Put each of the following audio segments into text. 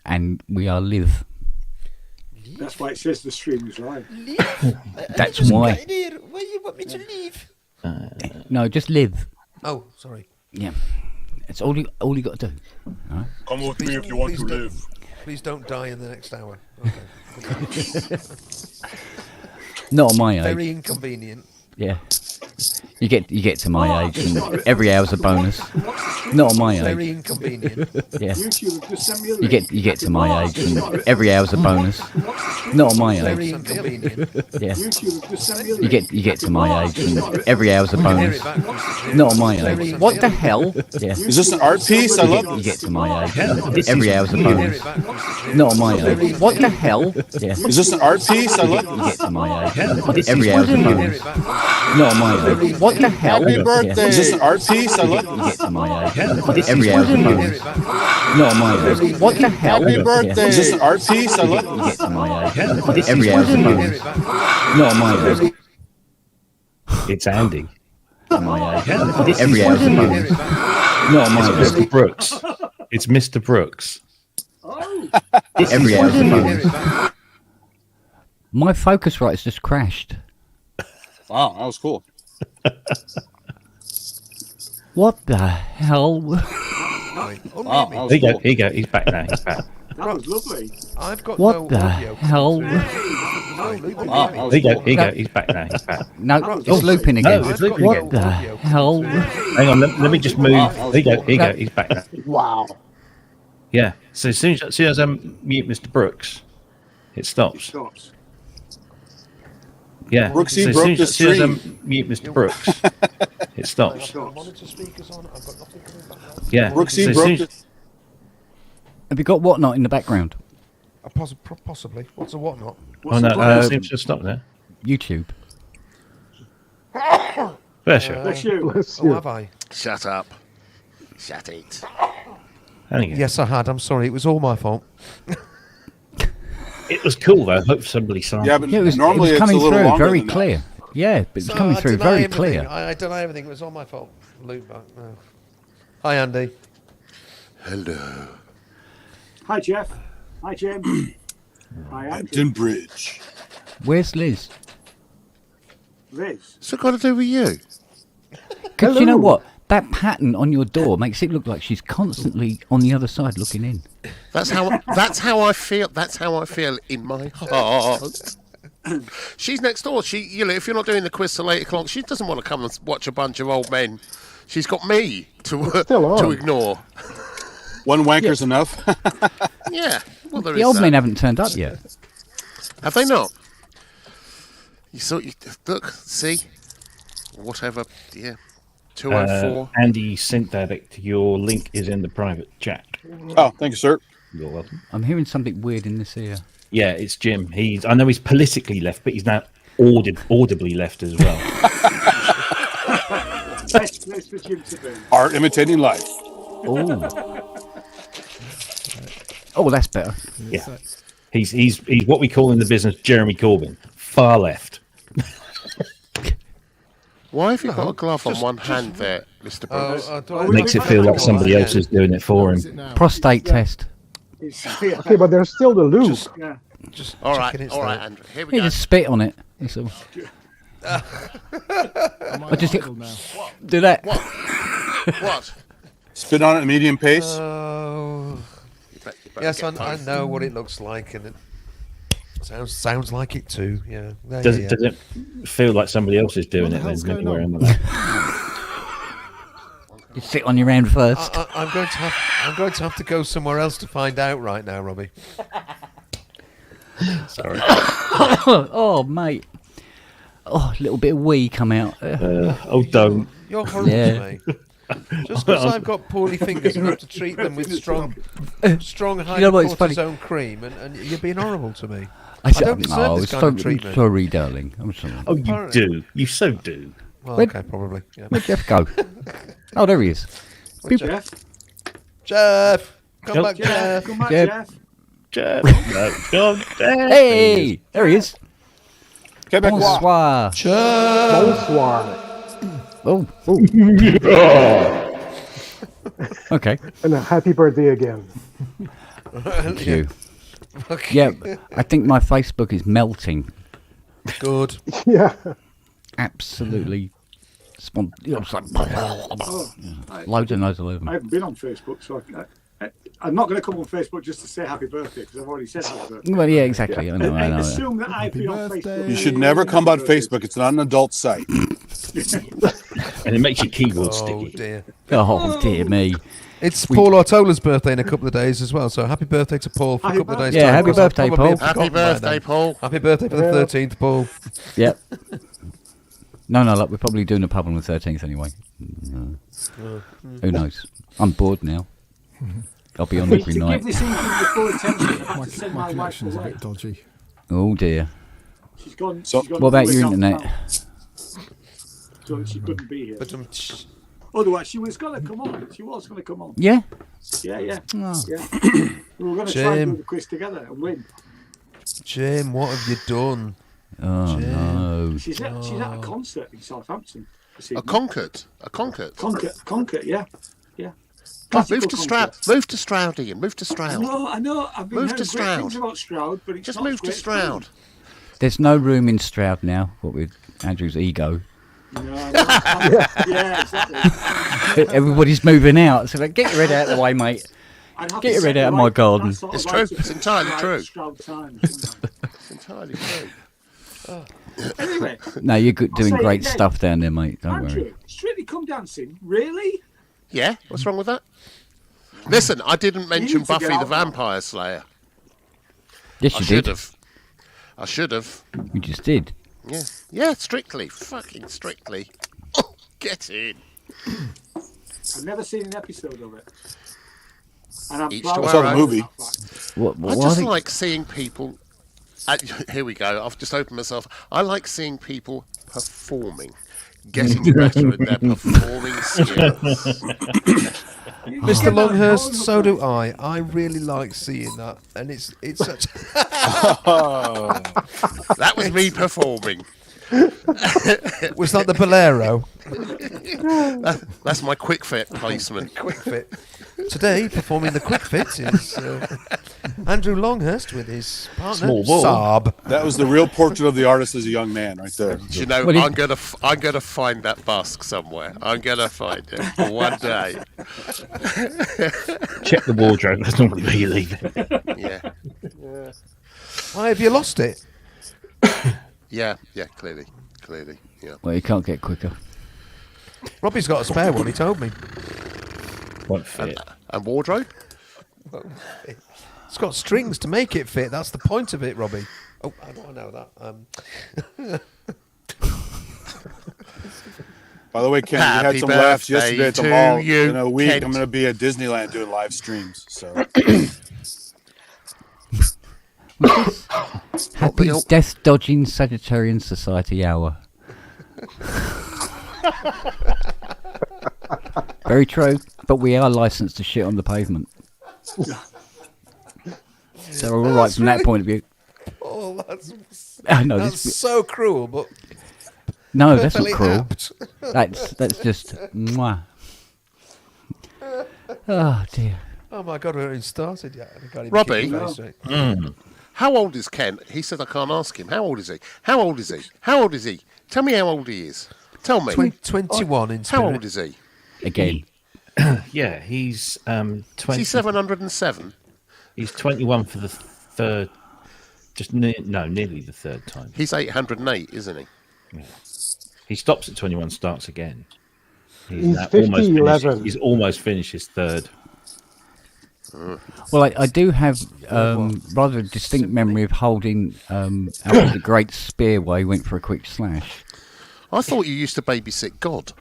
And we are live. That's why it says the stream is live. That's why. Where you want me to leave? No, just live. Oh, sorry. Yeah. It's all you got to do. All right? Come with me if you want to live. Please don't die in the next hour. Okay. Not on my age. Very inconvenient. Yeah. You get to my age, and every hour's a bonus. Not on my age. Very inconvenient. Yeah. YouTube have just sent me a link. You get to my age, and every hour's a bonus. Not on my Very age. inconvenient. Yeah. YouTube have just sent me a link. You get to my age, and every hour's a bonus. Not on my age. What the hell? Yeah. Is this an art piece? I love You this. get to my age. Every hour's a bonus. Not on my age. What the hell? Yeah. Is this an art piece? I love You this. get to my age. Every hour's a bonus. Not on my age. What the hell? Happy birthday. Is this an art piece? I love You this. get to my age. Every hour's a bonus. Not on my age. What the hell? Happy birthday. Is this an art piece? I love You this. get to my age. Every hour's a bonus. Not on my age. It's Andy. My age. Every hour's a bonus. Not on my age. Mr. Brooks. It's Mr. Brooks. Every hour's a bonus. My Focusrite's just crashed. Wow, that was cool. What the hell? Wow, that was Here you go. cool. Here you go. He's back now. He's back. That was lovely. I've got What no the audio. hell? Wow, that was Here you go. cool. Here you go. He's back now. He's back. No, it's looping again. No, it's looping What again. the hell? Hang on. Let me just move. Here you go. Here you go. He's back now. Wow. Yeah. So as soon as I mute Mr. Brooks, it stops. Stops. Yeah. Brooksy so as broke soon the as soon as I stream. mute Mr. Brooks, it stops. Monitor speakers on. I've got nothing coming back. Yeah. Brooksy so as broke soon the... as- Have you got whatnot in the background? Possibly. What's a whatnot? Oh no! It seems to stop there. YouTube. Bless you. Bless you. Oh, have I? Shut up. Shut it. Hang on. Yes, I had. I'm sorry. It was all my fault. It was cool though. Hope somebody saw. Yeah, but Yeah, it normally was it's a coming little through longer very than that. clear. Yeah, but it's So coming I through deny very everything. clear. I deny everything. It was all my fault. Luke, no. Hi, Andy. Hello. Hi, Jeff. Hi, Jim. Hi, Andrew. Hampton Bridge. Where's Liz? Liz. What's it got to do with you? Because you know what? That pattern on your door makes it look like she's constantly on the other side looking in. That's how I feel. That's how I feel in my heart. She's next door. If you're not doing the quiz till 8 o'clock, she doesn't want to come and watch a bunch of old men. She's got me to ignore. One wanker's enough. Yeah. Well, there The is old that. men haven't turned up yet. Have they not? Look, see, whatever. Yeah. 204. Andy Synthetic, your link is in the private chat. Oh, thank you, sir. You're welcome. I'm hearing something weird in this ear. Yeah, it's Jim. I know he's politically left, but he's now audibly left as well. Best place for Jim to be. Art imitating life. Oh, that's better. Yeah, he's what we call in the business Jeremy Corbyn, far left. Why have you got a glove on one hand there, Mr. Brooks? Makes it feel like somebody else is doing it for him. Prostate test. Okay, but there's still the loop. Yeah. Just All checking right, it's all right, there. Andrew. Here we You go. just spit on it. That's all. I just do that. What? Spit on it at medium pace. Oh. You better Yes, get I both. know what it looks like, and it sounds like it too. Yeah. Does it feel like somebody else is doing it? Then anywhere in the lab? You sit on your hand first. I'm going to have to go somewhere else to find out right now, Robbie. Sorry. Oh, mate. Oh, a little bit of wee come out. Oh, don't. You're horrible Yeah. to me. Just because I've got poorly fingers and have to treat them with strong high You know what, it's funny. cortisone cream, and you're being horrible to me. I said, don't deserve this kind of treatment. sorry, darling. I'm sorry. Oh, you do. You so do. Well, Where- okay, probably. Yeah. Where'd Jeff go? Oh, there he is. Where's Jeff. Jeff, come Nope. back, Jeff. Come back, Jeff. Jeff. No, God damn. Hey, there he is. Quebecois. Bonsoir. Bonsoir. Oh. Okay. And a happy birthday again. Thank you. Yeah, I think my Facebook is melting. Good. Yeah. Absolutely. It's like I loads and loads of them. haven't been on Facebook, so I'm not going to come on Facebook just to say happy birthday because I've already said happy birthday. Well, yeah, exactly. I know. And assume that I've been on Facebook. You should never come on Facebook. It's not an adult site. And it makes your keyboard Oh sticky. dear. Oh dear me. It's Paul Ortola's birthday in a couple of days as well. So happy birthday to Paul for a Happy couple of days. birthday. Yeah, time, happy because I birthday, probably Paul. have Happy forgotten by birthday, then. Paul. Happy birthday for the 13th, Paul. Yep. No, look, we're probably doing a pub on the 13th anyway. Who knows? I'm bored now. I'll be on every To night. give this evening the full attention, I had My, to send my my wife connection's a away. bit dodgy. Oh dear. She's gone. So- she's gone What about away your downtown, internet? So she couldn't be here. But Otherwise, she was going to come on. She was going to come on. Yeah. Yeah. Oh. Yeah. We were going to try and Jim. do the quiz together and win. Jim, what have you done? Oh no. She's at a concert in Southampton. this A evening. Concord. A Concord. Concord, yeah. God, Classical move to Stroud. concert. Move to Stroud, Ian. Move to Stroud. I know. I've been Move hearing to great Stroud. things about Stroud, but it's Just not move to great Stroud. There's no room in Stroud now. What with Andrew's ego. food. No, yeah, exactly. Everybody's moving out. So like, get your head out of the way, mate. I'd have Get to your set head the out of my right- garden. that sort of It's right true. to- It's entirely right true. Stroud times, you know. It's entirely true. Anyway, No, you're good, doing say it great again. stuff down there, mate. Don't Andrew, worry. Strictly Come Dancing, really? Yeah? What's wrong with that? Listen, I didn't mention need to get Buffy the out now. Vampire Slayer. Yes, I you should did. have. I should have. You just did. Yeah. Yeah, strictly. Fucking strictly. Oh, get in. I've never seen an episode of it. And I'm Each proud to of our that own. movie. fact. What I are just they- like seeing people. Here we go. I've just opened myself. I like seeing people performing, getting better at their performing skills. You Mr. get that Longhurst, going so up do I. I really like seeing that, and it's such. That was me performing. Was that the Bolero? That's my quick fit placement. Quick Fit. Today, performing the Quick Fit is Andrew Longhurst with his partner Small ball. Saab. That was the real portrait of the artist as a young man, right there. Do you know, Well, I'm gonna find that busk somewhere. I'm gonna find it one day. Check the wardrobe. That's normally where you leave it. Yeah, Why have you lost it? yeah. Clearly, yeah. Well, you can't get quicker. Robbie's got a spare one. He told me. Won't fit. And wardrobe. It's got strings to make it fit. That's the point of it, Robbie. Oh, I don't know that. By the way, Ken, we had Happy some laughs birthday yesterday at the to mall. you, In a week, Kent. I'm going to be at Disneyland doing live streams. So Happy the- Death Dodging Sagittarian Society Hour. Very true, but we are licensed to shit on the pavement. So we're all right from that point of view. Oh, that's I know that's this. so cruel, but No, that's not perfectly cruel. apt. That's just. Mwah. Oh dear. Oh my God, we haven't even started yet. I can't even Robbie? keep my face straight. How old is Ken? He said I can't ask him. How old is he? How old is he? How old is he? Tell me how old he is. Tell me. 21 in How spirit. old is he? Again. Yeah, he's Is 20. he 707? He's 21 for the third. Nearly the third time. He's 808, isn't he? He stops at 21, starts again. He's now 50, 11. He's almost finished his third. Well, I do have rather a distinct memory of holding out of the Great Spear while he went for a quick slash. I thought you used to babysit God.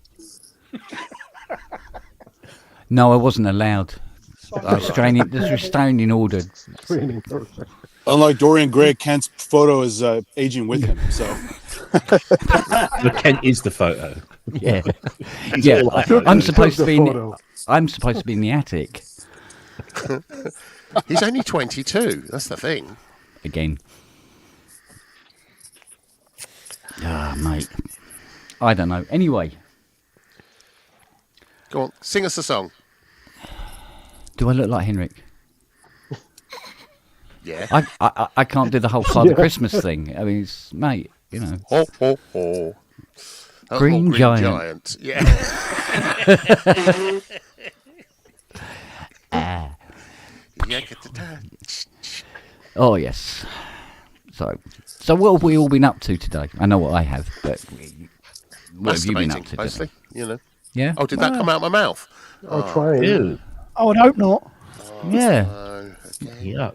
No, I wasn't allowed. There's restraining order. Training person. unlike Dorian Gray, Kent's photo is aging with him. So Look, Kent is the photo. Yeah, He's yeah. all that. I'm supposed to be. photo. I'm supposed to be in the attic He's only 22. That's the thing. again. Ah, mate. I don't know. Anyway, Go on, sing us a song. do I look like Henrik? Yeah. I can't do the whole Father Christmas thing. I mean, mate, you know. Ho, ho, ho. Oh, Green Giant. Yeah. Yeah, get the time. Oh yes. So what have we all been up to today? I know what I have, but what have you been up Masturbating, to mostly, today? you know. Yeah. Oh, did that come out of my mouth? I'll try it. Ew. I would hope not. Yeah. Oh, okay. Yuck.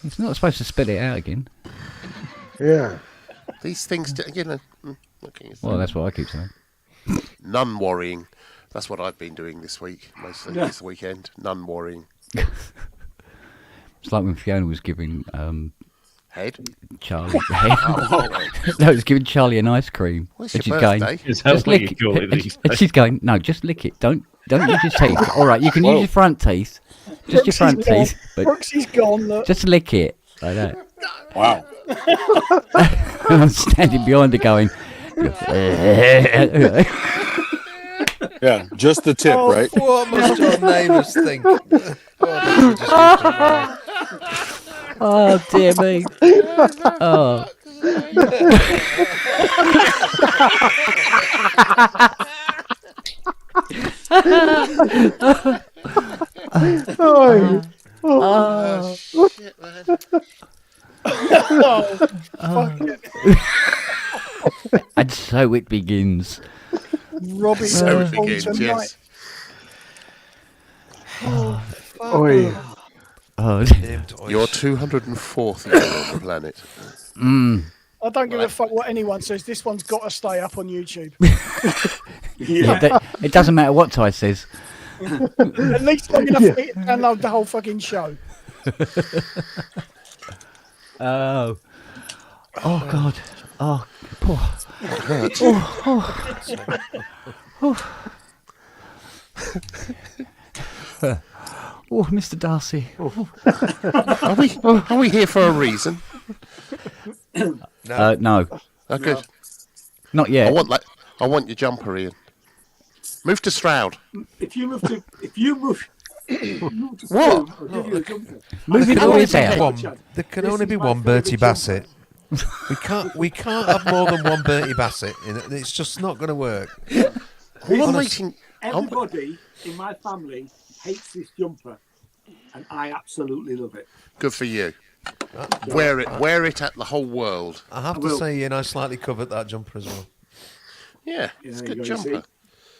It's not supposed to spit it out again. Yeah. These things, you know. Okay, Well, that's what I keep saying. none worrying. That's what I've been doing this week, mostly this weekend. None worrying. It's like when Fiona was giving Head. Charlie. No, it was giving Charlie an ice cream. What's And your she's going, birthday? Is that just what lick you it. call it And these and she's going, no, just lick it. Don't use your teeth. All right, you can use your front teeth. Just your front teeth. But Brooksie's gone. Look. just lick it. Like that. Wow. And I'm standing behind her going, Yeah, just the tip, right? What must your neighbours think? oh, dear me. Oh. Oh, Oh, shit, man. fuck it. And so it begins. Robbie So it on begins, tonight. yes. Oi. Oh, You're 204th year on the planet. I don't give a fuck what anyone says. This one's got to stay up on YouTube. yeah, it doesn't matter what Ty says. At least long enough for me to download the whole fucking show. Oh. Oh, God. Oh, poor. Oh, Mr. Darcy. Are we here for a reason? No, Oh, good. not yet. I want your jumper, Ian. Move to Stroud. If you move to What? I'll give you a jumper. Move it There always can out. only be one- There can This only is be my one Bertie favourite Bassett. We can't have more than one Bertie Bassett. It's just not going to work. All I'm Honest- waiting. Everybody in my family hates this jumper, and I absolutely love it. Good for you. Wear it at the whole world. I have I to will. say, Ian, I slightly covered that jumper as well. Yeah, You it's a know, good you gotta jumper.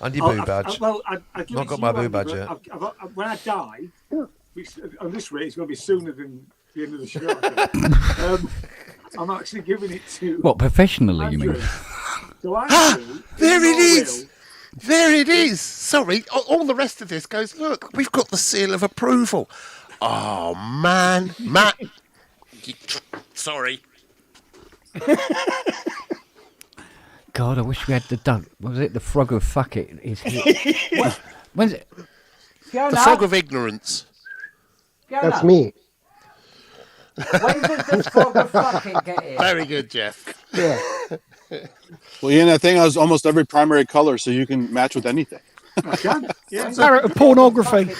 And your boo badge. I give Not it got to my you, boo Andy, badge but yet. when I die, which on this rate it's going to be sooner than the end of the show. I'm actually giving it to What, professionally, you mean? Andrew. So Andrew, There in it your is. There it is. Sorry, all the rest of this goes, look, we've got the seal of approval. Oh, man. Matt. Sorry. God, I wish we had the duck. What was it? The frog of fuck it is here. When's it? The frog of ignorance. That's me. When does this frog of fuck it get here? Very good, Jeff. Yeah. Well, Ian, that thing has almost every primary color, so you can match with anything. I can. Yeah. Parrot of pornography.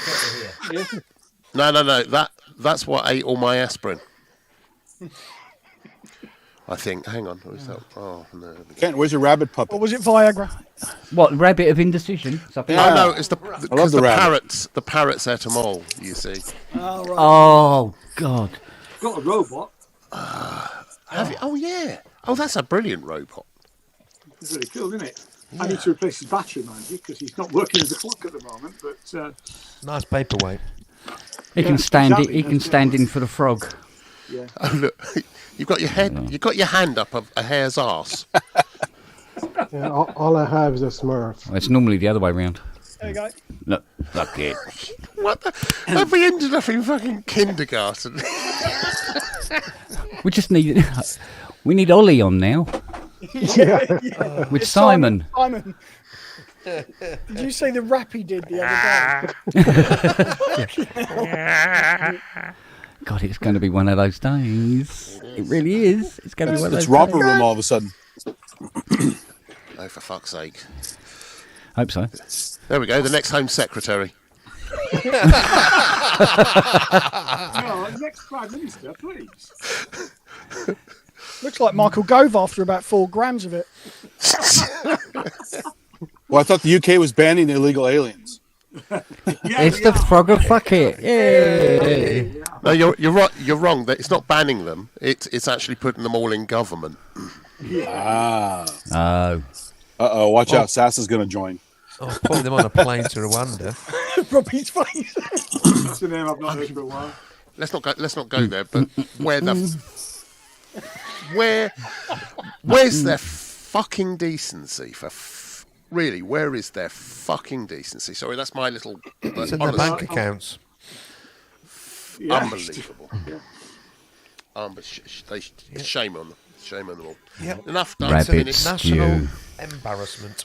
No. That's what ate all my aspirin. I think. Hang on. What was that? Oh, no. Kent, where's your rabbit puppet? Or was it Viagra? What, rabbit of indecision? Something Oh, like no, it's the rabbit. parrots ate them all, you see. Oh, right. Oh, God. Got a robot. Have you? Oh, yeah. Oh, that's a brilliant robot. It's really cool, isn't it? I need to replace his battery, mind you, because he's not working as a clock at the moment. But Nice paperweight. He can Yeah, stand exactly, it. He can that's stand it. in for the frog. yeah, Oh, look. You've got your head. You've got your hand up a hare's arse. Yeah, all I have is a Smurf. Well, it's normally the other way round. There you go. Look, fuck it. What the? Have we ended up in fucking kindergarten? We just need. We need Ollie on now Yeah. with Simon. Simon. Did you see the rap he did the other day? God, it's going to be one of those days. It really is. It's going to be one of those It's romper days. room all of a sudden. Oh, for fuck's sake. Hope so. There we go. The next Home Secretary. no, next Prime Minister, please. Looks like Michael Gove after about 4 grams of it. Well, I thought the UK was banning illegal aliens. It's the Frogger Bucket. Yay! No, you're right. You're wrong. That it's not banning them. It's actually putting them all in government. Ah. Oh. Uh-oh, watch out. Sassa's going to join. Oh, putting them on a plane to Rwanda. Robbie's face. That's a name I've not heard for a while. Let's not go there. But where's their fucking decency for? Really, where is their fucking decency? Sorry, that's my little. It's in their bank accounts. Yeah. Unbelievable. Shame on them. Shame on them all. Yep. Enough done. Rabbit National stew. embarrassment.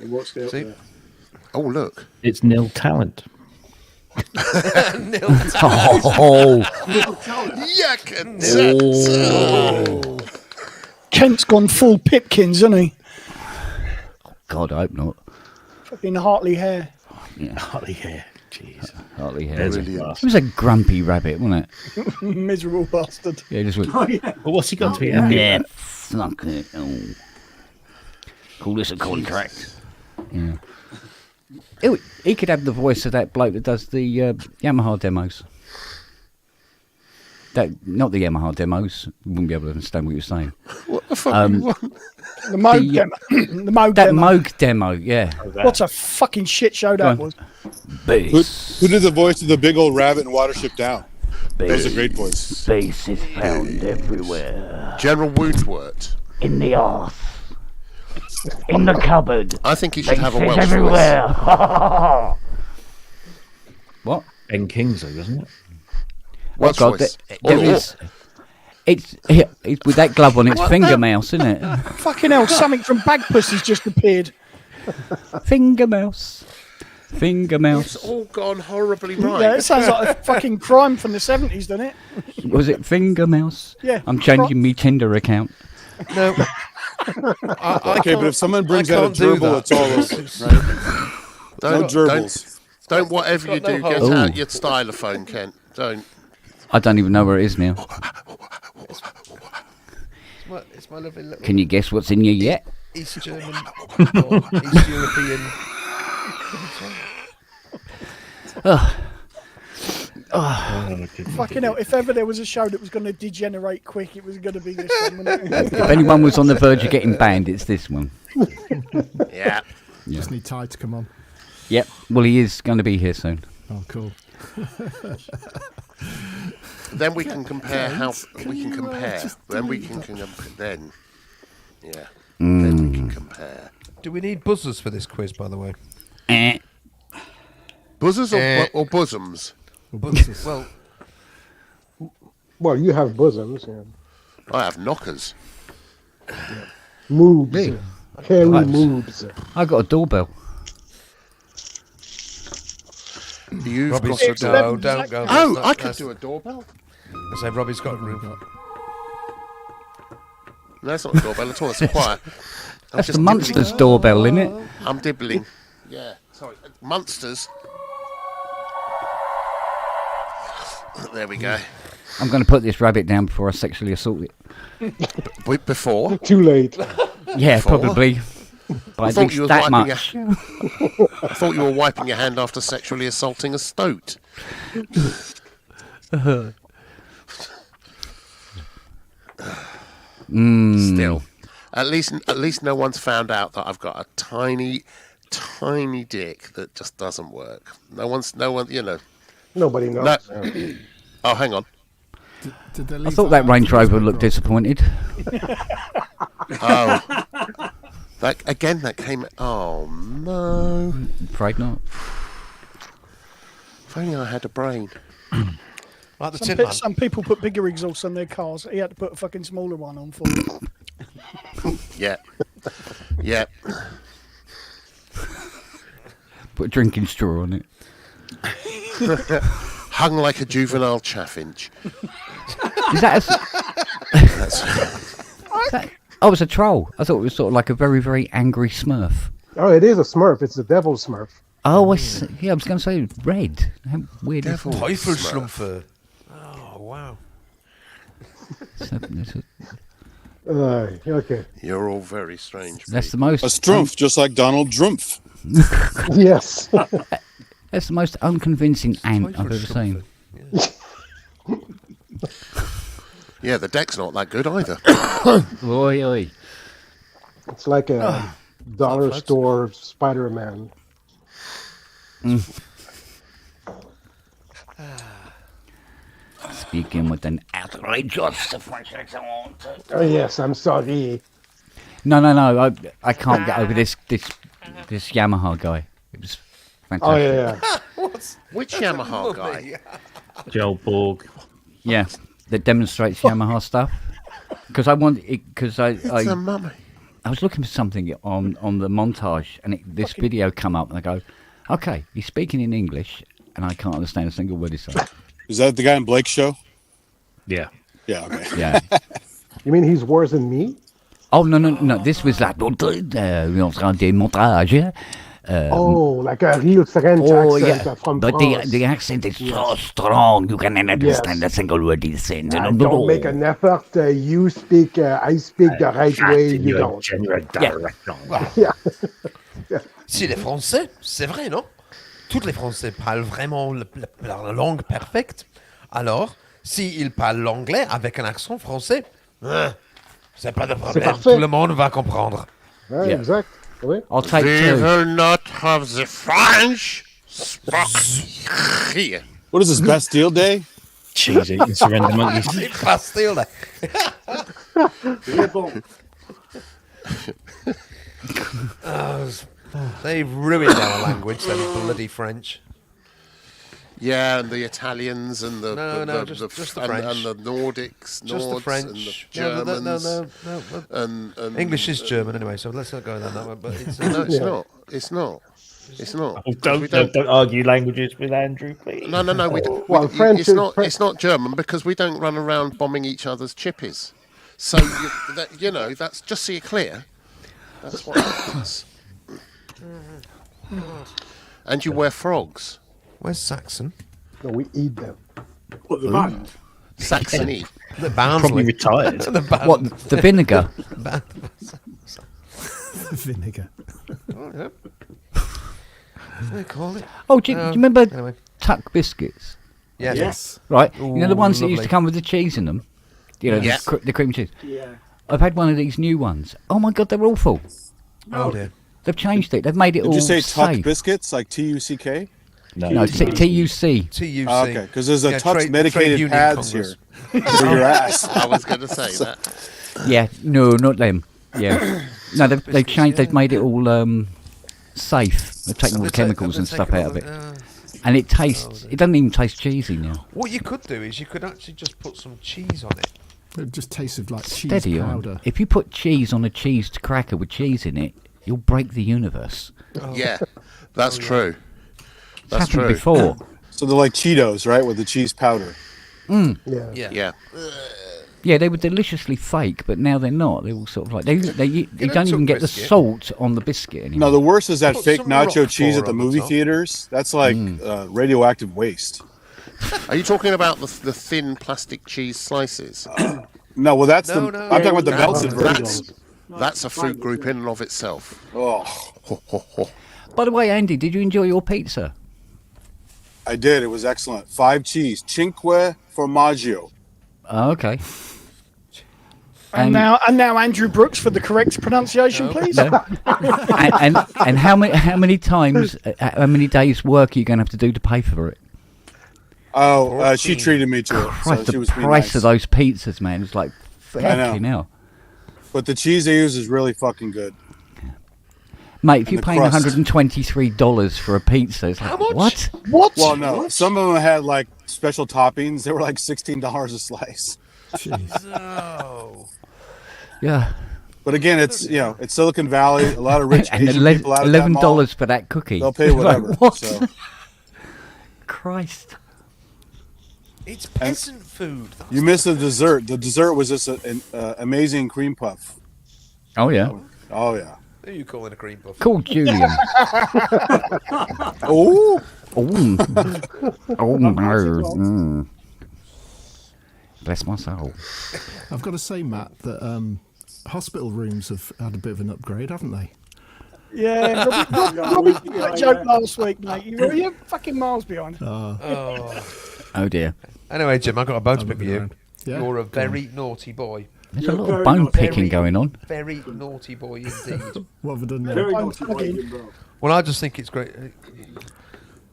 What's the See? there? Oh, look. It's nil talent. Oh. Yuck. Kent's gone full Pipkins, hasn't he? God, I hope not. Fucking Hartley hair. Yeah, Hartley hair. Jeez. Hartley hair. There's a It blast. was a grumpy rabbit, wasn't it? Miserable bastard. Yeah, just went. Oh, yeah. Well, what's he got to be happy Yeah, about? fuck it. Oh. Call this a contract. Yeah. He could have the voice of that bloke that does the Yamaha demos. Not the Yamaha demos. Wouldn't be able to understand what you're saying. What the fuck do you want? The Moog demo. The Moog That demo. Moog demo, yeah. What a fucking shit show that was. Bass. Who did the voice of the big old rabbit in Watership Down? That was a great voice. Bass is found everywhere. General Woodwort. In the arse. In the cupboard. I think he should have a Bass is Welsh voice. everywhere. What? Ben Kingsley, wasn't it? Welsh God, voice. there is. It's with that glove on. It's finger mouse, isn't it? Fucking hell, something from Bagpuss has just appeared. Finger mouse. Finger It's mouse. all gone horribly Yeah, right. it sounds like a fucking crime from the 70s, doesn't it? Was it finger mouse? Yeah. I'm changing me Tinder account. No. Okay, but if someone brings out a can't do gerbil, that. it's all over. Right? No gerbils. Don't whatever you got no do, get holes. out Ooh. your stylophone, Kent. Don't. I don't even know where it is now. It's my lovely little Can you guess what's in you yet? East German or East European. Fucking hell, if ever there was a show that was going to degenerate quick, it was going to be this one, wasn't it? If anyone was on the verge of getting banned, it's this one. Yeah. Just need Ty to come on. Yep. Well, he is going to be here soon. Oh, cool. Then we can compare how we can compare. Then we can then. Yeah. Then we can compare. Do we need buzzers for this quiz, by the way? Eh. Buzzers or bosoms? Well, Well, you have bosoms. Yeah. I have knockers. Moobs. Me? Hairy Right. moobs. I got a doorbell. You've Robbie's got a It's no, doorbell. don't go. Oh, That's I not- could do a doorbell. I say Robbie's got a room. No, that's not a doorbell at all. It's quiet. I'm That's just the Munsters dibbling. doorbell, isn't it? I'm dibbling. Yeah. Sorry. Munsters. There we go. I'm going to put this rabbit down before I sexually assault it. Before. Too late. Yeah, Before? probably. By I at thought least you were that wiping much. I thought you were wiping your hand after sexually assaulting a stoat. Still, at least no one's found out that I've got a tiny dick that just doesn't work. No one, you know. Nobody knows. No. Oh, hang on. Did they I leave thought that out Range on Rover Facebook, looked Rob? disappointed. Oh, that came. Oh no! Afraid not. If only I had a brain. Like the Tin Man. Some people put bigger exhausts on their cars. He had to put a fucking smaller one on for it. Yeah, yeah. Put a drinking straw on it. Hung like a juvenile chaffinch. Is that Oh, it's a troll. I thought it was sort of like a very, very angry Smurf. Oh, it is a Smurf. It's the Devil Smurf. Oh, I was going to say red. How weird is that? Teufelsschlumpfer. wow. Okay. You're all very strange. That's the people. most. A strumpf, just like Donald Drumpf. Yes. That's the most unconvincing ant Toy I've for a ever seen. Yeah, the deck's not that good either. Oi, oi. It's like a dollar Flags. store Spider-Man. Speaking with an outrageous French accent. Oh yes, I'm sorry. No. I can't get over this Yamaha guy. It was fantastic. Oh yeah. Which Yamaha guy? Joel Borg. Yeah, that demonstrates Yamaha stuff. Because I want it. Because It's a mummy. I was looking for something on the montage, and this video come up, and I go, okay, he's speaking in English, and I can't understand a single word he's saying. Is that the guy in Blake's show? Yeah. Yeah, okay. Yeah. You mean he's worse than me? Oh no! This was like montage. Like a real French accent from but France. the accent is so strong you can understand a single word he's saying. Don't make an effort. You speak. I speak the right way. You don't. Si les Français, c'est vrai, non? Tous les Français parlent vraiment la langue parfaite. Alors, s'ils parlent l'anglais avec un accent français, c'est pas de problème. parfait. Tout le monde va comprendre. Ouais, Yeah. exact. Oui. I'll take We two. will not have the French here. What is this, Bastille Day? Cheese eating surrender monkeys. C'est facile, là. C'est bon. They've ruined our language, them bloody French. Yeah, and the Italians and the just the and French. the Nordics, Just the Nords French. and the No, Germans. no. And English is German anyway, so let's not go down that one. But it's, No, it's not. It's not. It's not. We Don't argue languages with Andrew, please. No. Well, French it's is not. French. It's not German because we don't run around bombing each other's chippies. So that's just so you're clear. That's what happens. And you wear frogs. Where's Saxon? No, we eat them. What, the band? Saxony. The Probably Barnsley. retired. The band. What, the vinegar? Vinegar. Oh, yeah. What do they call it? Oh, do you remember Anyway. Tuck biscuits? Yes. Yes. Right, you know the Ooh, ones that used to lovely. come with the cheese in them? You know, Yeah. the cream cheese. Yeah. I've had one of these new ones. Oh my God, they're awful. Oh, dear. They've changed it. Theyve made it Did all you say Tuck safe. Biscuits, like T-U-C-K? No, TUC. TUC. Oh, okay, because there's a Yeah, Tuck's trade medicated union pads Congress. here for your ass. I was going to say that. Yeah, no, not them. Yeah. No, they've changed. They've made it all safe. They've taken all the chemicals and stuff out of it. And it tastes, it doesn't even taste cheesy now. What you could do is you could actually just put some cheese on it. It just tastes of like cheese Steady powder. on. If you put cheese on a cheese cracker with cheese in it, you'll break the universe. Yeah, that's true. It's That's happened true. before. So they're like Cheetos, right, with the cheese powder. Yeah. Yeah. Yeah, they were deliciously fake, but now they're not. They're all sort of like you know, don't even Tuck get the biscuit. salt on the biscuit anymore. No, the worst is that Put fake some nacho cheese at Roquefort the on the movie top. theaters. That's like radioactive waste. Are you talking about the thin plastic cheese slices? No, well, that's No, the. no. I'm talking about the That- melted that's- version. That's a fruit group in and of itself. Oh, By the way, Andy, did you enjoy your pizza? I did. It was excellent. 5 cheese, cinque formaggio. Oh, okay. And now Andrew Brooks for the correct pronunciation, please. and how many times, how many days' work are you going to have to do to pay for it? Oh, she treated me to it. Christ, So she the was being price nice. of those pizzas, man, is like fucking hell. But the cheese they use is really fucking good. Mate, if And you're the paying crust. $123 for a pizza, it's like, How much? what? What? Well, no, some of them had like special toppings. They were like $16 a slice. Jeez. No. Yeah. But again, it's it's Silicon Valley. A lot of rich And Asian people out of that mall. $11 for that cookie. They'll pay Like, whatever. what? So. Christ. It's peasant food. You missed the dessert. The dessert was just an amazing cream puff. Oh, yeah. Oh yeah. Who are you calling a cream puff? Call Julian. Oh, Oh, oh no. Bless my soul. I've got to say, Matt, that hospital rooms have had a bit of an upgrade, haven't they? Yeah, Robbie did that joke last week, mate. You're fucking miles behind. Oh dear. Anyway, Jim, I've got a bone to pick with you. around. Yeah, You're a go on. very naughty boy. There's You're a lot very of bone naughty. picking going on. Very naughty boy indeed. What have I done now? Very I'm naughty boy, fucking- Jimbo. Well, I just think it's great.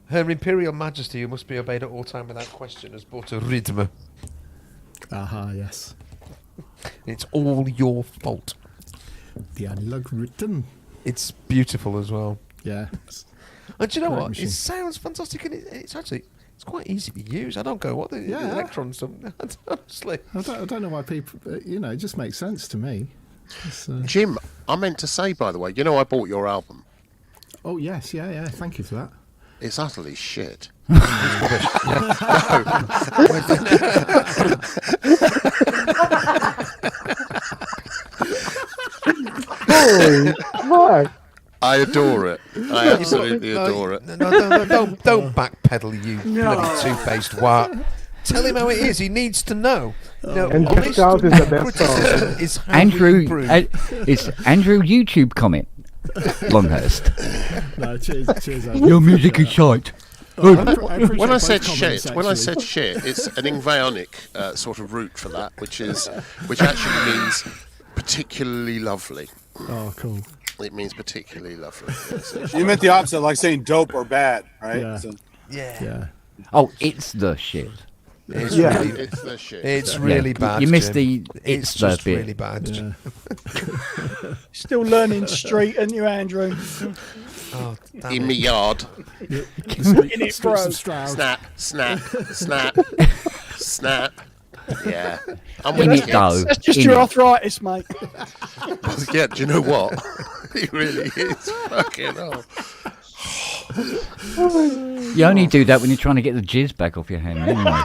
Her Imperial Majesty, who must be obeyed at all time without question, has brought a rhythm. Aha, yes. It's all your fault. The algorithm. It's beautiful as well. Yeah. And do you know Great what? machine. It sounds fantastic, and it's actually it's quite easy to use. I don't go what the Yeah. electrons. Honestly, I don't know why people. It just makes sense to me. It's, Jim, I meant to say, by the way, you know I bought your album. oh yes, yeah. Thank you for that. It's utterly shit. Holy fuck. I adore it. I absolutely adore it. No, don't backpedal, you bloody two-faced wart. Tell him how it is. He needs to know. No, And honest Kicked Out is the best criticism song. is how Andrew, we improve. it's Andrew YouTube comment. Longhurst. No, cheers, Andy. Your music is shite. I appreciate When I both said comments, shit, when I actually. said shit, it's an Ingvaonic sort of root for that, which actually means particularly lovely. Oh, cool. It means particularly lovely. Yes, You meant the opposite, like saying dope or bad, right? Yeah. So, Yeah. Oh, it's the shit. It's Yeah. really, it's the shit. it's so. really Yeah, bad. you missed Jim. the It's it's the just bit. really bad. Jim. Yeah. Still learning street, and you, Andrew? Oh, damn In it. my yard. In it, bro. Some Stroud. Snap, snap, snap, snap. Yeah. I'm In with it you. though. That's just In your it. arthritis, mate. Yeah, do you know what? It really is. Fucking hell. You only do that when you're trying to get the jizz back off your hand, anyway. Like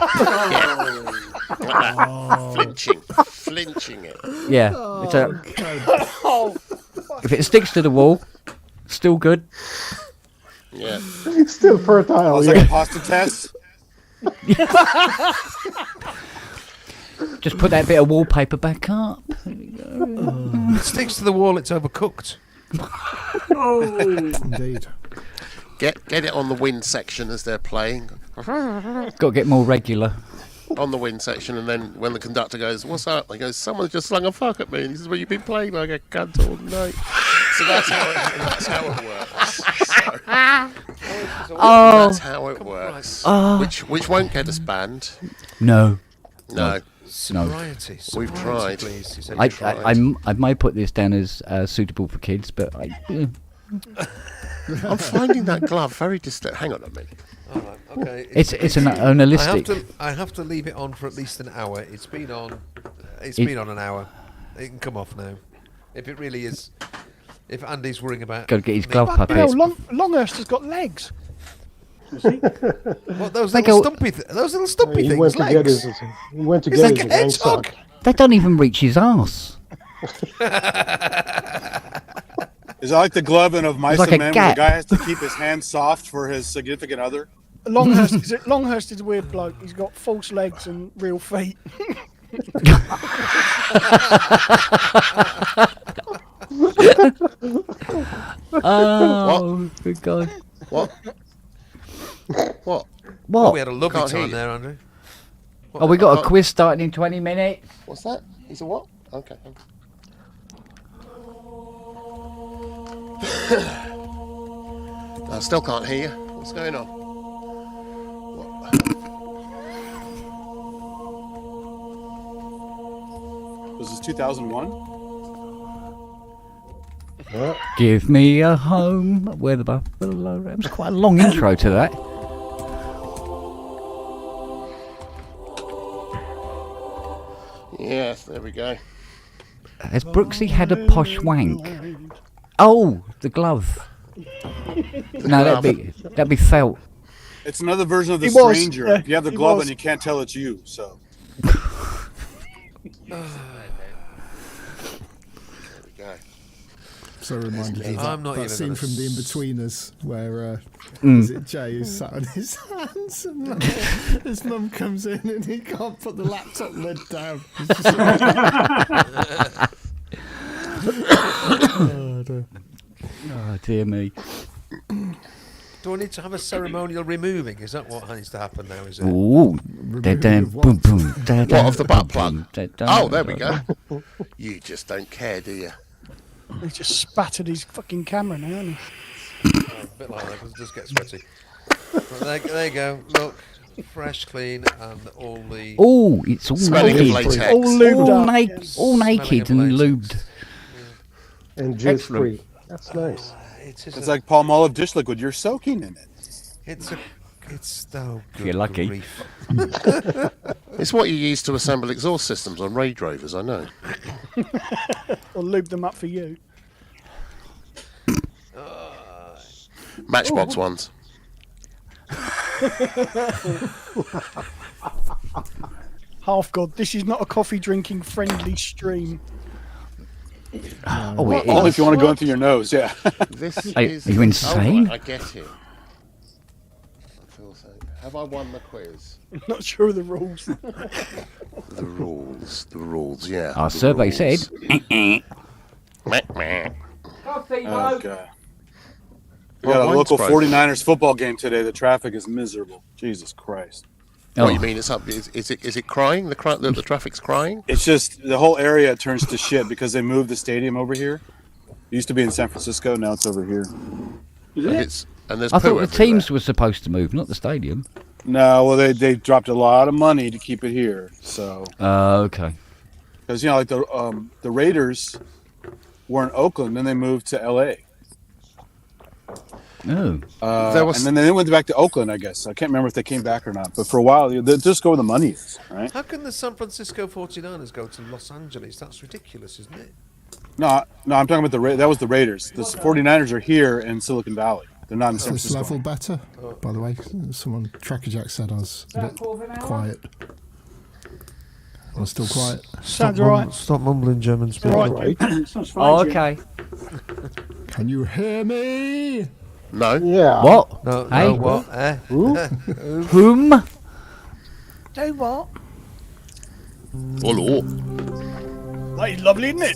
that. Flinching it. Yeah. It's if it sticks to the wall, still good. Yeah. Still fertile, it's yeah. like a pasta test. Just put that bit of wallpaper back up. It sticks to the wall. It's overcooked. Indeed. Get it on the wind section as they're playing. Got to get more regular. On the wind section, and then when the conductor goes, "What's up?" He goes, "Someone just slung a fuck at me." And he says, "Well, you've been playing like a cunt all night." So that's how it works. Oh. That's how it works. Oh. Which won't get us banned. No. No. Sobriety. We've tried. Please. He said I tried. I might put this down as suitable for kids, but I'm finding that glove very distant. Hang on a minute. All right, okay. it's an holistic. I have to leave it on for at least an hour. It's been on. It's been on an hour. It can come off now. If it really is. If Andy's worrying about. Got to get his glove Fucking hell, puppets. Longhurst has got legs. What those They little go- stumpy? Those little stumpy He things. went to get Legs. his. He went to It's get like his a gang hedgehog. sock. They don't even reach his arse. Is it like the glove in Of Mice like and a Men, where gap. the guy has to keep his hand soft for his significant other? Longhurst is a weird bloke. He's got false legs and real feet. Oh, good God. What? What? What? We had a lovely Can't hear time you. there, Andrew. Oh, we got a quiz starting in 20 minutes. What's that? He's a what? Okay. I still can't hear you. What's going on? Was this 2001? Give me a home where the buffalo. It was quite a long intro to that. Yes, there we go. Has Brooksy had a posh wank? Oh, the glove. No, that'd be felt. It's another version of The He was, Stranger. yeah, You have the he glove was. and you can't tell it's you, so. There we go. So reminded of I'm not that even scene gonna from The Inbetweeners where is it Jay who's sat on his hands and his mum comes in and he can't put the laptop lid down. It's just oh, dear. Oh, dear me. Do I need to have a ceremonial removing? Is that what needs to happen now? Is it? Ooh. Da-dum, of what? boom, boom, da-dum, What, of the butt boom, plug? da-dum, Oh, there we da-dum. go. You just don't care, do you? He just spattered his fucking camera now, hasn't he? Oh, a bit like that, 'cause it does get sweaty. But there you go. Look, fresh, clean, and all the... Oh, it's all Smelling of naked. latex. All lubed up. All Smelling naked of and latex. lubed. And juice Excellent. free. That's nice. It's like palm olive dish liquid. You're soaking in it. It's oh, If you're lucky. grief. It's what you use to assemble exhaust systems on Range Rovers, I know. Or lube them up for you. Matchbox ones. Half God, this is not a coffee drinking friendly stream. Oh, it Only is. if you want to go in through your nose. Yeah. This Are is. you insane? Oh, right, I get it. I feel so. Have I won the quiz? I'm not sure of the rules. The rules, yeah. Our the survey rules. said. Meh, meh. Oh, God. We Well, got a mine's local broke. 49ers football game today. The traffic is miserable. Jesus Christ. What Oh. you mean? It's up? Is it crying? The traffic's crying? It's just the whole area turns to shit because they moved the stadium over here. It used to be in San Francisco. Now it's over here. And there's I poo thought the everywhere. teams were supposed to move, not the stadium. No, well, they dropped a lot of money to keep it here. So, Okay. because like the Raiders were in Oakland, then they moved to L.A. Oh. There was- And then they went back to Oakland, I guess. I can't remember if they came back or not. But for a while, they just go where the money is, right? How can the San Francisco 49ers go to Los Angeles? That's ridiculous, isn't it? No, I'm talking about that was the Raiders. The 49ers are here in Silicon Valley. They're not in San Is this Francisco. level better? By the way, someone Tracker Jack said I was a bit quiet. I'm still quiet. Sounds right. Stop mumbling German speak. Right. Sounds fine, Jim. Okay. Can you hear me? No. Yeah. What? No, Hey. no, what? Whom? Do what? Hello. That is lovely, isn't it?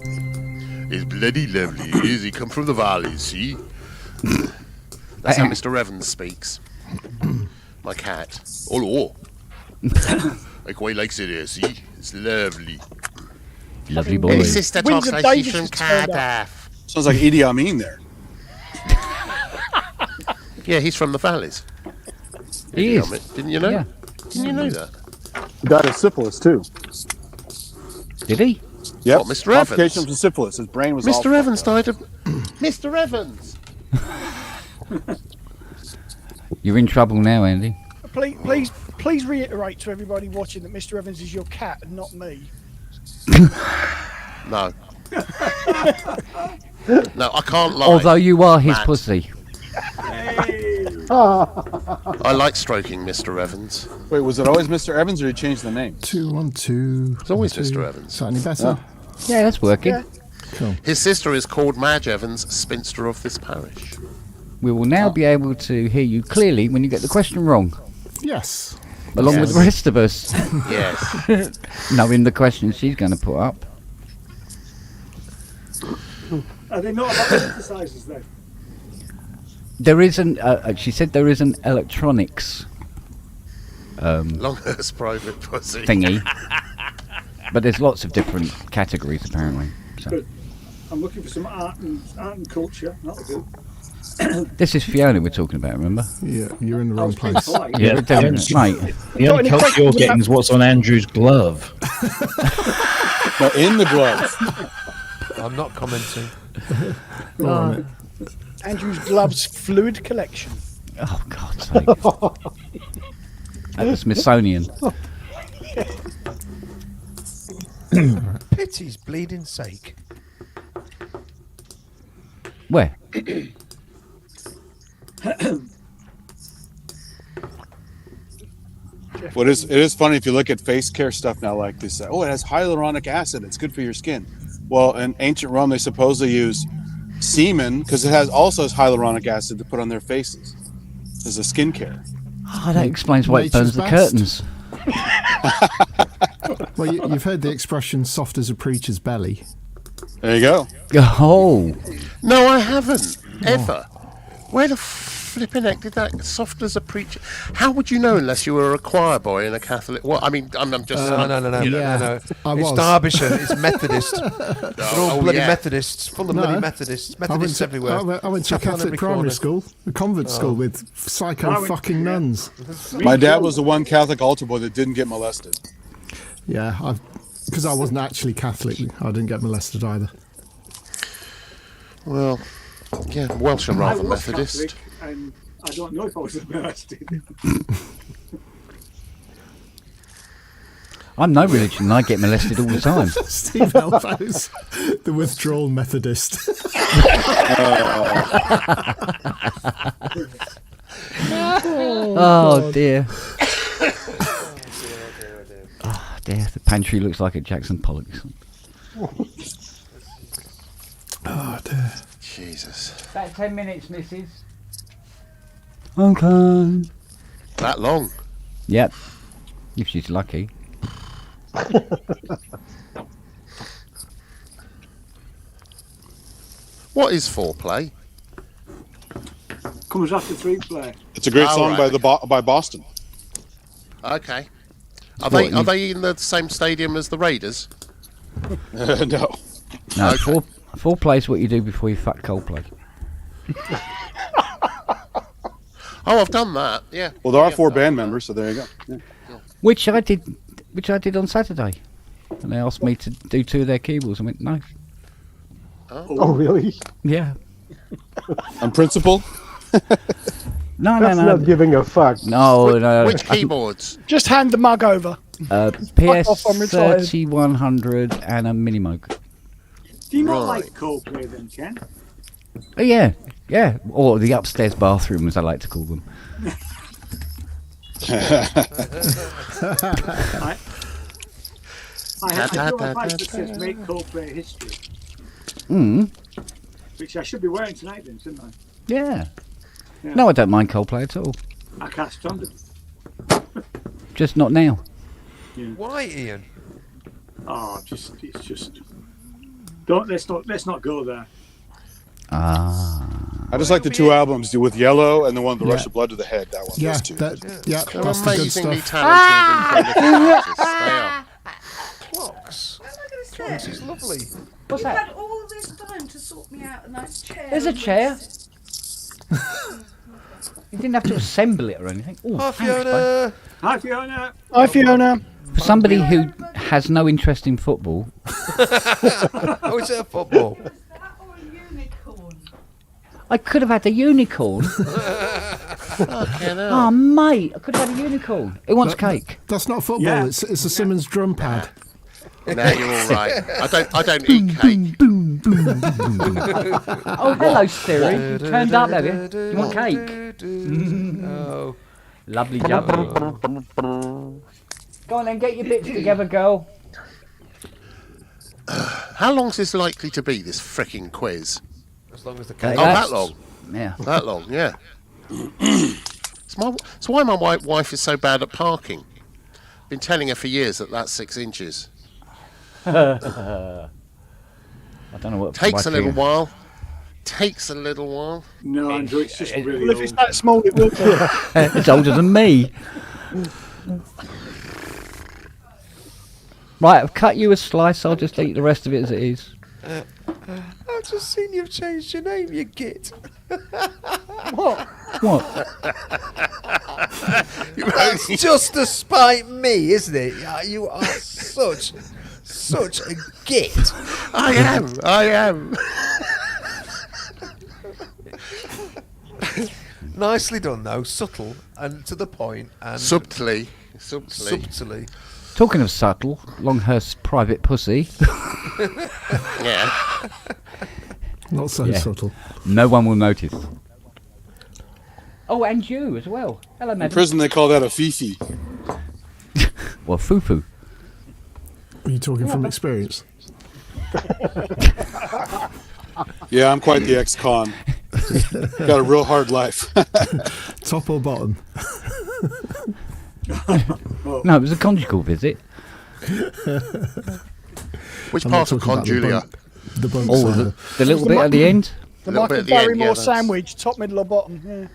It's bloody lovely. Is he come from the valley? See? That's how Mr. Evans speaks. My cat. Hello. I quite likes it here. See? It's lovely. Lovely boy. His sister talks Windsor like Davis she's from has turned up. Cardiff. Sounds like Idi Amin there. Yeah, he's from the valleys. He is. Didn't you know? Yeah. Didn't you know that? Died of syphilis too. Did he? Yep. What, Mr. Evans? Complications from syphilis. His brain was all Mr. Evans died of. Mr. Evans! You're in trouble now, Andy. Please reiterate to everybody watching that Mr. Evans is your cat and not me. No. No, I can't lie. Although you are his Matt. pussy. I like stroking Mr. Evans. Wait, was it always Mr. Evans or he changed the name? 212. It's always Mr. Evans. Is that any better? Yeah, that's working. Yeah. Cool. His sister is called Madge Evans, spinster of this parish. We will now be able to hear you clearly when you get the question wrong, Yes. along with the rest of us, Yes. knowing the question she's going to put up. Are they not about exercises then? There is an. She said there is an electronics Longhurst private pussy. thingy, but there's lots of different categories apparently. So. Good. I'm looking for some art and culture. That'll do. This is Fiona we're talking about, remember? Yeah, you're in the I wrong was being place. polite. Yeah, Yeah, definitely. Mate. The only culture you're getting is what's on Andrew's glove. No, in the gloves. I'm not commenting. Go on it. Andrew's gloves fluid collection. Oh, God's sake. At the Smithsonian. Pity's bleeding sake. Where? It is funny if you look at face care stuff now, like this. Oh, it has hyaluronic acid. It's good for your skin. Well, in ancient Rome, they supposedly use semen because it has hyaluronic acid to put on their faces as a skincare. Oh, that explains why it burns Nature's the best. curtains. Well, you've heard the expression "soft as a preacher's belly." There you go. Oh, No, I haven't ever. Where the flipping heck did that? Soft as a preacher. How would you know unless you were a choir boy in a Catholic? Well, I mean, I'm just. No. I It's was. Derbyshire. It's Methodist. They're all bloody yeah. Methodists. Full of bloody Methodists. Methodists everywhere. I went to a Chapel on Catholic every primary corner. school, a convent school with psycho fucking nuns. My dad was the one Catholic altar boy that didn't get molested. Yeah, because I wasn't actually Catholic, I didn't get molested either. Well, yeah, Welsh are I rather was Methodist. Catholic, and I don't know if I was molested. I'm no religion and I get molested all the time. Steve Elbows, the withdrawal Methodist. Oh dear. Oh dear, the pantry looks like a Jackson Pollock. Oh dear. Jesus. About 10 minutes, missus. Okay. That long? Yep. If she's lucky. What is foreplay? Comes after 3 play. It's a great Oh, song right. by Boston. Okay. Are What, they in the same stadium as the Raiders? No. No, Okay. four plays what you do before you fuck Coldplay. Oh, I've done that. Yeah. Well, there are Yeah, 4 I've band done that. members, so there you go. Yeah. Which I did on Saturday. And they asked me to do 2 of their keyboards. I went, no. Oh, really? Yeah. On principle. No, That's no. not giving a fuck. No. Which keyboards? Just hand the mug over. PS off, I'm retired. 3100 and a Minimoog. Do you not Right. like Coldplay then, Ken? Oh, yeah. Or the upstairs bathroom, as I like to call them. I do have a badge that says Make Coldplay History, which I should be wearing tonight then, shouldn't I? Yeah. Yeah. No, I don't mind Coldplay at all. I can't stand it. Just not now. Why, Ian? Oh, it's just... Let's not go there. Ah. I just like the 2 albums with Yellow and the one, The Yeah. Rush of Blood to the Head. That one. Yeah, Those 2. they're They're that's the good amazingly stuff. talented and prolific artists. They are. Clocks. What am I going to Clocks say? is lovely. What's You've that? had all this time to sort me out a nice chair. There's a and chair. sit. You didn't have to assemble it or anything. Ooh, Hi, thanks, bud. Fiona. Hi, Fiona. Hi, Fiona. For somebody who has no interest in football, Oh, it's a football. Was that or a unicorn? I could have had a unicorn. Fucking hell. Oh, mate, I could have had a unicorn. Who wants cake? That's not football. Yeah. It's a Simmons drum pad. Now you're all right. I don't eat cake. Oh, hello, Siri. You turned up, have you? You want cake? Oh. Lovely jubbly. Go on then, get your bits together, girl. How long's this likely to be, this fricking quiz? As long as the Oh, cake. Oh, that long? Yeah. That long, yeah. It's why my wife is so bad at parking. Been telling her for years that that's 6 inches. I don't know what. Takes a why little for while. Takes a little while. No, Andrew, it's just really Well, if it's old. that small, it will do. you. It's older than me. Right, I've cut you a slice. I'll just eat the rest of it as it is. I've just seen you've changed your name, you git. What? That's just to spite me, isn't it? You are such a git. I am. Nicely done, though. Subtle and to the point and Subtly. subtly. Talking of subtle, Longhurst's private pussy. Yeah. Not so Yeah. subtle. No one will notice. Oh, and you as well. Hello, In madam. prison, they call that a fifi. Well, foo-foo. Are you talking from experience? Yeah, I'm quite the ex-con. Got a real hard life. Top or bottom? No, it was a conjugal visit. Which I'm not part of talking about Conjulia? The bunk Oh, side. the little bit at the end. The little bit Michael at the end, Barrymore yeah, that's- sandwich, top, middle, or bottom. Yeah.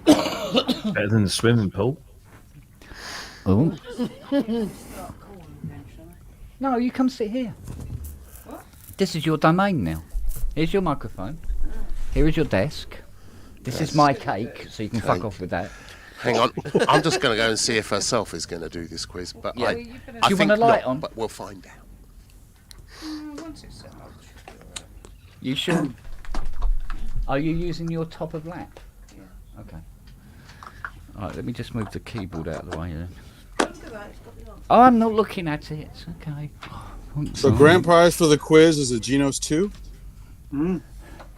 Better than the swimming pool. Oh. No, you come sit here. This is your domain now. Here's your microphone. Here is your desk. This is my cake, so you can fuck off with that. Hang on, I'm just going to go and see if herself is going to do this quiz. But Yeah. I Do you think want a light not, on? But we'll find out. Once it's set up. You sure? Are you using your top of lap? Yeah. Okay. Alright, let me just move the keyboard out of the way then. Look at that, it's got the on. Oh, I'm not looking at it. It's okay. So grand prize for the quiz is a Genos 2?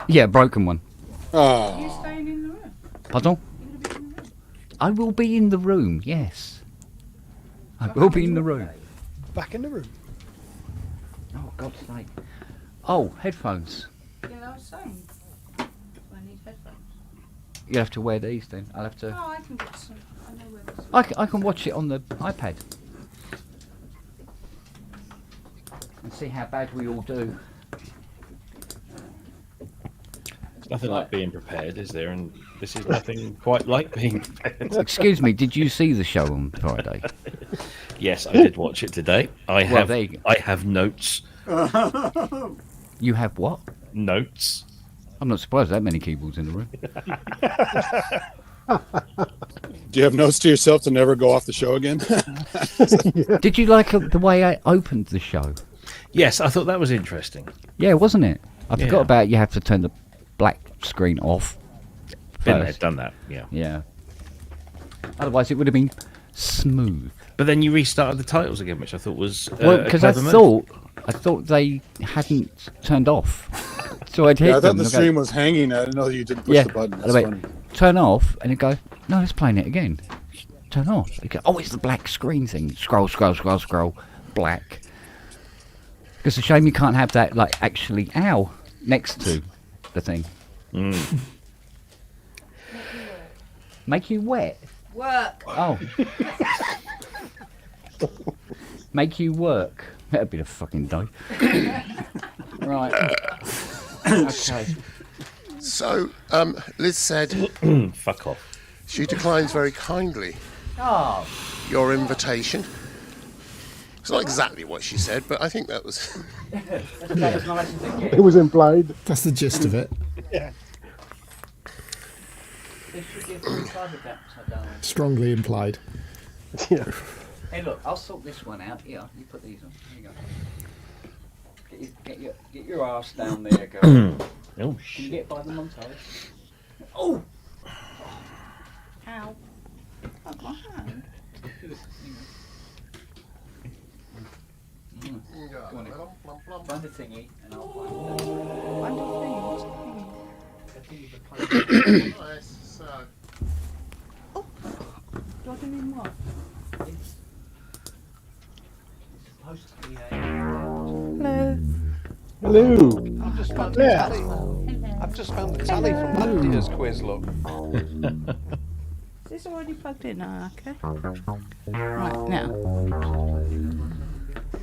Yeah, broken one. Are you Oh. staying in the room? Pardon? You're going to be in the room? I will be in the room, yes. I will be in the room. Back in the room. Oh, God's sake. Oh, headphones. Yeah, I was saying. I need headphones. You have to wear these then. I'll have to. Oh, I can get some. I know where there's some. I can watch it on the iPad. And see how bad we all do. There's nothing like being prepared, is there? And this is nothing quite like being prepared. Excuse me, did you see the show on Friday? Yes, I did watch it today. Well, there you go. I have notes. You have what? Notes. I'm not surprised that many keyboards in the room. Do you have notes to yourself to never go off the show again? Did you like the way I opened the show? Yes, I thought that was interesting. Yeah, wasn't it? I Yeah. forgot about you have to turn the black screen off. Been there, first. done that. Yeah. Yeah. Otherwise, it would have been smooth. But then you restarted the titles again, which I thought was Well, a because I clever move. thought they hadn't turned off, so I'd hit Yeah, I thought them. the and go, stream was hanging. I didn't know you didn't push Yeah. the button. I'd That's wait, funny. turn off, and it go, no, it's playing it again. Turn off. It go, oh, it's the black screen thing. Scroll, scroll, scroll, scroll. Black. It's a shame you can't have that, like, actually, next to the thing. Make you wet. Work. Oh. Make you work. That'd be the fucking day. Right. Okay. So, Liz said Fuck off. she declines very kindly Oh. your invitation. It's not exactly what she said, but I think that was. That was nice as it It was implied. That's the gist of it. There should be a 45 adapter down. Strongly implied. Yeah. Hey, look, I'll sort this one out. Here, you put these on. Here you go. Get your ass down there, girl. Oh, Can you shit. get by the montage? Oh! How? Oh, my hand. Go on then. Find the thingy, and I'll find Under thing. What's the thing? Oh. Do I do in what? It's supposed to be a... Hello. Hello. I've just found Yeah. the tally. I've just found the tally from that year's quiz, look. Is this already plugged in? Ah, okay. Right, now.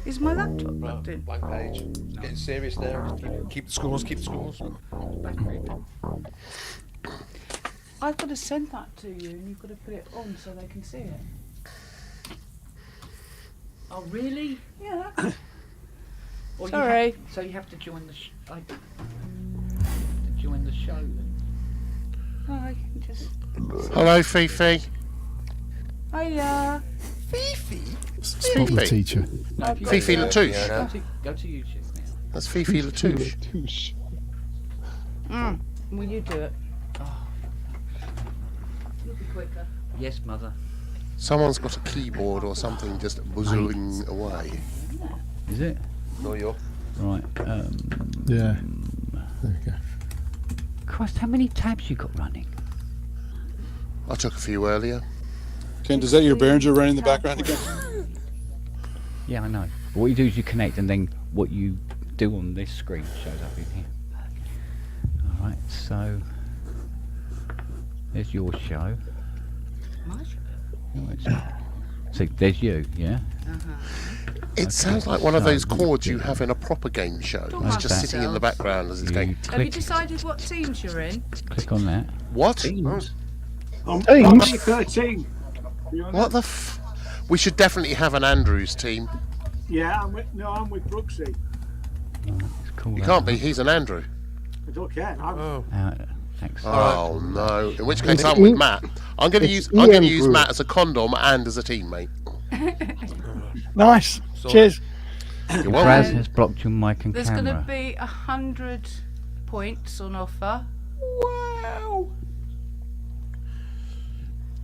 Is my laptop plugged in? Blank page. Getting serious now. Keep the scores, keep the scores. I've got to send that to you and you've got to put it on so they can see it. Oh, really? Yeah. Well, Sorry. So you have to join the join the show then. Oh, I can just. Hello, Fifi. Hiya. Spot the teacher. No, if you Fifi Latouche. go to YouTube now. That's Fifi Latouche. Will you do it? You'll be quicker. Yes, mother. Someone's got a keyboard or something just buzzing away. Is it? No, you're. Right. Yeah. There we go. Christ, how many tabs you got running? I took a few earlier. Kent, is that your Behringer running in the background again? Yeah, I know. What you do is you connect, and then what you do on this screen shows up in here. Alright, so there's your show. Oh, see, there's you, yeah? It sounds like one of those chords you have in a proper game show. It's just sitting in the background as it's going. Have you decided what teams you're in? Click on that. What? Teams. I'm Teams? 13. What the We should definitely have an Andrews team. Yeah, I'm with Brooksy. Cool. You can't be, he's an Andrew. I don't care. Thanks. Oh no! In which case, I'm with Matt. I'm going to use Matt as a condom and as a teammate. Nice. Cheers. You're Braz welcome. has blocked your mic and There's going camera. to be 100 points on offer. Wow.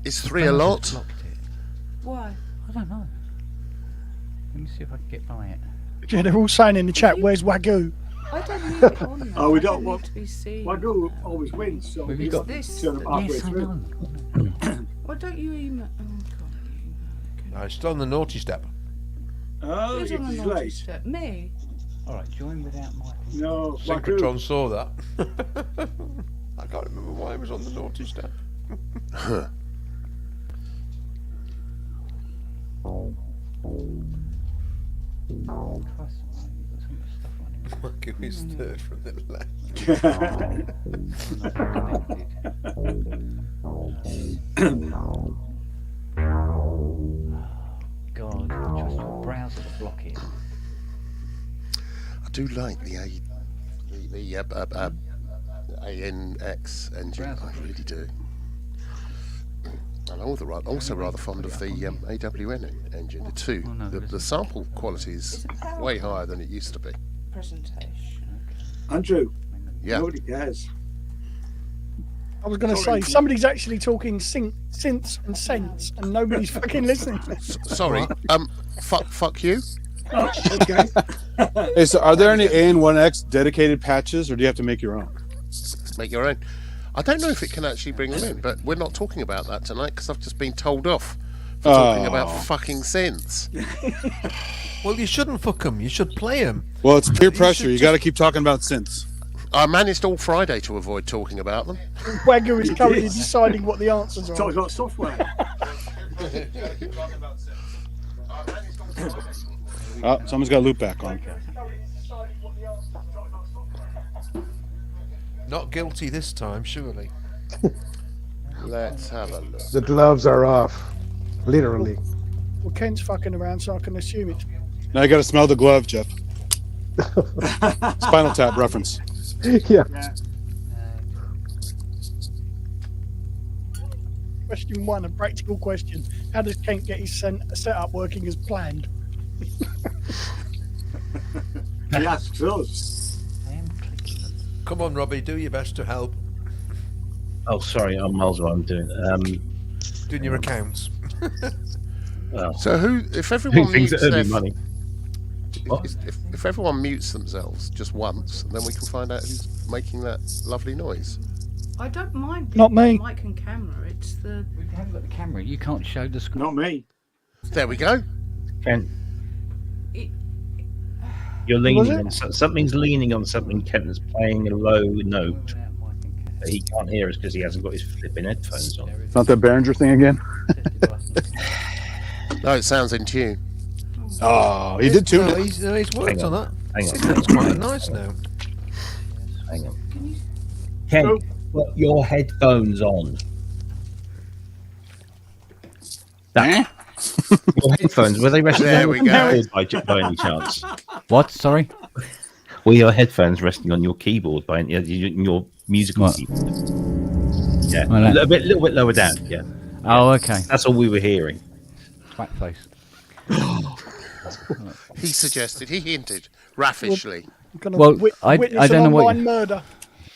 Is 3 a lot? Blocked it. Why? I don't know. Let me see if I can get by it. Yeah, they're all saying in the chat, "Where's Wagyu?" I don't need it on there. Oh, we I don't need want- to be seen. Wagyu always wins, so Have you we got- This. turn them halfway Yes, I through. know. Why don't you email? Oh, God. I still on the naughty step. Oh, Who's on the it's naughty late. step? Me. Alright, join without mic. No, Wagyu. Synchrotron saw that. I can't remember why it was on the naughty step. Wagyu is third from the left. God, just your browser to block it. I do like the ANX engine. I really do. And I'm also rather fond of the AWN engine too. The sample quality is way higher than it used to be. Presentation. Andrew, Yeah. nobody cares. I was going to say, somebody's actually talking synths and sense, and nobody's fucking listening. Sorry. Fuck you. Okay. Hey, so are there any AN1X dedicated patches, or do you have to make your own? Make your own. I don't know if it can actually bring them in, but we're not talking about that tonight because I've just been told off for talking about fucking synths. Well, you shouldn't fuck them. You should play them. Well, it's peer pressure. You got to keep talking about synths. I managed all Friday to avoid talking about them. Wagyu is currently deciding what the answers are. Talking about software. Oh, someone's got loop back on. Not guilty this time, surely. Let's have a look. The gloves are off. Literally. Well, Kent's fucking around, so I can assume it's. Now you got to smell the glove, Jeff. Spinal Tap reference. Yeah. Question 1, a practical question. How does Kent get his setup working as planned? He asks us. Come on, Robbie, do your best to help. Oh, sorry, I'm miles away. I'm doing. Doing your accounts. Well, So if everyone things mutes that earn their, me money. What? if everyone mutes themselves just once, then we can find out who's making that lovely noise. I don't mind. Not me. Mic and camera. It's the. We haven't got the camera. You can't show the screen. Not me. There we go. Kent, It, you're Was leaning it? on something's leaning on something. Kent is playing a low note. But he can't hear us because he hasn't got his flipping headphones on. It's not that Behringer thing again? No, it sounds in tune. Oh, he did tune No, it. he's worked Hang on on. that. Hang on. That's quite nice now. Hang on. Kent, put your headphones on. That, your headphones, were they resting There on we your go. keyboard by any chance? What? Sorry? Were your headphones resting on your keyboard by your musical What? keyboard? Yeah, Well, a little bit lower down. Yeah, Oh, okay. that's all we were hearing. Twat face. He suggested, he hinted, raffishly. I'm gonna Well, I witness don't an know what online you- murder.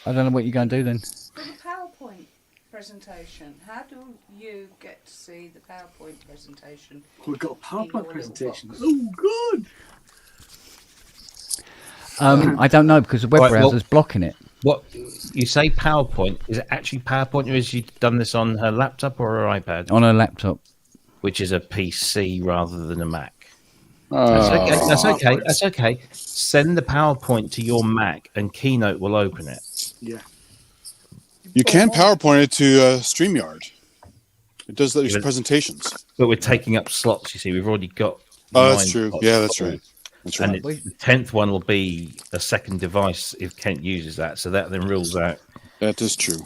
I don't know what you're going to do then. for the PowerPoint presentation. How do you get to see the PowerPoint presentation? We've got a In your PowerPoint little presentation. box. Oh, good. I don't know because the web Right, well- browser's blocking it. What you say? PowerPoint? Is it actually PowerPoint, or has she done this on her laptop or her iPad, On a laptop. which is a PC rather than a Mac? Oh. That's okay. That's okay. That's okay. Send the PowerPoint to your Mac, and Keynote will open it. Yeah. You can PowerPoint it to StreamYard. It does those Yeah, presentations. But we're taking up slots. You see, we've already got. Oh, that's 9 true. slots Yeah, that's full. right. That's And right. the 10th one will be a second device if Kent uses that. So that then rules out. That is true.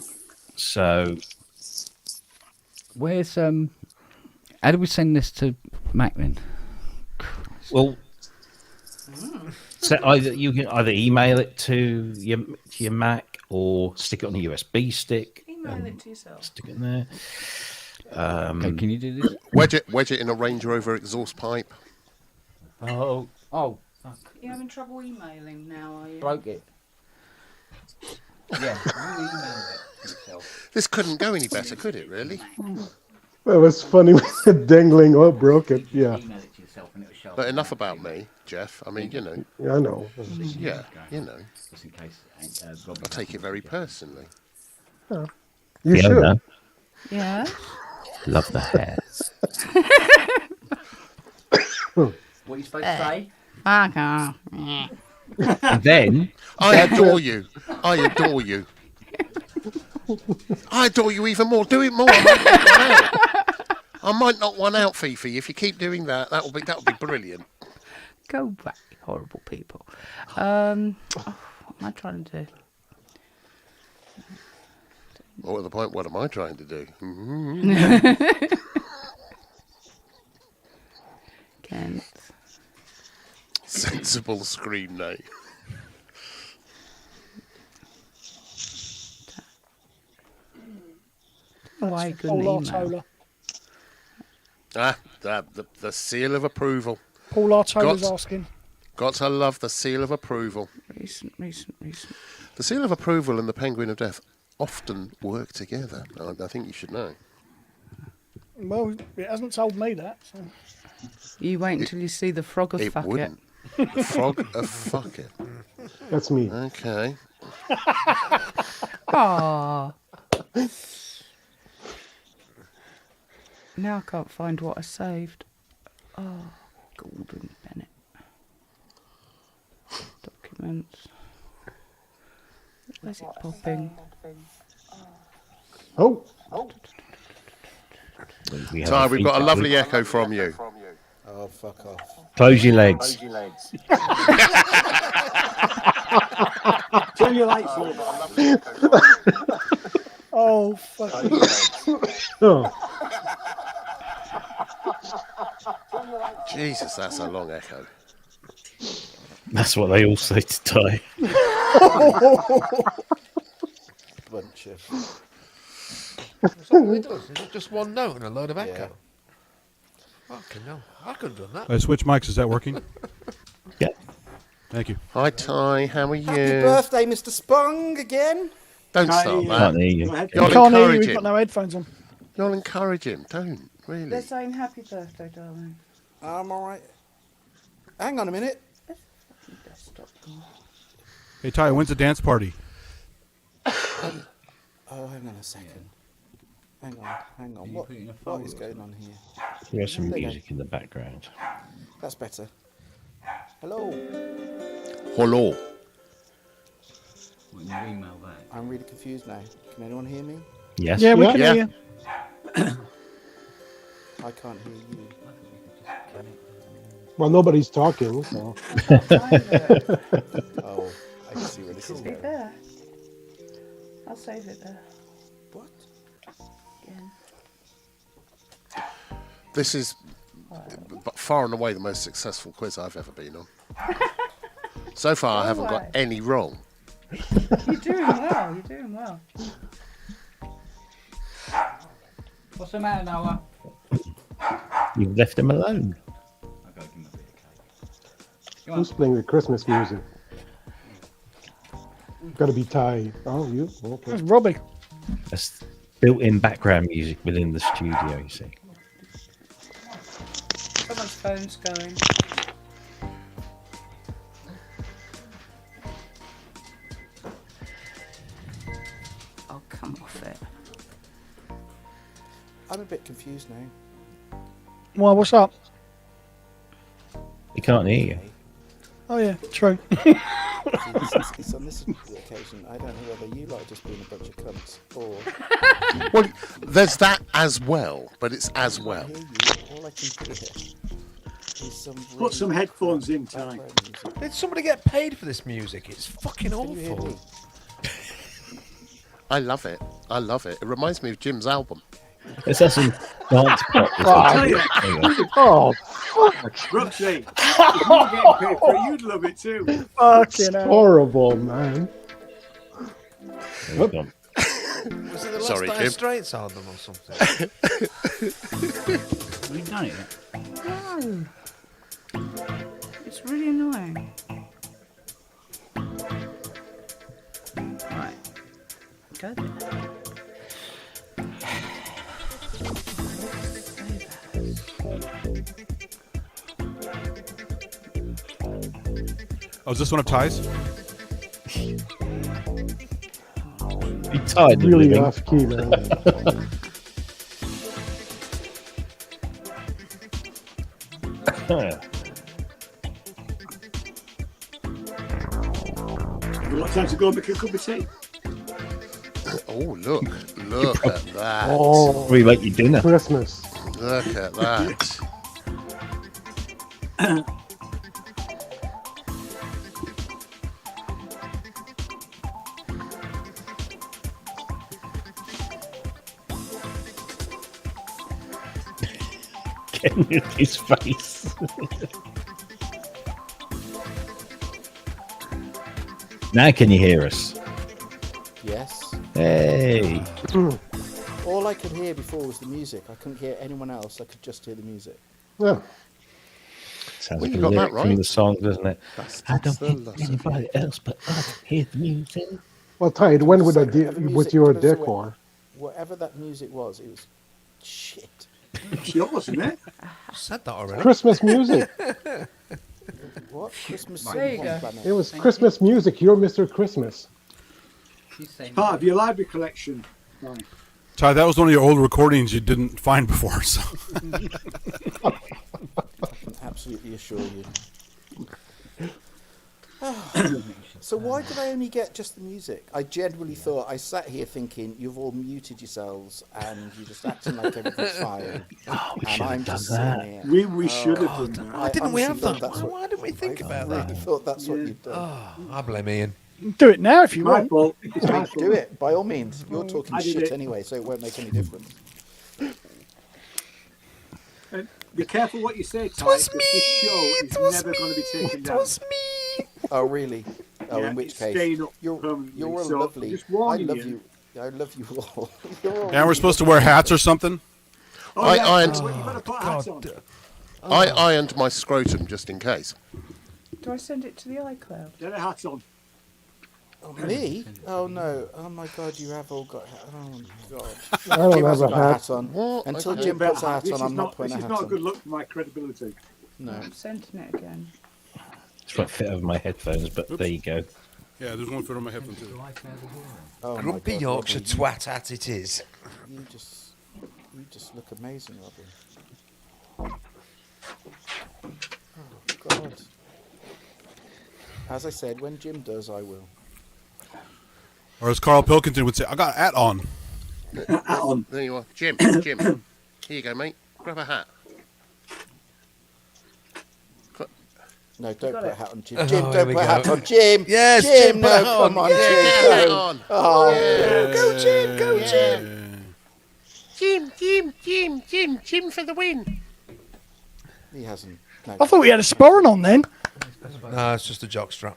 So Where's how do we send this to Mac then? well, so either you can either email it to your Mac or stick it on a USB stick. Email it to yourself. Stick it in there. Okay, can you do this? Wedge it in a Range Rover exhaust pipe. Oh, fuck. You're having trouble emailing now, are you? Broke it. Yeah, you email it yourself. This couldn't go any better, could it? Really? That was funny with the dangling. Oh, broke it. Yeah. Email it to yourself and it'll show But up. enough about me, Jeff. I mean, you know. Yeah, I know. Yeah, you know. Just in case. I take it very personally. You should. Yeah. Love the hair. What are you supposed to say? I can't. And then I adore you. I adore you. I adore you even more. Do it more. I might knock one out, Fifi. If you keep doing that, that'll be brilliant. Go back, horrible people. What am I trying to do? More to the point, what am I trying to do? Kent. Sensible scream name. Why I couldn't Paul email? Artola. The seal of approval. Paul Artola's Got- asking. Got to love the seal of approval. Recent. The seal of approval and the penguin of death often work together. I think you should know. Well, it hasn't told me that. So. You wait until you see the frog of It fuck wouldn't. The frog of fuck it. That's me. Okay. Aww. Now I can't find what I saved. Oh, Gordon Bennett. Documents. Where's it popping? Oh, we have Ty, a we've got a feedback lovely loop. echo from you. Oh, fuck off. Close your legs. Turn your lights on. Oh, fuck. oh. Jesus, that's a long echo. That's what they all say to Ty. Bunch of. Is that what it does? Is it just one note and a load of echo? Fucking hell. I could have done that. Switch mics. Is that working? Yeah. Thank you. Hi, Ty. How are you? Happy birthday, Mr. Spong, again. Don't Can't start hear that. Can't hear you. Go ahead. You'll Can't hear you, encourage we've got him. no headphones on. You'll encourage him. Don't, really. They're saying happy birthday, darling. I'm alright. Hang on a minute. Desktop. Hey Ty, when's the dance party? Oh, hang on a second. Hang on. What is going on here? There's some music in the background. That's better. Hello. Hello. When you email that. I'm really confused now. Can anyone hear me? Yes. Yeah, we can Yeah. hear you. I can't hear you. Well, nobody's talking, so. Oh, I can see where this is Is it going. there? I'll save it there. What? Again. This is far and away the most successful quiz I've ever been on. So far, I haven't got way. any wrong. You're doing well. You're doing well. What's the matter, Noah? You've left him alone. I'll go give him a bit of cake. Who's playing the Christmas music? Gotta be Ty. Oh, you? Okay. That's Robbie. That's built-in background music within the studio, you see. Someone's phone's going. Oh, come off it. I'm a bit confused now. Well, what's up? He can't hear you. Oh yeah, true. It's on this occasion. I don't know whether you lot are just being a bunch of cunts or. Well, there's that as well, but it's as well. I hear you. All I can hear is some. Put some headphones in, Ty. Did somebody get paid for this music? It's fucking Can you hear awful. me? I love it. I love it. It reminds me of Jim's album. Let's have some dance pop. Oh, fuck. Roxy, if you were getting paid for it, you'd love it too. Fucking hell. Horrible, man. Was it the last Sorry, Dire Jim. Straits album or something? Have you done it yet? No. It's really annoying. Right. Go there. Oh, is this one of Ty's? You tired of Really living? off key, man. Have you got time to go and make a cup of tea? Oh, look at that. Oh, We like your dinner. Christmas. Look at that. Getting in his face. Now can you hear us? Yes. Hey. All I could hear before was the music. I couldn't hear anyone else. I could just hear the music. Yeah. Sounds Well, like you a got that lyric from right. the song, doesn't it? That's I don't the hear philosophy. anybody else but I hear the music. Well, Ty, it went with, So, a the with music- your but also decor. Whatever that music was, it was shit. Yours, wasn't it? I said that already. Christmas music. What? Christmas There you song go. planet. It was Christmas music. You're Mr. Christmas. Part of your library collection. Right. Ty, that was one of your old recordings you didn't find before. So I can absolutely assure you. So why did I only get just the music? I genuinely thought, I sat here thinking, you've all muted yourselves and you're just acting like everything's fine. Oh, we And should I'm have done just that. sitting here. We should have done that. Why didn't we honestly have thought that? that's what- Why didn't we think about I that? really thought that's what you'd done. Oh, I blame Ian. Do it now if you My want. fault. It's my fault. Do it, by all means. You're talking I did shit it. anyway, so it won't make any difference. And be careful what you say, Ty. was 'cause this show is never going to be taken down. me. Oh, really? Oh, Yeah, in which it's case, staying up you're permanently, a so lovely. just I warning love you. you. I love you all. You're all and we're supposed to wear hats or something. Oh, I yeah, ironed- well, you better put hats on. I ironed my scrotum just in case. Do I send it to the iCloud? Get a hat on. Oh, me? Oh no! Oh my God! You have all got. Oh God! I don't Jim have hasn't a got a hat. hat on. What? Until Okay. Jim puts a hat This on, is I'm not putting This a is hat not a good on. look for my credibility. No. I'm sending it again. It's won't fit over my headphones, but there you go. Yeah, there's one fit on my headphone too. Oh my Grumpy God, Yorkshire Robbie, twat hat it is. You just look amazing, Robbie. Oh God! As I said, when Jim does, I will. Or as Carl Pilkington would say, I got a hat on. Hat on. There you are. Jim. Here you go, mate. Grab a hat. No, don't got put a it. hat on Jim. Oh, Jim, here don't we put a go. hat on Jim. Yes, Jim, Jim, no, put it come on. on, Yeah, Jim. Get it don't. on. Oh, Go, Jim. Go, Yeah. Jim for the win. he hasn't. No. I thought we had a sporran on then. No, it's just a jockstrap.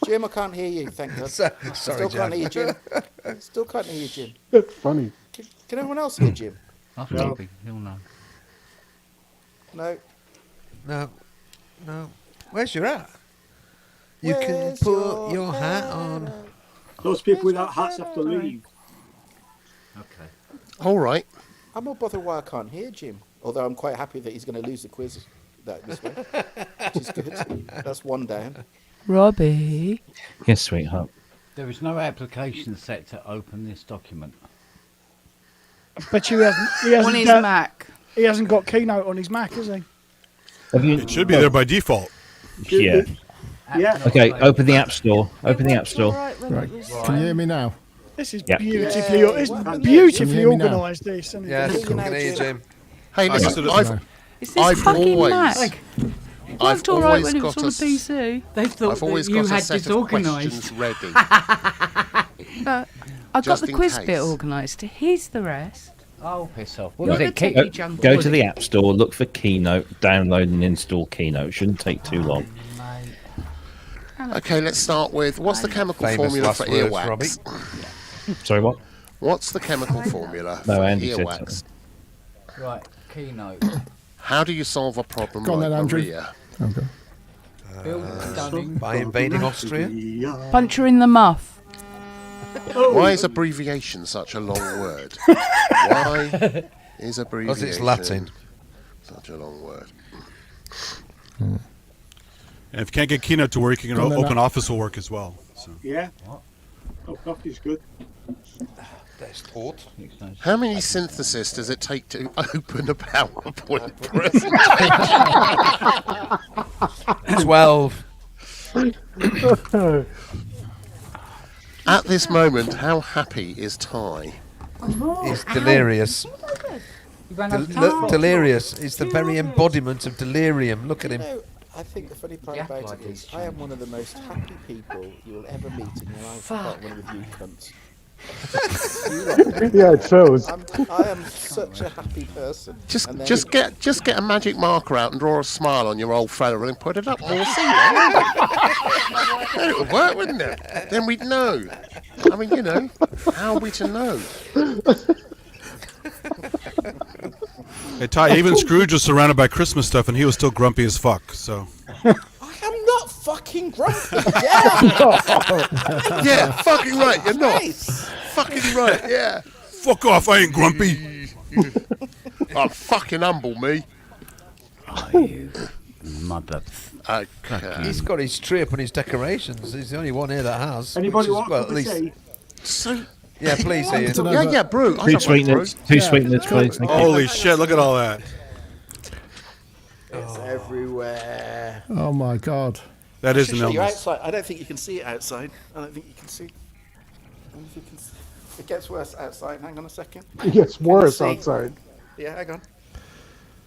Jim, I can't hear you. Thank God. Sorry, Still can't hear you, Jack. Jim. Still can't hear you, Jim. That's funny. Can anyone else hear Jim? That's Robbie. He'll know. No. No. Where's your hat? You can Where's put your hat on. Those people without hats have to leave. Okay. All right. I'm not bothered why I can't hear Jim. Although I'm quite happy that he's going to lose the quiz this way, which is good. That's one down. Robbie. Yes, sweetheart. There is no application set to open this document. But he hasn't On his done, Mac. He hasn't got Keynote on his Mac, has he? Have you? It should be there by default. Yeah. Yeah. Okay, open the App Store. Open the App Store. Right. Can you hear me now? This is Yep. beautifully, it's Can you beautifully hear me now? organised. This, isn't it? Yes, Cool. can hear you, Jim. Hey, listen, No. Is this I've fucking always- Mac? I've Worked all right always when it was got on a the PC. They thought I've always that you got a had set of disorganised. questions ready. But I got Just the in quiz case. bit organised. Here's the rest. Oh, piss off. What You're was a it? Keep, techie junkie. Go to the App Store, look for Keynote, download and install Keynote. Shouldn't take too long. Okay, let's start with what's the chemical Famous formula last for words, earwax? Robbie. Sorry, what? What's the chemical formula No, for Andy said earwax? right, Keynote. How do you solve a problem Go on like then, Andrew. Maria? Okay. Bill Dunning. By invading Austria. Puncher in the muff. Why is abbreviation such a long word? Why is abbreviation Because it's Latin. such a long word? And if you can't get Keynote to work, you can Go on then, open Matt. Office will work as well. So. Yeah. Oh, coffee's good. That's taught. How many synthesis does it take to open a PowerPoint presentation? 12. At this moment, how happy is Ty? He's delirious. Delirious is the very embodiment of delirium. Look at him. You know, I think the funny part about it is I am one of the most happy people you will ever meet in your life. Apart one of you cunts. Yeah, it shows. I am such a happy person. And then- Just get a magic marker out and draw a smile on your old fella and put it up. We'll see. Then it would work, wouldn't it? Then we'd know. I mean, you know, how are we to know? Hey, Ty, even Scrooge was surrounded by Christmas stuff, and he was still grumpy as fuck. So. I am not fucking grumpy. Yeah. Yeah, fucking right. You're not. Nice. Fucking right. Yeah. Fuck off! I ain't grumpy. I'm fucking humble, me. Oh, you mother. Okay. He's got his tree up and his decorations. He's the only one here that has. Anybody which is, want well, a at cup of least. tea? So, Yeah, please, Ian. don't know, yeah, but- yeah, brew. I Two don't want brew. sweeteners, two sweeteners, please. Thank you. Holy shit! Look at all that. It's everywhere. Oh my god. That is Should an show you illness. outside. I don't think you can see it outside. I don't think you can see. I don't know if you can see. It gets worse outside. Hang on a second. It gets worse see? outside. Yeah, hang on.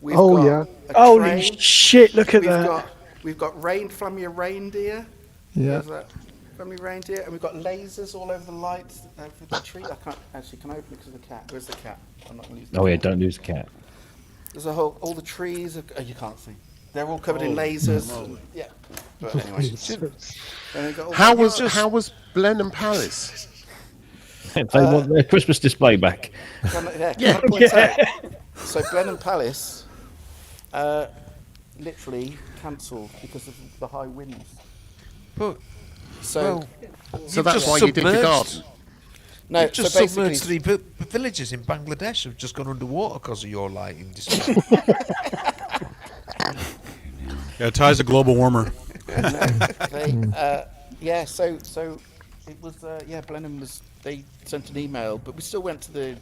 We've Oh, got yeah. a Holy train. shit! Look at We've that. got Flammy reindeer. Yeah. There's that Flammy reindeer, and we've got lasers all over the lights over the tree. I can't actually. Can I open it because of the cat? Where's the cat? I'm not going to use. The Oh yeah, cat. don't lose the cat. There's a whole. All the trees. Oh, you can't see. They're all covered in lasers. Yeah. But anyway. And we've got all How the- was Blenheim Palace? They want their Christmas display back. Can I point out? So Blenheim Palace, literally cancelled because of the high winds. But, So, well, So you've that's just why you did the submerged- garden. no, You've just so basically, submerged 3 villages in Bangladesh have just gone underwater because of your lighting display. Yeah, Ty's a global warmer. yeah. So it was. Blenheim was. They sent an email, but we still went to the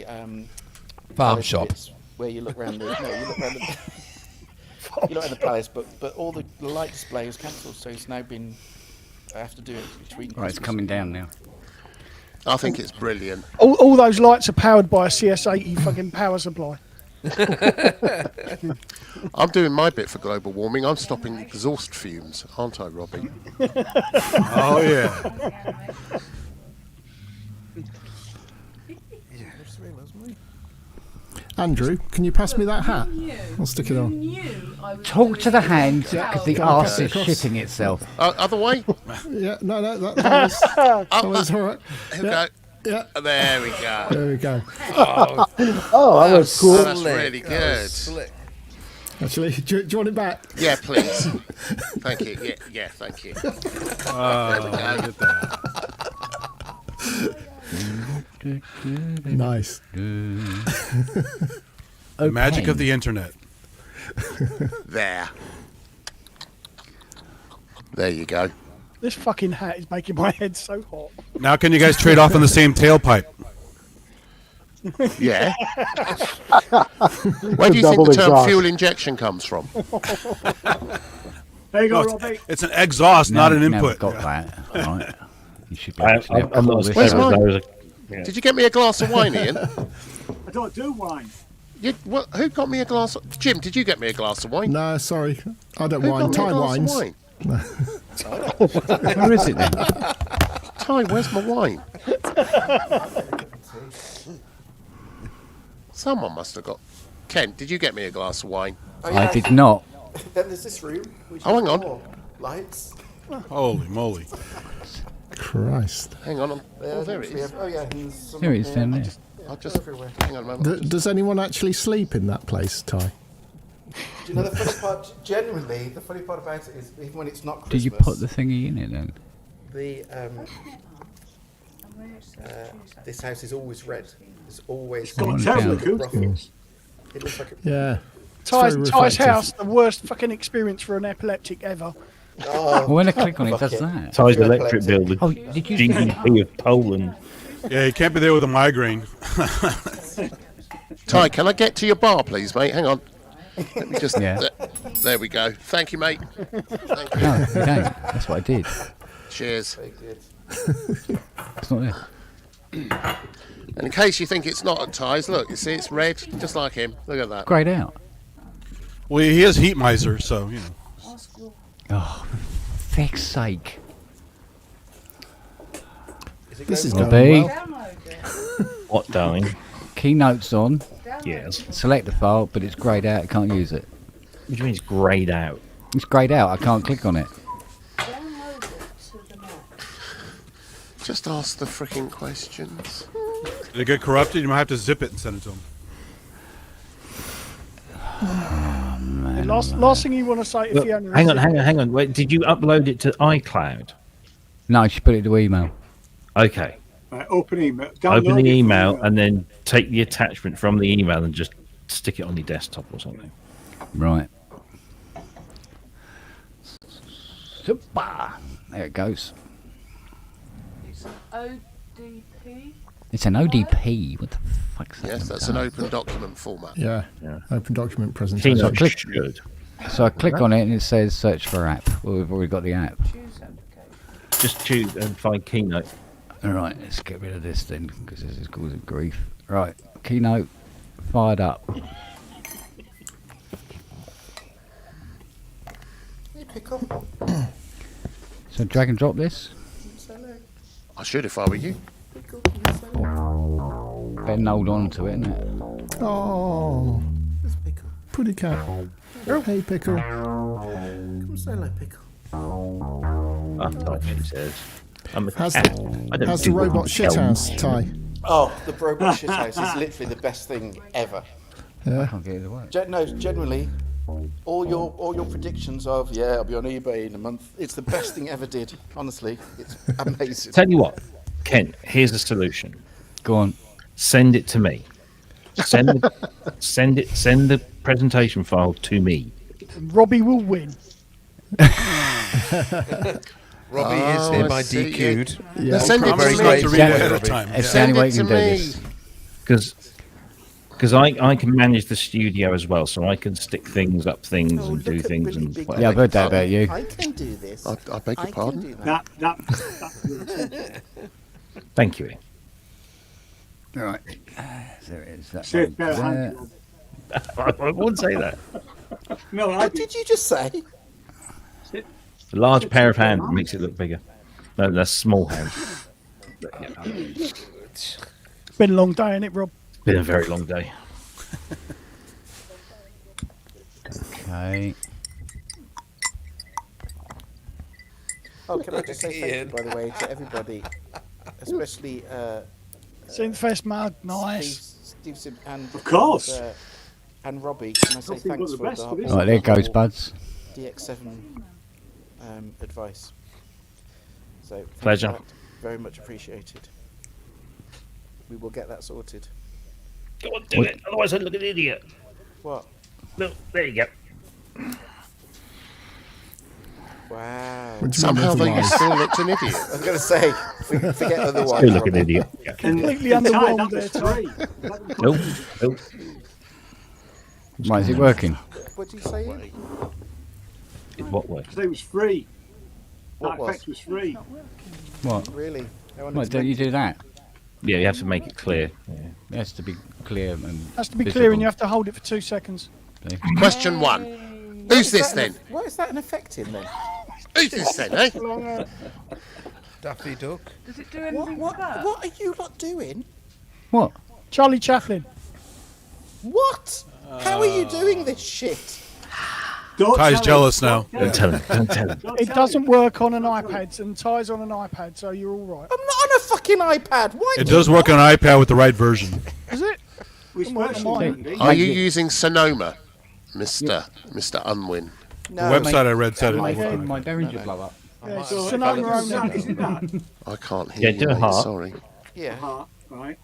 Farm palace shop. bits where you look around the. No, you look around the. You look at the palace, but all the light display was cancelled, so it's now been. I have to do it between. Right, it's Christmas coming and- down now. I think it's brilliant. All those lights are powered by a CS80 fucking power supply. I'm doing my bit for global warming. I'm stopping exhaust fumes, aren't I, Robbie? Oh yeah. Andrew, can you pass me that hat? I'll stick it on. Talk to the hand because the Go on, arse cut is across. shitting itself. Other way? Yeah, no, that was all right. Here we go. Yeah, There we go. there we go. Oh, that was cool. That's really good. Actually, do you want it back? Yeah, please. Thank you. Yeah, thank you. Look at that. Nice. The magic of the internet. There. There you go. This fucking hat is making my head so hot. Now can you guys trade off on the same tailpipe? Yeah. Where do you think Double the term exhaust. fuel injection comes from? There you go, No, Robbie. it's an exhaust, not an Now we've input. got that. Right. You should be I, able to I'm, I'm not call as this Where's clever as mine? those. Yeah. Did you get me a glass of wine, Ian? I don't do wine. Who got me a glass of... Jim, did you get me a glass of wine? No, sorry. I don't Who wine. got me a Thai glass wines. of wine? Where is it then? Ty, where's my wine? Someone must have got... Ken, did you get me a glass of wine? Oh, I did not. Then there's this room. Which Oh, has hang on. more lights. Holy moly. Christ. Hang on. Oh, there it is. Oh, yeah. and there's some Here up it is there. down there. I'll just... Hang on a moment. Does anyone actually sleep in that place, Ty? Do you know the funny part? Generally, the funny part about it is even when it's not Did Christmas. you put the thingy in it then? This house is always red. It's always. Got on, terrible down. acoustics. It looks like. Yeah. Ty's very Ty's reflective. house, the worst fucking experience for an epileptic ever. Oh, Well, when I click on it, it fuck does that. Ty's You're electric bill, the Oh, did you GDP of Poland. Yeah, you can't be there with a migraine. Ty, can I get to your bar, please, mate? Hang on. Let me just... Yeah. There we go. Thank you, mate. Thank you. No, you don't. That's what I did. Cheers. very good. It's not there. And in case you think it's not at Ty's, look, you see it's red, just like him. Look at that. Greyed out. Well, he is heat miser, so, you know. Oh, for feck's sake. This is Robbie. going well. Download it. What, darling? Keynote's on. Yes. Select the file, but it's greyed out. I can't use it. What do you mean it's greyed out? It's greyed out. I can't click on it. Download it to the Mac. Just ask the freaking questions. Did it get corrupted? You might have to zip it and send it to him. The last thing you want to say if Look, you only hang on. Wait, did you upload it to iCloud? No, she put it to email. Okay. Open email. Open Download the it from email and then take the attachment from the email and just stick it on your desktop or something. Right. Super. There it goes. It's an ODP. It's an ODP. What the fuck's that? Yes, that's an open document format. Yeah. Yeah. Open document presentation. Keynote click- should. So I click on it and it says search for app. Well, we've already got the app. Choose application. Just choose and find Keynote. All right, let's get rid of this then because this is causing grief. Right, Keynote fired up. Hey, pickle. So drag and drop this. I should if I were you. Pickle. Pickle. Better hold on to it, isn't it? Oh, Where's pickle? pretty cat. Hey, Pickle. Come say hello, pickle. That's what she says. I'm a How's cat. the, I don't how's do the robot films. shithouse, Ty? Oh, the robot shithouse is literally the best thing ever. I Yeah. can't get it to work. No, generally, all your predictions of I'll be on eBay in a month. It's the best thing ever did. Honestly, it's amazing. Tell you what, Ken, here's a solution. Go on. Send it to me. Send the presentation file to me. Robbie will win. Robbie is hereby DQ'd. Yeah. Send it Promise to not me. to read it ahead of time. It's the only Send way it you can to do me. this. Because I can manage the studio as well, so I can stick things up things Oh, and do look at things Billy and Big whatever. Yeah, I've heard that about you. I can do this. I beg your I pardon? can do that. that. Thank you, Ian. Right. There it is. That Say it one better, there. Rob. I wouldn't say that. No, I What did you just say? A large pair of hands makes it look bigger. No, that's small hands. It's been a long day, ain't it, Rob? Been a very long day. Okay. Oh, can I just say thank you, by the way, to everybody, especially Seen the first mug. Nice. Steve Sim and Of course. And Robbie. Can I say Nothing but thanks the for best for this. Right, there goes Buds. DX7 advice. So thank you for Pleasure. that. Very much appreciated. We will get that sorted. Go on, do it. Otherwise, I look an idiot. What? Look, there you go. Wow. Somehow though you still looked an idiot. I was going to say, forget otherwise. Still look an idiot. Yeah. Completely Ty, underwhelmed that there, was Ty. free. Nope. Nope. Right, is it working? What did you say? What way? It was free. What That was? effect was free. What? Really? No one What, don't you do that? Yeah, you have to make it clear. Yeah. It has to be clear and Has to be visible. clear, and you have to hold it for 2 seconds. See? Question 1. Who's this then? Why is that an effect in then? Who's this then, eh? Daffy Duck. Does it do anything for that? What are you lot doing? What? Charlie Chaplin. What? How are you doing this shit? Don't Ty's tell jealous him. now. Don't tell him. Don't tell him. It doesn't work on an iPad, and Ty's on an iPad, so you're all right. I'm not on a fucking iPad. Why? It does work on an iPad with the right version. Is it? Which Well, version, mine. Andy? Are you using Sonoma, Mr. Unwin? The website I read said it My, was fine. my Behringer blow up. Yeah, it's So, Sonoma if I do only. that, isn't that? I can't hear Yeah, you, do a mate, heart. sorry. Yeah. Heart, right?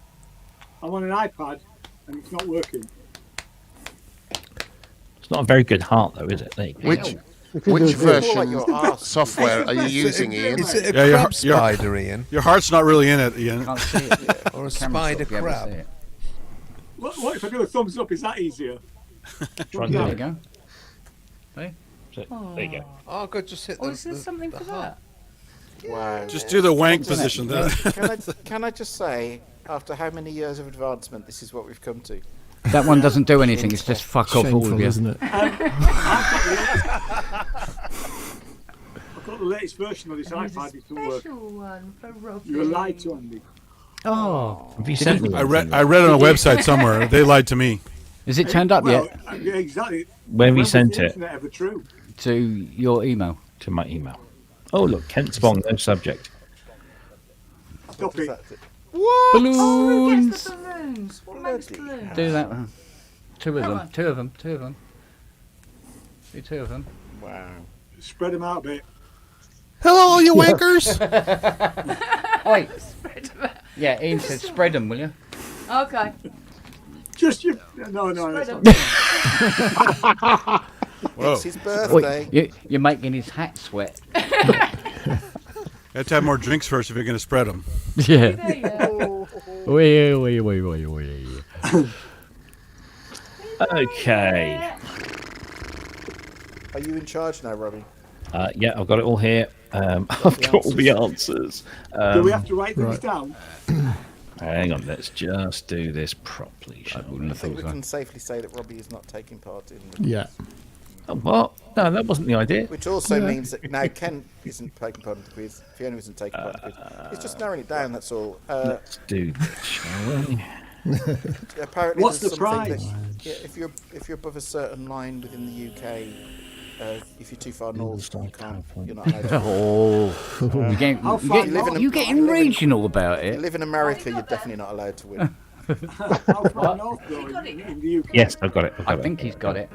I'm on an iPad and it's not working. It's not a very good heart, though, is it? There you go. Which More like version your arse. software are you using, Ian? Is it a Yeah, crab spider, Ian? Your heart's not really in it, Ian. Can't see it. Or a Camera's spider not be able to see crab? it. What if I do a thumbs up? Is that easier? Try and There do you it. go. See? There you go. Oh, good. Just hit Or the. is there something for heart. that? Wow. Just do the wank position there. Can I just say, after how many years of advancement, this is what we've come to? That one doesn't do anything. It's just fuck off all of Shameful, you. isn't it? I've got the latest version of this There's iPad. a It doesn't work. special one for Robbie. You were lied to, Andy. Oh. Have you sent me I one? read on a website somewhere. They lied to me. Is it turned up Well, yet? yeah, exactly. When we was sent the it internet ever true? To your email? to my email. Oh, look, Kent Spong, no subject. Stop it. What? Oh, who gets Balloons! the balloons? What makes balloons? Do that one. Two of Come them. on. Two of them. Two of them. Do two of them. Wow. Spread them out a bit. Hello, you wankers! Wait. Yeah, Ian said spread them, will you? Okay. Just you. No, that's Spread not. Whoa. It's his birthday. You're making his hat sweat. You have to have more drinks first if you're going to spread them. Yeah. There you go. Wee. Okay. Are you in charge now, Robbie? Yeah, I've got it all here. I've got all the answers. Do we have to write things down? Hang on, let's just do this properly. I Shall we? wouldn't I have think thought we so. can safely say that Robbie is not taking part in the Yeah. Oh, what? No, that wasn't the idea. Which also means that now Ken isn't taking part in the quiz, Fiona isn't taking part in the quiz. It's just narrowing it down, that's all. Let's do this, shall we? Apparently What's there's the something prize? That, yeah, if you're above a certain line within the UK, if you're too far north, you can't. You're not allowed to. Oh, you're getting, How you far get, north? you're getting regional about If you it. live in America, you're definitely not allowed to win. How far north though in the UK? Yes, I've got it. I think he's got it.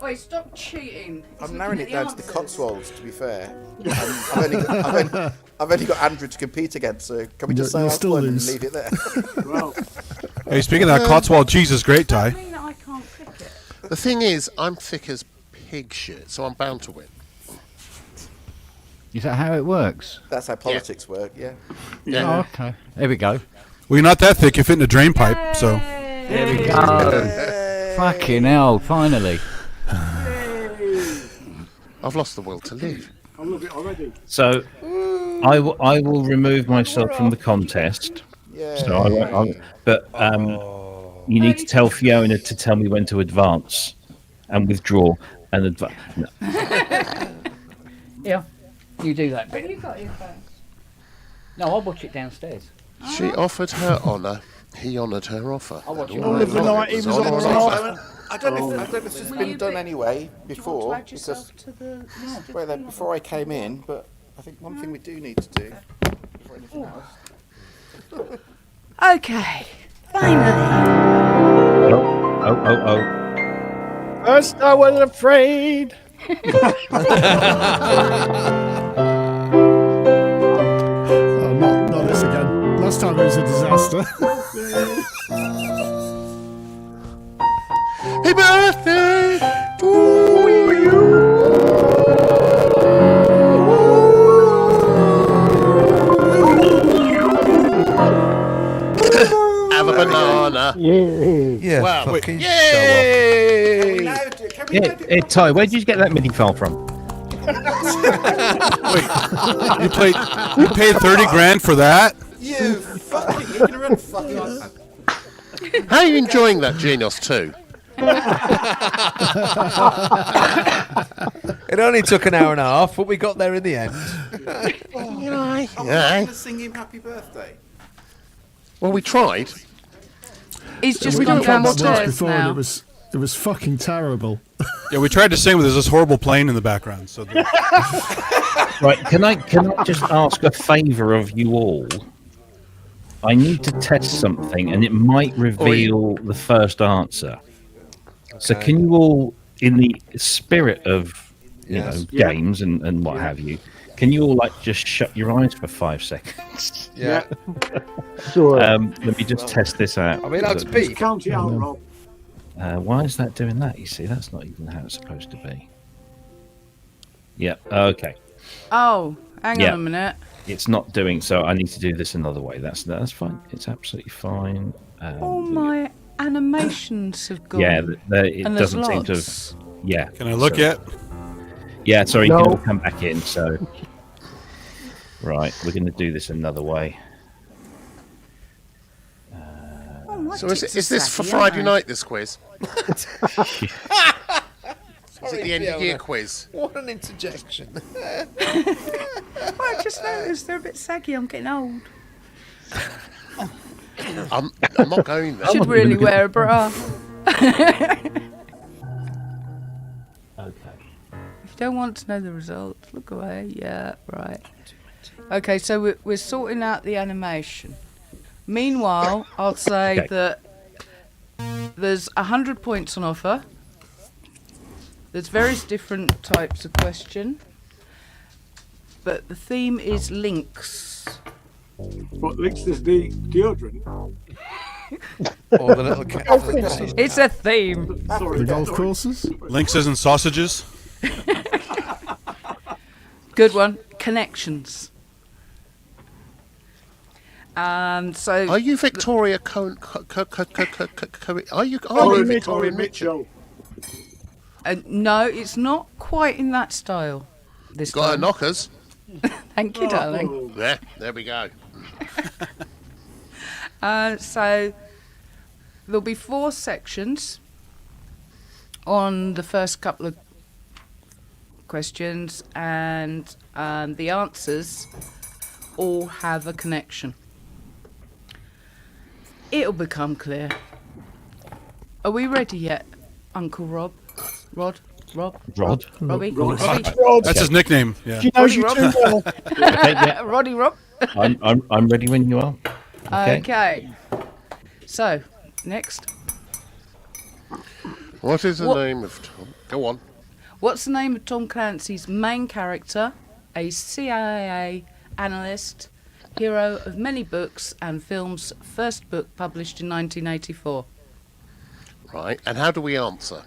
Wait, stop cheating. He's I'm narrowing looking it at down to the answers. Cotswolds, to be fair. I've only got Andrew to compete against, so can we just say You'll I've still won and lose. leave it there? Well, Hey, speaking of that, Cotswold cheese is great, I Ty. mean that I can't pick it. The thing is, I'm thick as pig shit, so I'm bound to win. Is that how it works? That's how politics work, yeah. Oh, okay. There we go. Well, you're not that thick. You fit in a drain pipe, so. There we go. Fucking hell, finally. I've lost the will to live. I love it already. So, I will remove myself from the contest. Yeah. So I won't. But you need to tell Fiona to tell me when to advance and withdraw and advance. No. Yeah, you do that Have bit. you got your phone? No, I'll watch it downstairs. She offered her honour. He honoured her offer. I'll watch it. All of the night he was on the top. I don't know if this has Will been you done be- anyway Do you want to before, add because yourself to the list of well, then, things? before I came in, but I think one thing we do need to do before anything else. Okay, finally. Oh. First I was afraid. Oh, not this again. Last time it was a disaster. Happy birthday to you. Ty, where did you get that MIDI file from? You paid 30 grand for that? You fucking ignorant fuckers. How are you enjoying that Genos 2? It only took an hour and a half, but we got there in the end. Yeah. going to sing him happy birthday. Well, we tried. He's just we gone done that once downstairs before, and now. it was fucking terrible. Yeah, we tried to sing, but there's this horrible plane in the background. So Right, can I just ask a favour of you all? I need to test something, and it might reveal the first answer. So can you all, in the spirit of games and what have you, can you all just shut your eyes for 5 seconds? Yeah. Sure. Let me just test this out. Are we allowed to speak? Count it out, Rob. Why is that doing that? You see, that's not even how it's supposed to be. Yeah. Okay. Oh, hang Yeah. on a minute. It's not doing so. I need to do this another way. That's fine. It's absolutely fine. All my animations have gone. Yeah, it and there's doesn't seem to lots. have. Yeah. Can I look yet? Yeah, sorry, No. you can all come back in. So, right, we're going to do this another way. Oh, my So is tits this are for saggy, Friday aren't night, this quiz? Is it the end of year quiz? What an interjection. they? Well, I just noticed they're a bit saggy. I'm getting old. I'm not going there. Should really wear a bra. Okay. If you don't want to know the results, look away. Yeah, right. Okay, so we're sorting out the animation. Meanwhile, I'll say Okay. that there's 100 points on offer. There's various different types of question. But the theme is links. What links does the deodorant? Or the little cat. It's a theme. Sorry. The golf courses? Lynxes and sausages? Good one. Connections. So Are you Victoria Are you Victoria Mitchell? no, it's not quite in that style. This Got her time. knockers. Thank you, darling. There we go. So there'll be 4 sections on the first couple of questions, and the answers all have a connection. It'll become clear. Are we ready yet, Uncle Rob? Rob? Robbie? That's his nickname. Yeah. She knows you too well. Roddy Rob? I'm ready when you are. Okay. So, next. What is the What- name of Tom? Go on. What's the name of Tom Clancy's main character, a CIA analyst, hero of many books and films, first book published in 1984? Right. And how do we answer?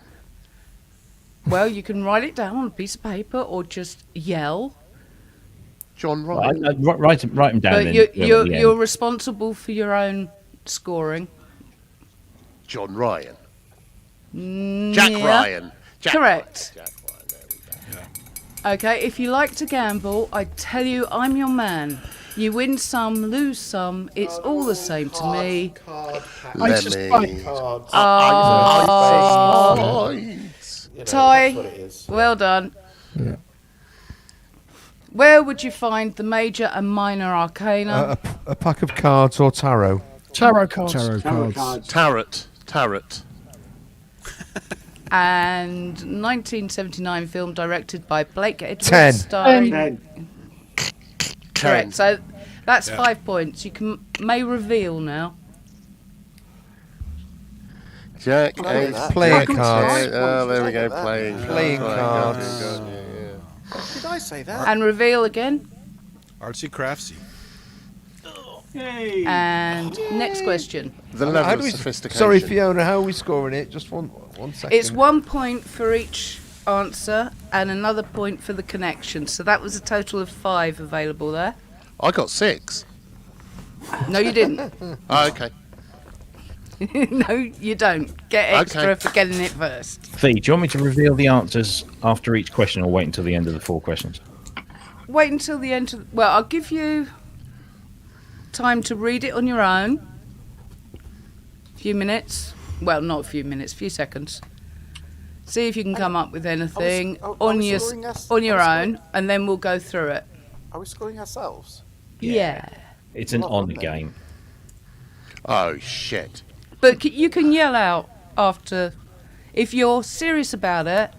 Well, you can write it down on a piece of paper or just yell. John Right, Ryan. write them down. But then, you're at the end. you're responsible for your own scoring. John Ryan. Mm, Jack yeah. Ryan. Jack Correct. Ryan. Jack Ryan. There we go. Okay, if you like to gamble, I tell you I'm your man. You win some, lose some, it's all the same to me. Let just me. like- Oh, Ty, well done. Yeah. Where would you find the major and minor arcana? A pack of cards or tarot. Tarot cards. Tarot cards. Tarot. And 1979 film directed by Blake Edwards. 10. Starring... 10. Correct. So that's Yeah. 5 points. You may reveal now. Jack. Playing Playing cards. Oh, there we go. Playing Playing cards. Did I say that? And reveal again. Artsy craftsy. Yay. And next question. The How level do of we- sophistication. Sorry, Fiona, how are we scoring it? Just one second. It's 1 point for each answer and another point for the connection. So that was a total of 5 available there. I got 6. No, you didn't. Oh, okay. No, you don't. Get extra Okay. for getting it first. Fee, do you want me to reveal the answers after each question or wait until the end of the 4 questions? Wait until the end of... Well, I'll give you time to read it on your own. Few minutes. Well, not a few minutes, few seconds. See if you can come up with anything on your own, and then we'll go through it. Are we scoring ourselves? Yeah. It's an honour game. Oh, shit. But you can yell out after... If you're serious about it,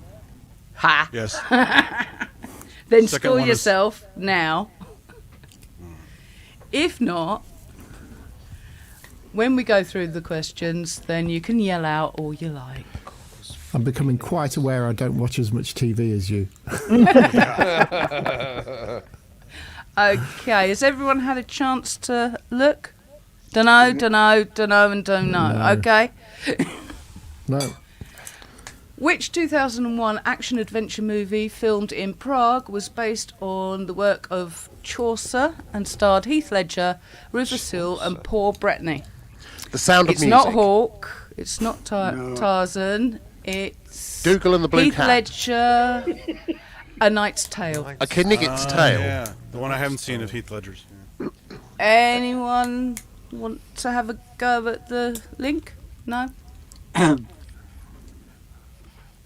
ha! Yes. Then Second score one is- yourself now. If not, when we go through the questions, then you can yell out all you like. I'm becoming quite aware I don't watch as much TV as you. Okay, has everyone had a chance to look? Dunno, and don't know. No. Okay. No. Which 2001 action-adventure movie filmed in Prague was based on the work of Chaucer and starred Heath Ledger, Rufus Hill and Paul Bettany? The Sound of It's Music. not Hawk. It's not Tarzan. It's Dougal and the Blue Heath Cat. Ledger, A Knight's Tale. A Knigget's Tale. Yeah, the one I haven't seen of Heath Ledger's. Yeah. Anyone want to have a go at the link? No?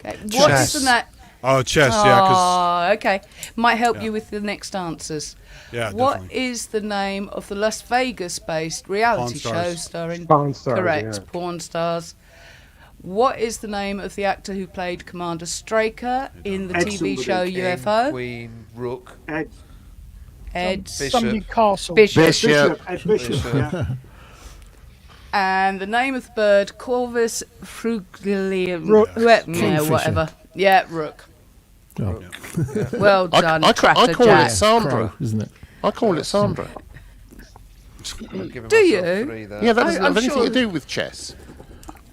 Okay. What is the name? Oh, chess, yeah, 'cause- Oh, okay. Might help Yeah. you with the next answers. Yeah, What definitely. is the name of the Las Vegas-based reality Pawn show Stars. starring... Pawn Stars, Correct, yeah. Pawn Stars. What is the name of the actor who played Commander Straker in the Ed TV somebody. show King, UFO? Queen, Rook, Ed Ed Somebody Castle. Bishop. Ed Bishop. Yeah. And the name of the bird, Corvus frugalium. Rook. Yeah, whatever. Yeah, Rook. Oh. Well done, I Tracker call Jack. it Sandra. Crow, isn't it? I call it Sandra. Do you? Yeah, that doesn't I'm have anything sure- to do with chess.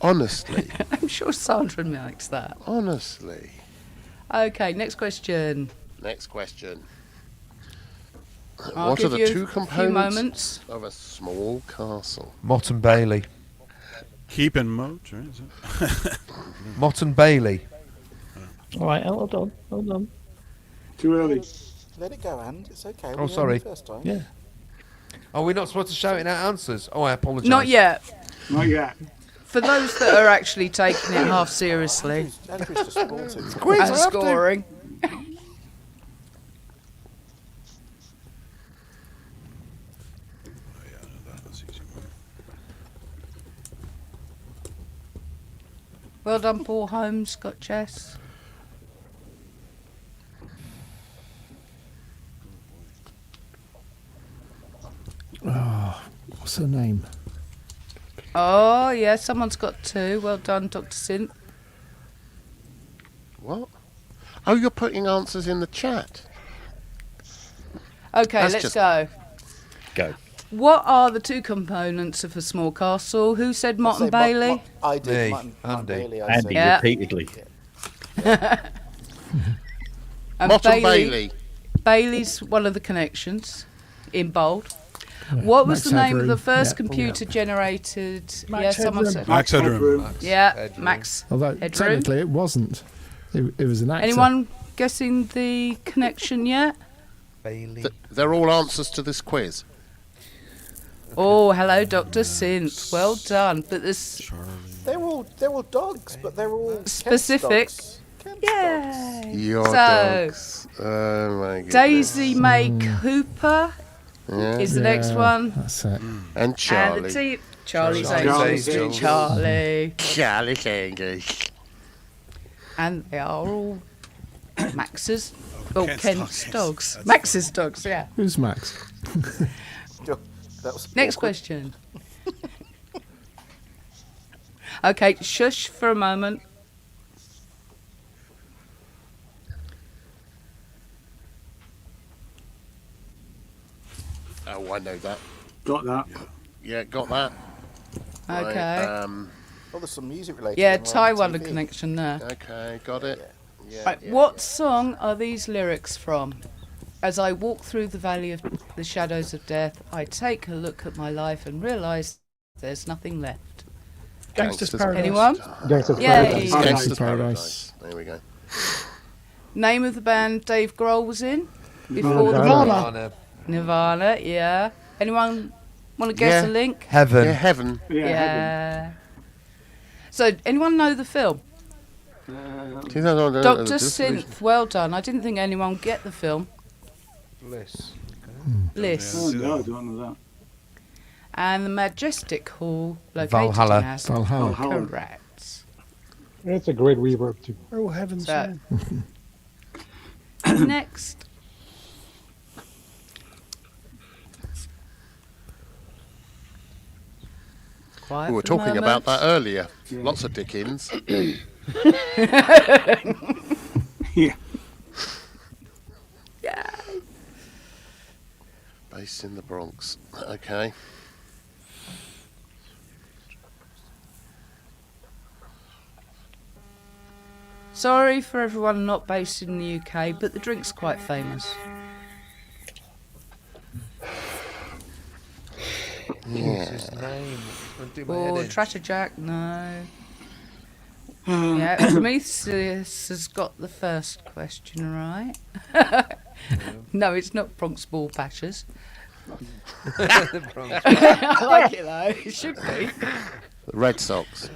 Honestly. I'm sure Sandra likes that. Honestly. Okay, next question. Next question. I'll What are give the you two a few components moments. of a small castle? Mott and Bailey. Keep and moat, right? Is it? Mott and Bailey. All right, hold on. Too early. Let it go, and it's okay. Oh, We heard sorry. it First time. Yeah. Are we not supposed to shout in our answers? Oh, I apologise. Not yet. Not yet. For those that are actually taking it half seriously Andrew's just sported. Quiz, I and have to. scoring. Well done, Paul Holmes. Got chess. Oh, what's her name? Oh, yeah, someone's got two. Well done, Dr. Synth. What? Oh, you're putting answers in the chat. Okay, That's let's just- go. Go. What are the two components of a small castle? Who said Mott Say and Bailey? I did. Me, Martin Andy. Bailey, I Andy said. Yeah. repeatedly. And Mott and Bailey. Bailey's one of the connections in bold. What was Max the name of Headroom. the first Yeah. computer generated? Max Yeah, someone Headroom. said. Max Headroom. Yeah, Headroom. Max. Although Headroom. technically it wasn't. It was an actor. Anyone guessing the connection yet? Bailey. They're all answers to this quiz. Oh, hello, Dr. Synth. Well done. But this They're all dogs, but they're all Kent's specific. dogs. Yeah. Your So, dogs. Oh my goodness. Daisy May Cooper Yeah. is the next one. That's it. And Charlie. And the team. Charlie's Charlie's Angels. Angels. Charlie. Charlie's Angels. And they are all Max's. Oh, Kent's Kent's dogs. dogs. That's Max's dogs, yeah. Who's Max? That was Next awkward. question. Okay, shush for a moment. Oh, I know that. Got that. Yeah, got that. Right, Okay. Oh, there's some music related. Yeah, going on Taiwan TV. connection there. Okay, got it. Yeah, Right, yeah, what song are these lyrics from? As I walk through the valley of the shadows of death, I take a look at my life and realise there's nothing left. Gangster's Paradise. Anyone? Gangster's Yay. Paradise. Gangster's Paradise. There we go. Name of the band Dave Grohl was in before Nirvana. Nirvana. Yeah. Anyone want to guess Yeah. a link? Heaven. Yeah, heaven. Yeah. So, anyone know the film? Dr. Synth, well done. I didn't think anyone would get the film. Bliss. Bliss. Oh, no, I don't know that. And the Majestic Hall located Valhalla. in Aston. Valhalla. Correct. It's a great reverb too. Oh, heavens. So, man. next. Quiet We were for a talking about moment. that earlier. Lots of Dickens. Yeah. Yeah. Based in the Bronx. Okay. Sorry for everyone not based in the UK, but the drink's quite famous. Yeah. His name. Won't do my Oh, head in. Tratter Jack, no. Yeah, Prometheus has got the first question right. No, it's not Bronx Ball Bashers. I like it though, it should be. The Red Sox.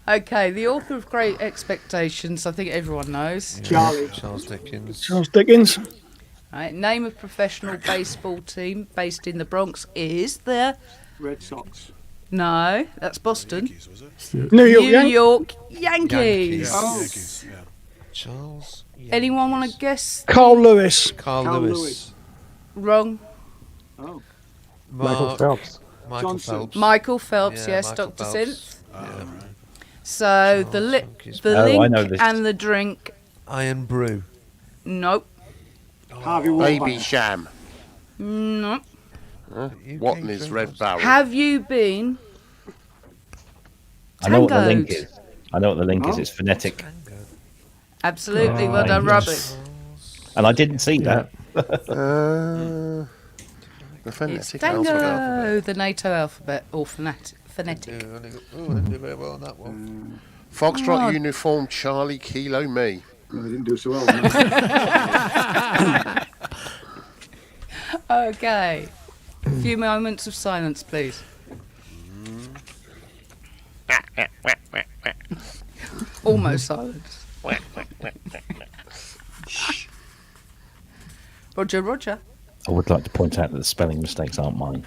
Okay, the author of Great Expectations, I think everyone knows. Charlie. Charles Dickens. Charles Dickens. Right, name of professional baseball team based in the Bronx is the... Red Sox. No, that's Boston. Yankees, was it? New York, New York Yankees. Oh. Yankees, yeah. Charles. Anyone want to guess? Carl Lewis. Carl Carl Lewis. Lewis. Wrong. Oh. Michael Mark- Phelps. Michael Johnson. Phelps. Michael Phelps, Yeah, yes, Michael Dr. Phelps. Synth. So the Yankees. the Oh, I link know this. and the drink, Iron Brew. nope. Harvey Baby Wallbanger. Sham. Nope. Huh? Watney's Red Barrel. Have you been I know what the link tangoed? is. I know what the link is. Oh. It's phonetic. Absolutely, well done, Right. Robbie. And I didn't see that. The It's phonetic tango, alphabet. the NATO alphabet, or phonetic. Oh, I didn't do very well on that one. Foxtrot Oh. Uniform Charlie Kilo Me. No, I didn't do so well. No. Okay. A few moments of silence, please. Almost silence. Roger, Roger. I would like to point out that the spelling mistakes aren't mine.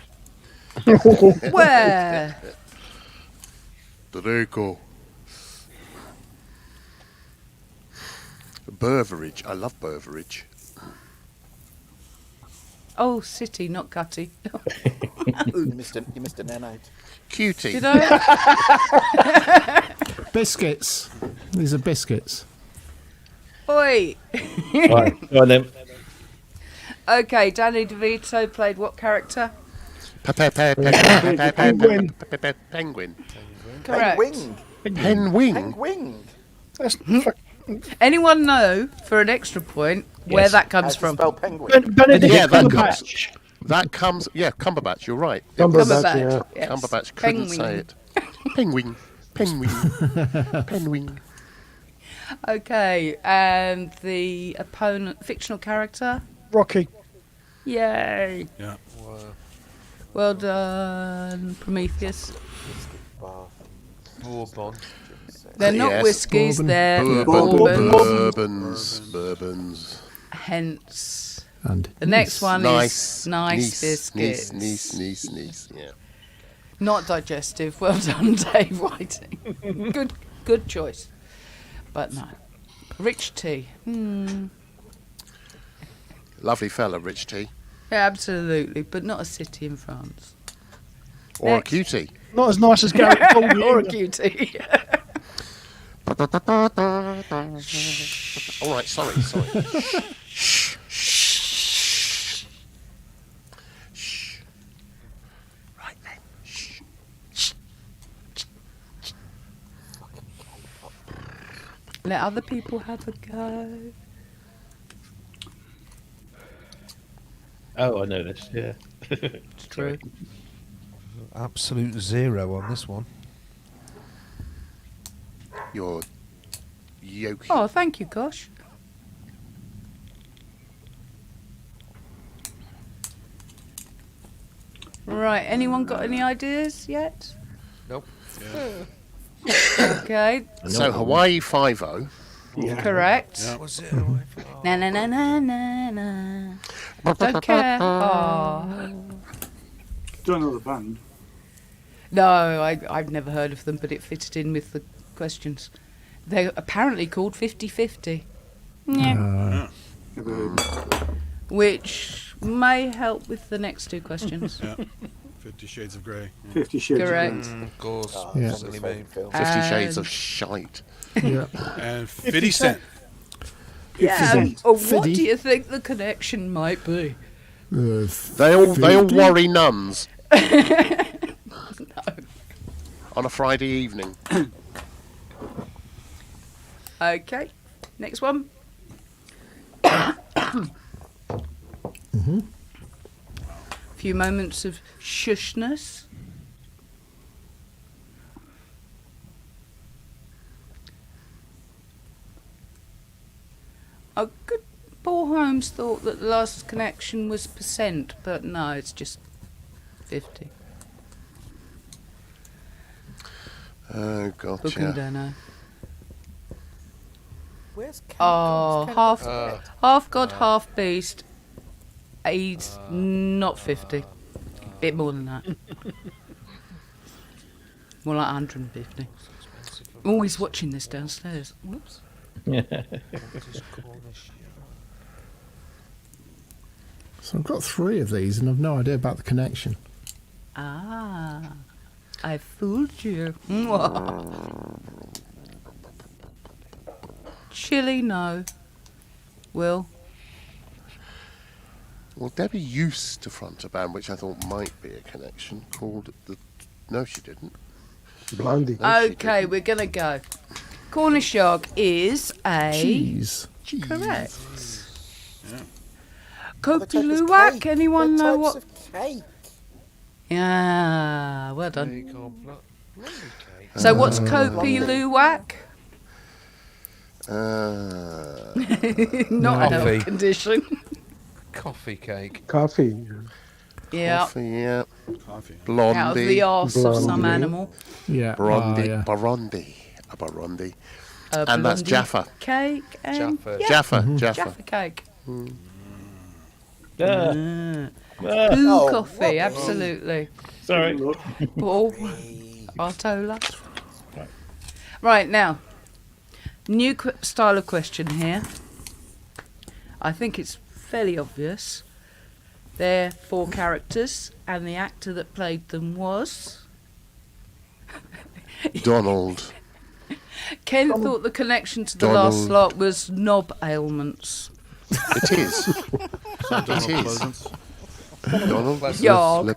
Where? Draco. Burveridge. I love Burveridge. Oh, city, not cutty. You missed an N out. Cutie. Did I? Biscuits. These are biscuits. Oi. Right, go on then. Okay, Danny DeVito played what character? Penguin. Penguin. Correct. Penguin. Penguin. Penguin. That's fuck- Anyone know, for an extra point, where Yes. that How comes to from? spell penguin. Benedict Yeah, that Cumberbatch. That comes. Yeah, Cumberbatch. You're right. Cumberbatch. Yes. Cumberbatch couldn't Penguin. say it. Penguin. Penguin. Penguin. Okay, and the opponent, fictional character? Rocky. Yay. Yeah. Well done, Prometheus. Bourbon. They're not Yes. whiskies, Bourbon. they're Bourbons. bourbons. Bourbons. Hence, And the next one Nice. is nice Niece, biscuits. niece. Yeah. Not digestive. Well done, Dave Whiting. Good choice. But no. Rich tea. Lovely fella, Rich T. Yeah, absolutely, but not a city in France. Or Next. a cutie. Not as nice as Gary Goldie. Or a either. cutie. All right, sorry. Right then. Let other people have a go. Oh, I know this. Yeah. It's true. Absolute zero on this one. You're Yoki. Oh, thank you, gosh. Right, anyone got any ideas yet? Nope. Okay. So Hawaii 5-0. Correct. Yeah. Was it? Na na na na na na. Don't care. Oh. Don't know the band. No, I've never heard of them, but it fitted in with the questions. They're apparently called 50-50. Yeah. Never heard. Which may help with the next two questions. Yeah. 50 Shades of Grey. 50 Shades Correct. Of course. Yeah. Silly me. 50 Shades of Shite. Yeah. And 50 Cent. Yeah. 50 Cent. What do Fiddy. you think the connection might be? They all worry nuns. On a Friday evening. Okay. Next one. Few moments of shushness. Good. Paul Holmes thought that the last connection was percent, but no, it's just 50. Oh, Book and gotcha. Dano. Where's Ken? Oh, Ken half correct? half god, half beast. He's not 50. Bit more than that. More like 150. I'm always watching this downstairs. Whoops. So I've got 3 of these, and I've no idea about the connection. Ah, I fooled you. Chili, no. Will? Well, Debbie used to front a band which I thought might be a connection called the. No, she didn't. Blondie. No, she Okay, we're gonna go. Cornish yog is a Cheese. correct. The Kopi type is Luwak, cake. anyone They're know types what? of cake. Yeah, well done. Cake or lovely cake. So what's Kopi Luwak? Not a Coffee. health condition. Coffee cake. Coffee. Yeah, Coffee, yeah. Coffee. Blondie. out of the arse of some Blondie. animal. Yeah. Burundi. yeah. Burundi. A Burundi. A And that's blondie Jaffa. Cake and Jaffa. yeah, Jaffa. Mm-hmm. Jaffa. Jaffa cake. Boo Oh, coffee, absolutely. Sorry. Paul, Artola. Right now, new style of question here. I think it's fairly obvious. They're 4 characters, and the actor that played them was. Donald. Ken thought the connection to the last Donald. slot was knob ailments. It is. It is. Donald. Yog.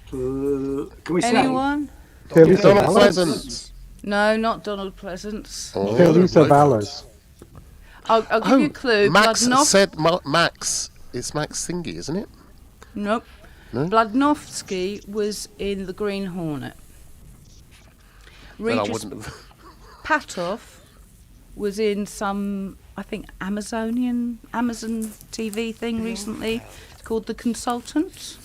Can we say? Anyone? Teresa Donald Vallis. Pleasant. No, not Donald Pleasance. Oh, Teresa Vallis. I'll give you a clue. Max Bloodnoff. said Max. It's Max Thingy, isn't it? Nope. No? Bludnovsky was in The Green Hornet. Then I Regis wouldn't have. Patoff was in some, I think, Amazon TV thing recently. It's called The Consultants.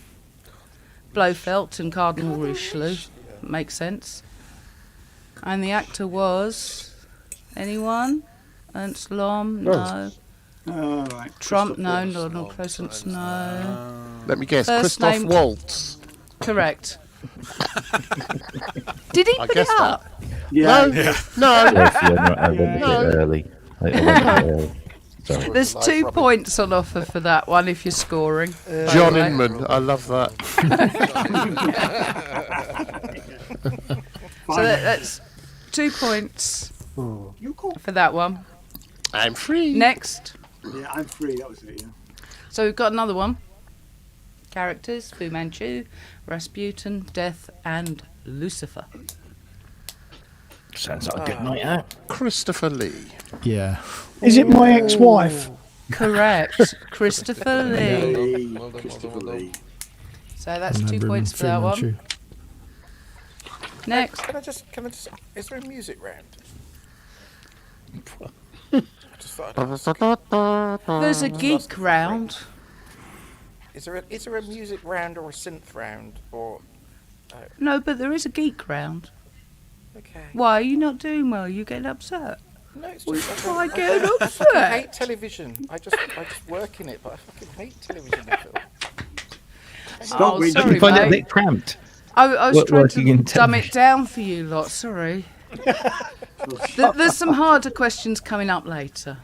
Blofeld and Cardinal Richelieu. Makes sense. And the actor was... Anyone? Ernst Lom? No. Oh, right. Trump? No. Christopher. Donald Pleasance? No. Let me guess. First Christoph name- Waltz. Correct. Did he I put it guessed that. up? Yeah. No. I went a bit early. I went a bit early. Sorry. There's 2 points on offer for that one if you're scoring. John By the way. Inman. I love that. So that's 2 points for that one. I'm free. Next. Yeah, I'm free. That was it. Yeah. So we've got another one. Characters: Fu Manchu, Rasputin, Death, and Lucifer. Sounds like a good night out. Christopher Lee. Yeah. Is it my ex-wife? Correct. Christopher Lee. Lee. Well done, Christopher well done. Lee. So that's And 2 then points for Fu that Manchu. one. Next. Can I just? Is there a music round? I just thought There's a geek round. Is there a music round or a synth round or? No, but there is a geek round. Okay. Why are you not doing well? You getting upset? No, it's Well, just why I get fucking upset? hate television. I just work in it, but I fucking hate television. I feel. Oh, I sorry, find it a mate. bit cramped. I was trying working to in dumb it television. down for you lot. Sorry. There's some harder questions coming up later.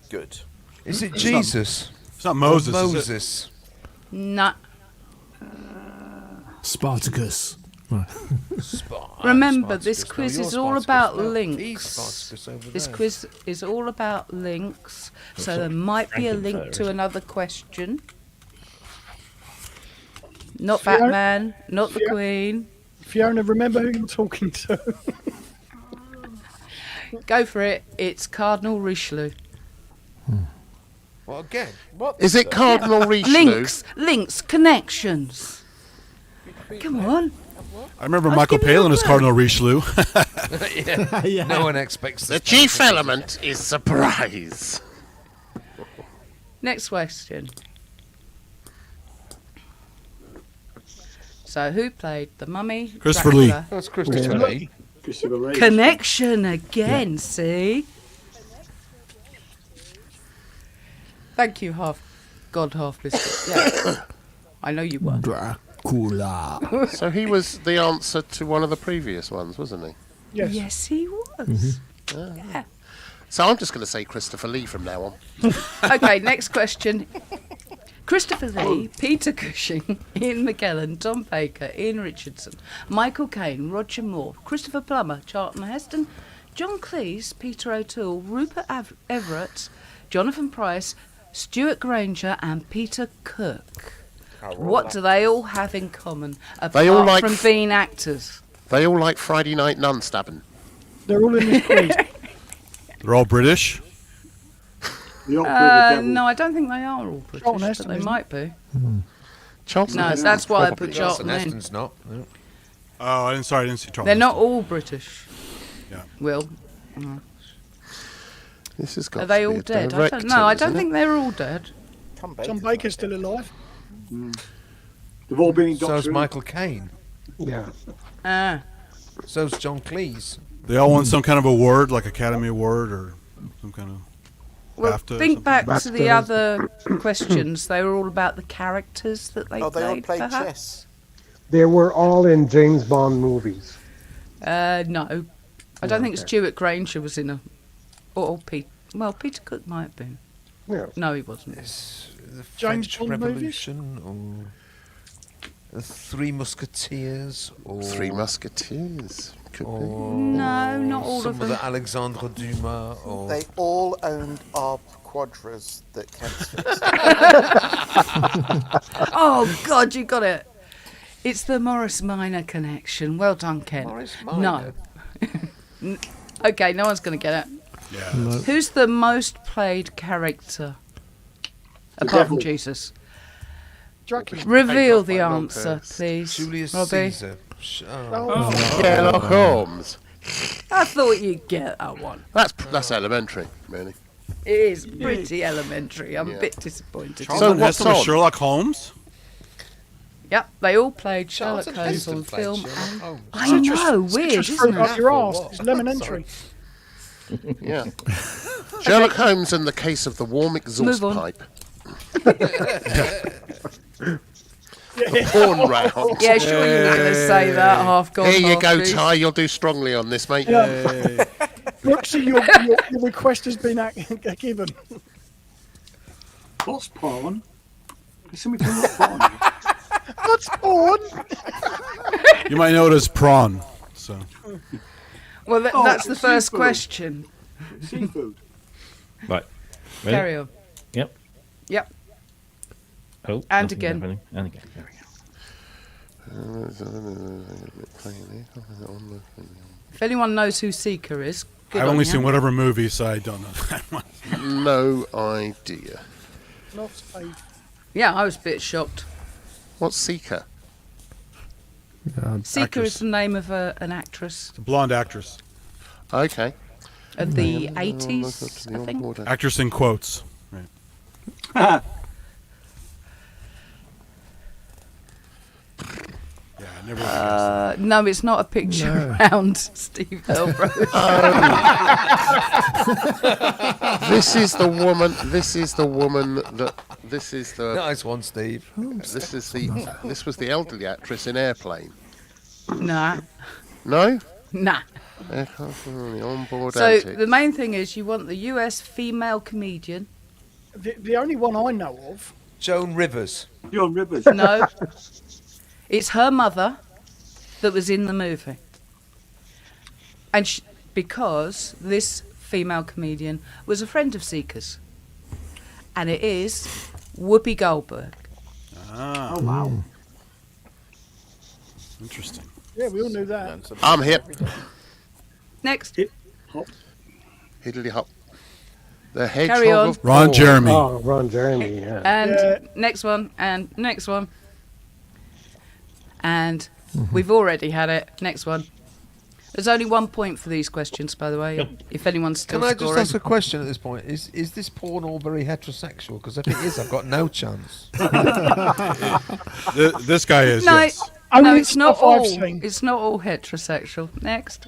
Good. Is it Jesus? It's not Moses. Or is it? Moses. Nah. Spartacus. Right. Remember, this Spartacus. quiz No, is you're all Spartacus. about No, he's links. Spartacus over This there. quiz is all about links, so there might be a link to another question. Not Fiona? Batman, not the Queen. Fiona, remember who you're talking to. Go for it. It's Cardinal Richelieu. Well, again. What? Is it Cardinal Richelieu? Links, connections. Come on. I remember I'll Michael give you a Palin as clue. Cardinal Richelieu. Yeah. Yeah. No one expects The this. chief element is surprise. Next question. So, who played the Mummy? Christopher Lee. Dracula? That's Christopher Lee. Christopher Lee. Connection again, see? Thank you, half biscuit. Yeah. I know you were. Dracula. So he was the answer to one of the previous ones, wasn't he? Yes, he was. Yeah. So I'm just going to say Christopher Lee from now on. Okay, next question. Christopher Lee, Peter Cushing, Ian McKellen, Tom Baker, Ian Richardson, Michael Caine, Roger Moore, Christopher Plummer, Charlton Heston, John Cleese, Peter O'Toole, Rupert Everett, Jonathan Price, Stuart Granger, and Peter Cook. What do they all have in common, They all apart like from being actors? They all like Friday Night Nun stabbing. They're all in this quiz. They're all British. The Opera No, I don't think they are all British, Charlton but Heston, they isn't might be. Charlton No, Heston's that's why I probably- put Charlton Charlton in. Heston's not. No. Oh, I didn't see Charles. They're not all British. Yeah. Will. This has got Are they to be all a dead? I director, don't know. I don't isn't it? think they're all dead. Tom Baker's still alive. They've all been in Doctor So's Who. Michael Caine. Yeah. Ah. So's John Cleese. They all won some kind of award, like Academy Award or some kind of Well, BAFTA or think something. back to the other questions. They were all about the characters that they Oh, they all played. played perhaps? chess. They were all in James Bond movies. No. I don't think Stuart Granger was in a... Or Pete... Well, Peter Cook might have been. Yeah. No, he wasn't. The James French Bond Revolution or the Three Musketeers or Three Musketeers. Could be. No, not all some of of them. the Alexandre Dumas or They all owned ARP quadras that Kent's fixed. Oh, God, you got it. It's the Morris Minor connection. Well done, Ken. Morris No. Minor. Okay, no one's going to get it. Yeah. Who's the most played character? Apart from devil. Jesus. Dracula. Reveal the Hey, Rob, answer, please. Julius Robbie. Caesar. Sherlock Holmes. I thought you'd get that one. That's elementary, really. It is pretty elementary. I'm a Yeah. bit disappointed. Charlton what's Heston was on? Sherlock Holmes. Yep, they all played Sherlock Charlton Holmes Heston on played film. Sherlock And Holmes. I know, weird, Citrus isn't fruit it? up your Or arse. what? It's lemon entry. Yeah. Sherlock Holmes in the case of the warm exhaust Move on. pipe. The porn round. Yeah, sure you were going to say that, half gone, Here you half go, finished. Ty. You'll do strongly on this, mate. Yeah. Brooksy, your request has been given. What's porn? Is somebody talking about porn? What's porn? You might know it as prawn. So Well, Oh, that's the first seafood. question. Seafood. Right. Ready? Carry on. Yep. Yep. Oh, And nothing's again. happening. And again. There we go. If anyone knows who Seeker is, good I've on only ya. seen whatever movie, so I don't know that one. No idea. Not a Yeah, I was a bit shocked. What's Seeker? Seeker is the name of an actress A blonde actress. Okay. of the 80s, I think. Actress in quotes. Right. Yeah, I never would have guessed No, it's not a picture around Steve Elbro. This is the woman. This is the woman that. This is the. Nice one, Steve. This is the. This was the elderly actress in Airplane. Nah. No. Nah. The onboard So antics. the main thing is you want the US female comedian. The only one I know of. Joan Rivers. Joan Rivers. No. It's her mother that was in the movie. And because this female comedian was a friend of Seeker's. And it is Whoopi Goldberg. Ah. Oh, wow. Interesting. Yeah, we all knew that. I'm hip. Next. Hip hop. Hiddly hop. The hedgehog Carry on. of Ron Paul. Jeremy. Oh, Ron Jeremy, yeah. And next one, and next one. And we've already had it. Next one. There's only 1 point for these questions, by the way, if anyone's still Can I scoring. just ask a question at this point? Is this porn all very heterosexual? Because if it is, I've got no chance. This guy is. No, Yes. no, it's not stuff I've all. seen. It's not all heterosexual. Next.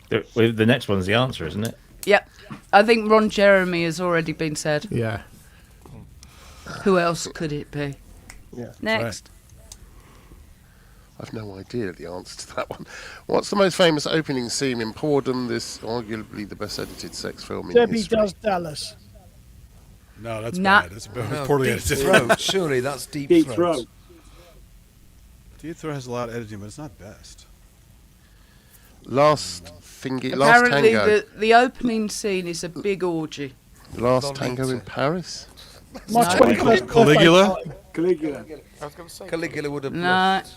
The next one's the answer, isn't it? Yep. I think Ron Jeremy has already been said. Yeah. Who else could it be? Yeah. Next. I've no idea the answer to that one. What's the most famous opening scene in Pordom? This arguably the best edited sex film in Debbie history. Does Dallas. No, that's Nah. bad. That's No, poorly Deep edited. Throat. Surely that's Deep, Deep Throat. Throat. Deep Throat has a lot of editing, but it's not best. Last Apparently, Tango. the opening scene is a big orgy. Last Tango in Paris. My No. 21st Caligula? birthday party. Caligula. I was going to say. Caligula would have No, bluffed.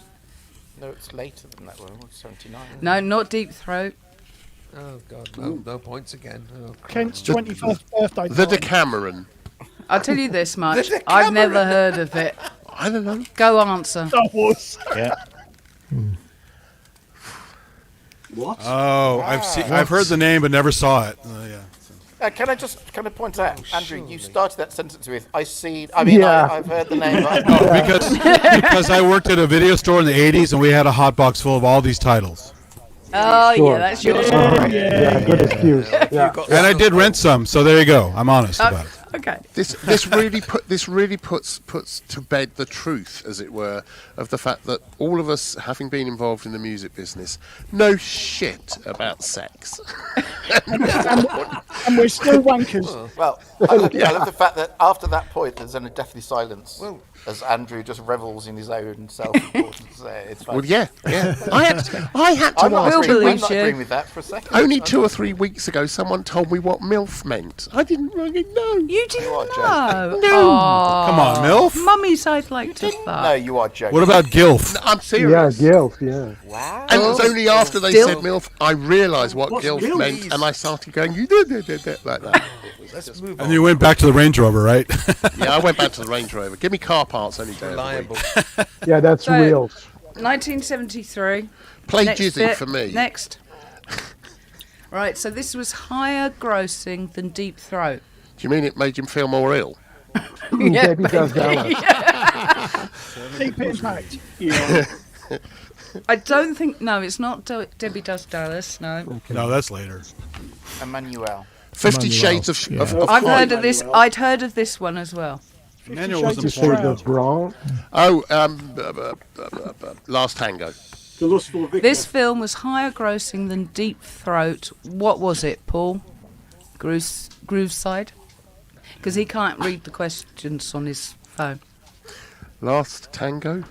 No, it's later than that one. 79. no, not Deep Throat. Oh, God. No, no points again. Oh, crap. Kent's 21st birthday The party. Decameron. I'll tell you this much. I've never heard of it. I don't know. Go answer. Star Wars. Yeah. What? Oh, I've heard the name but never saw it. Yeah. Can I point out, Andrew, you started that sentence with, I mean, Yeah. I've heard the name, but I've not. because I worked at a video store in the 80s and we had a hot box full of all these titles. Oh, Sure. yeah, that's yours. Yeah, good excuse. Yeah. And I did rent some, so there you go. I'm honest about it. Okay. This really puts to bed the truth, as it were, of the fact that all of us, having been involved in the music business, know shit about sex. And we're still wankers. Well, I love the fact that after that point, there's then a deathly silence as Andrew just revels in his own self-importance. It's fine. Well, yeah. I had to I'm not ask. agreeing with that for a second. Only 2 or 3 weeks ago, someone told me what MILF meant. I didn't really know. You didn't are know? joking. Oh. Come on, MILF. Mummies, I'd like to No, fuck. you are joking. What about GILF? I'm Yeah, serious. guilt, yeah. Wow. And it was only after they Still- said MILF, I realised what What's GILF MILF? meant, and I started going, you did like that. Let's move And on. you went back to the Range Rover, right? Yeah, I went back to the Range Rover. Give me car parts any day of the Reliable. week. Yeah, that's So- real. 1973. Play Next Jizzy bit. for me. Next. Right, so this was higher grossing than Deep Throat. Do you mean it made him feel more ill? Yeah, Debbie Does Dallas. Deep impact. Yeah. I don't think. No, it's not Debbie Does Dallas. No. No, that's later. Emmanuel. 50 Emmanuel, Shades of yeah. I've Fright. heard of this. I'd heard of this one as well. Manuel Shades wasn't of Shades born. of Brown. Oh, Last Tango. The Lustful Vicar. This film was higher grossing than Deep Throat. What was it, Paul? Grooveside? Because he can't read the questions on his phone. Last Tango?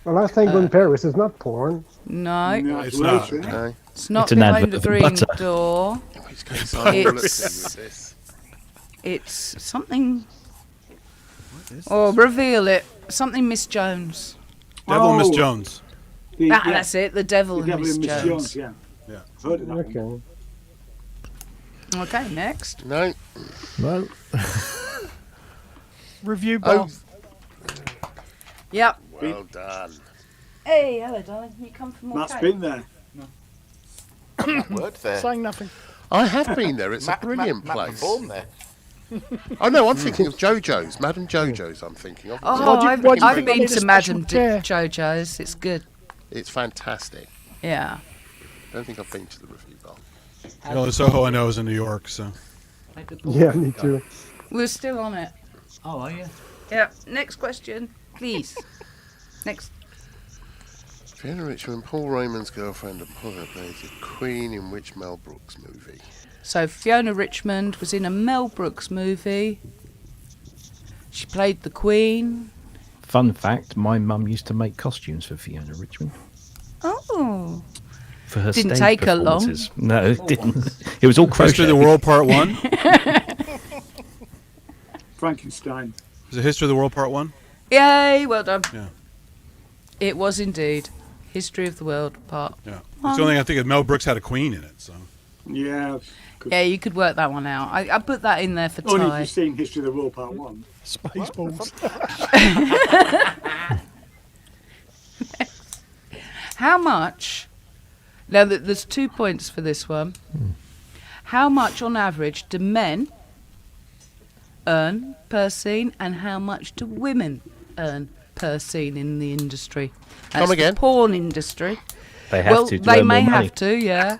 Well, Last Tango in Paris is not porn. No, No, It's it's not. later. No. it's not It's an behind advert the for green butter. door. In which case I will look It's- at this. It's something. Oh, reveal it. Something Miss Jones. Devil and Miss Oh. Jones. Yeah. That's it. The Devil The and Devil Miss and Miss Jones. Jones, yeah. Yeah. I've heard of that one. Okay. Okay, next. No. No. Review bar. Oh, Yep. well done. Hey, hello, darling. You come for more Matt's cake? been there. Worked there. Saying nothing. I have been there. It's Matt, a brilliant Matt place. performed there. Oh no, I'm thinking of JoJo's, Madam JoJo's. I'm thinking of. Oh, Why'd you- I've, why'd you I've think I been need a to special Madam chair? JoJo's. It's good. It's fantastic. Yeah. Don't think I've been to the review bar. The only Soho I know is in New York, so. Yeah, me too. We're still on it. Oh, are you? Yeah. Next question, please. Next. Fiona Richmond, Paul Raymond's girlfriend, Apollo plays the Queen in which Mel Brooks movie? So Fiona Richmond was in a Mel Brooks movie. She played the Queen. Fun fact: my mum used to make costumes for Fiona Richmond Oh. for her Didn't stage take her long. performances. No, it didn't. It was all crochet. History of the World Part 1? Frankenstein. Is it History of the World Part 1? Yay! Well done. Yeah. It was indeed History of the World Part. Yeah. That's the only thing I think of. Mel Brooks had a queen in it, so. Yeah. Yeah, you could work that one out. I put that in there for Only if Ty. you've seen History of the World Part 1. Spaceballs. How much? Now, there's 2 points for this one. How much, on average, do men earn per scene, and how much do women earn per scene in the industry? That's again. The porn industry. They have well, to. they earn may more money. have to, yeah.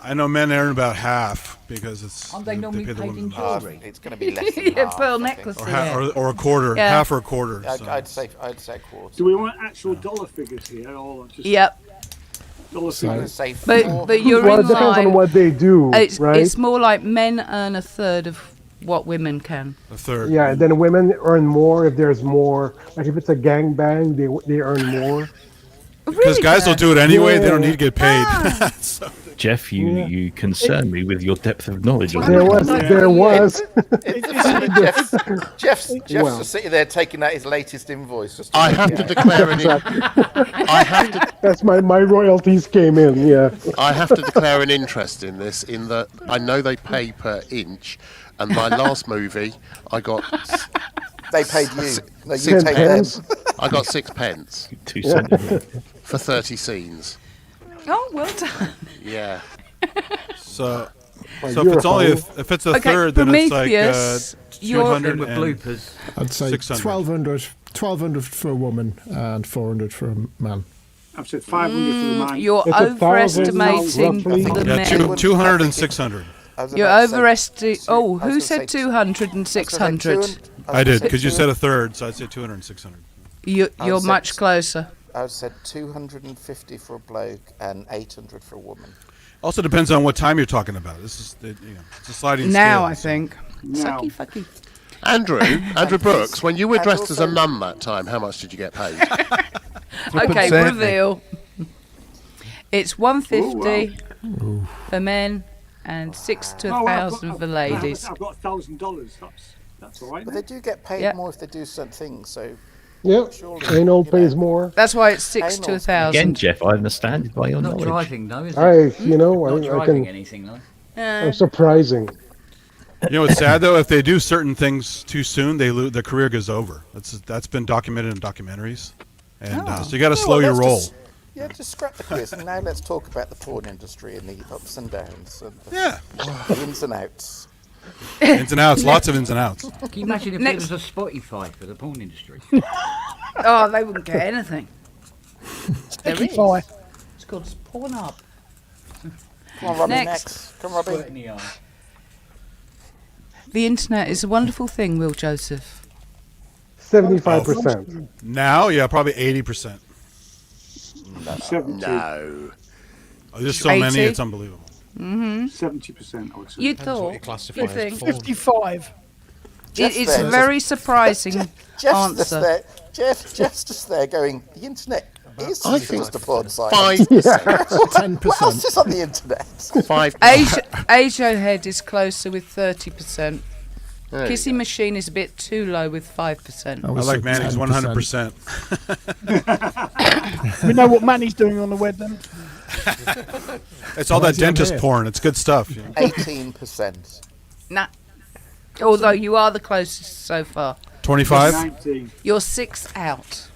I know men earn about half because it's. Aren't they normally pay the paid women in about- jewellery? It's going to be less than Yeah, half, pearl I think. necklaces. Or, or a quarter, Yeah. half or a quarter. I'd, so. I'd say a quarter. Do we want actual dollar figures here, or just Yep. dollar I'm going to figures? say But you're Well, in it depends line. on what they do, It's, right? it's more like men earn a third of what women can. A third. Yeah, then women earn more if there's more. Like if it's a gangbang, they earn more. Because guys will do it anyway, they don't Yeah. need to get paid. Ah. So- Jeff, you concern me with your depth of knowledge. on There that. was. Jeff's Well. just sitting there taking out his latest invoice. Just I have to declare an. I have to. That's my royalties came in. Yeah. I have to declare an interest in this. In that I know they pay per inch, and my last movie I got. They paid you. No, you Six paid them. pence. I got 6 pence 2 centimeters. for 30 scenes. Oh, well done. Yeah. So, Well, so if you're it's only a if it's a Okay, third, then it's like Prometheus, you're- 200 With and bloopers. I'd say 600. 1,200 for a woman and 400 for a man. I've said 500 for the man. You're It's 1,000 overestimating roughly. the Yeah, men. 200 and 600. I was You're about to say overestimating. Oh, I was who gonna said say 200 and I was gonna say 600? 200 I did, say because you 200 said a third, so I'd say 200 and 600. You're said- much closer. I said 250 for a bloke and 800 for a woman. Also depends on what time you're talking about. This is, it's a sliding Now, scale. I think. Now. Sucky fucky. Andrew Brooks, when you were and dressed as a also- nun that time, how much did you get paid? Okay, Certainly. reveal. It's 150 for men and 6 to Oh, well, 1,000 for ladies. I've got $1,000. That's all right. But they do get paid Yeah. more if they do certain things. So Yep. surely, Anal you know, pays more. That's why it's 6 to Anal. 1,000. Again, Jeff, I understand by your Not knowledge. driving though, is it? I, you know, Not I driving can. anything though. I'm surprising. You know, it's sad though. If they do certain things too soon, their career goes over. That's been documented in documentaries, and so you got to slow your let's roll. just scrap the quiz. And now let's talk about the porn industry and the ups and downs and Yeah, the ins and outs. ins and outs, lots of ins and outs. Can you imagine if Next- there was a Spotify for the porn industry? Oh, they wouldn't get anything. There Sticky is. fire. It's called Porn Up. Come on, Robbie, Next. next. Come, Robbie. Squirt in the eye. The internet is a wonderful thing, Will Joseph. 75%. Now, yeah, probably 80%. 70. No. Oh, there's so many, 80? it's unbelievable. 70%, I would say. You Depends what you thought classify as porn. 55. it's a there. very surprising Jeff's just answer. there. Jeff's just there going, the internet is I think just a porn site. 5%. What else is on the internet? 5%. Asia Head is closer with 30%. There you Kissing Machine is a bit too low with 5%. I I was like at Manning's 10%. 100%. We know what Manny's doing on the web then. It's all Why that is he on dentist here? porn. It's good stuff. You know. 18%. Nah. Although you are the closest so far. 25. 19. You're 6 out.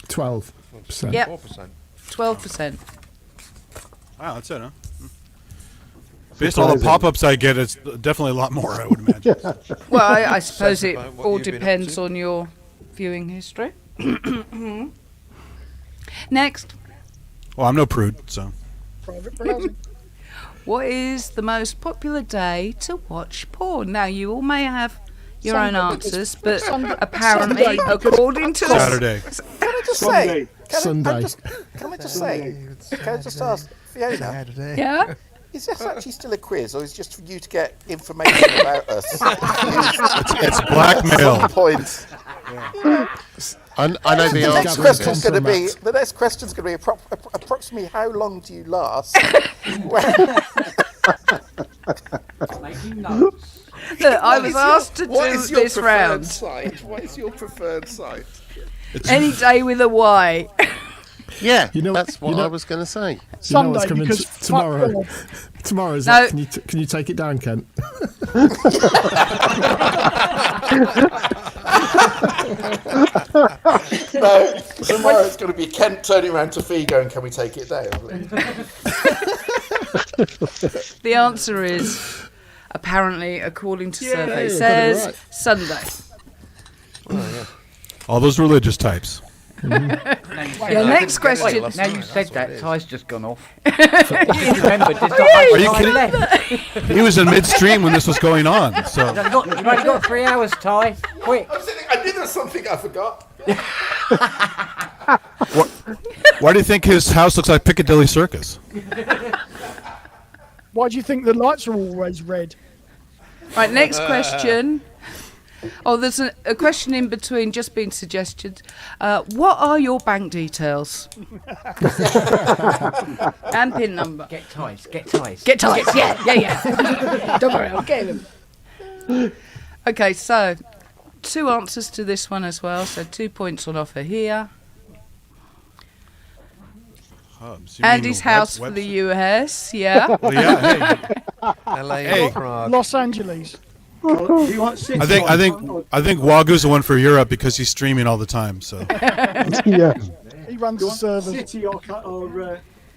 12. Yep. 4%. 12%. Wow, that's it, huh? Based on all the pop-ups I get, it's definitely a lot more, I would imagine. Well, I suppose Says it about what all you've been up depends to. on your viewing history. Next. Well, I'm no prude, so. Private browsing. What is the most popular day to watch porn? Now, you all may have your Sunday, own because answers, but Sunday- apparently, Sunday, because- according to Saturday. Can I just Sunday. say? Can Sunday. I just ask Fiona? Saturday. Yeah? Is this actually still a quiz, or is it just for you to get information about us? It's blackmail. Some point. I know the The next answer. question's to going to this. be. The next question's going to be approximately how long do you last? Making notes. Look, I was asked to What do is your this preferred round. site? What is your preferred site? Any day with a Y. Yeah, You know- that's what you know- I was going to say. You know Sunday, what's coming because tomorrow. fuck Tomorrow is No. that? Can you take it down, Kent? No, tomorrow it's going to be Kent turning around to Fee going, "Can we take it down, please?" The answer is, apparently, according to survey, got it says right. Sunday. All those religious types. Your next question. Now you said that, Ty's just gone off. Just remembered there's not Are much you time kidding? left. He was in midstream when this was going on, so. You've only got 3 hours, Ty. Quick. I knew there was something I forgot. Why do you think his house looks like Piccadilly Circus? Why do you think the lights are always red? Right, next question. Oh, there's a question in between just been suggested. What are your bank details? And PIN number. Get Ty's. Get Ty's. Get ties. Yeah. Don't worry, I'll get him. Okay, so 2 answers to this one as well. So 2 points on offer here. Hubs. You mean Andy's the house for the US. Yeah. Well, yeah, hey. LA Hey. or Prague. Los Angeles. Do you want six I think Wagu's the one for Europe because he's streaming all the time. So Yeah. He runs Do the you want servers. city or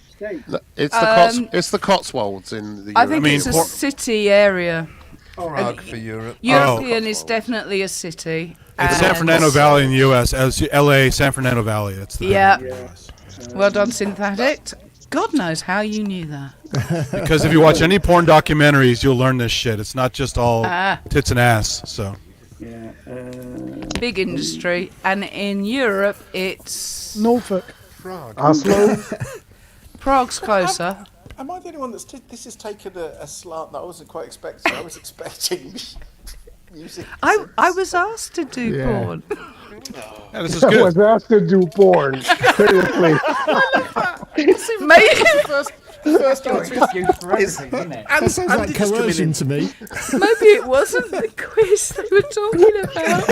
state? It's the Cotswolds in the. I think mean, it's a city area. Prague for Europe. European is definitely a city. it's San and- Fernando Valley in the U.S. as LA, San Fernando Valley. That's the Yeah. US. Well done, Synthetic. God knows how you knew that. Because if you watch any porn documentaries, you'll learn this shit. It's not just all tits and ass. So Yeah. Big industry. And in Europe, it's... Norfolk. Oslo. Prague's closer. Am I the only one that's this has taken a slant that I wasn't quite expecting? I was expecting music. I was asked to do Yeah. porn. yeah, this is I was good. asked to do porn. Seriously. Maybe, First answer Excuse for everything, isn't it? That sounds like just coming coercion in. to me. maybe it wasn't the quiz they were talking about.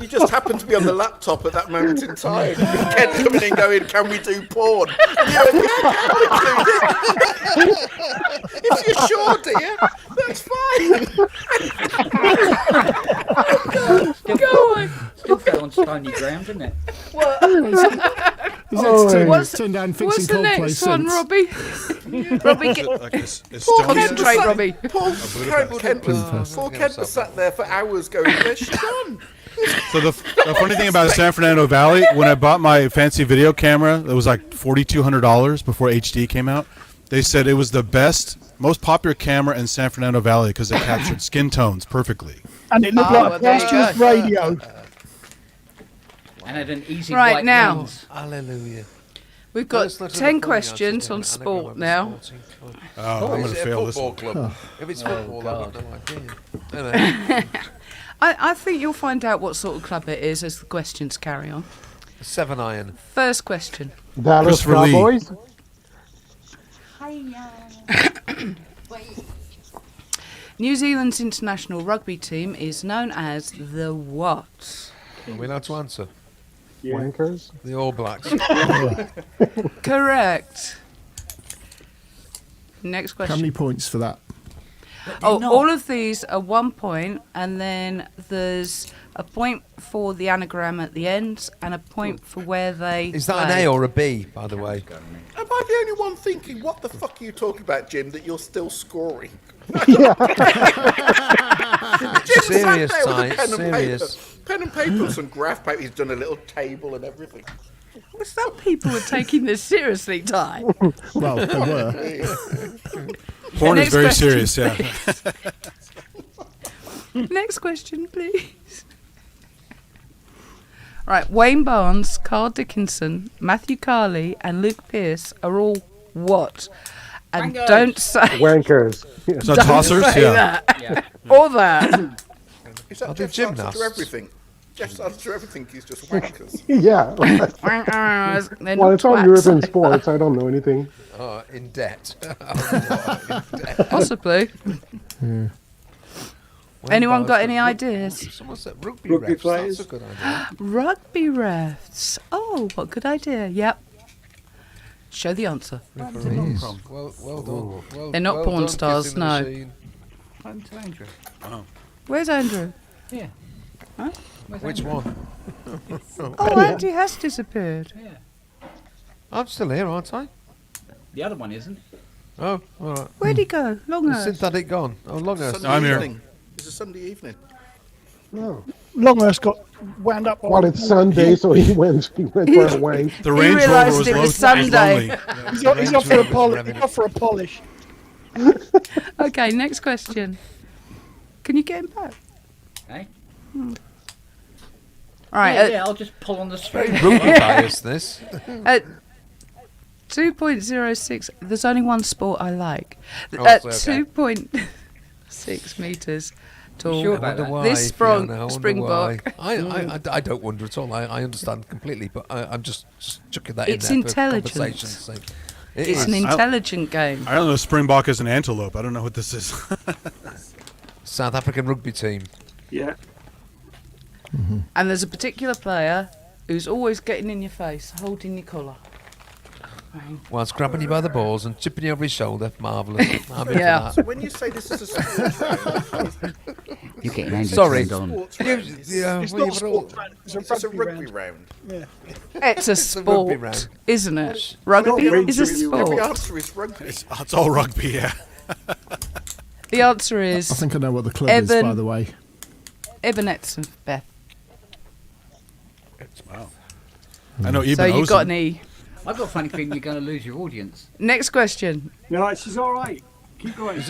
You just happened to be on the laptop at that moment in time. Ken coming in going, "Can we do porn?" And you went, "If you're sure, dear, that's fine." Go on. Still fell on stony ground, didn't it? He's had to What's- turn down What's fixing the Coldplay next one, since. Robbie? Robbie, get, Like Estonia. concentrate, Robbie. Poor Kent was sat there for hours going, "Where's she gone?" So the funny thing about San Fernando Valley, when I bought my fancy video camera, it was like $4,200 before HD came out. They said it was the best, most popular camera in San Fernando Valley because it captured skin tones perfectly. And it looked Oh, like well, there you pastor's go. radio. And had an easy Right, white now. lens. Hallelujah. We've got Let's let 10 everybody questions answer on then, and sport I'll go now. on the sporting club. Oh, I'm going Is to it a fail this football one. club? If it's football, I've got no idea. Anyway, I think you'll find out what sort of club it is as the questions carry on. 7 iron. First question. Dallas Christopher Lee. Cowboys. New Zealand's international rugby team is known as the what? Are we allowed to answer? Wankers. The All Blacks. Correct. Next How question. many points for that? Oh, all of these are 1 point, and then there's a point for the anagram at the end, and a point for where they. Is that an A or a B, by the way? Am I the only one thinking, what the fuck are you talking about, Jim, that you're still scoring? Serious, serious. Pen and paper and some graph paper. He's done a little table and everything. Some people are taking this seriously, Ty. Well, they were. Porn is Next very question, serious, yeah. Next question, please. Right, Wayne Barnes, Carl Dickinson, Matthew Carley, and Luke Pearce are all what? And Wankers. don't say Wankers. It's not Don't tossers? say Yeah. that. Yeah. Or that. Is that Are they Jeff's answer gymnasts? to everything? Jeff's answer to everything is just wankers. Yeah. They're Well, not it's all twats. European sports. I don't know anything. Oh, in debt. Possibly. Anyone got any ideas? Someone said rugby, Rugby refs. players. That's a good idea. Rugby refs. Oh, what good idea. Yep. Show the answer. Referees. Well done. Well, They're not well porn done, stars, kissing the no. machine. Home to Andrew. Wow. Where's Andrew? Yeah. Huh? Which one? Oh, Andy has disappeared. Yeah. I'm still here, aren't I? The other one isn't. Oh, all right. Where'd he go? Longhurst. Synthetic gone. Oh, Longhurst. Sunday I'm here. evening. It's a Sunday evening. No. Longhurst got wound up. Well, it's Sunday, so he went for a wank. The He Range Rover realised was it low. was Sunday. He's off for a polish. He's off for a polish. Okay, next question. Can you get him back? Eh? All right. Yeah, I'll just pull on the string. Rugby bias, this. At 2.06, there's only one sport I like. Oh, At okay. 2.6 metres tall, Sure I about wonder that. why, this Fiona, I wonder springbok. why. I don't wonder at all. I understand completely, but I'm just chucking that It's in there intelligence. for conversation's sake. It It's is. an intelligent game. I don't know. Springbok is an antelope. I don't know what this is. South African rugby team. Yeah. And there's a particular player who's always getting in your face, holding your collar. Right. Whilst grabbing you by the balls and chipping you over his shoulder. Marvellous. I'm in Yeah. for So when you say this is a sports round, You're getting Andy Sorry. turned on. sports round, Yeah, It's well, not you've all- sport round. It's it's a a rugby round. round. Yeah. It's a It's a rugby sport, round. isn't it? Rugby Not is a rugby, Every sport. answer is rugby. It's all rugby, yeah. The answer I is think I know what the club is, by Eben. the way. Ebenetson, Beth. Wow. I know Eben So you got Ozen. any? I've got a funny feeling you're going to lose your audience. Next question. No, she's all right. Keep going.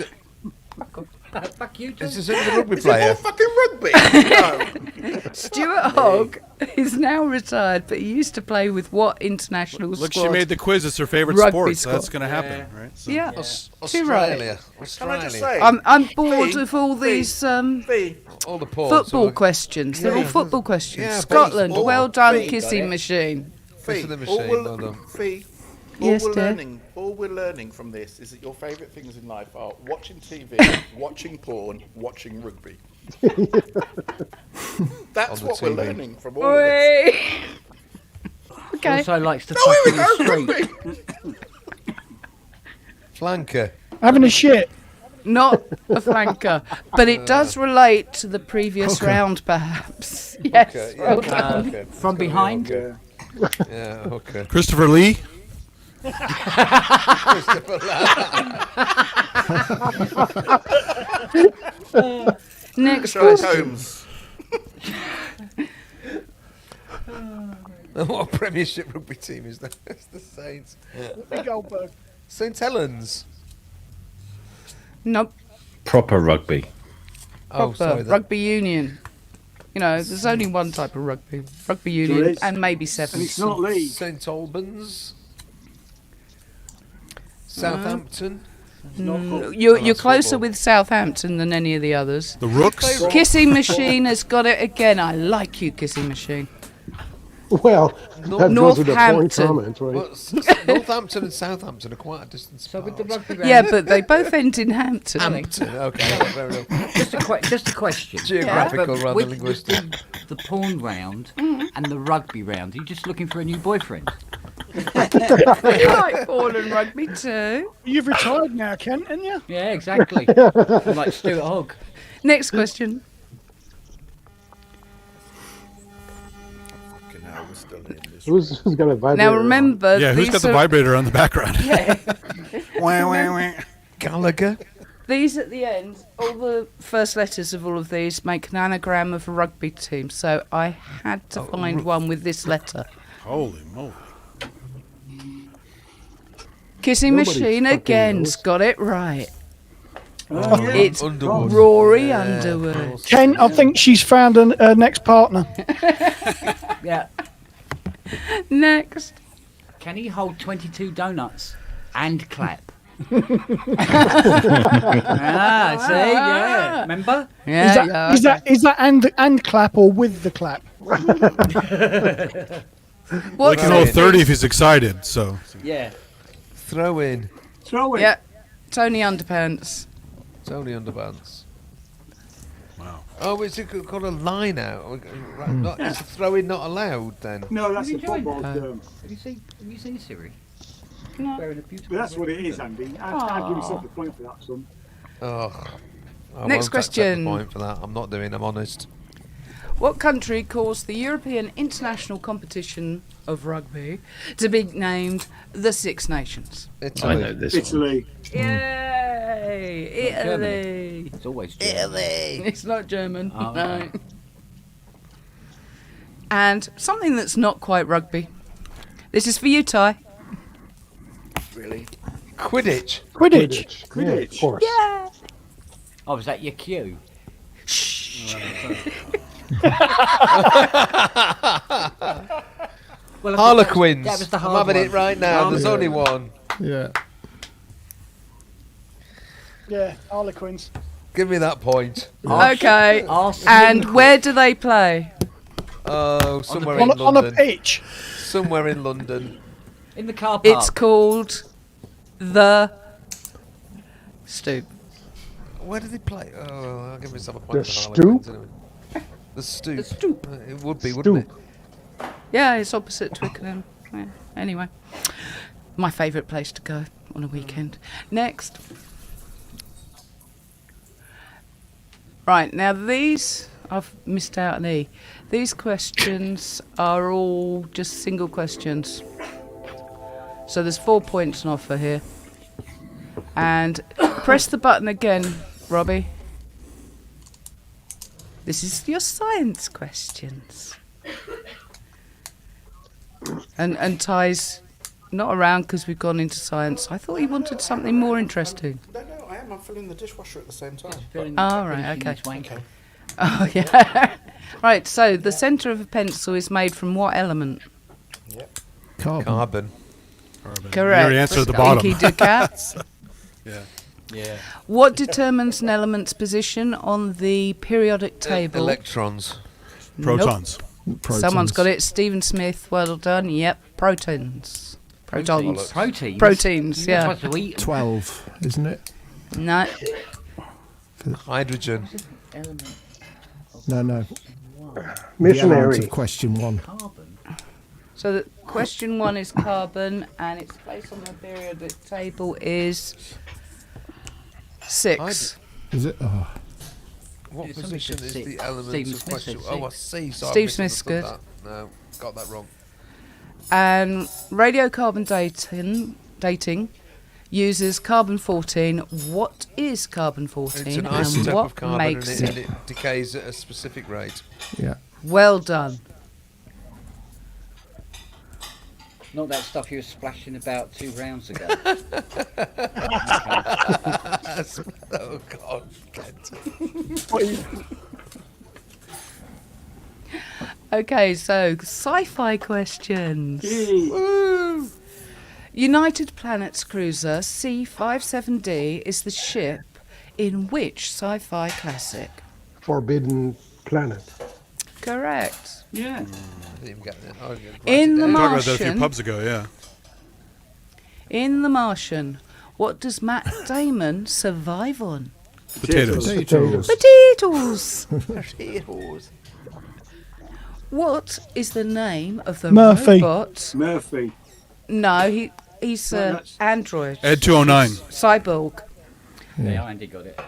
Fuck you, Is this a rugby Is it all player? fucking rugby? No. Stuart Hogg is now retired, but he used to play with what international Look, squad? she made the quiz. It's her favorite Rugby sport. So squad. that's going to happen, right? So. Yeah, too Australia. right. Can I just Australia. say, I'm bored Fee, of all Fee, these Fee, All the ports. football questions. They're all Yeah. football questions. Yeah, Scotland, baseball. well done, Fee, kissing machine. Fist of the all machine, we're, well done. Fee, Yes, all we're dear. learning, all we're learning from this is that your favourite things in life are watching TV, watching porn, watching rugby. That's On the what we're TV. learning from all of this. Oi. Okay. Also likes to Oh, fuck here in we the go, street. rugby. Flanker. Having a shit. Not a flanker, but it does relate to the previous round, perhaps. Yes. Okay, yeah, well okay, done. okay. From behind. Yeah. Yeah, okay. Christopher Lee. Next Sherlock question. Holmes. What Premiership rugby team is that? It's the Saints. Goldberg. St Helens. Nope. Proper rugby. Oh, Proper sorry. rugby union. You know, there's only one type of rugby. Rugby There union is. and maybe And sevens. it's not league. St Albans. Southampton. You're that's closer football. with Southampton than any of the others. The Rooks. Kissing Machine has got it again. I like you, Kissing Machine. Well, that goes with the point Northampton. comment, right? Well, Northampton and Southampton are quite a distance So with the apart. rugby round. Yeah, but they both end in Hampton. Hampton, okay, fair enough. Just a question. Geographical But rather with than linguistic. The porn round and the rugby round. Are you just looking for a new boyfriend? You like ball and rugby too. You've retired now, Kent, haven't you? Yeah, exactly. I'm like Stuart Hogg. Next question. Who's got a vibrator? Now remember, Yeah, who's got the vibrator on the background? Yeah. Wah, wah, wah. Gallagher. These at the end, all the first letters of all of these make an anagram of a rugby team. So I had to find one with this letter. Holy moly. Kissing Nobody's Machine fucking again's knows. got it right. Oh, yeah. It's Underwood. Rory Yeah, Underwood. of course. Ken, I think she's found her next partner. Yeah. Next. Can he hold 22 donuts and clap? See, yeah. Remember? Yeah, Is that and clap or with the clap? Well, he What's can hold it? 30 if he's excited, so. Yeah. Throw in. Throw it. Yeah, Tony Underpants. Tony Underpants. Wow. Oh, is it called a line out? Not, is throwing not allowed then? No, that's a Have you enjoyed football that? term. Have you seen Siri? No. Wearing a beautiful But that's what it is, Andy. I'd give yourself Aw. a point for that, son. Oh. I Next won't question. accept the point for that. I'm not doing. I'm honest. What country caused the European International Competition of Rugby to be named the Six Nations? I Italy. know this one. Italy. Yay! Germany. Italy! It's always German. It's not German. Oh, no. okay. And something that's not quite rugby. This is for you, Ty. Really? Quidditch. Quidditch. Yeah, of course. Yeah. Oh, was that your cue? Well, Harlequins. That was the I'm hard having it one. right now. Oh, There's yeah. only one. Yeah. Yeah, Harlequins. Give me that point. Okay. Arsenal. And where do they play? Oh, somewhere On in a, on a London. pitch. Somewhere in London. In the car park. It's called the Stoop. Where do they play? Oh, I'll give myself a The point for Harlequins Stoop? anyway. The Stoop. The Stoop. It would be, wouldn't it? Yeah, it's opposite Twickenham. Yeah. Anyway, my favourite place to go on a weekend. Next. Right, now these, I've missed out an E. These questions are all just single questions. So there's 4 points on offer here. And press the button again, Robbie. This is your science questions. And Ty's not around because we've gone into science. I thought he wanted something more interesting. No, I am. I'm filling the dishwasher at the same time. Oh, right, okay. Oh, yeah. Right, so the centre of a pencil is made from what element? Yep. Carbon. Correct. You already answered at the bottom. Inky Ducat. Yeah. Yeah. What determines an element's position on the periodic table? Electrons. Protons. Someone's got it. Stephen Smith, well done. Yep, protons. Protons. Proteins? Proteins, You're yeah. supposed to eat 'em. 12, isn't it? No. Hydrogen. No. The Missionary. element of question 1. So the question 1 is carbon, and its place on the periodic table is 6. Is it? Oh. What Yeah, somebody position said is six. the elements Stephen of Smith question? said Oh, I six. see. So I Steve Smith's good. misunderstood that. No, got that wrong. And radiocarbon dating uses carbon-14. What is It's carbon-14 an and isotope what of carbon makes and it? it decays at a specific rate. Yeah. Well done. Not that stuff you were splashing about 2 rounds ago. Oh, God. Okay, so sci-fi questions. Woo! United Planets cruiser C-57D is the ship in which sci-fi classic? Forbidden Planet. Correct. Yeah. I didn't even get that. Oh, yeah, In The Talked about that a few Martian. pubs ago, yeah. In The Martian, what does Matt Damon survive on? Potatoes. Potatoes. Potatoes. What is the name of the Murphy. robot? Murphy. No, he's No, that's- android. Ed 209. Cyborg. Yeah, Andy got it.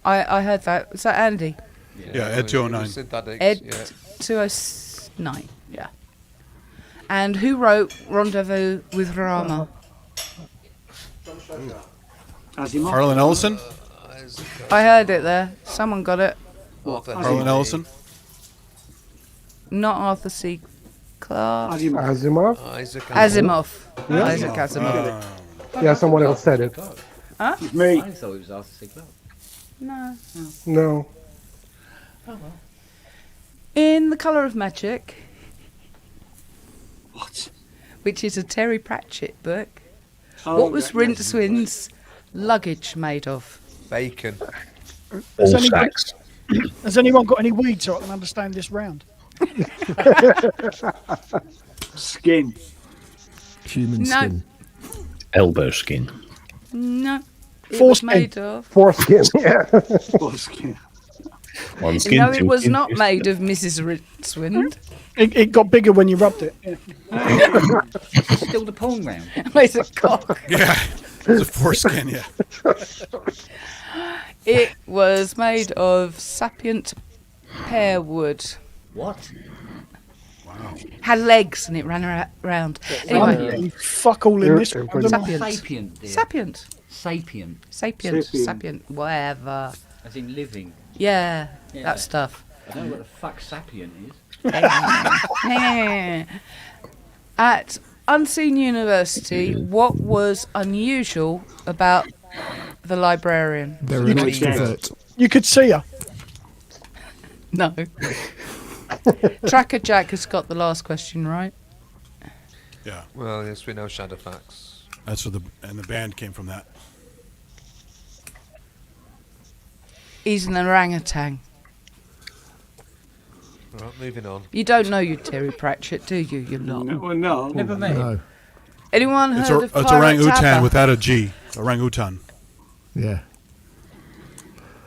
I heard that. Was that Andy? Yeah, Ed 209. Synthetics, Ed yeah. 209. Yeah. And who wrote Rendezvous with Rama? Asimov. Harlan Ellison? I heard it there. Someone got it. Harlan Ellison? Not Arthur C. Clarke. Asimov? Asimov. Yeah. Isaac Asimov. Yeah, someone else said it. Huh? Me. I thought it was Arthur C. Clarke. No. No. Oh well. In The Colour of Magic, What? which is a Terry Pratchett book, Oh, what was yeah, yeah. Rincewind's luggage made of? Bacon. Has All anyone, sacks. has anyone got any weed so I can understand this round? Skin. Human No. skin. Elbow skin. No. It was Foreskin. made of. Foreskin, yeah. Or skin. One skin. No, it two was skin, not two made of Mrs. Rincewind. It got bigger when you rubbed it. Still the porn round. Made of cock. Yeah. It's a foreskin, yeah. It was made of sapient pear wood. What? Had legs and it ran around. Anyway, Fuck all in this. You're- round. Sapient. Sapient, dear. Sapient. Sapient. Sapient. Sapient. Sapient. Whatever. As in living. Yeah, Yeah. that stuff. I don't know what the fuck sapient is. At Unseen University, what was unusual about the librarian? They're an extrovert. You could see her. No. Tracker Jack has got the last question right. Yeah. Well, yes, we know Shadowfax. That's where the band came from that. He's an orangutan. Right, moving on. You don't know you Terry Pratchett, do you? You lot. No, well, no. Never met him. No. Anyone It's, heard of it's Pirate orangutan Tapper? without a G. Orangutan. Yeah.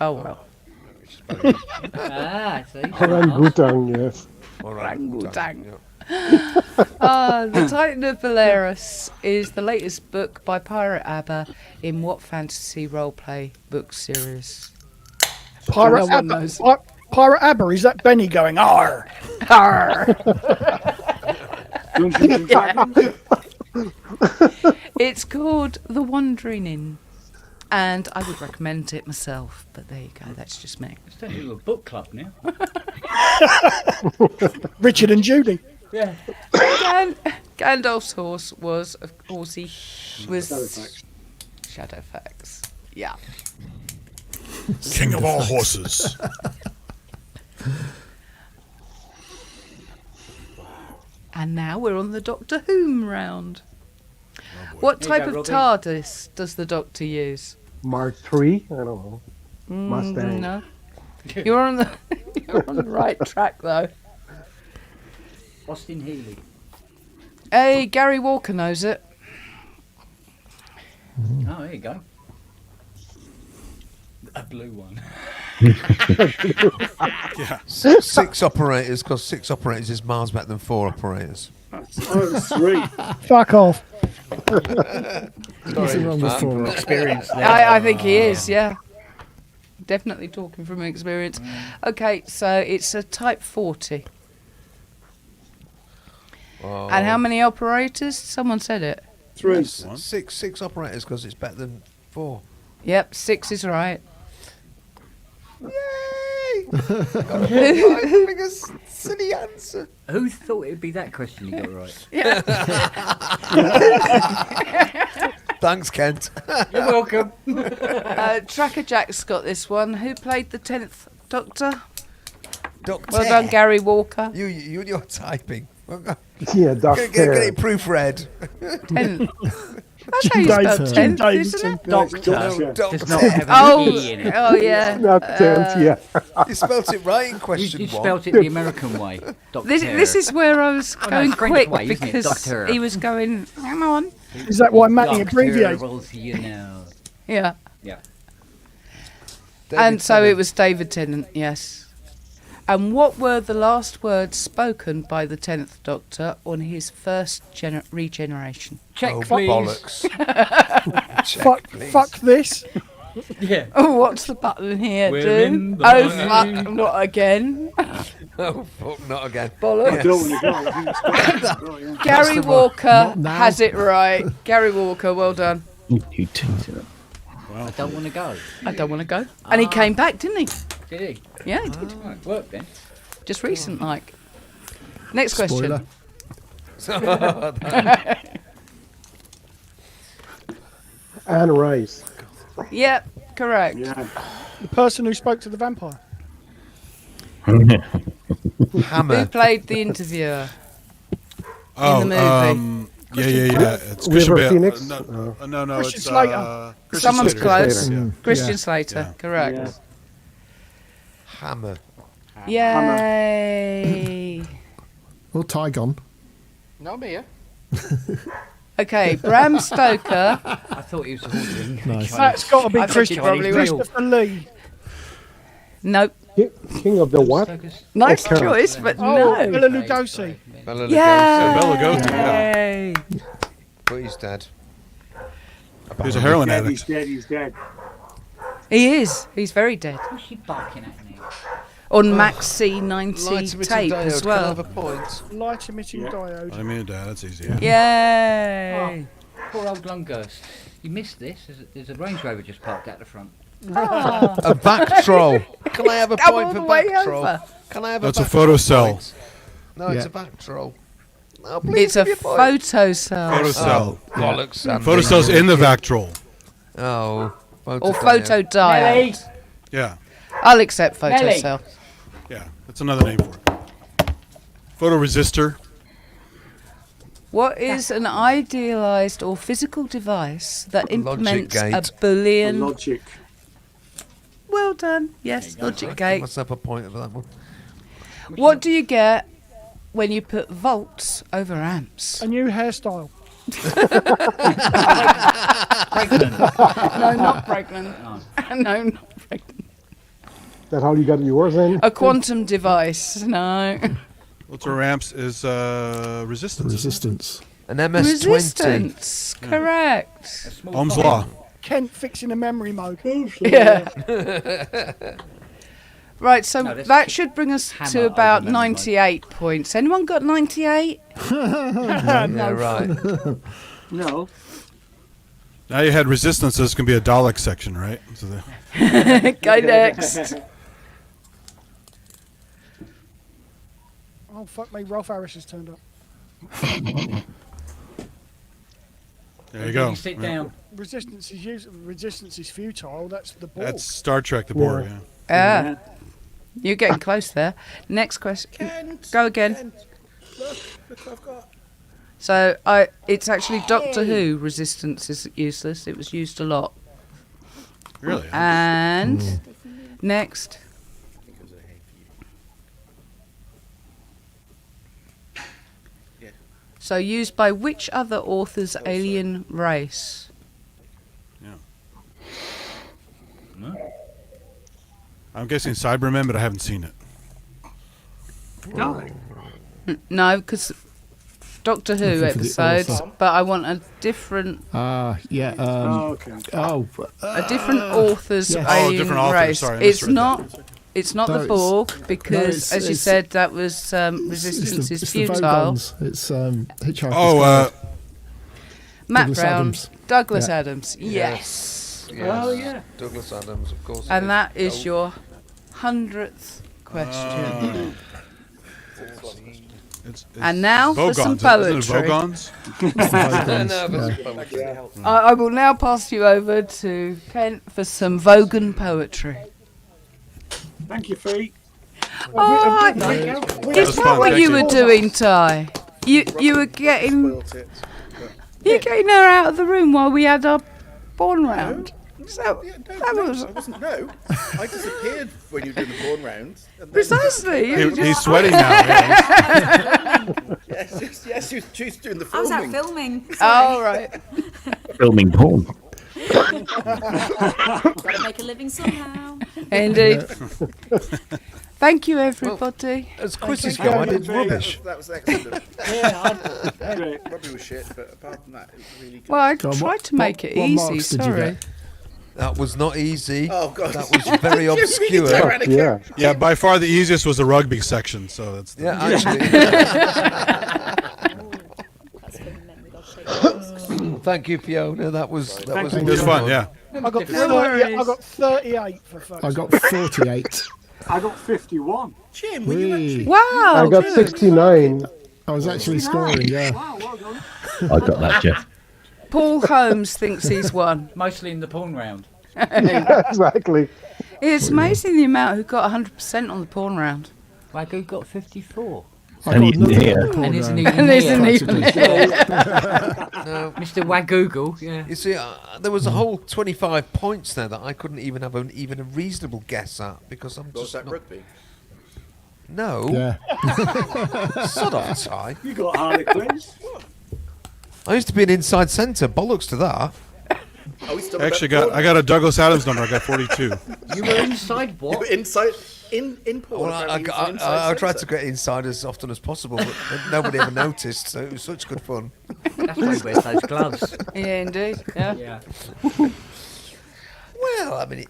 Oh well. Ah, I see. Orangutan, yes. Orangutan. Yeah. The Titan of Valeris is the latest book by Pirate Abba in what fantasy roleplay book series? Pirate No one Abba. knows. Pirate Abba. Is that Benny going, "Arr"? Arr! Dungeons and Dragons. It's called The Wandering Inn, and I would recommend it myself. But there you go. That's just me. It's turned into a book club now. Richard and Judy. Yeah. Gandalf's horse was, of course, he was Shadowfax. Shadowfax. Yeah. King of all horses. And now we're on the Doctor Who round. What There you type go, of Robbie. TARDIS does the Doctor use? Mark III? I don't know. Mustang. No. You're on the right track though. Austin Healy. Hey, Gary Walker knows it. Oh, there you go. A blue one. Yeah. Six operators, because 6 operators is miles better than 4 operators. Oh, 3. Fuck off. Nothing wrong with four. Experience there. I think he is, yeah. Definitely talking from experience. Okay, so it's a Type 40. Oh. And how many operators? Someone said it. 3. Six operators, because it's better than 4. Yep, 6 is right. Yay! Having a silly answer. Who thought it'd be that question you got right? Thanks, Kent. You're welcome. Tracker Jack's got this one. Who played the 10th Doctor? Doctor. Well done, Gary Walker. You and your typing. Yeah, Get it Doctor. proofread. 10th. That's how you spell Jim 10th, isn't it? Doctor. Doctor. Does not have an Oh, E in it. oh yeah. Not 10th, yeah. You spelt it right in question You 1. spelt it the American way. Doctor. This is where I was Oh, no, going it's French quick way, isn't it? because Doctor. he was going, come on. Is that why Matty Doctor abbreviated? rules, you know. Yeah. Yeah. David And so Tennant. it was David Tennant, yes. And what were the last words spoken by the 10th Doctor on his first regeneration? Check, Oh, please. bollocks. Fuck this. Yeah. Oh, what's the button here, We're dude? in the Oh, money. fuck, not again. Oh, fuck, not again. Bollocks. I don't want to go. I think it's got to go, yeah. Gary Walker Not now. has it right. Gary Walker, well done. You teaser. I don't want to go. I don't want to go. And he came back, didn't he? Did he? Yeah, he did. Right, work then. Just recent, like. Next question. Spoiler. Anne Rice. Yep, correct. Yeah. The person who spoke to the vampire. Hammer. Who played the interviewer? Oh, in the movie? yeah. It's River Christian Bale. Phoenix? No, Christian it's Slater. Christian Someone's Slater. close. Slater. Christian Yeah. Slater, Yeah. correct. Yeah. Hammer. Yay. Or Tygon. No, me, yeah. Okay, Bram Stoker. I thought he was holding. Nice. That's got to be I think Christopher, you probably will. Christopher Lee. Nope. King of the what? Nice Okay. choice, but Oh, no. Bela Lugosi. Bela Lugosi. Bela Lugosi, yeah. Yay. But he's dead. He's a heroin Dead, addict. he's dead, he's dead. He is. He's very dead. What's she barking at me? On Max C90 Light-emitting tape diode, as can I have well. a point? Light emitting diode. I mean, that's easy. Yay. Poor old Lungurst. You missed this. There's a Range Rover just parked out the front. A back troll. Can I have a Come point all for the way back troll? over. Can I have That's a a back photo troll cell. point? No, it's Yeah. a back troll. No, please It's a give me point. photo cell. Photo cell. Bollocks. Andy. Photo cells in the Vactrol. Oh. Or photo diode. Yeah, I'll accept photo Nelly. cell. yeah. That's another name for it. Photo resistor. What is an idealized or physical device that implements a gate. Boolean? Logic. Well done. Yes, logic Give gate. myself a point for that one. What do you get when you put volts over amps? A new hairstyle. Pregnant. No, not pregnant. No, not pregnant. That how you got yours in? A quantum device. No. Ultra amps is resistance. Resistance. An MS-20. Resistance. Correct. Ohm's law. Kent fixing a memory mode. Yeah. Right, so No, that's that should bring us hammer to over about memory mode. 98 points. Anyone got 98? Yeah, right. No. Now you had resistance. So this can be a Dalek section, right? So the, Go next. Oh, fuck me. Rolf Harris has turned up. there you go. Sit Yeah. down. Resistance is futile. That's the ball. That's Star Trek, the Borg. Yeah. Ah, you're getting close there. Next question. Go again. Look what I've got. So it's actually Doctor Who resistance is useless. It was used a lot. Really? And next. So used by which other author's alien race? I'm guessing Cybermen, but I haven't seen it. No. No, because Doctor Who Looking for the episodes, author. but I want a different Yeah. Oh, okay. a different author's yes. Oh, alien different author, race. sorry, I It's misread not. that. It's not No, the it's- Borg because, it's- as you it's- said, that was resistance is it's the futile. Vogons. It's Hitchhiker's Oh, Guide. Matt Douglas Brown, Adams. Douglas Yeah. Adams. Yes. Oh, yeah. Douglas Adams, of course. And that is your 100th question. And now for some Vogons, isn't it poetry. Vogons? I will now pass you over to Kent for some Vogan poetry. Thank you, Fee. Oh, That's is fun, that what thank you you. were doing, Ty? You were getting you're getting her out of the room while we had our porn round. So that was I wasn't. No, I disappeared when you were doing the porn round. And then- precisely. He's sweating now. Yeah. yes. She's doing the I was out filming. filming. Oh right. Filming porn. Gotta make a living somehow. Indeed. Thank you, everybody. As quizzes go, I did rubbish. That was excellent. Robbie was shit, but apart from that, it was really good. Well, I tried to make it easy. Sorry. That was not easy. Oh, God. That was very obscure. Yeah, by far the easiest was the rugby section. So that's actually. Thank you, Fiona. That was it was fun. Yeah. I got 38 for fuck's I got sake. 48. I got 51. Jim, were you actually? Wow. I got 69. I was actually scoring, yeah. Wow, well done. I got that, Jeff. Paul Holmes thinks he's won. Mostly in the porn round. Exactly. It's amazing the amount who got 100% on the porn round. Wagyu got 54. And he's here. And isn't even And isn't here. even No. Mr. Wagoogle, yeah. You see, there was a whole 25 points there that I couldn't even have even a reasonable guess at because I'm Was just that not... rugby? No. Yeah. Sod off, Ty. You got Harlequins. I used to be an inside centre. Bollocks to that. Oh, we still Actually, I got a Douglas Adams number. I got 42. You were inside You what? were inside in porn. Well, apparently you was an inside I tried to centre. get inside as often as possible, but nobody ever noticed. So it was such good fun. That's why he wears those gloves. Yeah, indeed. Yeah. Yeah. Well, I mean,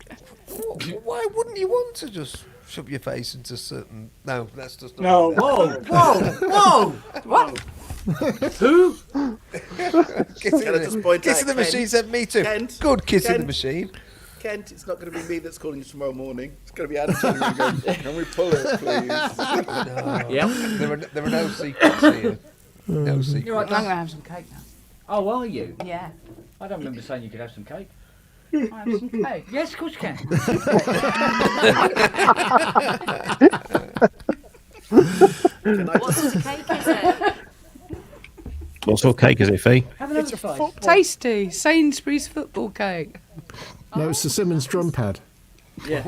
why wouldn't you want to just shove your face into certain? No, that's just not. No. Whoa. What? Who? Kiss Can I just point in out, the machine Kent? said me too. Kent? Good kiss in the Kent? machine. Kent, it's not going to be me that's calling you tomorrow morning. It's going to be Adam telling you, going, can we pull it, please? No. Yep. There are no secrets here. No secrets. You're right, I'm going to have some cake now. Oh, are you? Yeah. I don't remember saying you could have some cake. I have some cake. Yes, of course you can. What sort of cake is it? What sort of cake is it, Fee? Have It's another a slice. Tasty. Sainsbury's football cake. No, it's the Simmons drum pad. Yeah.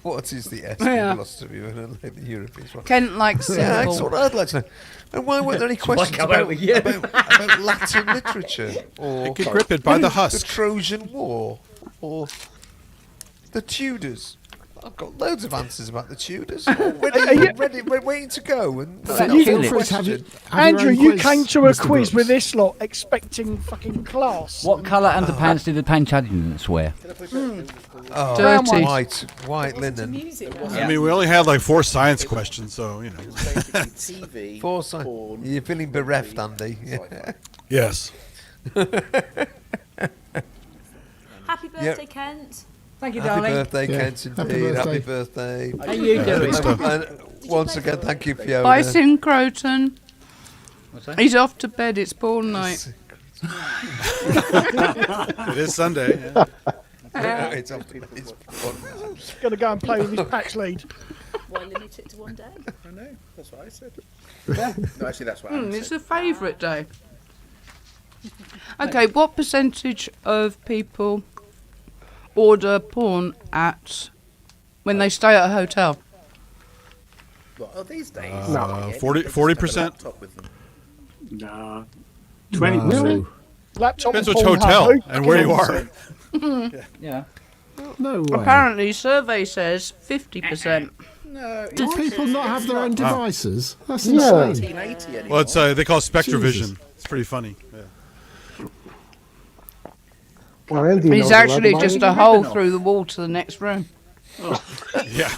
What is the S Yeah. philosophy of the Europeans? Kent likes Yeah, simple. that's what I'd like to know. And why weren't there any questions come out with you. about Latin literature or Get gripped by the the husk. Trojan War or the Tudors? I've got loads of answers about the Tudors. We're waiting to go. And Feel free to have your Andrew, own you quiz, came to a Mr. quiz Brooks. with this lot expecting fucking class. What colour underpants did the Plantagenets wear? oh, Dirty. white linen. I mean, we only had like 4 science questions, so you know. TV, Four sign. porn. You're feeling bereft, Andy. Yes. Happy birthday, Kent. Thank you, Happy darling. birthday, Yeah. Kent, Happy indeed. Happy birthday. birthday. How you doing? And once again, thank you, Fiona. Bye, Sin Croton. What's that? He's off to bed. It's porn night. It is Sunday. Yeah. It's fun. Going to go and play with his patch lead. Why limit it to one day? I know, that's what I said. No, actually, that's what Adam It's said. a favourite day. Okay, what percentage of people order porn at when they stay at a hotel? What, oh, these days? 40%? Laptop with them. Nah. 20%. No. Laptop Depends and which porn hotel hub. and where you are. Yeah. No way. Apparently, survey says 50%. No, Do people not have their own devices? That's Yeah. insane. 1980 anymore. Well, it's they call it Spectrovision. Jesus. It's pretty funny. Yeah. Well, Andy It's knows a lot actually about just it. a hole through the wall to the next room. Yeah.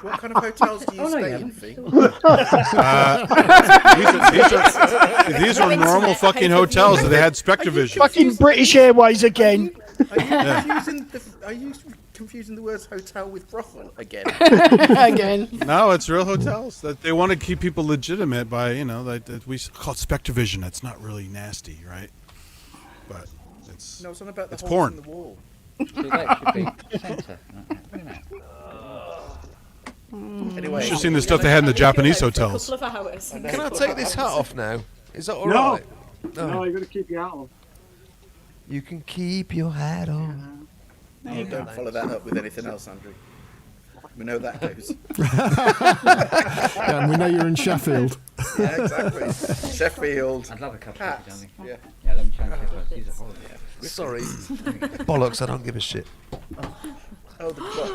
What kind of hotels do you stay in, Fee? These are normal fucking hotels that they had Spectrovision. Fucking British Airways again. Are you confusing the words hotel with brothel again? Again. No, it's real hotels that they want to keep people legitimate by, you know, that we call it Spectrovision. It's not really nasty, right? But it's No, it's not about the It's holes porn. in the wall. So that should be centre. Anyway, you should have seen the stuff they had in the Japanese For a hotels. couple of hours. Can I take this hat off now? Is that all No. right? No, you've got to keep your hat on. You can keep your hat on. you don't follow that up with anything else, Andrew. We know that goes. Yeah, and we know you're in Sheffield. Yeah, exactly. Sheffield. I'd love a cup of Hats. coffee, darling. Yeah. Yeah, let me change it. These are horrible. Sorry. Bollocks, I don't give a shit. Oh, the clock.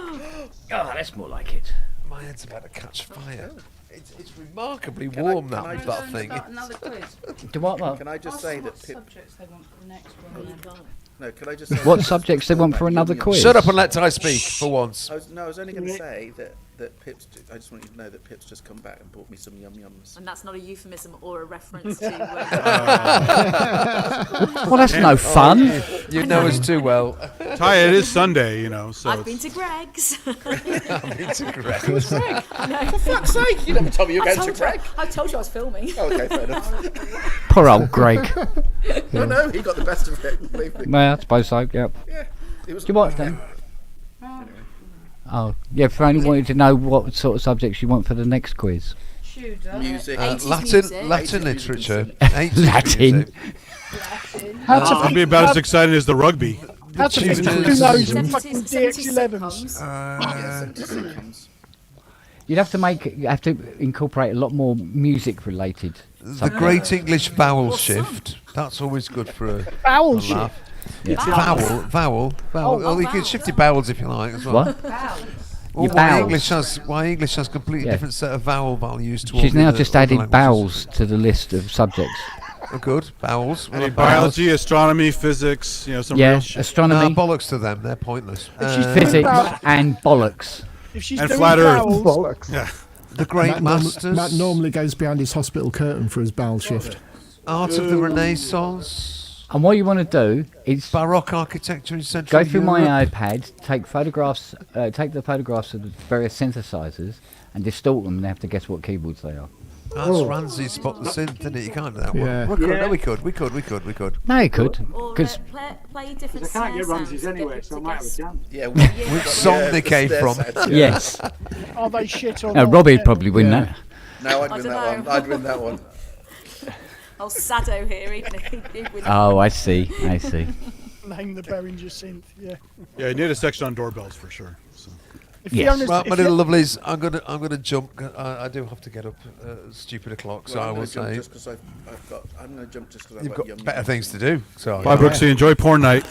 Oh, that's more like it. My head's about to catch fire. It's remarkably warm, can I that just thing. Start another quiz. Do what? Can I just say that What Pip... subjects they want for the next one? No, can I just say... What subjects they want for another quiz? Shut up and let Ty speak for once. I was only going to say that Pip's... I just want you to know that Pip's just come back and bought me some yum-yums. And that's not a euphemism or a reference to... Well, that's no fun. You know us too well. Ty, it is Sunday, you know, so I've been to Greg's. I've been to Greg. Who's Greg? No. For fuck's sake, you never told me you were I going to told Greg. I told you I was filming. Okay, fair enough. Poor old Greg. No, he got the best of it, believe me. Well, I suppose so, yep. Yeah. It was... Do you watch then? Oh, yeah, if I only wanted to know what sort of subjects you want for the next quiz. Music. Latin literature. Latin. it'll be about as exciting as the rugby. How to pick who knows in fucking DX11s. You'd have to incorporate a lot more music related. The Great English Vowel Shift. That's always good for a Vowel a shift. laugh. Yeah. Vowel. Well, you can shift your vowels if you like as well. What? Or Your why vowels. English has completely different set of vowel values to all She's the now other- just other added languages. vowels to the list of subjects. Oh, good. Vowels. Any biology, astronomy, physics, you know, some Yeah, real shit. astronomy. Bollocks to them. They're pointless. Physics and bollocks. If she's And doing flat Earth. vowels, Bollocks. Yeah. The Great Matt, Masters. Matt normally goes behind his hospital curtain for his bowel shift. Art of the Renaissance. And what you want to do is Baroque architecture in Central go through Europe. my iPad, take photographs, take the photographs of the various synthesizers, and distort them, and they have to guess what keyboards they are. That's Ramsey spot the synth, didn't it? You can't do that Yeah. one. No, we could. No, you could, Or because play different I can't get snare Ramses sounds to anyway, get so I to might have a guess. chance. Yeah. Which song they came from? yes, are they shit or no, not? Robbie'd probably win that. No, I'd I win dunno. that one. I'd win that one. Oh, Sado here, he'd win. Oh, I see. Name the Behringer synth. Yeah. Yeah, you need a section on doorbells for sure. So. If Yes. Fiona's- Right, if my Fi- little lovelies, I'm gonna jump. I do have to get up stupid o'clock, so Well, I I'm will gonna jump say just 'cause I'm going to jump just because I've you've got got yum better yums. things to do. So Bye, Brooksy. Enjoy porn night.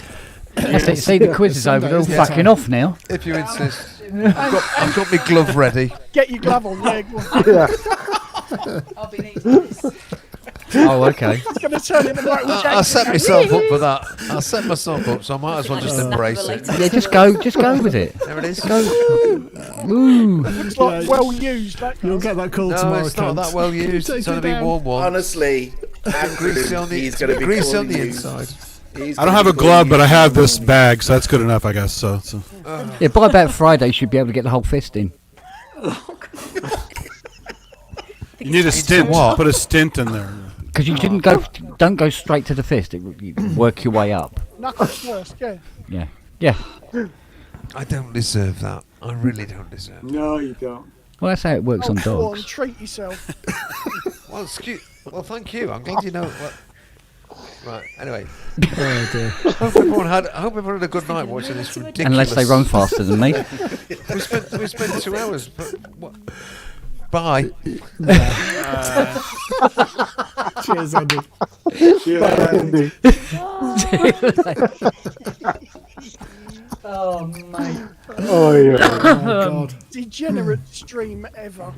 That's it. See, the quiz is over. They're all fucking off now. if you insist, I've got my glove ready. Get your glove on. Yeah. go on. Yeah. I'll be needing this. Oh, okay. It's going to turn into Michael Jackson. I set myself up for that. I set myself up, so I might as well just embrace it. Yeah, just go with it. There it is. Woo. Looks like Yeah. well used. That You'll does. get that call No, tomorrow, it's not cunt. that well used. Take It's going it to be down. warm one. Honestly, Greasy on the, he's going to be greasy on calling the you. inside. He's I don't gonna have be a calling glove, you but I have tomorrow this morning. bag, so that's good enough, I guess. So. Yeah, by about Friday, you should be able to get the whole fist in. You need a stint. what? Put a stint in there. Because you don't go straight to the fist. You work your way up. Knuckles first. Yeah. Yeah. I don't deserve that. I really don't deserve it. No, you don't. Well, that's how it works on Go on, dogs. treat yourself. Well, thank you. I'm glad you know. Right. Anyway, Oh, dear. I hope everyone had a good night watching this ridiculous. Unless they run faster than me. we spent 2 hours. But what? Bye. Cheers, Andy. Andy. Oh, mate. Oh, yeah. Oh, God. Degenerate stream ever.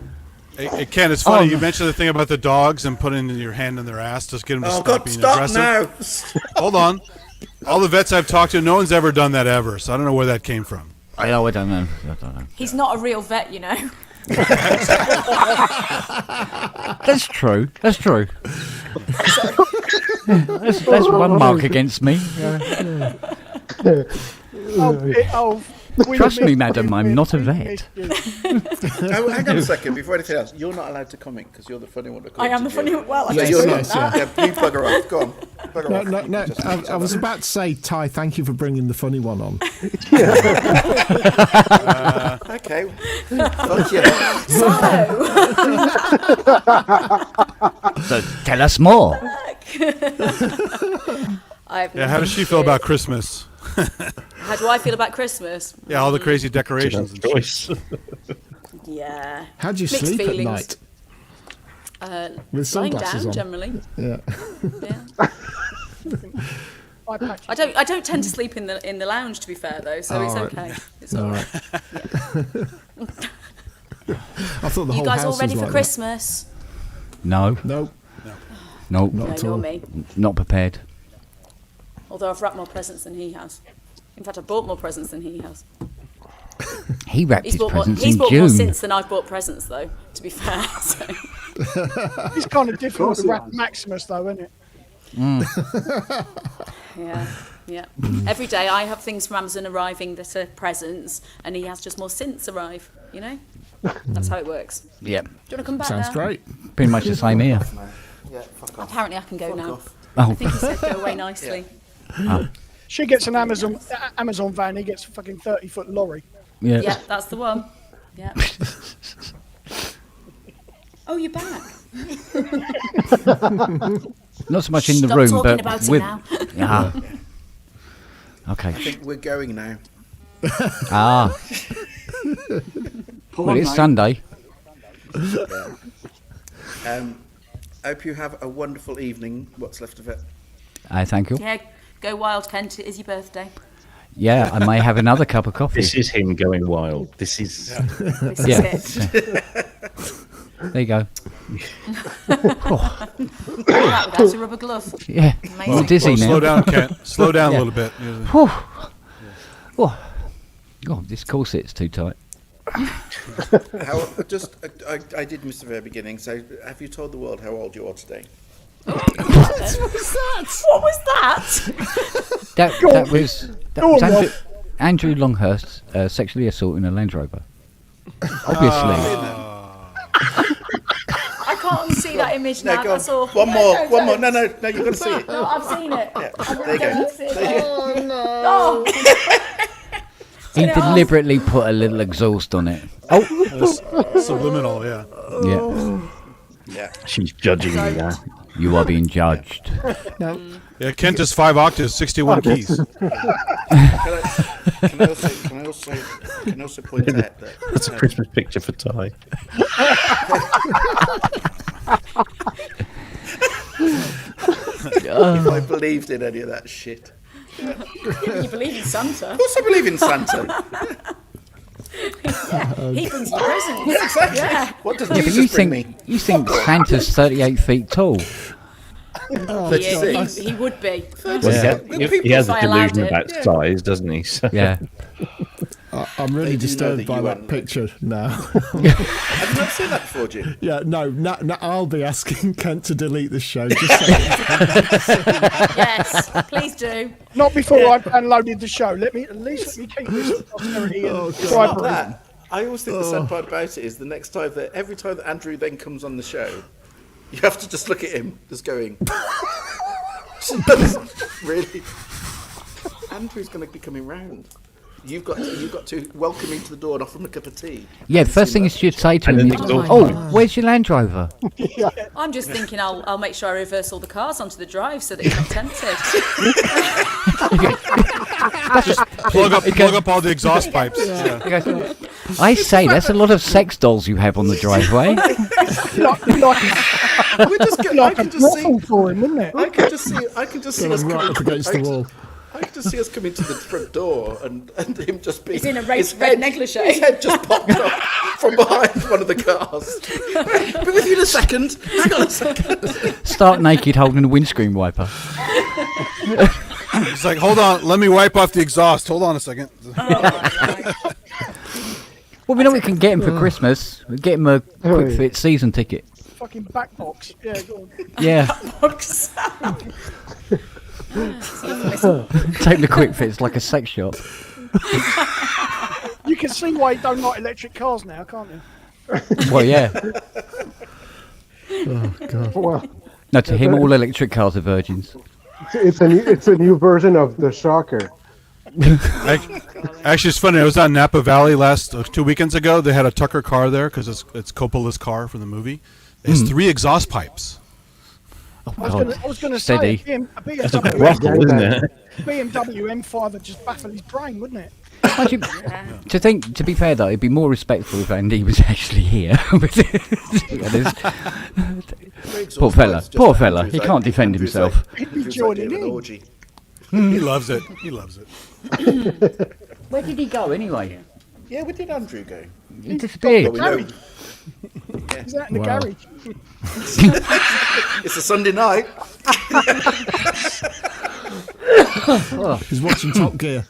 Hey, Ken, it's funny. You mentioned the thing about the dogs and putting your hand in their ass. Just get them to Oh, stop God, being stop aggressive. now. Hold on. All the vets I've talked to, no one's ever done that ever. So I don't know where that came from. I don't know. He's not a real vet, you know. That's true. That's one mark against me. Trust me, madam, I'm not a vet. Oh, hang on a second. Before anything else, you're not allowed to comment because you're the funny one. I am the funny one. Well, I Yeah, just you're said not. that. Yeah, you bugger off. Go on. Bugger No, off. I was about to say, Ty, thank you for bringing the funny one on. Okay. Fuck you. So tell us more. Yeah, how does she feel about Christmas? How do I feel about Christmas? Yeah, all the crazy decorations. And shit. Yeah. How do you Mixed sleep feelings. at night? With Lying sunglasses down, on. generally. Yeah. Yeah. I don't tend to sleep in the lounge, to be fair, though, so it's okay. It's all right. I thought the You whole guys house all ready was for like Christmas? No. Nope. Nope. No, nor me. Not prepared. Although I've wrapped more presents than he has. In fact, I've bought more presents than he has. He wrapped his presents He's in bought June. more since than I've bought presents, though, to be fair. So. It's kind of difficult to wrap Maximus, though, isn't it? Yeah. Every day I have things from Amazon arriving that are presents, and he has just more synths arrive, you know? That's how it works. Yep. Do you want to come back Sounds now? great. Pretty much the same here. Yeah, fuck off. Apparently I can go now. Oh. I think he said go away nicely. She gets an Amazon van. He gets a fucking 30-foot lorry. Yeah. Yeah, that's the one. Yeah. Oh, you're back. Not so much in the Stop room, talking but about it with. now. Ah. Okay. I think we're going now. Ah. Well, it's Sunday. Hope you have a wonderful evening. What's left of it? Thank you. Yeah, go wild, Kent. It is your birthday. Yeah, I may have another cup of coffee. This is him going wild. This is. This Yeah. is it. There you go. Without a rubber glove. Yeah. Amazing. I'm dizzy now. Slow down, Kent. Slow down Yeah. a little bit. Whew. Oh, this corset's too tight. I did miss the very beginning. So, have you told the world how old you are today? What was that? That was Andrew Longhurst sexually assaulting a Land Rover. Obviously. I can't see that image No, now. go on. That's awful. One more. No, you've got to see it. No, I've seen it. Yeah, I there really you go. don't see it. There you go. Oh. He deliberately put a little exhaust on it. Oh. Subliminal, yeah. Yeah. Yeah. She's judging me now. You are being judged. No. Yeah, Kent is 5 octaves, 61 keys. Can I also point out that That's a Christmas picture for Ty. if I believed in any of that shit. You believe in Santa? Of course I believe in Santa. Yeah, he brings you presents. Yeah, exactly. Yeah. What does Yeah, but Jesus bring me? you think Santa's 38 feet tall? He would be. He has a If I allowed delusion it. about size, doesn't he? So. Yeah. I'm really They do know disturbed that by you that went- picture now. Have you not seen that before, Jim? Yeah, no, I'll be asking Kent to delete the show. Just so Yes, please do. Not before I've downloaded the show. At least let me keep this for posterity and It's try not for that. I always think the sad part about it is the next time that every time that Andrew then comes on the show, you have to just look at him, just going. Really, Andrew's going to be coming round. You've got to welcome him to the door and offer him a cup of tea. Yeah, first thing you should say to And him then is, it's all "Oh, fine. where's your Land Rover?" I'm just thinking I'll make sure I reverse all the cars onto the drive so that he's not tempted. Plug up all the exhaust pipes. Yeah. He goes, I say, that's a lot of sex dolls you have on the driveway. We're just I like a can just see. brothel for him, wouldn't it? I can just see us right coming up against the wall. I can just see us coming to the front door and him just being. He's in a his red negligee. His head just popped up from behind one of the cars. Be with you in a second. Hang on a second. Stark naked holding a windscreen wiper. He's like, hold on, let me wipe off the exhaust. Hold on a second. Well, we know we can get him for Christmas. We'll get him a quick fit season ticket. Fucking back box. Yeah, go on. Yeah. Box. Take the quick fit. It's like a sex shop. You can see why you don't like electric cars now, can't you? Well, yeah. Oh God. Well, No, to him, all electric cars are virgins. it's a new version of the Shocker. Actually, it's funny. I was on Napa Valley 2 weekends ago. They had a Tucker car there because it's Coppola's car from the movie. It has 3 exhaust pipes. Oh, I was going to Steady. say a That's a BMW, brothel, isn't it? BMW M5 would just baffle his brain, wouldn't it? To be fair though, it'd be more respectful if Andy was actually here. Poor fella, he can't defend himself. He'd be joining in. He loves it. He loves it. Where did he go anyway? Yeah, where did Andrew go? He disappeared. We know he- Is that in the Wow. garage? It's a Sunday night. He's watching Top Gear.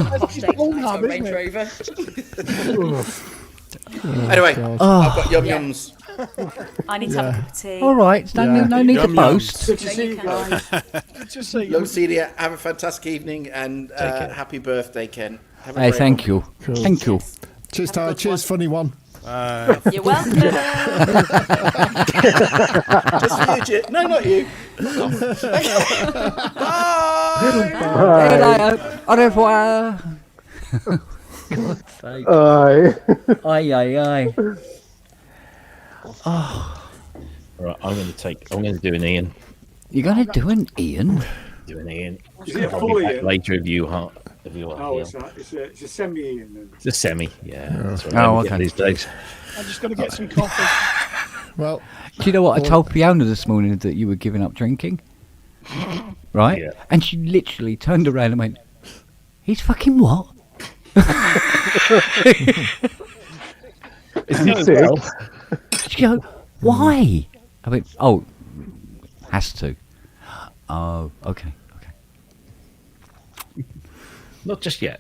Range Rover. Anyway, God. I've got yum yums. I need to have a cup of tea. All right, no need to Yum boast. Good to see you guys. Good to see Long you. see you. Have a fantastic evening and happy birthday, Ken. Have a Hey, great thank one. you. Cool. Thank you. Cheers, Ty. Cheers, funny one. You're welcome. Just for you, Jit. No, not you. Au revoir. God's sake. Aye, aye, aye. Oh, Right, I'm going to do an Ian. you're going to do an Ian? Do an Ian. Is it a I'll full be back Ian? later if you heart. If you Oh, want it's a semi-Ian then. the semi, yeah. That's what Oh, I'm getting okay. these days. I'm just going to get some coffee. Well, Do you know what? I told Fiona this morning that you were giving up drinking. Right? Yeah. And she literally turned around and went, he's fucking what? It's going well. She go, why? I went, oh, has to. Oh, okay. Not just yet.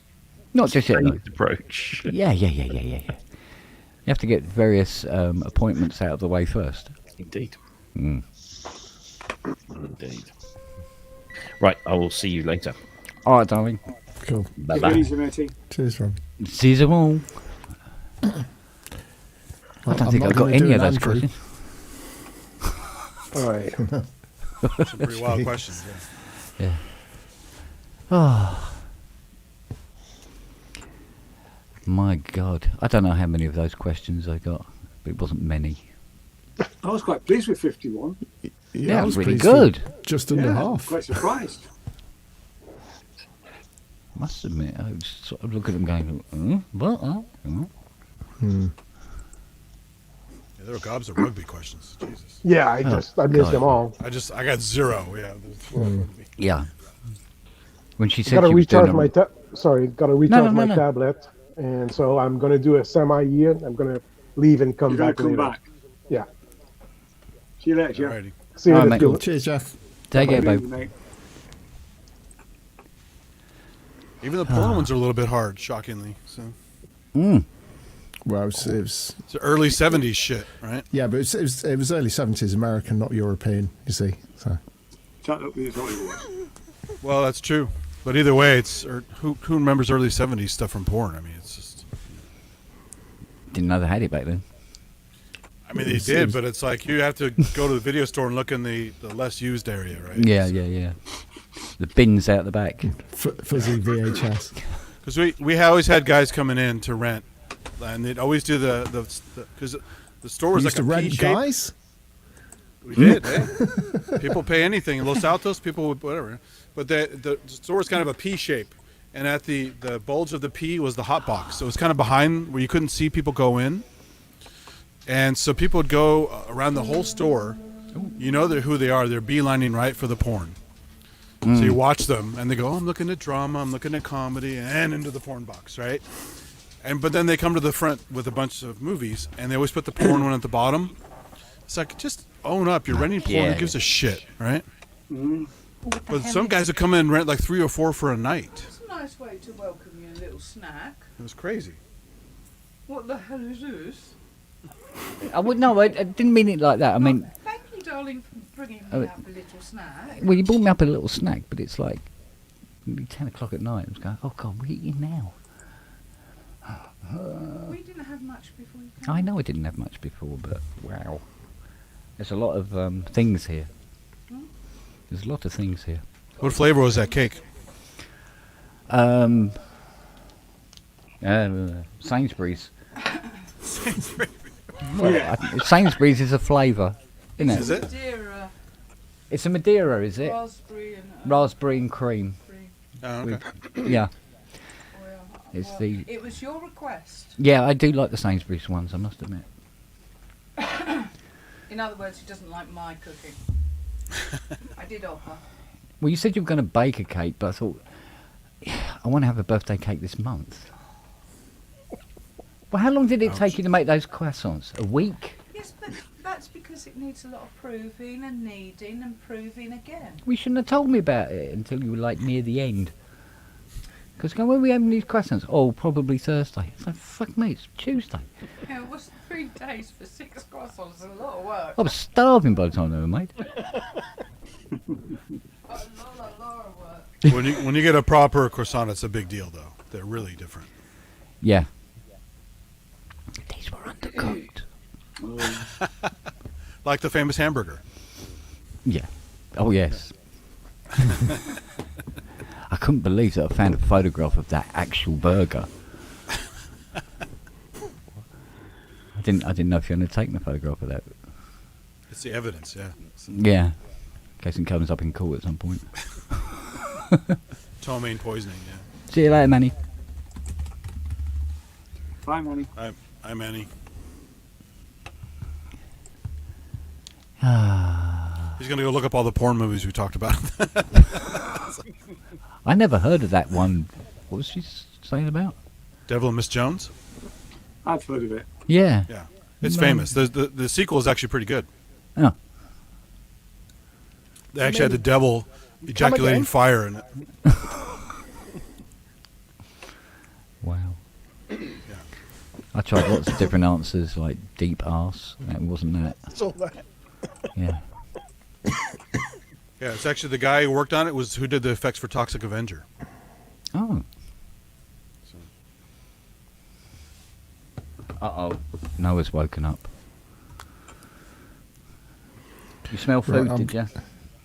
Not just yet. No. Phased approach. Yeah. You have to get various appointments out of the way first. Indeed. Mm. Indeed. Right, I will see you later. All right, darling. cool. Bye Take it bye. easy, matey. Cheers, Rob. See you all. I Well, don't I'm think not I've got gonna any do of an those Andrew. questions. All right. Some pretty wild questions. Yeah. Yeah. Oh. My God. I don't know how many of those questions I got, but it wasn't many. I was quite pleased with 51. Yeah, I it was really pleased with good. Just under Yeah, half. quite surprised. Must admit, I was sort of looking at them going, what? Hmm. Yeah, there were gobs of rugby questions. Jesus. Yeah, I missed God. them all. I got zero. Yeah. Yeah. When she said Gotta she was doing recharge a... my gotta recharge my no. tablet, and so I'm gonna do a semi-Ian. I'm gonna leave and come You're going back to come later. back. Yeah. See you later, Jeff. Alrighty. See you All right, later. mate. Cheers, Jeff. Take care, Bye, babe. mate. Even the porn ones are a little bit hard, shockingly. So Well, it was it's early '70s shit, right? yeah, but it was early 70s American, not European. You see, so Shut up, that's all it was. Well, that's true. But either way, who remembers early '70s stuff from porn? I mean, it's just. Didn't know they had it back then. I mean, they did, but it's like you have to go to the video store and look in the less used area, right? Yeah. The bins out the back. fuzzy VHS. Because we always had guys coming in to rent, and they'd always do because the store was We like used to a rent P-shape. guys. We did. People pay anything. In Los Altos, people would whatever. But the store was kind of a P shape, and at the bulge of the P was the hot box. So it was kind of behind where you couldn't see people go in. And so people would go around the whole store. You know who they are. They're beelining right for the porn. So you watch them, and they go, I'm looking at drama, I'm looking at comedy, and into the porn box, right? But then they come to the front with a bunch of movies, and they always put the porn one at the bottom. It's like, just own up. You're renting porn. Yeah. Who gives a shit, right? But some guys would come in and rent like 3 or 4 for a night. It's a nice way to welcome you, a little snack. It was crazy. What the hell is this? I didn't mean it like that. I mean, Thank you, darling, for bringing me Oh, up a little snack. well, you brought me up a little snack, but it's like nearly 10 o'clock at night. I was going, oh God, we're eating now. We didn't have much before you came. I know I didn't have much before, but wow. There's a lot of things here. There's a lot of things here. What flavor was that cake? Sainsbury's. Sainsbury's. Well, Sainsbury's is a flavour, isn't it? Is it? Madeira, It's a Madeira, is it? raspberry and Cream. Oh, okay. Yeah. well, It's well, the. It was your request. Yeah, I do like the Sainsbury's ones, I must admit. In other words, he doesn't like my cooking. I did offer. Well, you said you were going to bake a cake, but I thought, I want to have a birthday cake this month. Well, how long did it take you to make those croissants? A week? Yes, but that's because it needs a lot of proving and kneading and proving again. We shouldn't have told me about it until you were like near the end. Because when are we having these croissants? Oh, probably Thursday. It's like, fuck me, it's Tuesday. Yeah, it was 3 days for 6 croissants. A lot of work. I was starving by the time they were made. A lot of work. When you get a proper croissant, it's a big deal, though. They're really different. Yeah. These were undercooked. Like the famous hamburger. Yeah. Oh, yes. I couldn't believe that I found a photograph of that actual burger. I didn't know if you were going to take a photograph of that. It's the evidence, yeah. Yeah. In case it comes up in court at some point. Ptomaine poisoning, yeah. See you later, Manny. Bye, Manny. I'm Manny. He's going to go look up all the porn movies we talked about. I never heard of that one. What was she saying about? Devil and Miss Jones? I've heard of it. Yeah. Yeah. It's famous. The sequel is actually pretty good. Oh. They actually had the devil ejaculating fire in it. Wow. I tried lots of different answers, like deep arse. That wasn't that. That's all that. Yeah. Yeah, it's actually the guy who worked on it was who did the effects for Toxic Avenger. Oh. Uh-oh. Noah's woken up. You smell food, Right, did you?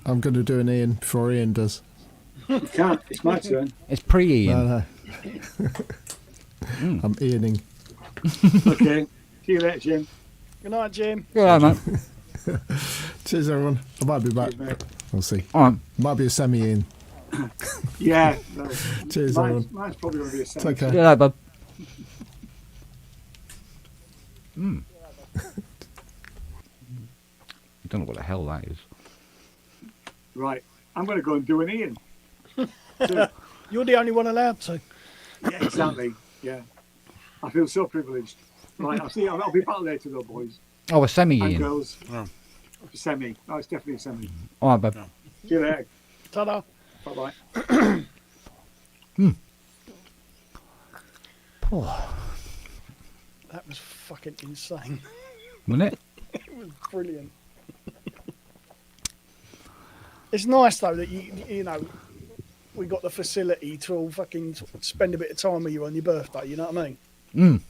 I'm going to do an Ian before Ian does. You can't. It's my turn. It's pre-Ian. No. I'm Ianing. Okay. See you later, Jim. Good night, Jim. Good night, mate. Cheers, everyone. I might be back. Cheers, mate. We'll see. All right. Might be a semi-Ian. Yeah. No. Cheers, everyone. Mine's probably going to be a second. Take care. Good night, bub. Mm. I don't know what the hell that is. Right. I'm going to go and do an Ian. You're the only one allowed to. Yeah, exactly. Yeah. I feel so privileged. Right. I'll be back later, though, boys. Oh, a semi-Ian. And girls. Oh. Semi. Oh, it's definitely a semi. All right, bub. See you later. Ta-da. Bye-bye. Oh, That was fucking insane. wasn't it? It was brilliant. It's nice though that you know we got the facility to all fucking spend a bit of time with you on your birthday. You know what I mean?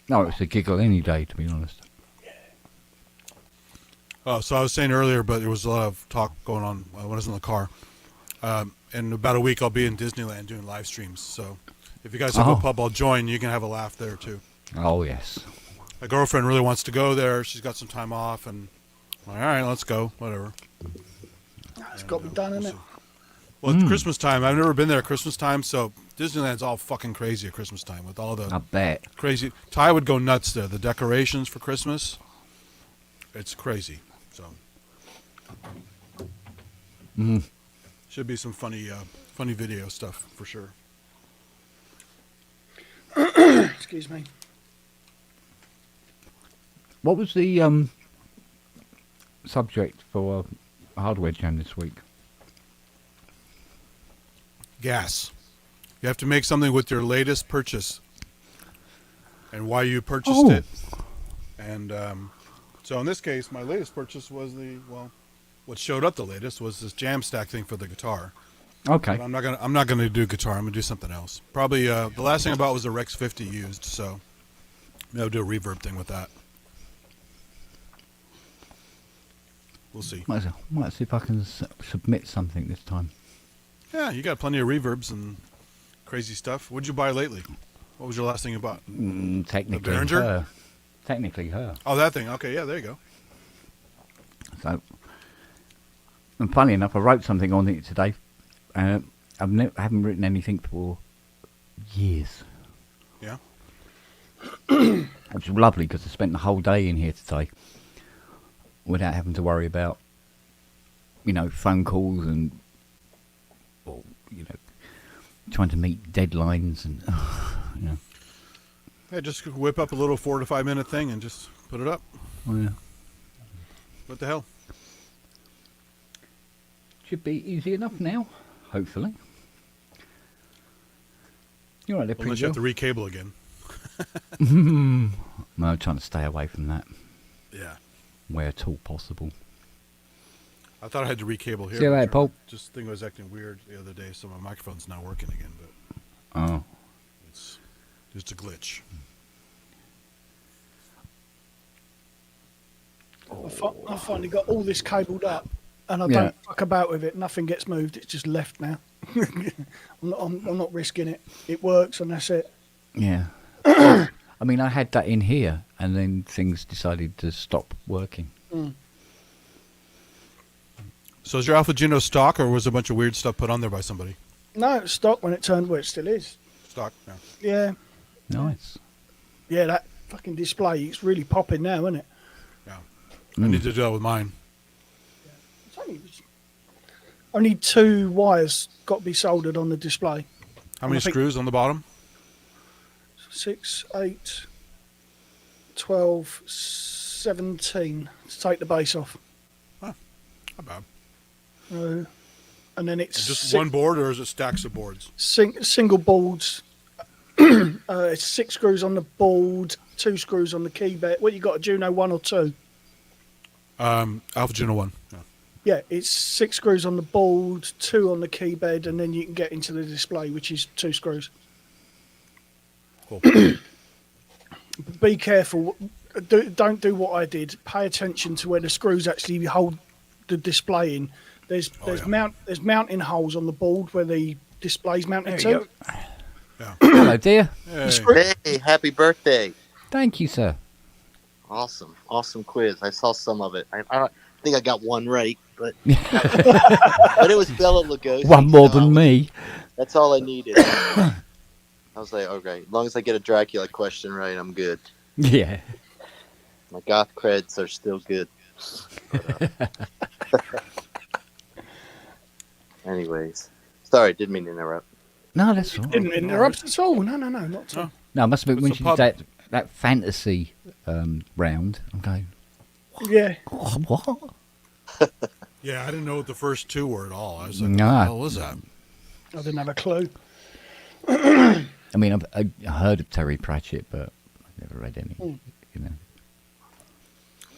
No, it's a giggle any day, to be honest. Oh, so I was saying earlier, but there was a lot of talk going on when I was in the car. In about a week, I'll be in Disneyland doing live streams. So if you guys have a pub, I'll join. You can have a laugh there, too. Oh, yes. My girlfriend really wants to go there. She's got some time off, and I'm like, all right, let's go. Whatever. It's got to be done, isn't it? Well, it's Christmas time. I've never been there at Christmas time, so Disneyland's all fucking crazy at Christmas time with all the I bet. crazy. Ty would go nuts there. The decorations for Christmas, it's crazy. So should be some funny video stuff for sure. Excuse me. What was the subject for Hardware Jam this week? Gas. You have to make something with your latest purchase and why you purchased it. And so in this case, my latest purchase was what showed up the latest was this jam stack thing for the guitar. Okay. But I'm not gonna do guitar. I'm gonna do something else. Probably the last thing I bought was a Rex 50 used. So maybe I'll do a reverb thing with that. We'll see. Might see if I can submit something this time. Yeah, you got plenty of reverbs and crazy stuff. What'd you buy lately? What was your last thing you bought? Technically A Behringer? her. Technically her. Oh, that thing. Okay, yeah, there you go. So, and funny enough, I wrote something on it today. I haven't written anything for years. Yeah. Which was lovely because I spent the whole day in here today without having to worry about, phone calls and, trying to meet deadlines and, Yeah, just whip up a little 4 to 5 minute thing and just put it up. Oh, yeah. What the hell? Should be easy enough now, hopefully. You're right there, Unless you have to recable again. No, I'm trying to stay away from that. Yeah. Where at all possible. I thought I had to recable here. See you later, Paul. Just thing was acting weird the other day, so my microphone's not working again. But Oh. it's just a glitch. I finally got all this cabled up, and I Yeah. don't fuck about with it. Nothing gets moved. It's just left now. I'm not risking it. It works, and that's it. Yeah. I mean, I had that in here, and then things decided to stop working. Mm. So is your Alpha Juno stock, or was a bunch of weird stuff put on there by somebody? No, it's stock when it turned where it still is. Stock, yeah. Yeah. Nice. Yeah, that fucking display, it's really popping now, isn't it? I need to do that with mine. It's only 2 wires got to be soldered on the display. How many screws on the bottom? 6, 8, 12, 17 to take the base off. Not bad. And then it's Just one board, or is it stacks of boards? single boards. It's 6 screws on the board, 2 screws on the key bed. What you got, a Juno 1 or 2? Alpha Juno 1. Yeah. Yeah, it's 6 screws on the board, 2 on the key bed, and then you can get into the display, which is 2 screws. Cool. Be careful. Don't do what I did. Pay attention to where the screws actually hold the display in. There's mounting holes on the board where the display's mounted There you to. Yeah. Hello, dear. Hey, happy birthday. Thank you, sir. Awesome quiz. I saw some of it. I think I got one right, but but it was Bella Lugosi. One more than me. That's all I needed. I was like, okay, as long as I get a Dracula question right, I'm good. Yeah. My goth creds are still good. Anyways, sorry, didn't mean to interrupt. No, that's all right. Didn't interrupt at all. No, not at all. No, it must have been when It's a she pub. did that fantasy round. I'm going, Yeah. what? Yeah, I didn't know what the first 2 were at all. I was like, No. what the hell was that? I didn't have a clue. I mean, I heard of Terry Pratchett, but I've never read any.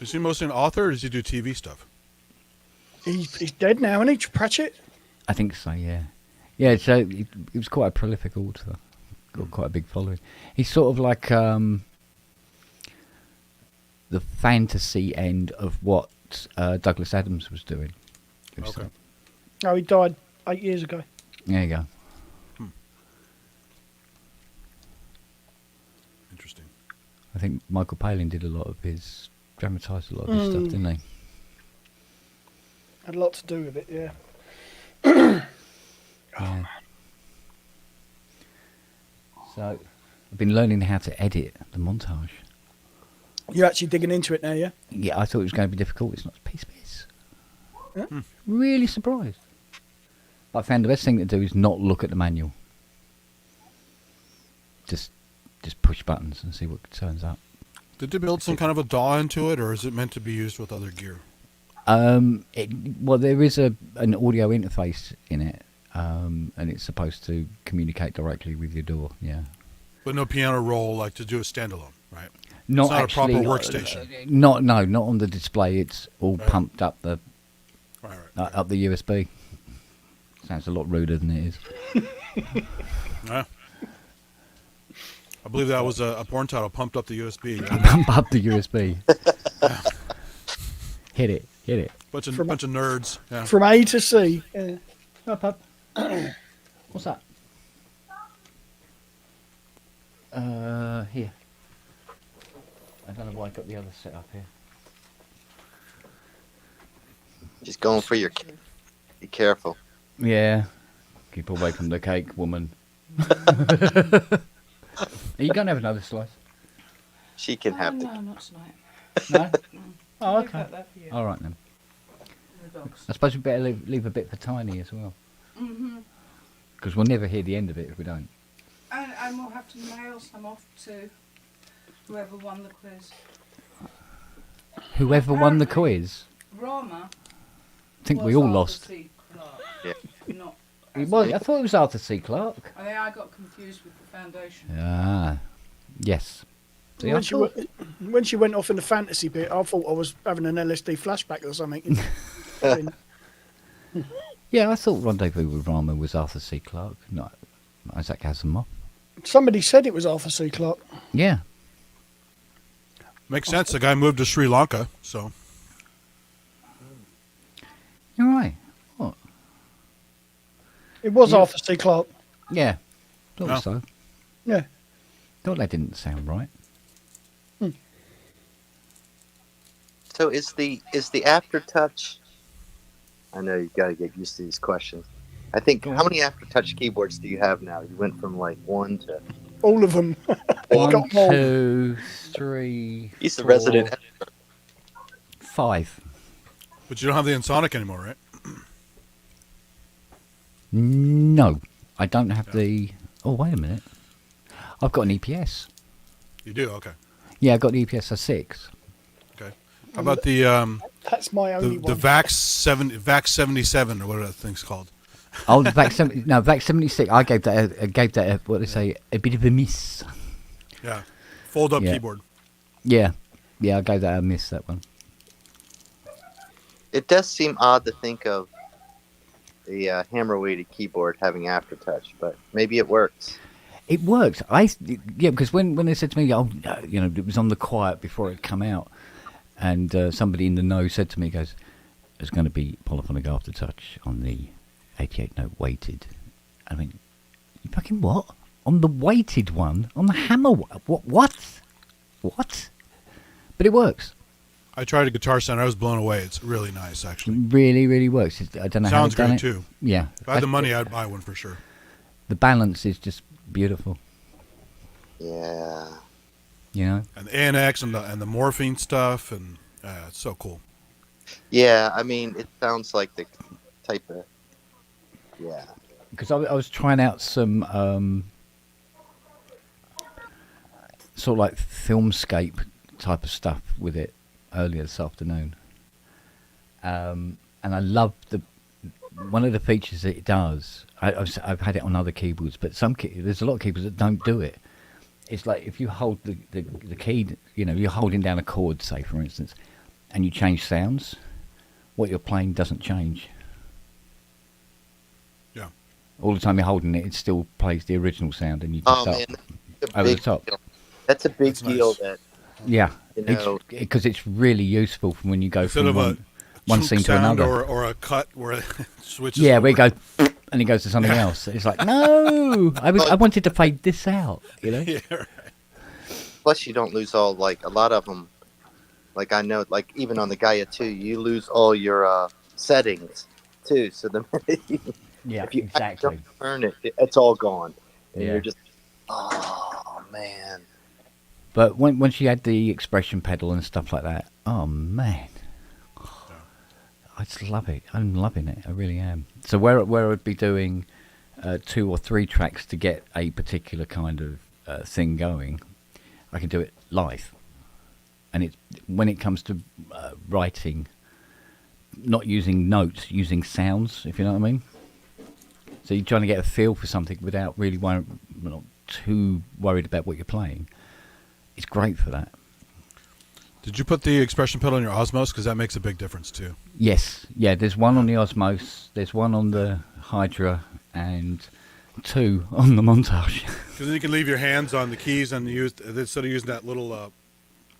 Is he mostly an author, or does he do TV stuff? He's dead now, isn't he, Pratchett? I think so, yeah. Yeah, so he was quite a prolific author. Got quite a big following. He's sort of like the fantasy end of what Douglas Adams was doing. Okay. No, he died 8 years ago. There you go. Interesting. I think Michael Palin did a lot of his, dramatised a lot of his stuff, didn't he? Had a lot to do with it, yeah. Yeah. So, I've been learning how to edit the montage. You're actually digging into it now, yeah? Yeah, I thought it was going to be difficult. It's not. Piece. Yeah. Really surprised. I found the best thing to do is not look at the manual. Just push buttons and see what turns up. Did they build some kind of a DAW into it, or is it meant to be used with other gear? Well, there is an audio interface in it, and it's supposed to communicate directly with your door. Yeah. But no piano roll, like to do a standalone, right? Not it's not actually, a proper workstation. Not on the display. It's all pumped up the up the USB. Sounds a lot ruder than it is. Yeah. I believe that was a porn title, Pumped Up the USB. Pump up the USB. Hit it. Bunch of nerds. Yeah. From A to C. Yeah. Up. What's that? Here. I don't know why I got the other set up here. Just going for your. Be careful. Yeah. Keep away from the cake, woman. Are you going to have another slice? She can have no, the. not tonight. No? Oh, Leave okay. that there for you. All right then. The dogs. I suppose we better leave a bit for Tiny as well. Mm-hmm. Because we'll never hear the end of it if we don't. And we'll have to mail some off to whoever won the quiz. Whoever won the quiz, Rama. I think was we all Arthur lost. C. Clarke, Yeah. Not. It was, I thought it was Arthur C. Clarke. I think I got confused with the foundation. Ah, yes. See, I When she, thought- when she went off in the fantasy bit, I thought I was having an LSD flashback or something. yeah, I thought Rendezvous with Rama was Arthur C. Clarke, not Isaac Asimov. Somebody said it was Arthur C. Clarke. Yeah. Makes sense. The guy moved to Sri Lanka, so. You're right. What? It was Yeah. Arthur C. Clarke. Yeah. Thought No. so. Yeah. Thought that didn't sound right. So is the aftertouch? I know you got to get used to these questions. I think how many aftertouch keyboards do you have now? You went from like 1 to. All of them. 1, 2, 3. He's the 4, resident. 5. But you don't have the Ensoniq anymore, right? No, I don't have the. Oh, wait a minute. I've got an EPS. You do? Okay. Yeah, I got the EPS a 6. Okay. How about the That's my only the one. VAX 77 or whatever that thing's called? Oh, the VAX 70, no, VAX 76. I gave that a, what they say, a bit of a miss. Yeah. Fold up Yeah. keyboard. Yeah, I gave that a miss. That one. It does seem odd to think of a hammer-weighted keyboard having aftertouch, but maybe it works. It works. Yeah, because when they said to me, oh, no, you know, it was on the quiet before it come out, and somebody in the know said to me, goes, "There's going to be polyphonic aftertouch on the 88 note weighted." I mean, you fucking what? On the weighted one? On the hammer? What? But it works. I tried a Guitar Center. I was blown away. It's really nice, actually. Really, really works. I don't know how Sounds they've done great, it. too. Yeah. If I had the money, I'd buy one for sure. The balance is just beautiful. Yeah. You know? And the ANX and the morphine stuff, and it's so cool. Yeah, I mean, it sounds like the type of. Yeah. Because I was trying out some sort of like filmscape type of stuff with it earlier this afternoon, and I love one of the features that it does. I've had it on other keyboards, but there's a lot of keyboards that don't do it. It's like if you hold the key, you know, you're holding down a chord, say for instance, and you change sounds, what you're playing doesn't change. Yeah. All the time you're holding it, it still plays the original sound, and you just up over the top. Deal. That's a big deal. nice. That Yeah, you know, because it's really useful from when you go Instead from of one chook scene to sound another. or a cut where it switches. Yeah, over. where you go and it goes to something else. It's like, no, I wanted to fade this out, you know. Yeah, right. plus you don't lose all, like a lot of them. Like I know, like even on the Gaia 2, you lose all your settings too. So the minute Yeah, if you exactly. don't turn it, it's all gone, and Yeah. you're just, oh man. But once you had the expression pedal and stuff like that, oh man, I just love it. I'm loving it. I really am. So where I'd be doing 2 or 3 tracks to get a particular kind of thing going, I can do it live. And when it comes to writing, not using notes, using sounds, if you know what I mean. So you're trying to get a feel for something without really not too worried about what you're playing. It's great for that. Did you put the expression pedal on your Osmos? Because that makes a big difference too. Yes, yeah. There's one on the Osmos, there's one on the Hydra, and 2 on the Montage. Because then you can leave your hands on the keys and instead of using that little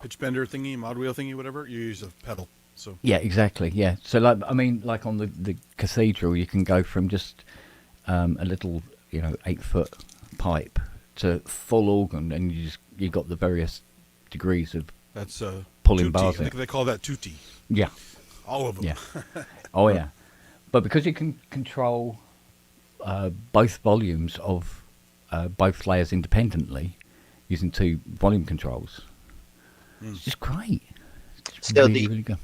pitch bender thingy, mod wheel thingy, whatever, you use a pedal. So Yeah, exactly. Yeah. So like, I mean, like on the Cathedral, you can go from just a little, 8-foot pipe to full organ, and you got the various degrees of that's pulling tutti. bars I in. think they call that tutti. Yeah. All of them. Yeah. Oh yeah. But because you can control both volumes of both layers independently using 2 volume controls, It's just great. It's So really, really good.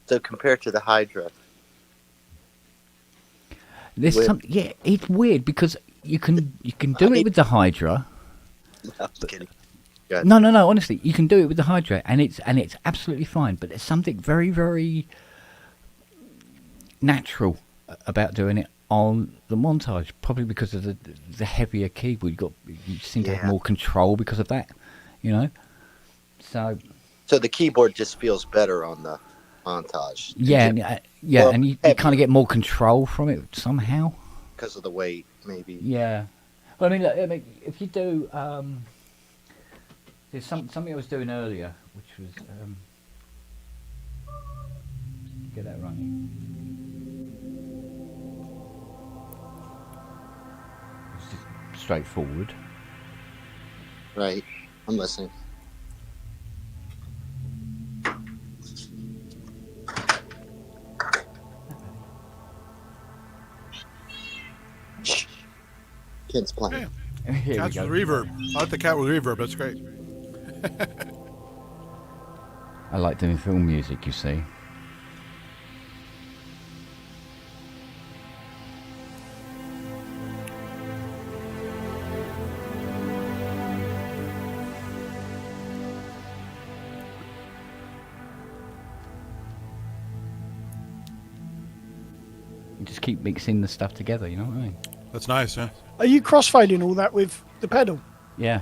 So compared to the Hydra, There's some, yeah, it's weird because you can do it with the Hydra. I'm just kidding. No. Honestly, you can do it with the Hydra, and it's absolutely fine. But there's something very, very natural about doing it on the montage. Probably because of the heavier keyboard. You seem to have more control because of that. You know. So the keyboard just feels better on the montage. Yeah, and you kind of get more control from it somehow. Because of the weight, maybe. Yeah. Well, I mean, if you do, there's something I was doing earlier, which was get that running. It's just straightforward. Right. I'm listening. Kids playing. Yeah. Cats with reverb. I like the cat with reverb. That's great. I like doing film music, you see. You just keep mixing the stuff together, you know what I mean? That's nice, yeah. Are you crossfading all that with the pedal? Yeah.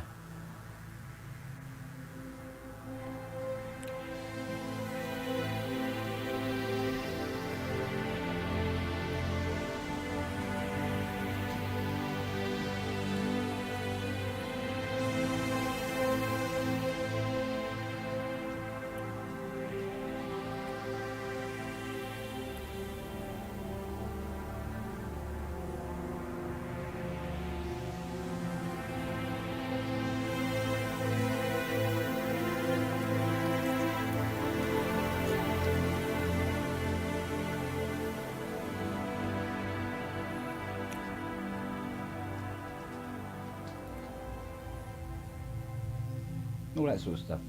All that sort of stuff.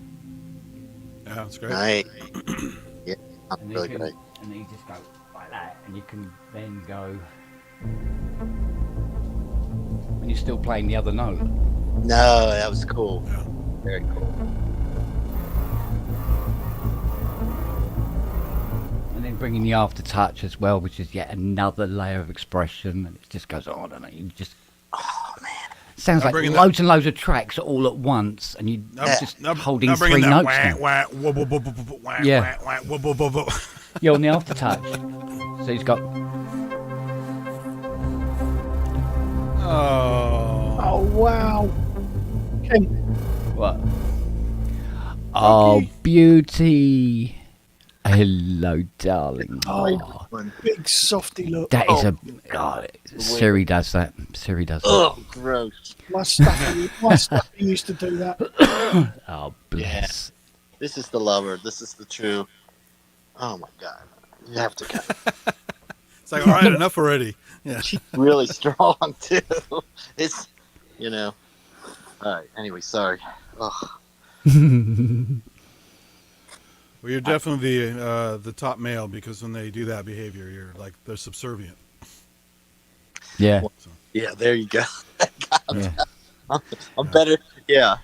Yeah, that's great. Nice. Yeah, And really you can, great. and then you just go like that, and you can then go. And you're still playing the other note. No, that was cool. Yeah. Very cool. And then bringing the aftertouch as well, which is yet another layer of expression, and it just goes on, and you just. Oh man. Sounds like bringing loads and loads of tracks all at once, and you're just holding three notes now. Yeah. You're on the aftertouch. So he's got. Oh wow. Ken, What? Oh, beauty. Hello, darling. oh, big softy look. That is Siri does that. Siri does that. Oh, gross. My stuffy used to do that. Oh, bless. This is the lover. This is the true. Oh my god. You have to cut. It's like, all right, enough already. Yeah. She's really strong too. It's, you know. All right. Anyway, sorry. Ugh. Well, you're definitely the top male because when they do that behavior, you're like they're subservient. Yeah. Yeah. There you go. Yeah. I'm better. Yeah.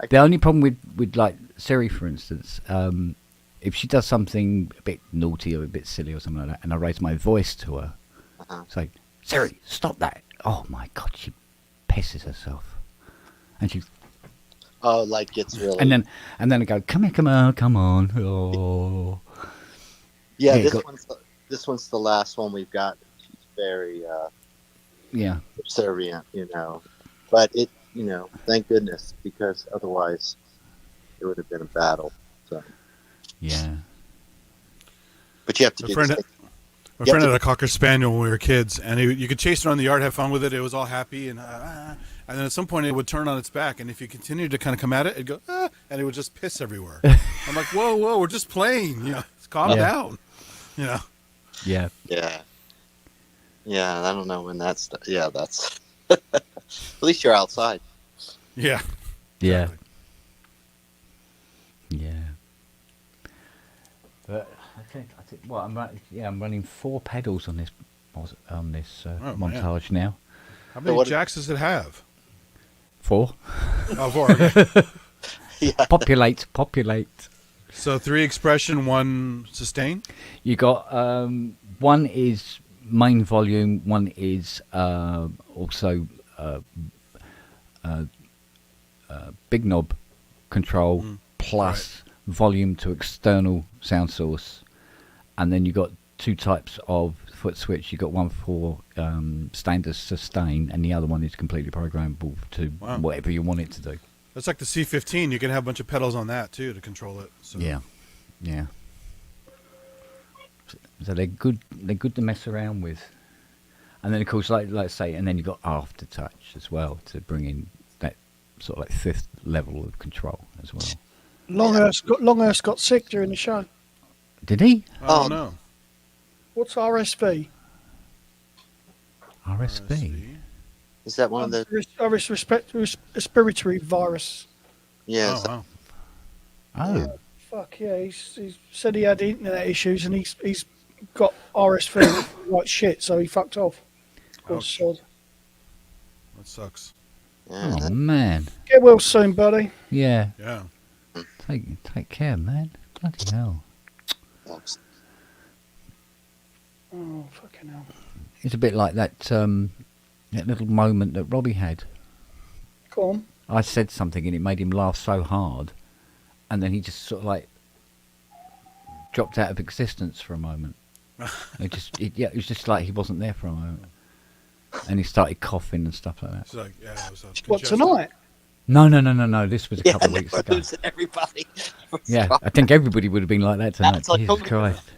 The only problem with like Siri, for instance, if she does something a bit naughty or a bit silly or something like that, and I raise my voice to her, it's like, Siri, stop that. Oh my God, she pisses herself. And she. Oh, like it's really. And then I go, come here, come on. Oh. Yeah, this one's the last one we've got. She's very subservient, you know. But it, you know, thank goodness, because otherwise it would have been a battle. So. Yeah. But you have to do this. My friend had a Cocker Spaniel when we were kids, and you could chase it around the yard, have fun with it. It was all happy, and then at some point it would turn on its back, and if you continued to kind of come at it, it'd go, and it would just piss everywhere. I'm like, whoa, we're just playing. You know, calm down. You know. Yeah. Yeah. Yeah, I don't know when that's. Yeah, that's. At least you're outside. Yeah. Yeah. Yeah. Well, I'm running 4 pedals on this man. montage now. How many jacks does it have? 4. Oh, 4. Okay. Yeah. Populate. So 3 expression, 1 sustain. You got 1 is main volume, 1 is also big knob control plus volume to external sound source, and then you got 2 types of foot switch. You got one for standard sustain, and the other one is completely programmable to whatever you want it to do. That's like the C15. You can have a bunch of pedals on that too to control it. So. Yeah. So they're good. They're good to mess around with. And then of course, like I say, and then you got aftertouch as well to bring in that sort of like 5th level of control as well. Longhurst got sick during the show. Did he? Oh no. What's RSV? RSV. Is that one of the? Respiratory virus. Yes. Oh, wow. Oh. Fuck yeah! He said he had internet issues and he's got RSV like shit, so he fucked off. Poor sod. That sucks. Oh man. Get well soon, buddy. Yeah. Yeah. Take care, man. Bloody hell. Oh fucking hell. It's a bit like that that little moment that Robbie had. Go on. I said something and it made him laugh so hard, and then he just sort of like dropped out of existence for a moment. It was just like he wasn't there for a moment, and he started coughing and stuff like that. It's like, yeah, it was What, tonight? No. This was a couple of weeks ago. Everybody. Yeah, I think everybody would have been like that tonight. Like, Jesus Christ.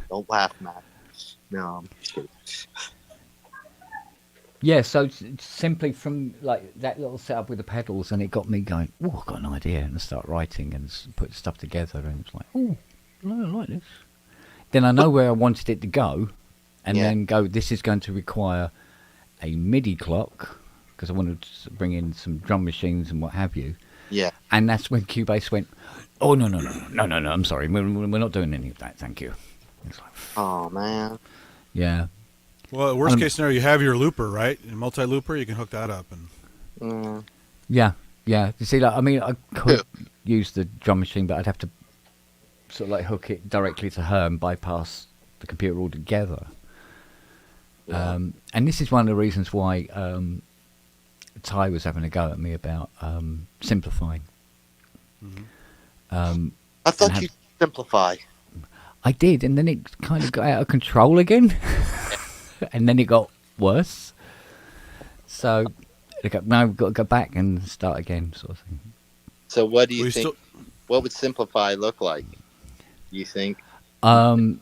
Don't laugh, Matt. No, I'm just kidding. Yeah, so simply from like that little setup with the pedals, and it got me going, oh, I've got an idea, and I start writing and put stuff together, and it's like, oh, I like this. Then I know where I wanted it to go, and then go, this is going to require a MIDI clock, because I wanted to bring in some drum machines and what have you. Yeah. And that's when Cubase went, oh, no, I'm sorry, we're not doing any of that, thank you. It's like, oh, man. Yeah. Well, worst case scenario, you have your looper, right? Your multi-looper, you can hook that up. And Yeah. You see, like, I mean, I could use the drum machine, but I'd have to sort of like hook it directly to her and bypass the computer altogether. Yeah. And this is one of the reasons why Ty was having a go at me about simplifying. I thought you'd simplify. I did, and then it kind of got out of control again. And then it got worse. So now we've got to go back and start again, sort of thing. So what do you think? What would simplify look like? You think? One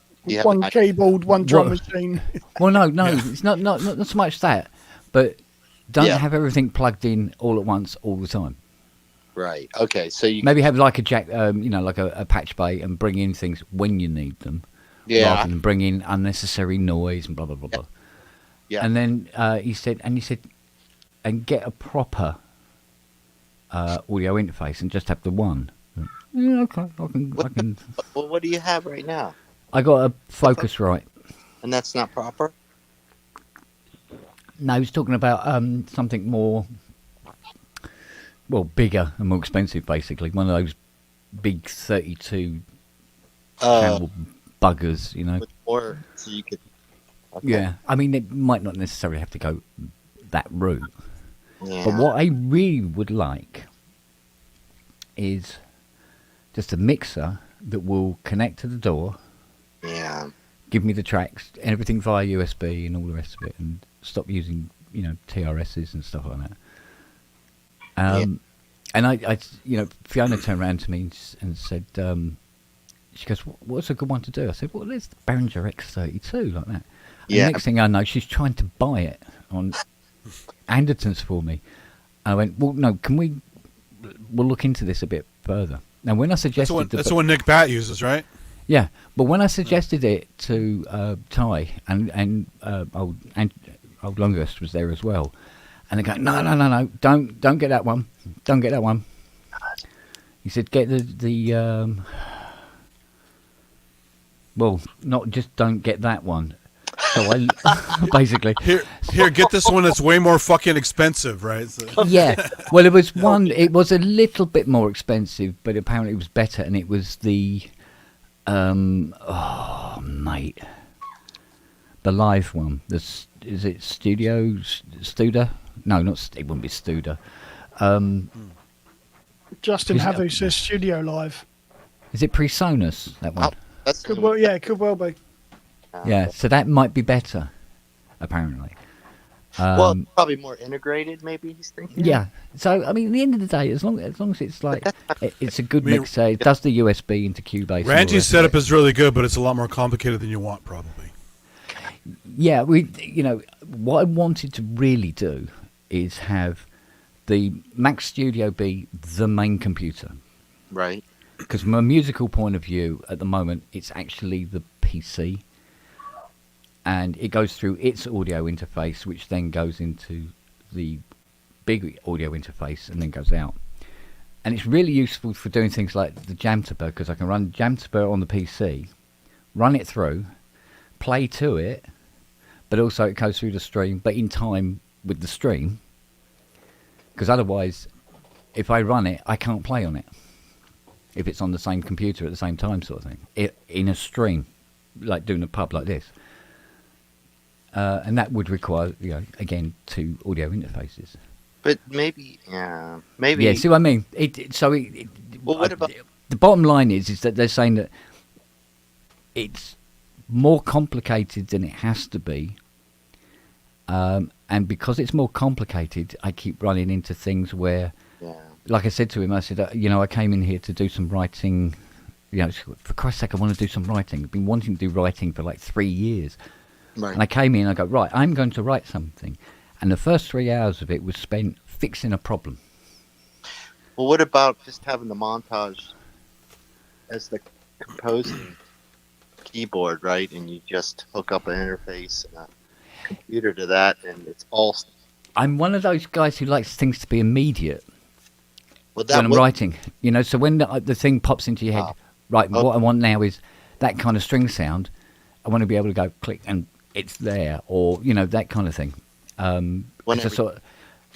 keyboard, one drum machine. Well, no, it's not so much that, but don't have everything plugged in all at once all the time. Right. Okay. So you maybe have like a jack, like a patch bay, and bring in things when you need them. Yeah. Rather than bring in unnecessary noise and blah blah blah blah. Yeah. And then he said, and get a proper audio interface and just have the one. Yeah, okay, I can. Well, what do you have right now? I got a Focusrite. And that's not proper? No, he's talking about something more, well, bigger and more expensive, basically. One of those big 32 channel buggers, you know. With more, so you could. Okay. Yeah, I mean, it might not necessarily have to go that route. Yeah. But what I really would like is just a mixer that will connect to the door. Yeah. Give me the tracks, everything via USB and all the rest of it, and stop using, TRSs and stuff like that. And I, Fiona turned around to me and said, she goes, what's a good one to do? I said, well, there's the Behringer X32, like that. And the next thing I know, she's trying to buy it on Anderton's for me. And I went, well, no, we'll look into this a bit further. Now, when I suggested... That's the one Nick Bat uses, right? Yeah, but when I suggested it to Ty, and old Longhurst was there as well, and they go, no, don't get that one. Don't get that one. He said, get the Well, not just don't get that one. So I basically here, get this one that's way more fucking expensive, right? So. Yeah. Well, it was one. It was a little bit more expensive, but apparently it was better, and it was the, oh mate, the live one. Is it Studer? No, not. It wouldn't be Studer. Justin Havu says Studio Live. Is it PreSonus, that one? Could well, yeah, it could well be. Yeah, so that might be better, apparently. Well, probably more integrated, maybe he's thinking. Yeah. So I mean, at the end of the day, as long as it's like it's a good mixer, it does the USB into Cubase. Randy's setup is really good, but it's a lot more complicated than you want, probably. Yeah, what I wanted to really do is have the Mac Studio be the main computer. Right. Because from a musical point of view, at the moment, it's actually the PC. And it goes through its audio interface, which then goes into the big audio interface and then goes out. And it's really useful for doing things like the Jamtaper, because I can run Jamtaper on the PC, run it through, play to it, but also it goes through the stream, but in time with the stream. Because otherwise, if I run it, I can't play on it. If it's on the same computer at the same time, sort of thing. In a stream, like doing a pub like this. And that would require, again, 2 audio interfaces. But maybe. Yeah, see what I mean? Well, what about... The bottom line is that they're saying that it's more complicated than it has to be. And because it's more complicated, I keep running into things where, like I said to him, I said, I came in here to do some writing. For Christ's sake, I want to do some writing. I've been wanting to do writing for like 3 years. Right. And I came in and I go, right, I'm going to write something. And the first 3 hours of it was spent fixing a problem. Well, what about just having the montage as the composing keyboard, right? And you just hook up an interface and a computer to that, and it's all... I'm one of those guys who likes things to be immediate when I'm writing. So when the thing pops into your head, what I want now is that kind of string sound. I want to be able to go click and it's there, or that kind of thing. I sort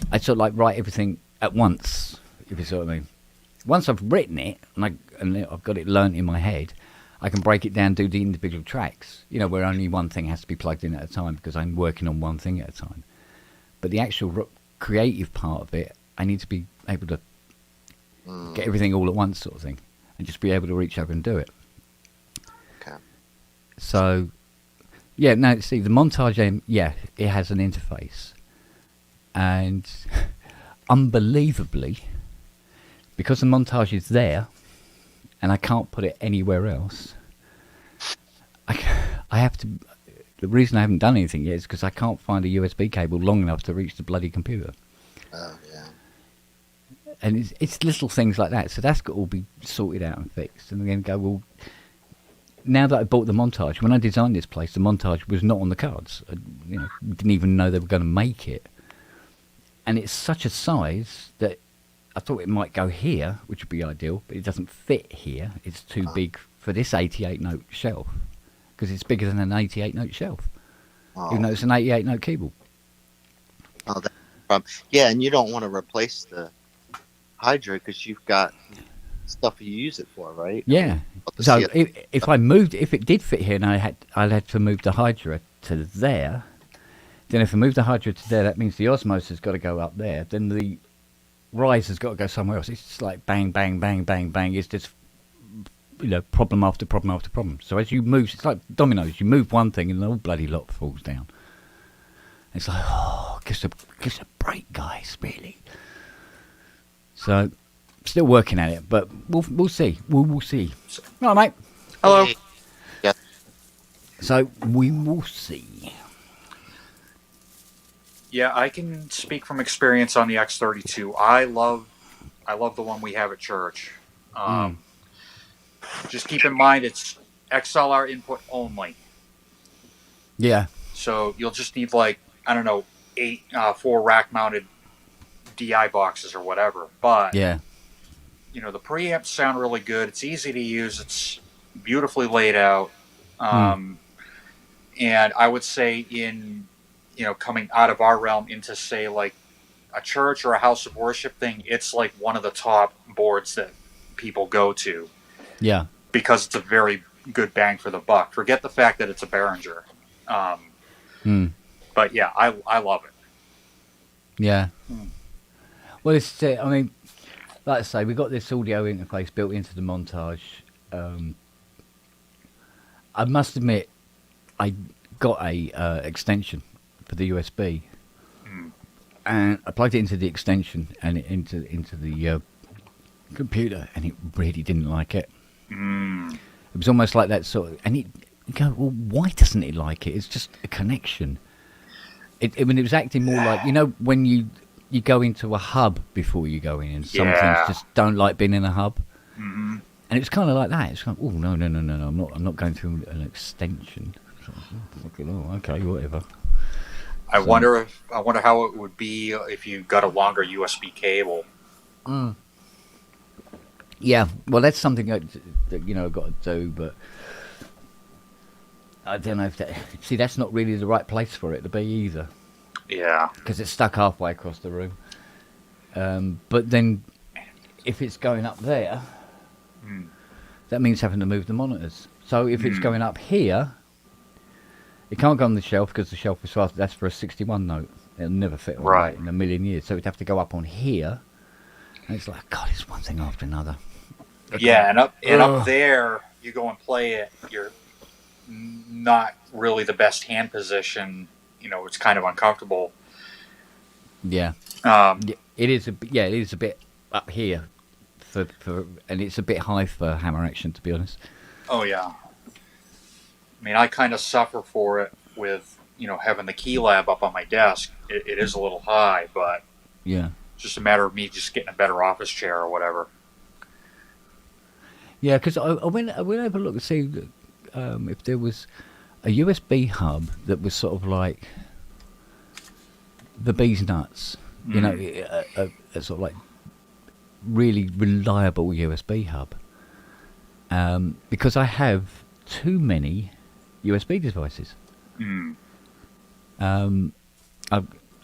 of like write everything at once, if you see what I mean. Once I've written it and I've got it learnt in my head, I can break it down, do the individual tracks. Where only one thing has to be plugged in at a time because I'm working on one thing at a time. But the actual creative part of it, I need to be able to get everything all at once, sort of thing, and just be able to reach over and do it. Okay. So, the montage, it has an interface. And unbelievably, because the montage is there, and I can't put it anywhere else, I have to... The reason I haven't done anything yet is because I can't find a USB cable long enough to reach the bloody computer. Oh, yeah. And it's little things like that. So that's got to all be sorted out and fixed. And then go, well... Now that I bought the montage, when I designed this place, the montage was not on the cards. I didn't even know they were going to make it. And it's such a size that I thought it might go here, which would be ideal, but it doesn't fit here. It's too big for this 88-note shelf, because it's bigger than an 88-note shelf, even though it's an 88-note keyboard. Oh, that's the problem. Yeah, and you don't want to replace the Hydra because you've got stuff you use it for, right? Yeah. So if it did fit here and I'd had to move the Hydra to there, then if I move the Hydra to there, that means the Osmos has got to go up there. Then the Rise has got to go somewhere else. It's just like bang, bang, bang, bang, bang. It's just, problem after problem after problem. So as you move, it's like dominoes. You move one thing and the whole bloody lot falls down. It's like, gives a break, guys, really. So... Still working at it, but we'll see. We'll see. All right, mate. Hello. Yeah. So we will see. Yeah, I can speak from experience on the X32. I love the one we have at church. Just keep in mind it's XLR input only. Yeah. So you'll just need 8 4 rack mounted DI boxes or whatever. But yeah. The preamps sound really good. It's easy to use. It's beautifully laid out. And I would say coming out of our realm into, say, like a church or a house of worship thing, it's like one of the top boards that people go to. Yeah. Because it's a very good bang for the buck. Forget the fact that it's a Behringer. But yeah, I love it. Yeah. Well, it's. I mean, like I say, we got this audio interface built into the montage. I must admit, I got a extension for the USB, and I plugged it into the extension and into the computer, and it really didn't like it. It was almost like that sort of, and you go, well, why doesn't it like it? It's just a connection. It was acting more like, when you go into a hub before you go in, and some things just don't like being in a hub. And it's kind of like that. It's kind of, oh no, I'm not going through an extension. Okay, whatever. I wonder how it would be if you got a longer USB cable. Yeah, well, that's something that I've got to do, but I don't know if that. See, that's not really the right place for it to be either. Yeah, because it's stuck halfway across the room. But then, if it's going up there, that means having to move the monitors. So if it's going up here, it can't go on the shelf because the shelf is fast. That's for a 61 note. It'll never fit on that in a million years. So it'd have to go up on here. And it's like, God, it's one thing after another. Yeah, and up there, you go and play it. You're not really the best hand position. It's kind of uncomfortable. Yeah. It is a bit up here for and it's a bit high for hammer action, to be honest. Oh yeah. I mean, I kind of suffer for it with having the key lab up on my desk. It is a little high, but yeah, it's just a matter of me just getting a better office chair or whatever. Yeah, because I went over a look to see if there was a USB hub that was sort of like the bee's nuts, a sort of like really reliable USB hub. Because I have too many USB devices. I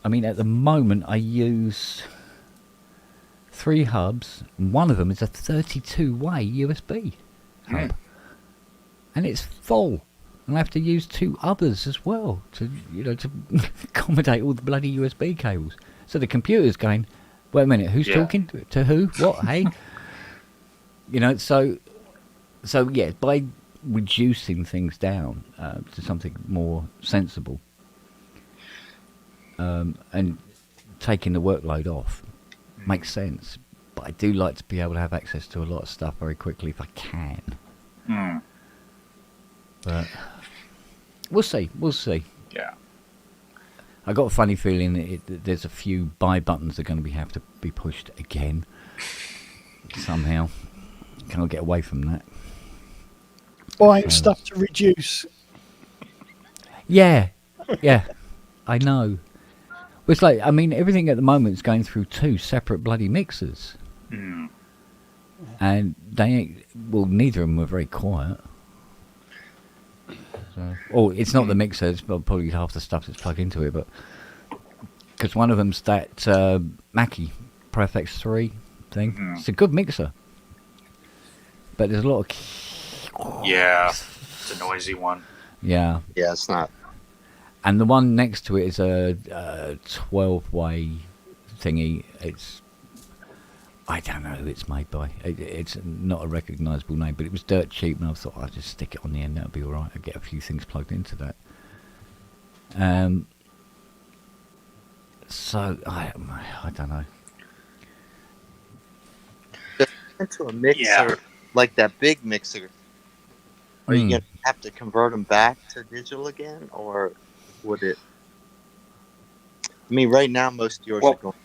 mean, at the moment, I use 3 hubs. And one of them is a 32-way USB hub, and it's full. And I have to use 2 others as well to accommodate all the bloody USB cables. So the computer's going, wait a minute, who's talking to who? What? Hey, So yeah, by reducing things down to something more sensible, and taking the workload off makes sense. But I do like to be able to have access to a lot of stuff very quickly if I can. But we'll see. Yeah. I got a funny feeling that there's a few buy buttons that are going to have to be pushed again somehow. Can't get away from that. Buying stuff to reduce. Yeah, I know. Well, it's like, I mean, everything at the moment is going through 2 separate bloody mixers. And they ain't, well, neither of them are very quiet. So, it's not the mixer, it's probably half the stuff that's plugged into it, but because one of them's that Mackie Pro FX3 thing. It's a good mixer, but there's a lot of it's a noisy one. Yeah, it's not. And the one next to it is a 12-way thingy. I don't know who it's made by. It's not a recognisable name, but it was dirt cheap, and I thought I'd just stick it on the end. That'll be all right. I'll get a few things plugged into that. So I don't know. Into a mixer like that big mixer, are you gonna have to convert them back to digital again, or would it? I mean, right now most of yours are going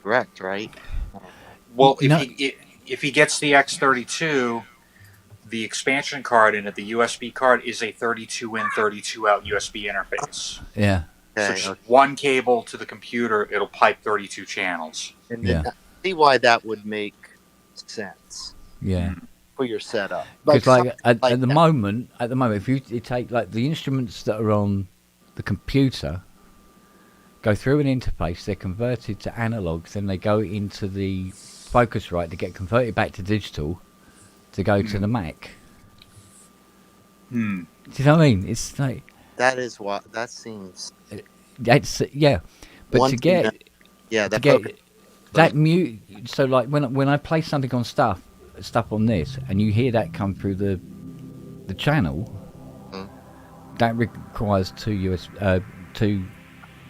direct, right? Well, if he gets the X32, the expansion card in it, the USB card, is a 32 in, 32 out USB interface. Yeah. So just one cable to the computer, it'll pipe 32 channels. And then I see why that would make sense. Yeah. for your setup. Because like something at the that. moment, if you take like the instruments that are on the computer, go through an interface, they're converted to analog, then they go into the Focusrite to get converted back to digital to go to the Mac. Do you know what I mean? It's like That is what that seems. that's but One to thing get that- yeah, to that get focus- that mute. So like when I play something on stuff on this, and you hear that come through the channel, that requires two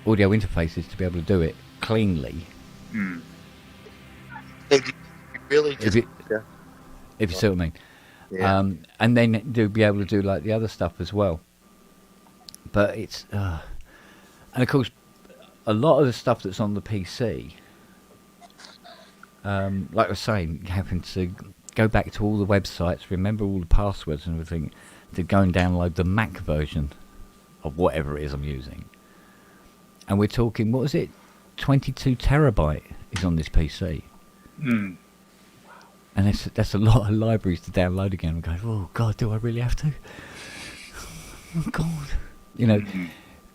audio interfaces to be able to do it cleanly. So do you really just If you see what I mean. Yeah. And then do be able to do like the other stuff as well. But it's and of course a lot of the stuff that's on the PC, like I was saying, having to go back to all the websites, remember all the passwords and everything, to go and download the Mac version of whatever it is I'm using. And we're talking, what is it? 22 terabyte is on this PC. And that's a lot of libraries to download again. We go, oh God, do I really have to? Oh God, you know,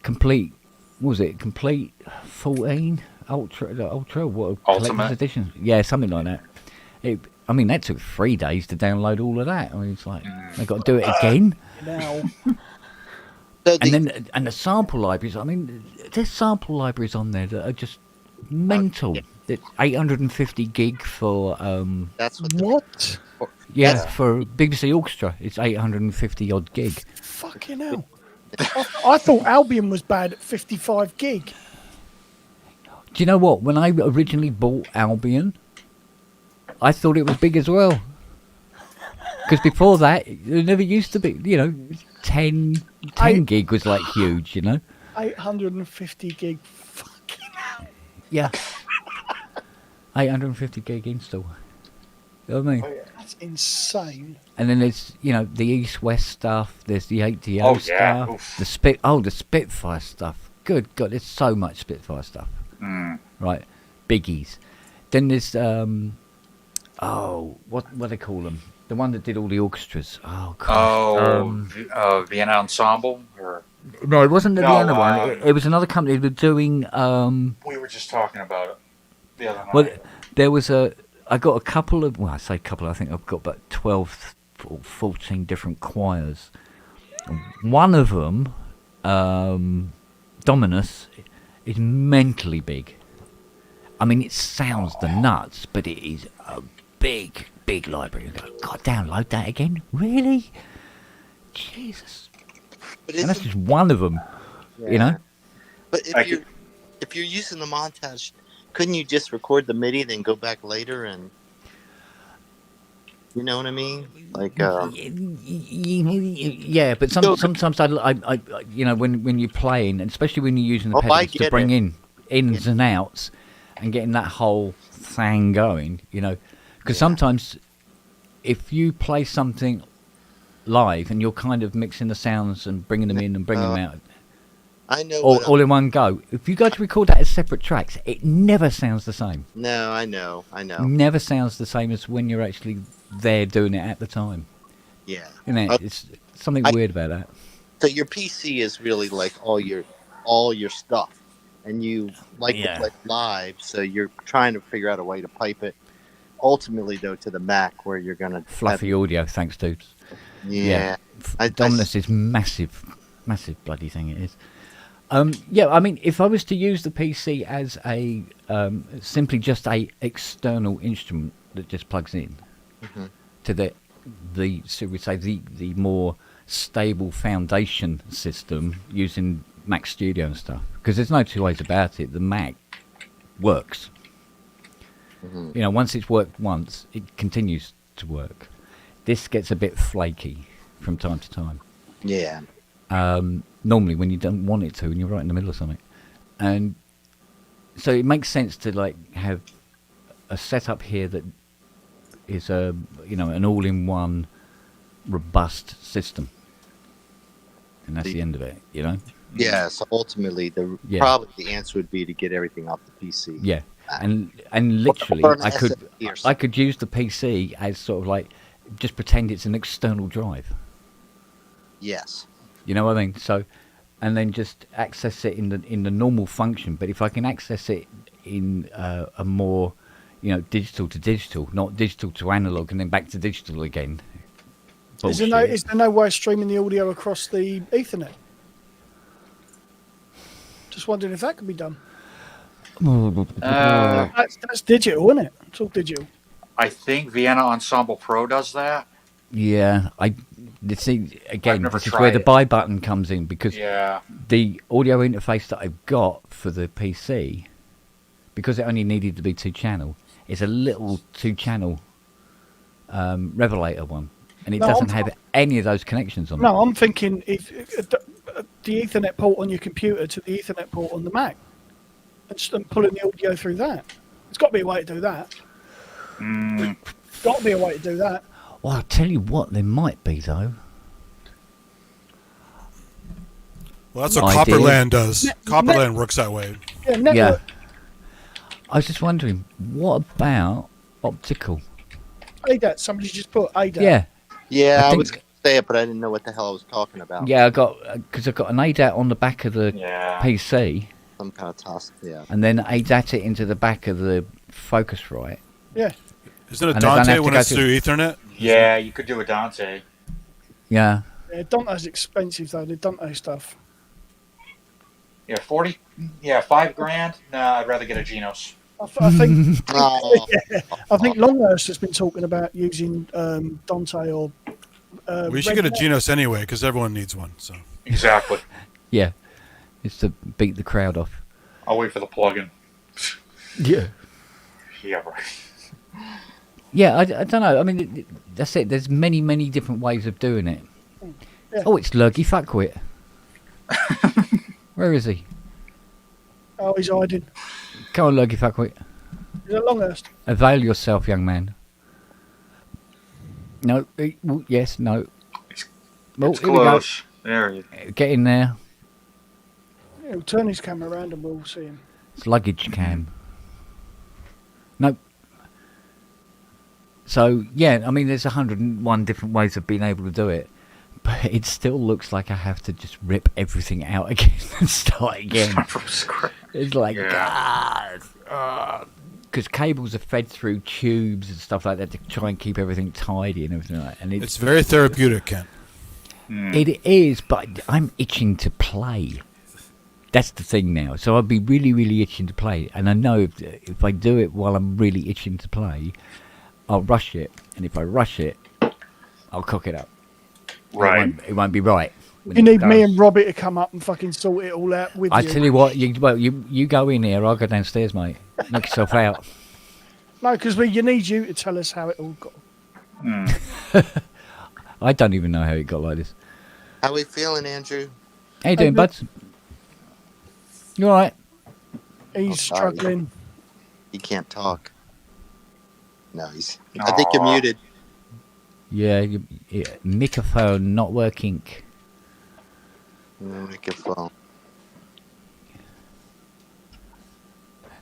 complete. What was it? Complete 14 ultra, what? Ultimate? Collector's edition? Yeah, something like that. I mean, that took 3 days to download all of that. I mean, it's like they've got to do it again. Now. And the sample libraries. I mean, there's sample libraries on there that are just mental. That 850 gig for That's what? Yeah, for BBC Orchestra, it's 850 odd gig. Fucking hell. I thought Albion was bad at 55 gig. Do you know what? When I originally bought Albion, I thought it was big as well. Because before that, it never used to be. You know, 10 gig was like huge. You know. 850 gig. Fucking hell. Yeah. 850 gig install. You know what I mean? That's insane. And then there's, you know, the East-West stuff. There's the 8DO Oh, yeah. stuff. Oof. The Spitfire stuff. Good God, there's so much Spitfire stuff. Right, biggies. Then there's what do they call them? The one that did all the orchestras. Oh, God. Vienna Ensemble? Or... No, it wasn't the No, Vienna one. It was another company that were doing. We were just talking about it the other night. Well, there was I got a couple of. Well, I say couple. I think I've got about 12 or 14 different choirs. One of them, Dominus, is mentally big. I mean, it sounds the nuts, but it is a big library. You go, God, download that again? Really? Jesus. And that's just one of them, you know? But if you're using the montage, couldn't you just record the MIDI, then go back later and, you know what I mean? Like, yeah, but sometimes I you know, when you're playing, and especially when you're using the pedals to bring in ins and outs, and getting that whole thing going, you know, because sometimes if you play something live and you're kind of mixing the sounds and bringing them in and bringing them out, I know, all in one go. If you go to record that as separate tracks, it never sounds the same. No, I know. Never sounds the same as when you're actually there doing it at the time. Yeah. You know, it's something weird about that. So your PC is really like all your stuff, and you like to play live, so you're trying to figure out a way to pipe it. Ultimately, though, to the Mac, where you're gonna Fluffy audio, thanks, dudes. Yeah. Dominus is massive bloody thing. It is. Yeah, I mean, if I was to use the PC as a simply just a external instrument that just plugs in to the so we say the more stable foundation system using Mac Studio and stuff, because there's no two ways about it. The Mac works. You know, once it's worked once, it continues to work. This gets a bit flaky from time to time. Yeah. Normally when you don't want it to, and you're right in the middle of something, and so it makes sense to like have a setup here that is an all-in-one robust system, and that's the end of it, you know. Yeah. So ultimately, probably the answer would be to get everything off the PC. Yeah, and literally, or an I SSD or could use the PC as sort of like just pretend it's an external drive. Yes. You know what I mean? So, and then just access it in the normal function. But if I can access it in a more, digital to digital, not digital to analog, and then back to digital again. Is there no way of streaming the audio across the Ethernet? Just wondering if that could be done. That's digital, isn't it? It's all digital. I think Vienna Ensemble Pro does that. Yeah, see again. never This is where the tried it. buy button comes in, because Yeah. the audio interface that I've got for the PC, because it only needed to be 2-channel, is a little 2-channel Revelator one, and it No, doesn't I'm- have any of those connections on it. No, I'm thinking if the Ethernet port on your computer to the Ethernet port on the Mac, and just pulling the audio through that. There's got to be a way to do that. Got to be a way to do that. Well, I'll tell you what, there might be though. Well, that's what Idea. Copperland does. Ne- Copperland ne- works that way. Yeah, network. Yeah. I was just wondering, what about optical? ADAT. Somebody just put ADAT. Yeah. Yeah, I think- was going to say it, but I didn't know what the hell I was talking about. Yeah, because I've got an ADAT on the back of the PC, Some kind of toss. Yeah. and then ADAT it into the back of the Focusrite. Yeah. Isn't it And I don't Dante have to when go it's to- through Ethernet? Yeah, you could do a Dante. Yeah. Yeah, Dante's expensive though. The Dante stuff. Yeah, 40. Yeah, $5,000. Nah, I'd rather get a Genos. I think. Oh. Yeah, I think Longhurst has been talking about using Dante or. We should get a Genos anyway, because everyone needs one. So Exactly. Yeah. It's to beat the crowd off. I'll wait for the plugin. Yeah. Yeah, right. Yeah, I don't know. I mean, that's it. There's many, many different ways of doing it. Yeah. Oh, it's Lurgy Fuckwit. Where is he? Oh, he's hiding. Come on, Lurgy Fuckwit. Is it Longhurst? Avail yourself, young man. No. Yes, no. Oh, It's here we go. close. There you Get in there. Yeah, he'll turn his camera around and we'll see him. It's luggage cam. Nope. So, yeah, I mean, there's 101 different ways of being able to do it. But it still looks like I have to just rip everything out again and start again. It's like, God. Because cables are fed through tubes and stuff like that to try and keep everything tidy and everything like that. And it's very therapeutic, Ken. It is, but I'm itching to play. That's the thing now. So I'll be really, really itching to play. And I know if I do it while I'm really itching to play, I'll rush it. And if I rush it, I'll cock it up. Right. It won't be right. when You it's need done. me and Robbie to come up and fucking sort it all out with I you. tell you what, you go in here, I'll go downstairs, mate. Knock yourself out. No, because you need you to tell us how it all got. I don't even know how it got like this. How we feeling, Andrew? How you doing, buds? You all right? He's struggling. He can't talk. No, he's. I think you're muted. Yeah, microphone not working. Microphone.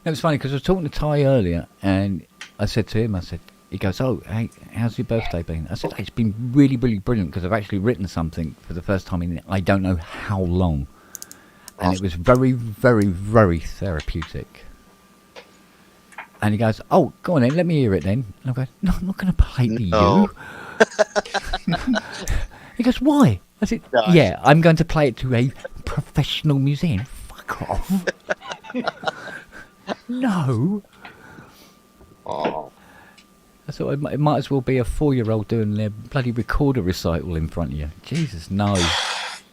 No, it's funny because I was talking to Ty earlier, and I said to him, he goes, "Oh, hey, how's your birthday been?" I said, "It's been really, really brilliant because I've actually written something for the first time in I don't know how long, and it was very, very, very therapeutic." And he goes, "Oh, go on then, let me hear it then." And I go, "No, I'm not going to play to you." He goes, "Why?" I said, Gosh. "Yeah, I'm going to play it to a professional musician." Fuck off. No. Oh. I thought it might as well be a 4-year-old doing their bloody recorder recital in front of you. Jesus, no.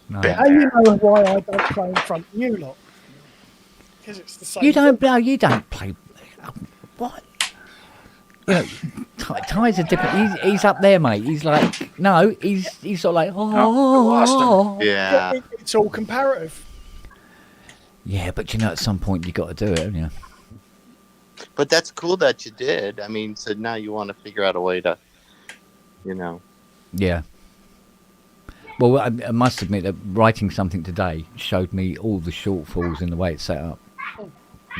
No. How you know why I don't play in front of you lot? Because it's the same. You don't play. What? You know, Ty's a different. He's up there, mate. He's like, no, he's sort of like, oh. Yeah. It's all comparative. Yeah, but you know, at some point you got to do it, haven't you? But that's cool that you did. I mean, so now you want to figure out a way to, you know. Yeah. Well, I must admit that writing something today showed me all the shortfalls in the way it's set up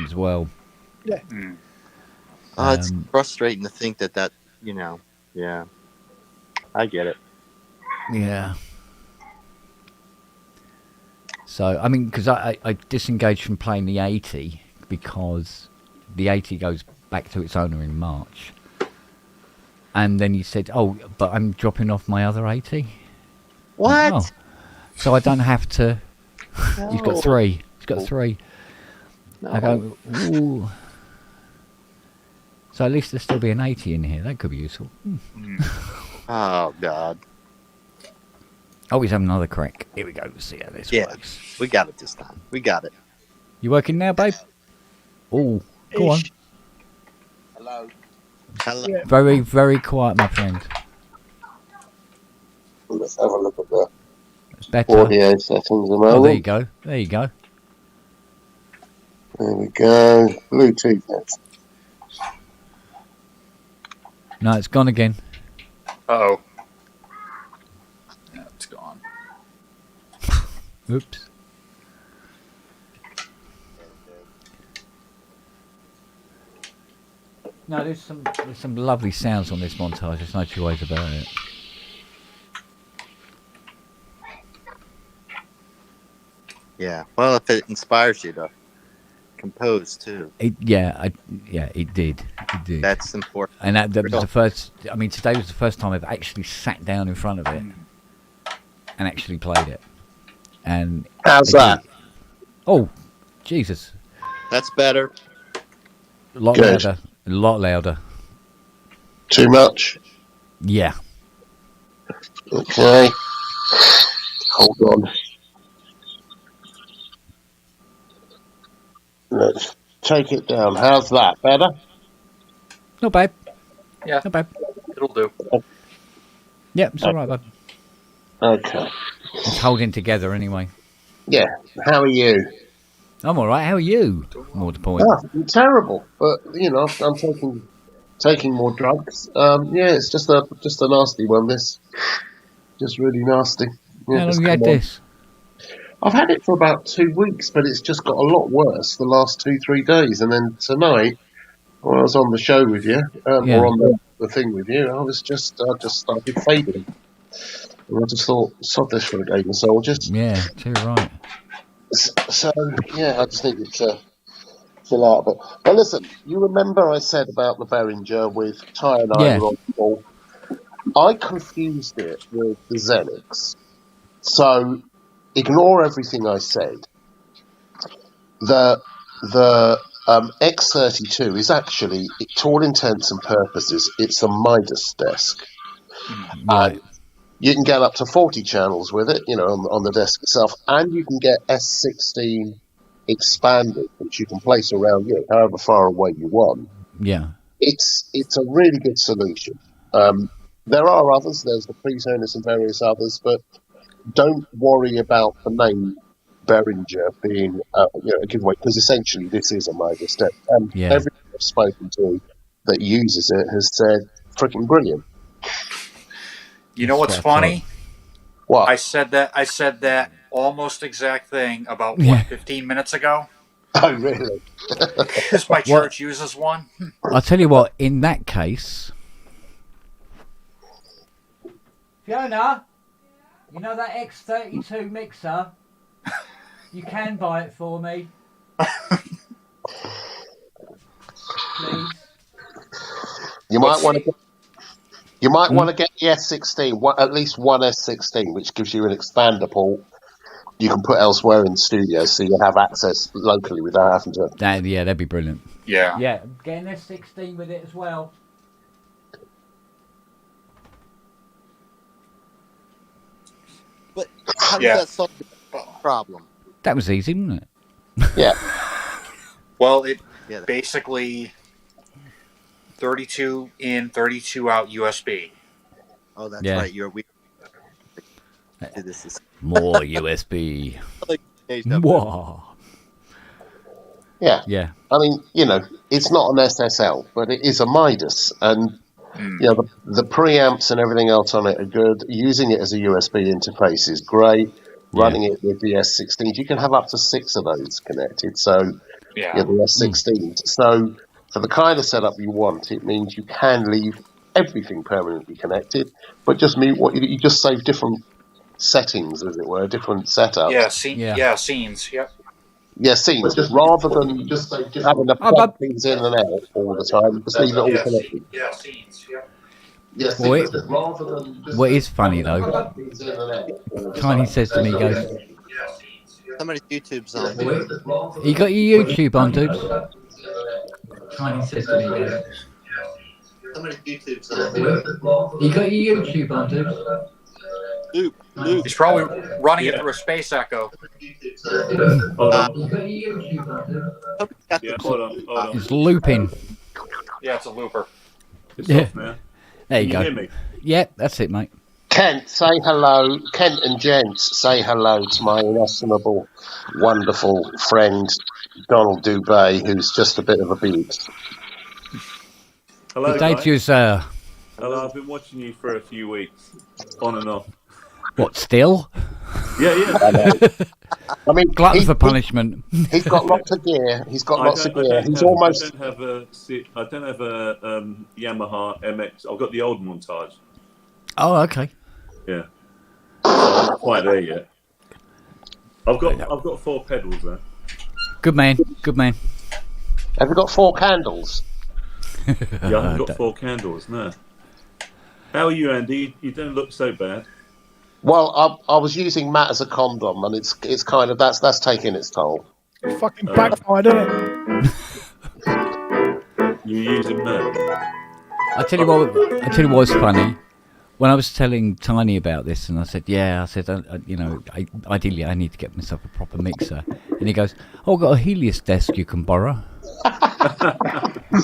as well. Yeah. It's frustrating to think that, you know, yeah. I get it. Yeah. So, I mean, because I disengaged from playing the 80 because the 80 goes back to its owner in March. And then you said, oh, but I'm dropping off my other 80. What? Oh. So I don't have to. No. He's got 3. He's got 3. No. I go, ooh. So at least there'll still be an 80 in here. That could be useful. Oh, God. Oh, he's having another crack. Here we go. Let's see how this works. We got it this time. We got it. You working now, babe? Oh, go on. Hello. Hello. Very, very quiet, my friend. Let's have a look at the Better. audio settings a moment. Oh, there you go. There you go. There we go. Bluetooth. No, it's gone again. Uh-oh. Yeah, it's gone. Oops. No, there's some lovely sounds on this montage. There's no two ways about it. Yeah. Well, if it inspires you to compose too. It did. It did. That's important. And that was the first. I mean, today was the first time I've actually sat down in front of it and actually played it. And how's that? Oh, Jesus! That's better. A lot Good. louder. A lot louder. Too much? Yeah. Okay. Hold on. Let's take it down. How's that? Better? Not bad. Yeah. Not bad. It'll do. Yeah, it's all right, bud. Okay. It's holding together anyway. Yeah. How are you? I'm all right. How are you? More to the point. Oh, I'm terrible, but you know, I'm taking more drugs. Yeah, it's just a nasty one. This, just really nasty. Yeah, How long it's have you had come on. this? I've had it for about 2 weeks, but it's just got a lot worse the last 2-3 days. And then tonight, when I was on the show with you, Yeah. or on the thing with you, I just started fading. And I just thought, sod this for a game of soldiers. Yeah, too right. So, yeah, I just think it's chill out a bit. But listen, you remember I said about the Behringer with Ty and I Yeah. were on the ball? I confused it with the Xenix. So, ignore everything I said. The X32 is actually, to all intents and purposes, it's a Midas desk. Right. You can get up to 40 channels with it, you know, on the desk itself, and you can get S16 expanded, which you can place around, you know, however far away you want. Yeah. It's a really good solution. There are others. There's the Presonus and various others, but don't worry about the name Behringer being you know, a giveaway, because essentially this is a Midas desk. And Yeah. everyone I've spoken to that uses it has said freaking brilliant. You know what's That's what I funny? What? I said that almost exact thing about Yeah. 15 minutes ago. Oh, really? Because my church uses one. I'll tell you what, in that case... Fiona, you know that X32 mixer? You can buy it for me. Please. You might want to. You might want to get the S16, at least one S16, which gives you an expander port you can put elsewhere in the studio, so you have access locally without having to. Yeah, that'd be brilliant. Yeah. Yeah, get an S16 with it as well. But how does Yeah. that solve the problem? That was easy, wasn't it? Yeah. Well, it Yeah. basically 32 in, 32 out USB. Oh, that's Yeah. right. We did this. More USB. Like, Whoa. Yeah. Yeah. I mean, you know, it's not an SSL, but it is a Midas, and you know the preamps and everything else on it are good. Using it as a USB interface is great. Running it with the S16s, you can have up to 6 of those connected. So, Yeah. the S16. So, for the kind of setup you want, it means you can leave everything permanently connected, but just mean what you just save different settings, as it were, different setups. Scenes. Yep. Yeah, scenes. Rather than just having to plug things in and out all the time, just leave it all connected. Yeah, scenes. Yep. What is funny though, Tiny says to me, he goes, Somebody's YouTube's on. "You got your YouTube on, dude?" Tiny says to me, he goes, Somebody's YouTube's on. "You got your YouTube on, dude?" He's probably running it through a space echo. Hold on. Yeah, hold on. It's looping. Yeah, it's a looper. It's off now. There you Can go. hear me? Yeah, that's it, mate. Kent, say hello. Kent and gents, say hello to my inestimable, wonderful friend, Donald Dubay, who's just a bit of a beast. Hello, Good day guys. to you, sir. Hello, I've been watching you for a few weeks, on and off. What, still? Yeah. I mean, glutton for punishment. He's got lots of gear. He's got lots of gear. He's I almost. don't have a Yamaha MX. I've got the old montage. Oh, okay. Yeah. So I'm not quite there yet. I've got 4 pedals though. Good man. Good man. Have you got 4 candles? Yeah, I haven't got 4 candles. No. How are you, Andy? You don't look so bad. Well, I was using Matt as a condom, and it's kind of that's taking its toll. Fucking backfired, isn't it? You using Matt? I tell you what was funny. When I was telling Tiny about this, and I said, ideally I need to get myself a proper mixer. And he goes, "Oh, I've got a Helios desk you can borrow."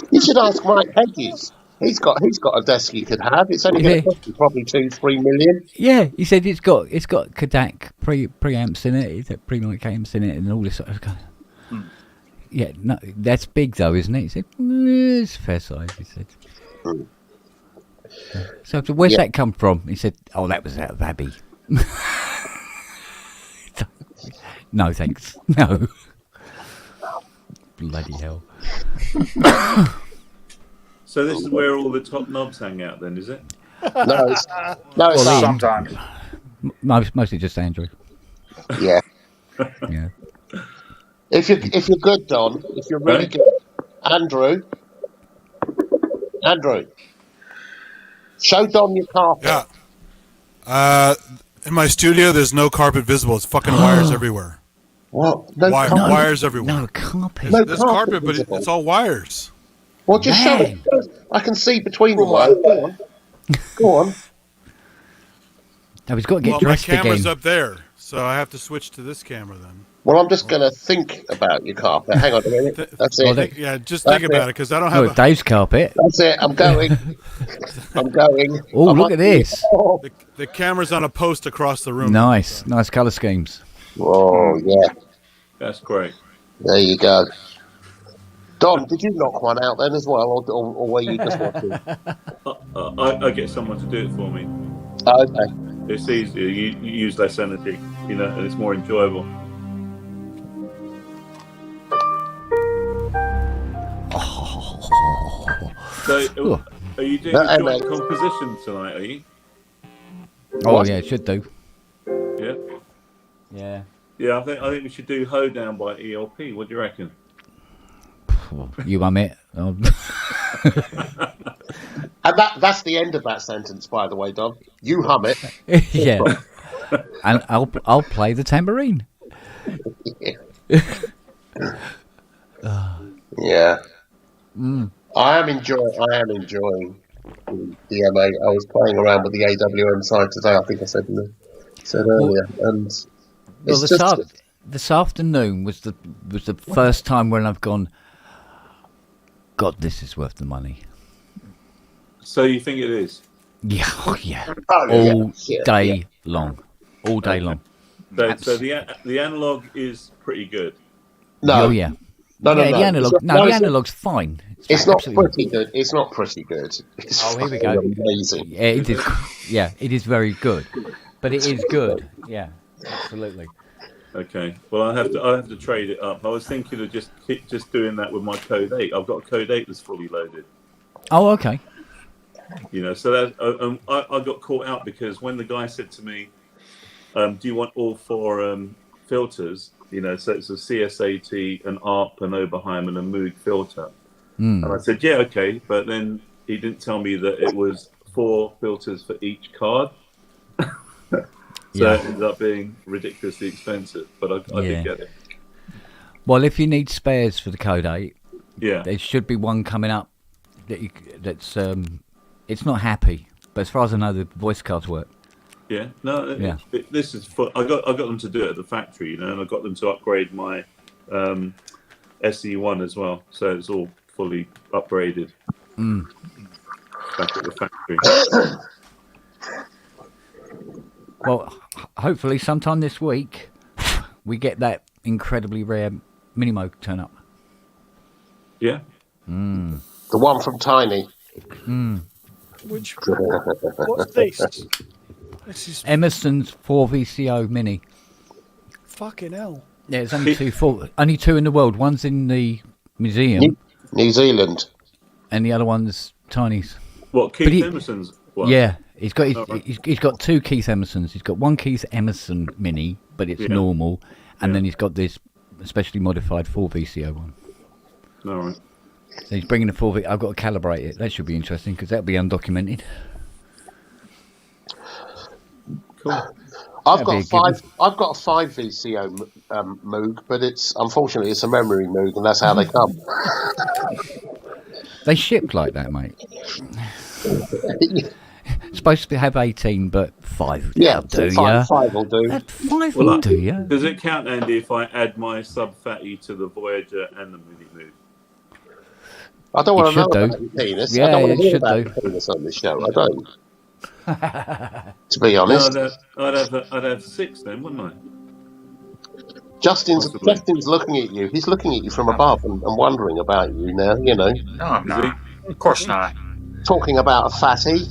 You should ask Mike Hedges. He's got a desk you could have. It's only going to cost you probably 2-3 million. Yeah, he said it's got Kodak preamps in it, it's got pre-mic amps in it, and all this sort of stuff. Yeah, no, that's big though, isn't it? He said, it's fair size. He said. So where's that come from? He said, "Oh, that was out of Abbey." No, thanks. No. Bloody hell. So this is where all the top knobs hang out, then, is it? No, it's sometimes. Mostly just Andrew. Yeah. Yeah. If you're good, Don, if you're really good, Andrew, show Don your carpet. Yeah. In my studio, there's no carpet visible. It's fucking wires everywhere. What? No wires everywhere. No carpet. There's carpet, but it's all wires. Well, just show it. I can see between the wires. Go on. No, he's got to get dressed my camera's again. up there, so I have to switch to this camera then. Well, I'm just going to think about your carpet. Hang on a minute. That's it. Just think about it, because I don't have Dave's carpet. That's it. I'm going. Oh, look at this. The camera's on a post across the room. Nice colour schemes. Oh, yeah. That's great. There you go. Don, did you knock one out then as well, or were you just watching? I get someone to do it for me. Okay. It's easier. You use less energy, and it's more enjoyable. So, are you doing a joint composition tonight? Are you? Oh yeah, it should do. Yeah. Yeah. Yeah, I think we should do Hoedown by ELP. What do you reckon? You hum it. And that's the end of that sentence, by the way, Don. You hum it. Yeah. And I'll play the tambourine. Yeah. I am enjoying the MA. I was playing around with the AWM side today. I think I said earlier, and this afternoon was the first time when I've gone, God, this is worth the money. So you think it is? Yeah, yeah. All Day long. All day long. So the analog is pretty good. No. Oh, yeah. No. The analog's fine. It's not pretty good. It's not pretty good. It's here we go. Amazing. Yeah, it is. Yeah, it is very good, but it is good. Yeah, absolutely. Okay. Well, I have to trade it up. I was thinking of just doing that with my Code 8. I've got a Code 8 that's fully loaded. Oh, okay. You know, so that I got caught out because when the guy said to me, "Do you want all 4 filters?" You know, so it's a CSAT, an ARP, an Oberheim, and a Moog filter. And I said, "Yeah, okay," but then he didn't tell me that it was 4 filters for each card. So it ended up being ridiculously expensive, but I did get it. Well, if you need spares for the Code 8, Yeah, there should be one coming up that's it's not happy, but as far as I know, the voice cards work. yeah. No, this is for. I got them to do it at the factory, you know, and I got them to upgrade my SE1 as well, so it's all fully upgraded back at the factory. Well, hopefully sometime this week we get that incredibly rare Minimo turn up. Yeah. The one from Tiny. Which? What's this? This is Emerson's 4VCO Mini. fucking hell. Yeah, it's only 2 in the world. One's in the museum, New Zealand, and the other one's Tiny's. What, Keith Emerson's one? Yeah, he's got 2 Keith Emersons. He's got one Keith Emerson Mini, but it's normal, and then he's got this specially modified 4VCO one. All right. So he's bringing the 4V. I've got to calibrate it. That should be interesting because that'll be undocumented. Cool. I've got a 5 VCO Moog, but unfortunately it's a memory Moog, and that's how they come. They ship like that, mate. Supposed to have 18, but 5. Yeah, do 5 will do. 5 will do, yeah. Does it count, Andy, if I add my sub-fatty to the Voyager and the Mini Moog? I don't want It to know should about do. your penis. Yeah, I don't want it to hear should about do. your penis on this show. I don't. To be honest. No, I'd have 6 then, wouldn't I? Justin's looking at you. He's looking at you from above and wondering about you now, you know. No, I'm not. Of course not. Talking about a fatty.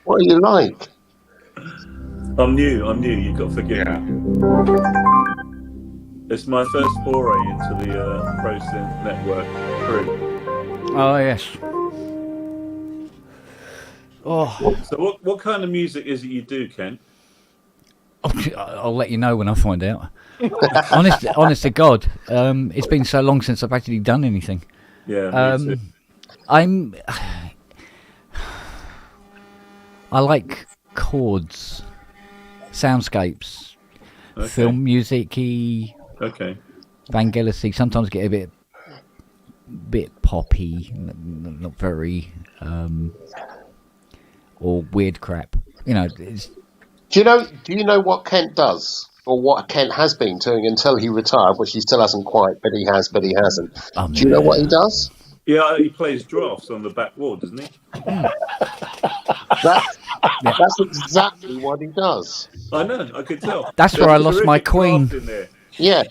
What are you like? I'm new. You've got to forgive me. It's my first foray into the ProSynth network crew. Oh, yes. Oh. So what kind of music is it you do, Ken? I'll let you know when I find out. honest to God, it's been so long since I've actually done anything. Yeah, me too. I like chords, soundscapes, film music-y, Vangelis-y. Sometimes get a bit poppy, not very, or weird crap. You know. Do you know what Kent does, or what Kent has been doing until he retired, which he still hasn't quite, but he hasn't. Do you know what he does? Yeah, he plays drafts on the back wall, doesn't he? That's exactly what he does. I know, I could tell. That's where I lost my queen. In there. Yeah.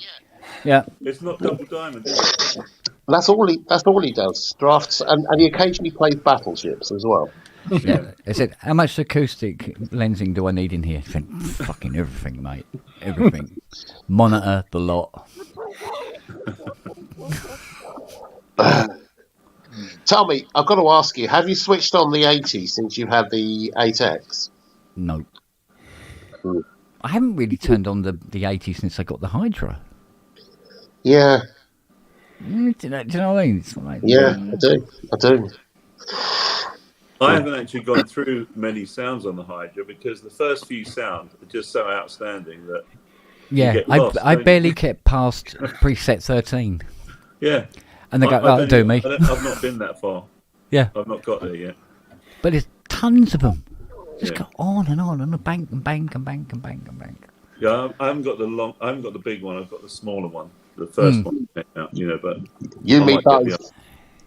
It's not double diamond, is it? That's all he does. Drafts, and he occasionally plays battleships as well. Yeah, I said, how much acoustic lensing do I need in here? I said, fucking everything, mate. Everything. Monitor the lot. Tell me, I've got to ask you, have you switched on the 80 since you had the 8X? No. I haven't really turned on the 80 since I got the Hydra. Yeah. Do you know what I mean? It's like, Yeah, I do. I haven't actually gone through many sounds on the Hydra because the first few sounds are just so outstanding that yeah, you get lost, I barely kept past preset 13. Yeah. And they go, that'll do me. I've not been that far. Yeah. I've not got there yet. But there's tons of them. Just go on and a bank and bank and bank and bank and bank. Yeah, I haven't got the big one. I've got the smaller one, the first one came out. You know, but you mean both?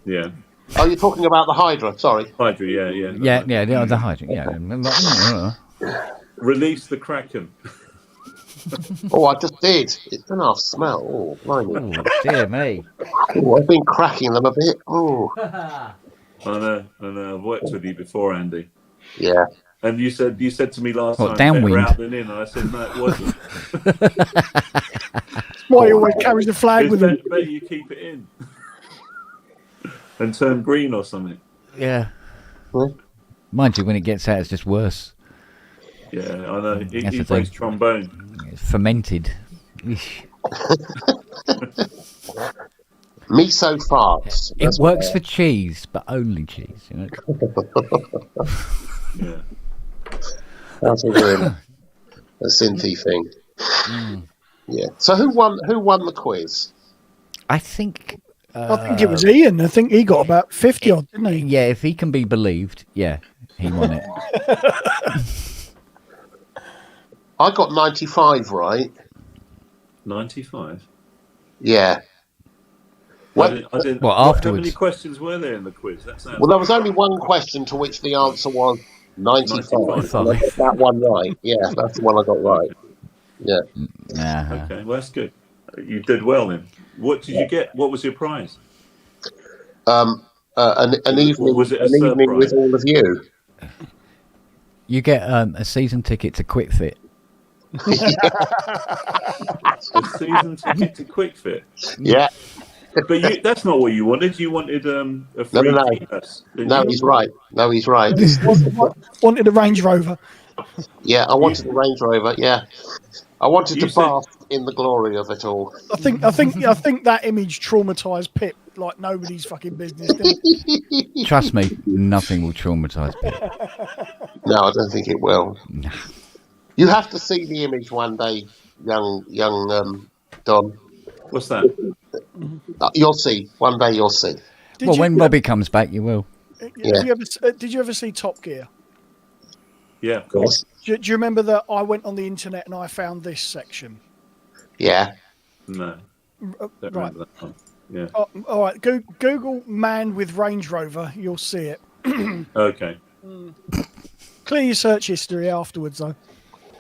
Yeah. Oh, you're talking about the Hydra? Sorry. Hydra, yeah. The Hydra, yeah. Release the Kraken. Oh, I just did. It's an half smell. Oh, blimey. Oh, dear me. Oh, I've been cracking them a bit. Oh. I know. I've worked with you before, Andy. Yeah. And you said to me last time, downwind? better out than in, and I said, no, it wasn't. That's why he always carries a flag with him. Better you keep it in. and turn green or something. Yeah. Mind you, when it gets out, it's just worse. Yeah, I know. He That's the plays thing. trombone. It's fermented. Eesh. Miso farts. It That's works what for cheese, but only cheese. You know. Yeah. That's a really a synthy thing. Mm. Yeah. So who won? Who won the quiz? I think. I think it was Ian. I think he got about 50 odd, didn't he? Yeah, if he can be believed, yeah, he won it. I got 95 right. 95. Yeah. I didn't. Well, How afterwards. many questions were there in the quiz? That sounds. Well, there was only one question to which the answer was 95. And I got that one right. Yeah, that's the one I got right. Yeah. Okay, well that's good. You did well then. What did you get? What was your prize? An evening, was it a an evening with surprise? all of you. You get a season ticket to Quick Fit. A season ticket to Quick Fit. Yeah. But that's not what you wanted. You wanted a free No. T-bus, didn't No, you? he's right. No, he's right. Wanted a Range Rover. Yeah, I wanted the Range Rover. Yeah, I wanted to bask in the glory of it all. I think that image traumatised Pip like nobody's fucking business. Didn't it? Trust me, nothing will traumatise me. No, I don't think it will. You have to see the image one day, young Don. What's that? You'll see. One day you'll see. When Robbie comes back, you will. Did you ever see Top Gear? Yeah, of course. Do you remember that I went on the internet and I found this section? Yeah. No. Don't Right. remember that one. Yeah. All right. Google man with Range Rover. You'll see it. Okay. Clear your search history afterwards, though.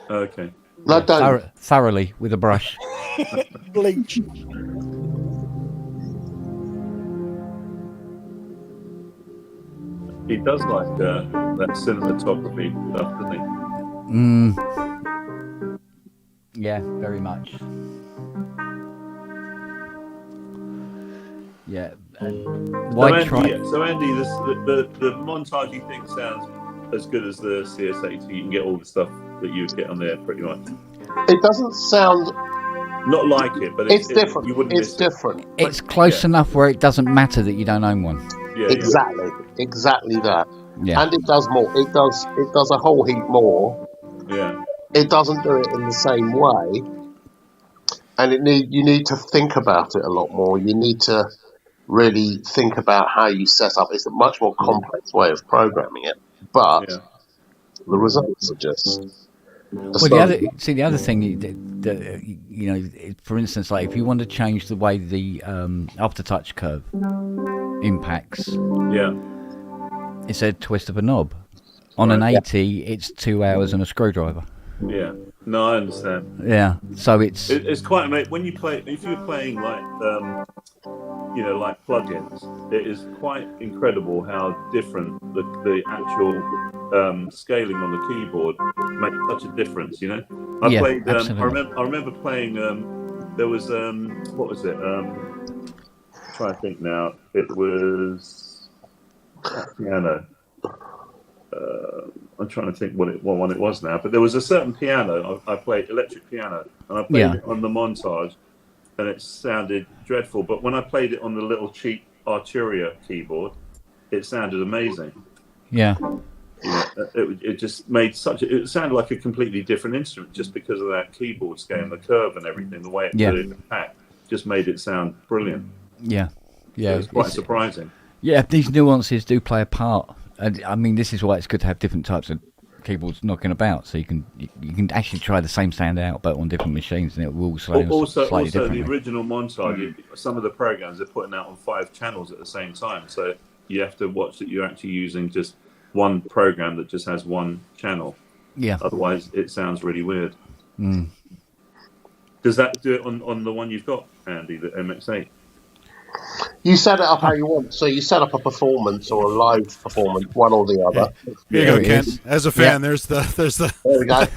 Okay. No, don't. Thoroughly with a brush. Bleach. He does like that cinematography stuff, doesn't he? Yeah, very much. Yeah. So Andy, the montagey thing sounds as good as the CS80. You can get all the stuff that you would get on there, pretty much. It doesn't sound. Not like it, but It's different. You wouldn't It's miss different. It's close enough where it doesn't matter that you don't own one. Yeah, Exactly. Exactly that. Yeah. And it does more. It does a whole heap more. Yeah. It doesn't do it in the same way. And you need to think about it a lot more. You need to really think about how you set up. It's a much more complex way of programming it, but the results are just. Well, the other thing, for instance, like if you want to change the way the aftertouch curve impacts, it's a twist of a knob. On an 80, it's 2 hours and a screwdriver. Yeah. No, I understand. Yeah. So it's quite amazing when you play. If you're playing like like plugins, it is quite incredible how different the actual scaling on the keyboard makes such a difference. I played. I remember playing. There was what was it? Trying to think now. It was piano. I'm trying to think what one it was now, but there was a certain piano I played, electric piano, and I played it on the montage, and it sounded dreadful. But when I played it on the little cheap Arturia keyboard, it sounded amazing. Yeah. It just made it sounded like a completely different instrument just because of that keyboard scale, the curve and everything, the way it did it in the pack, just made it sound brilliant. Yeah. So it's quite surprising. Yeah, these nuances do play a part. And I mean, this is why it's good to have different types of keyboards knocking about, so you can actually try the same sound out, but on different machines, and it will sound slightly differently. The original montage, some of the programs are putting out on 5 channels at the same time, so you have to watch that you're actually using just one program that just has one channel. Yeah. Otherwise, it sounds really weird. Mm. Does that do it on the one you've got, Andy, the MX8? You set it up how you want. So you set up a performance or a live performance, one or the other. Here you go, Ken. As a fan, there's the. There we go.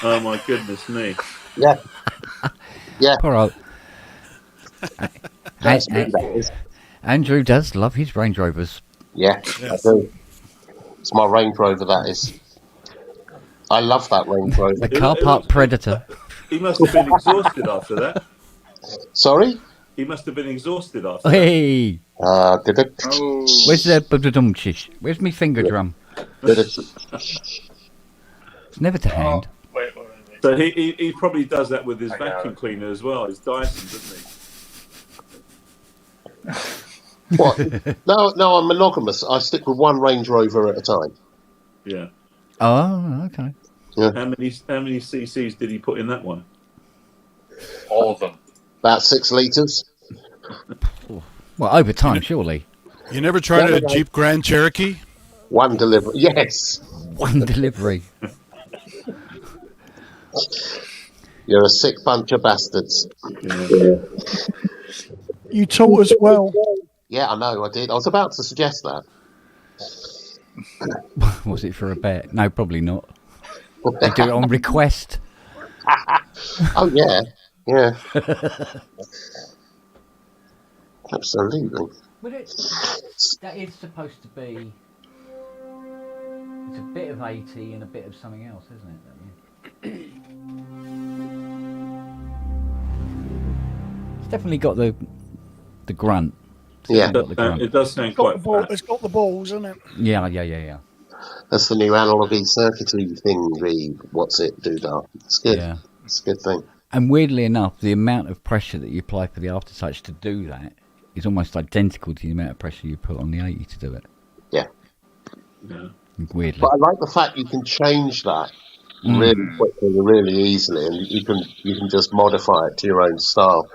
Oh my goodness me! Yeah. All right. Andrew does love his Range Rovers. Yeah, I do. It's my Range Rover, that is. I love that Range Rover. The car park predator. He must have been exhausted after that. Sorry? He must have been exhausted after Hey! Did it? Where's the ba-da-dum-chish? Where's me finger drum? Did it? It's never to hand. So he probably does that with his vacuum cleaner as well. His Dyson, doesn't he? What? No, I'm monogamous. I stick with one Range Rover at a time. Yeah. Oh, okay. Yeah. How many cc's did he put in that one? All of them. About 6 litres. Well, over time, surely. You never tried a Jeep Grand Cherokee? One delivery. Yes. One delivery. You're a sick bunch of bastards. Yeah. You taught us well. Yeah, I know, I did. I was about to suggest that. Was it for a bet? No, probably not. They do it on request. Oh, yeah. Yeah. Absolutely. But that is supposed to be... It's a bit of 80 and a bit of something else, isn't it? It's definitely got the grunt. Yeah. It does sound quite fast. It's got the balls, isn't it? Yeah. That's the new analogy circuitry thing, what's it, doodah. It's good. Yeah. It's a good thing. And weirdly enough, the amount of pressure that you apply for the aftertouch to do that is almost identical to the amount of pressure you put on the 80 to do it. Yeah. Weirdly. But I like the fact you can change that really quickly, really easily, and you can just modify it to your own style.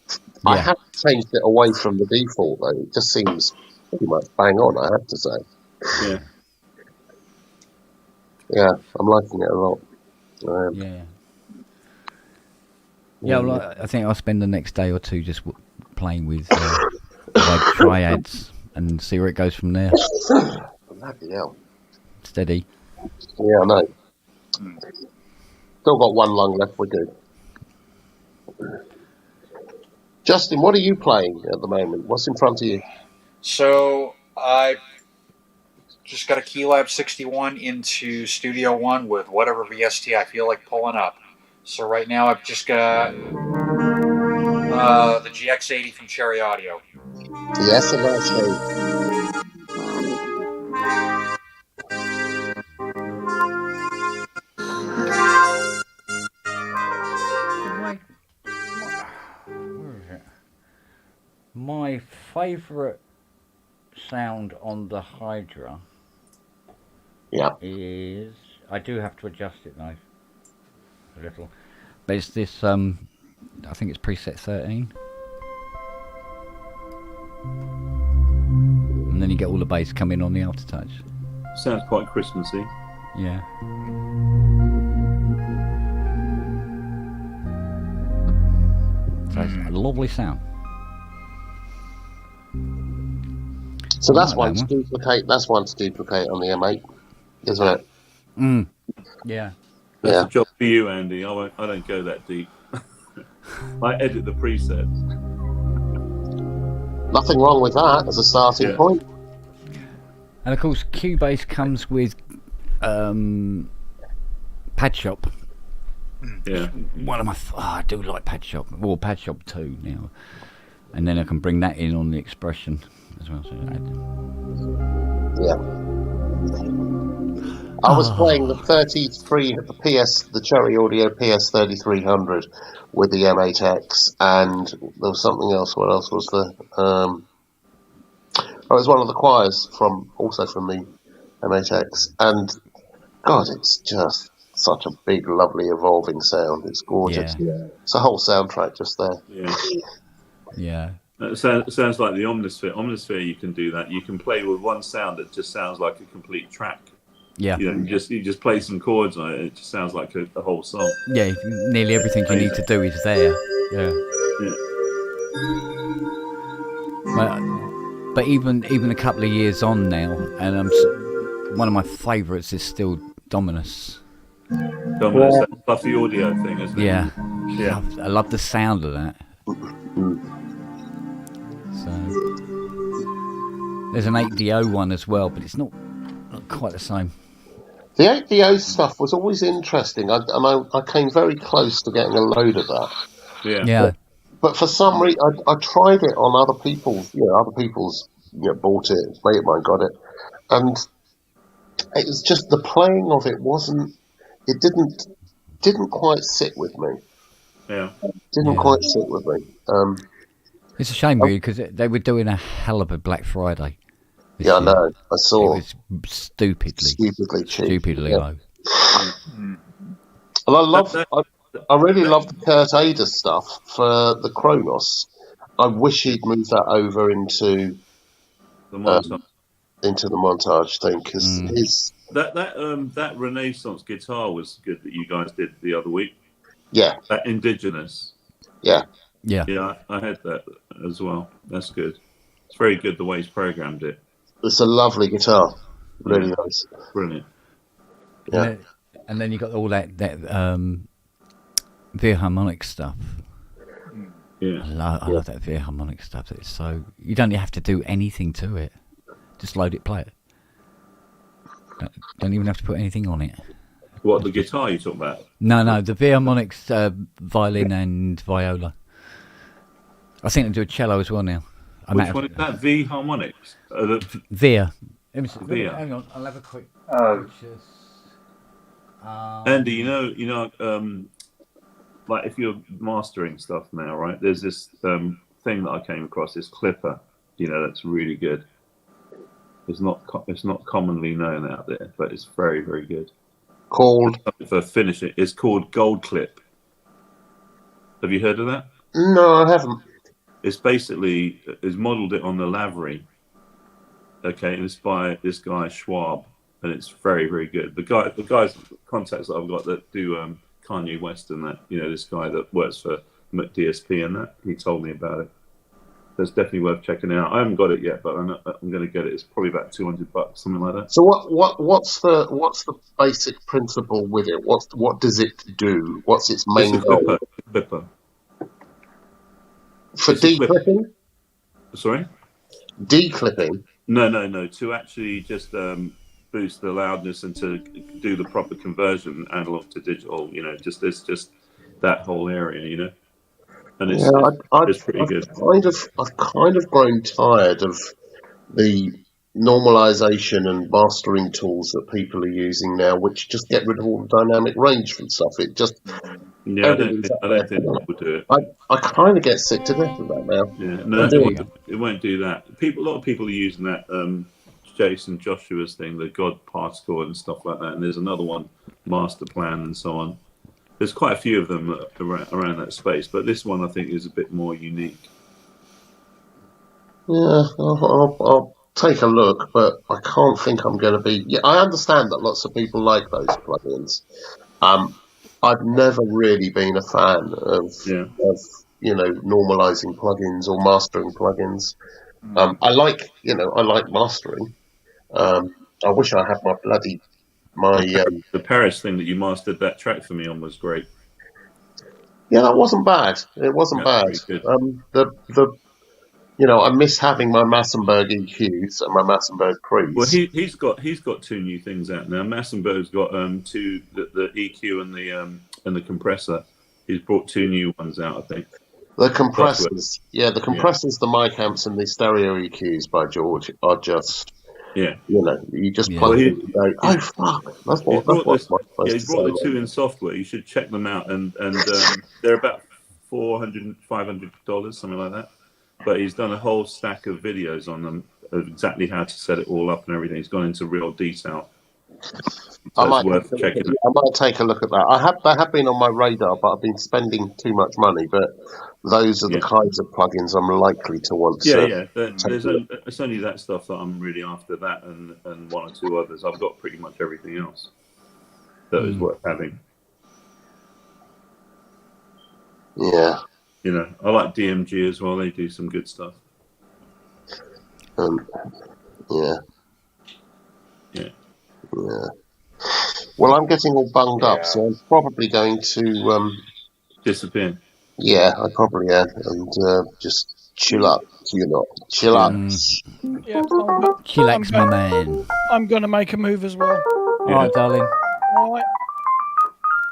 Yeah. I have changed it away from the default though. It just seems pretty much bang on, I have to say. Yeah. Yeah, I'm liking it a lot. Yeah, well, I think I'll spend the next day or two just playing with like triads and see where it goes from there. Bloody hell. Steady. Yeah, I know. Still got one lung left, we're good. Justin, what are you playing at the moment? What's in front of you? So I just got a Keylab 61 into Studio One with whatever VST I feel like pulling up. So right now I've just got the GX80 from Cherry Audio. Yes, and that's me. My favourite sound on the Hydra is... I do have to adjust it though, a little. But it's this, I think it's preset 13. And then you get all the bass coming on the aftertouch. Sounds quite Christmassy. Yeah. So it's a lovely sound. So that's one to duplicate. That's one to duplicate on the M8, isn't it? Yeah. That's a job for you, Andy. I don't go that deep. I edit the presets. Nothing wrong with that as a starting point. And of course, Cubase comes with Pad Shop. Yeah. One of my I do like Pad Shop. Well, Pad Shop 2 now, and then I can bring that in on the Expression as well. So I was playing the 33 the Cherry Audio PS3300 with the M8X, and there was something else. What else was there? It was one of the choirs also from the M8X, and God, it's just such a big, lovely, evolving sound. It's gorgeous. Yeah. It's a whole soundtrack just there. Yeah. It sounds like the Omnisphere. Omnisphere, you can do that. You can play with one sound that just sounds like a complete track. Yeah. You know, you just play some chords on it. It just sounds like a whole song. Yeah, nearly everything you need to do is there. Yeah. But even a couple of years on now, and one of my favourites is still Dominus. Dominus, that fluffy audio thing, isn't it? Yeah. Yeah. I love the sound of that. So. There's an 8DO one as well, but it's not quite the same. The 8DO stuff was always interesting, and I came very close to getting a load of that. Yeah. But for some reason, I tried it on other people's. Other people's bought it, mate of mine got it, and it was just the playing of it wasn't. It didn't quite sit with me. Yeah. Didn't quite sit with me. It's a shame, really, because they were doing a hell of a Black Friday. Yeah, I know. I saw. It was stupidly cheap. Stupidly low. And I really love the Kurt Ada stuff for the Kronos. I wish he'd moved that over into the montage. Into the montage thing, because his that Renaissance guitar was good that you guys did the other week. Yeah. That Indigenous. Yeah. Yeah, I had that as well. That's good. It's very good the way he's programmed it. It's a lovely guitar. Really nice. Brilliant. Yeah. And then you got all that veer harmonic stuff. Yeah. I love that veer harmonic stuff. It's so you don't have to do anything to it. Just load it, play it. Don't even have to put anything on it. What, the guitar you talking about? No, the veer harmonics, violin and viola. I think they do a cello as well now. Which one is that? V harmonics? Veer. Veer. Hang on, I'll have a quick. Andy, you know, like if you're mastering stuff now, right? There's this thing that I came across, this clipper. That's really good. It's not commonly known out there, but it's very, very good. Called for finishing, it's called Gold Clip. Have you heard of that? No, I haven't. It's basically modelled it on the Lavery. Okay, and it's by this guy Schwab, and it's very, very good. The guy's contacts that I've got that do Kanye West and that, this guy that works for DSP and that, he told me about it. That's definitely worth checking out. I haven't got it yet, but I'm going to get it. It's probably about $200, something like that. So what's the basic principle with it? What does it do? What's its main goal? Clipper. For declipping? Sorry? Declipping? No. To actually just boost the loudness and to do the proper conversion, analog to digital. Just that whole area. And it's pretty good. I've kind of grown tired of the normalization and mastering tools that people are using now, which just get rid of all the dynamic range from stuff. It just I don't think people do it. I kind of get sick to death of that now. Yeah, no, it won't do that. A lot of people are using that Jason Joshua's thing, the God particle and stuff like that. And there's another one, Master Plan and so on. There's quite a few of them around that space, but this one I think is a bit more unique. Yeah, I'll take a look, but I can't think I'm going to be. Yeah, I understand that lots of people like those plugins. I've never really been a fan of normalizing plugins or mastering plugins. I like mastering. I wish I had the Paris thing that you mastered that track for me on was great. Yeah, that wasn't bad. It wasn't bad. I miss having my Massenburg EQs and my Massenburg pre's. Well, he's got two new things out now. Massenburg's got two, the EQ and the compressor. He's brought two new ones out, I think. The compressors, the mic amps and the stereo EQs by George are just. Yeah, you just plug it and go, oh fuck! That's what. He's brought the two in software. You should check them out, and they're about $400, $500, something like that. But he's done a whole stack of videos on them of exactly how to set it all up and everything. He's gone into real detail. I might take a look at that. They have been on my radar, but I've been spending too much money. But those are the kinds of plugins I'm likely to want. It's only that stuff that I'm really after. That and one or two others. I've got pretty much everything else that is worth having. Yeah. I like DMG as well. They do some good stuff. Yeah. Well, I'm getting all bunged up, so I'm probably going to disappear. Yeah, I probably am, and just Chillax, you know. Chillax. Yeah, I'm Chillax, my man. I'm going to make a move as well. All right, darling. All right.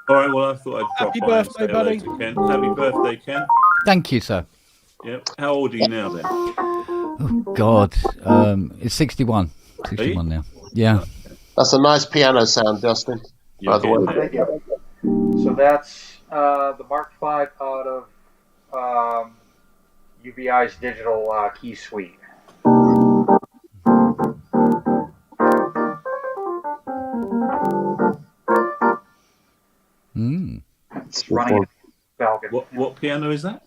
All right. Well, I thought I'd drop Happy by birthday, and say hello buddy. to Ken. Happy birthday, Ken. Thank you, sir. Yep. How old are you now then? Oh, God. It's 61. 61 now. Yeah. That's a nice piano sound, Justin. By the way. Thank you. So that's the Mark V out of UBI's digital key suite. It's running Falcon. What piano is that?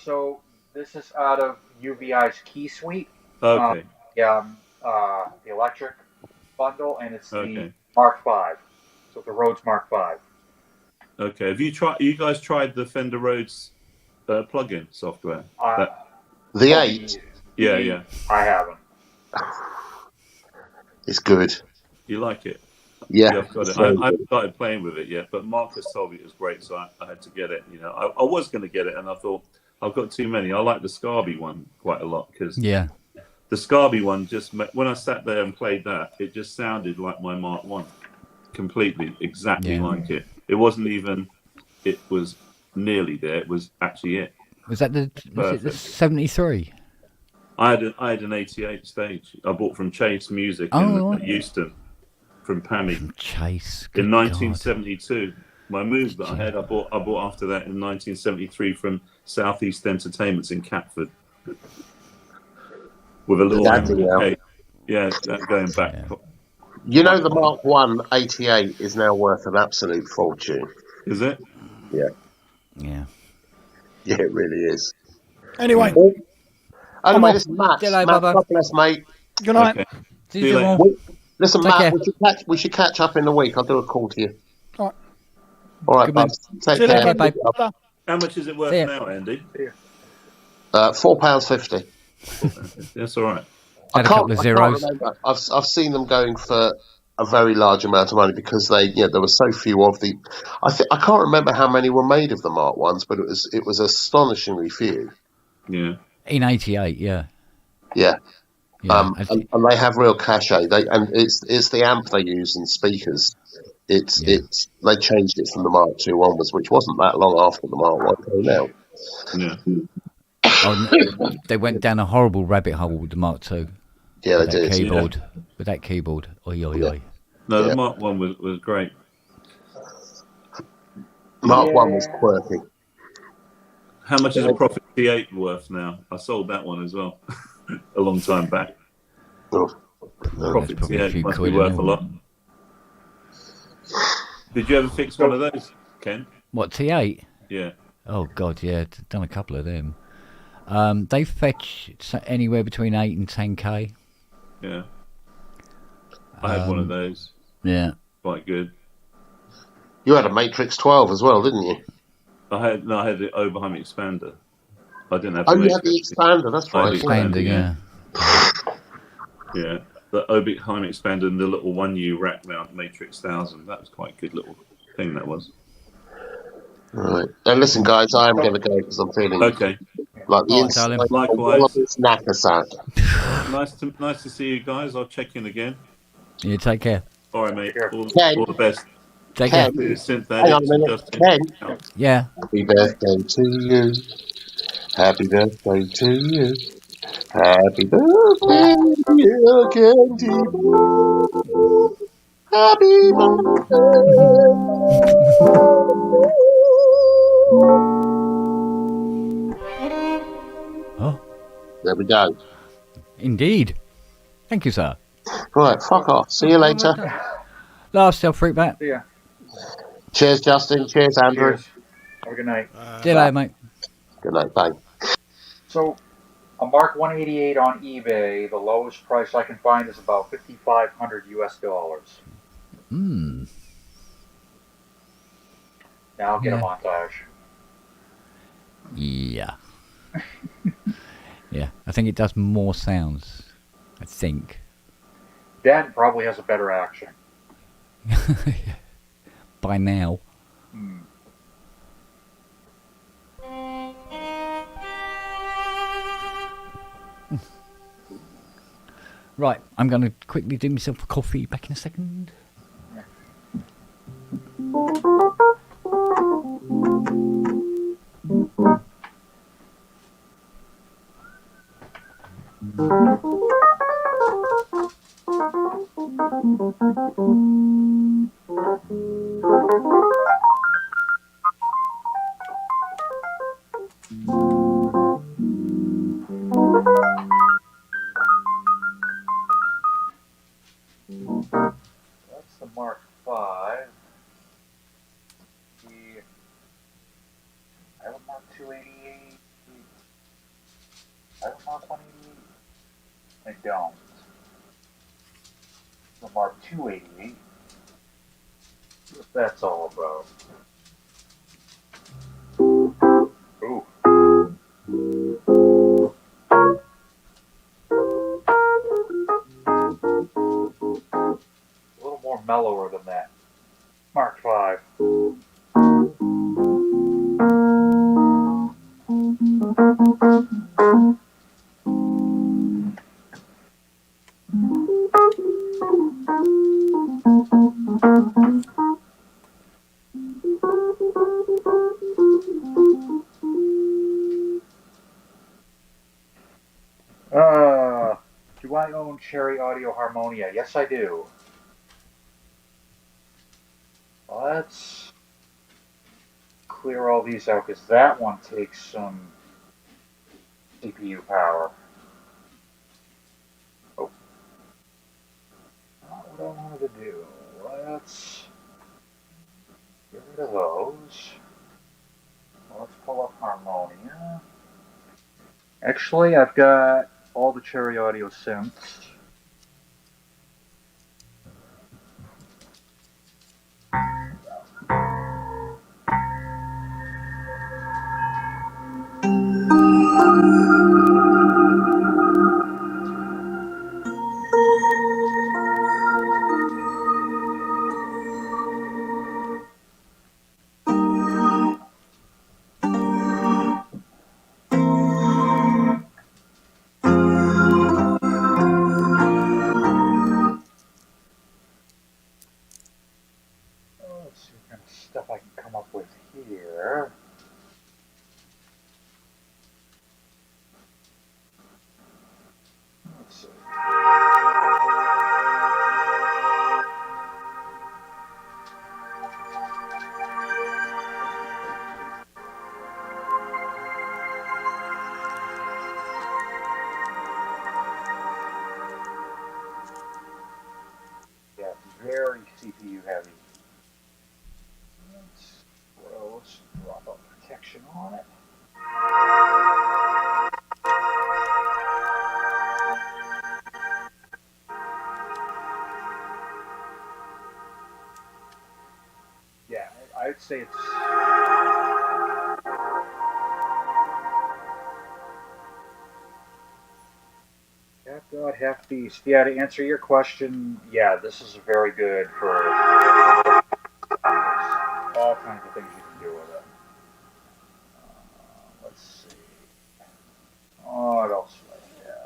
So this is out of UVI's key suite. Okay. The electric bundle, and it's the Okay. Mark V. So the Rhodes Mark V. Okay. Have you guys tried the Fender Rhodes plugin software? The 8? Yeah. I haven't. It's good. You like it? Yeah. I've got it. it's very I haven't good. started playing with it yet, but Marcus told me it was great, so I had to get it. You know, I was going to get it, and I thought I've got too many. I like the Scarby one quite a lot because Yeah. the Scarby one when I sat there and played that, it just sounded like my Mark One, completely, exactly Yeah. like it. It wasn't even. It was nearly there. It was actually it. Was it the Perfect. 73? I had an 88 stage. I bought from Chase Music Oh, in Euston, from Pammy. Chase. In 1972. My move that I had, I bought after that in 1973 from Southeast Entertainments in Catford. With a little Bloody hell. cake. Yeah, that going back. You know the Mark 1 88 is now worth an absolute fortune. Is it? Yeah. Yeah. Yeah, it really is. Anyway. Anyway, listen, Matt. G'day, Matt, Bubba. God bless, mate. Good night. Okay. See you later. Listen, Take Matt, care. we should catch up in the week. I'll do a call to you. All right. All right, Good man. bud. Take See you care. later, babe. How much is it worth See ya. now, Andy? £4.50. That's all right. Had a couple of zeros. remember. I've seen them going for a very large amount of money because there were so few of the. I can't remember how many were made of the Mark ones, but it was astonishingly few. Yeah. In 88, yeah. Yeah. Yeah, and they have real cachet. And it's the amp they use and speakers. They changed it from the Mark II onwards, which wasn't that long after the Mark I came out. Yeah. They went down a horrible rabbit hole with the Mark II. Yeah, with they that did. Keyboard. With that keyboard. Oi, oi, oi. No, the Mark One was great. Mark 1 was quirky. How much is a Prophet T8 worth now? I sold that one as well a long time back. Oh. Prophet probably a few T8 must quid, be worth isn't a it? lot. Did you ever fix one of those, Ken? What, T8? Yeah. Oh, God, yeah. Done a couple of them. They fetch anywhere between 8 and 10k. Yeah. I had one of those. Yeah. Quite good. You had a Matrix 12 as well, didn't you? I had the Oberheim expander. I didn't have. Oh, the you had the Matrix. expander. That's I had right. the Expander, yeah. Yeah, the Oberheim expander and the little 1U rack mount Matrix 1000. That was quite a good little thing. That was. Right. Now listen, guys, I am going to go because I'm feeling Okay. like the All right, inside darling. of a Likewise. wallabies knackersack. Nice to see you guys. I'll check in again. You take care. All right, mate. Ken. All the best. Take care. Ken. Synth Hang on a Addicts, minute. Justin. Ken. Yeah. Happy birthday to you. Happy birthday to you. Happy birthday, dear Candy Boy. Happy birthday. Oh. There we go. Indeed. Thank you, sir. Right, fuck off. See you later. Last self freak back. See ya. Cheers, Justin. Cheers, Andrew. Cheers. Have a good night. See you later, mate. Good night. Bye. So, a Mark 188 on eBay, the lowest price I can find is about $5,500 US. Hmm. Now I'll get Yeah. a montage. Yeah. Yeah. I think it does more sounds. I think. Dad probably has a better action. By now. Right, I'm going to quickly do myself a coffee. Back in a second. That's the Mark V. The I have a Mark 288. I have a Mark 188. I don't. The Mark 288. What that's all about. Ooh. A little more mellower than that. Mark 5. Do I own Cherry Audio Harmonia? Yes, I do. Let's clear all these out because that one takes some CPU power. Oh. Not what I wanted to do. Let's get rid of those. Let's pull up Harmonia. Actually, I've got all the Cherry Audio synths. Let's see what kind of stuff I can come up with here. Let's see. Yeah, it's very CPU heavy. Let's drop a protection on it. Yeah, I'd say it's. Half God, half beast. Yeah, to answer your question, yeah, this is very good for all kinds of things you can do with it. Let's see. What else do I have?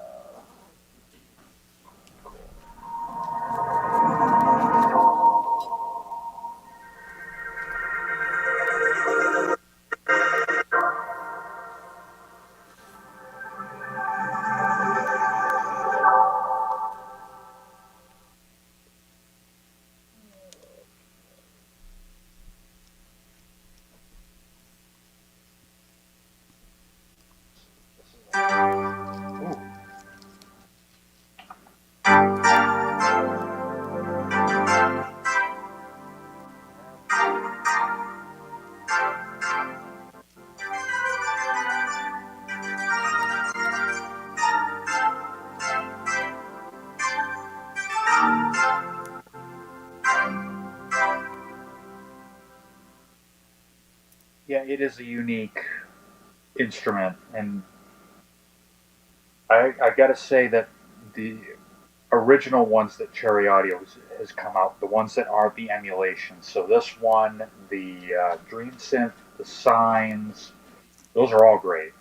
Yeah, it is a unique instrument, and I gotta say that the original ones that Cherry Audio has come out, the ones that aren't the emulations. So this one, the Dream Synth, the Signs, those are all great.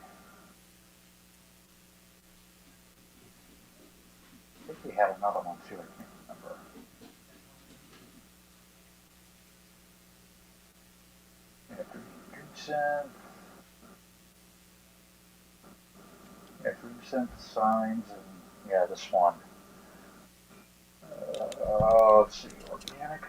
I think we had another one too. I can't remember. Yeah, green synth. Yeah, green synth signs, and yeah, this one. Let's see, organic.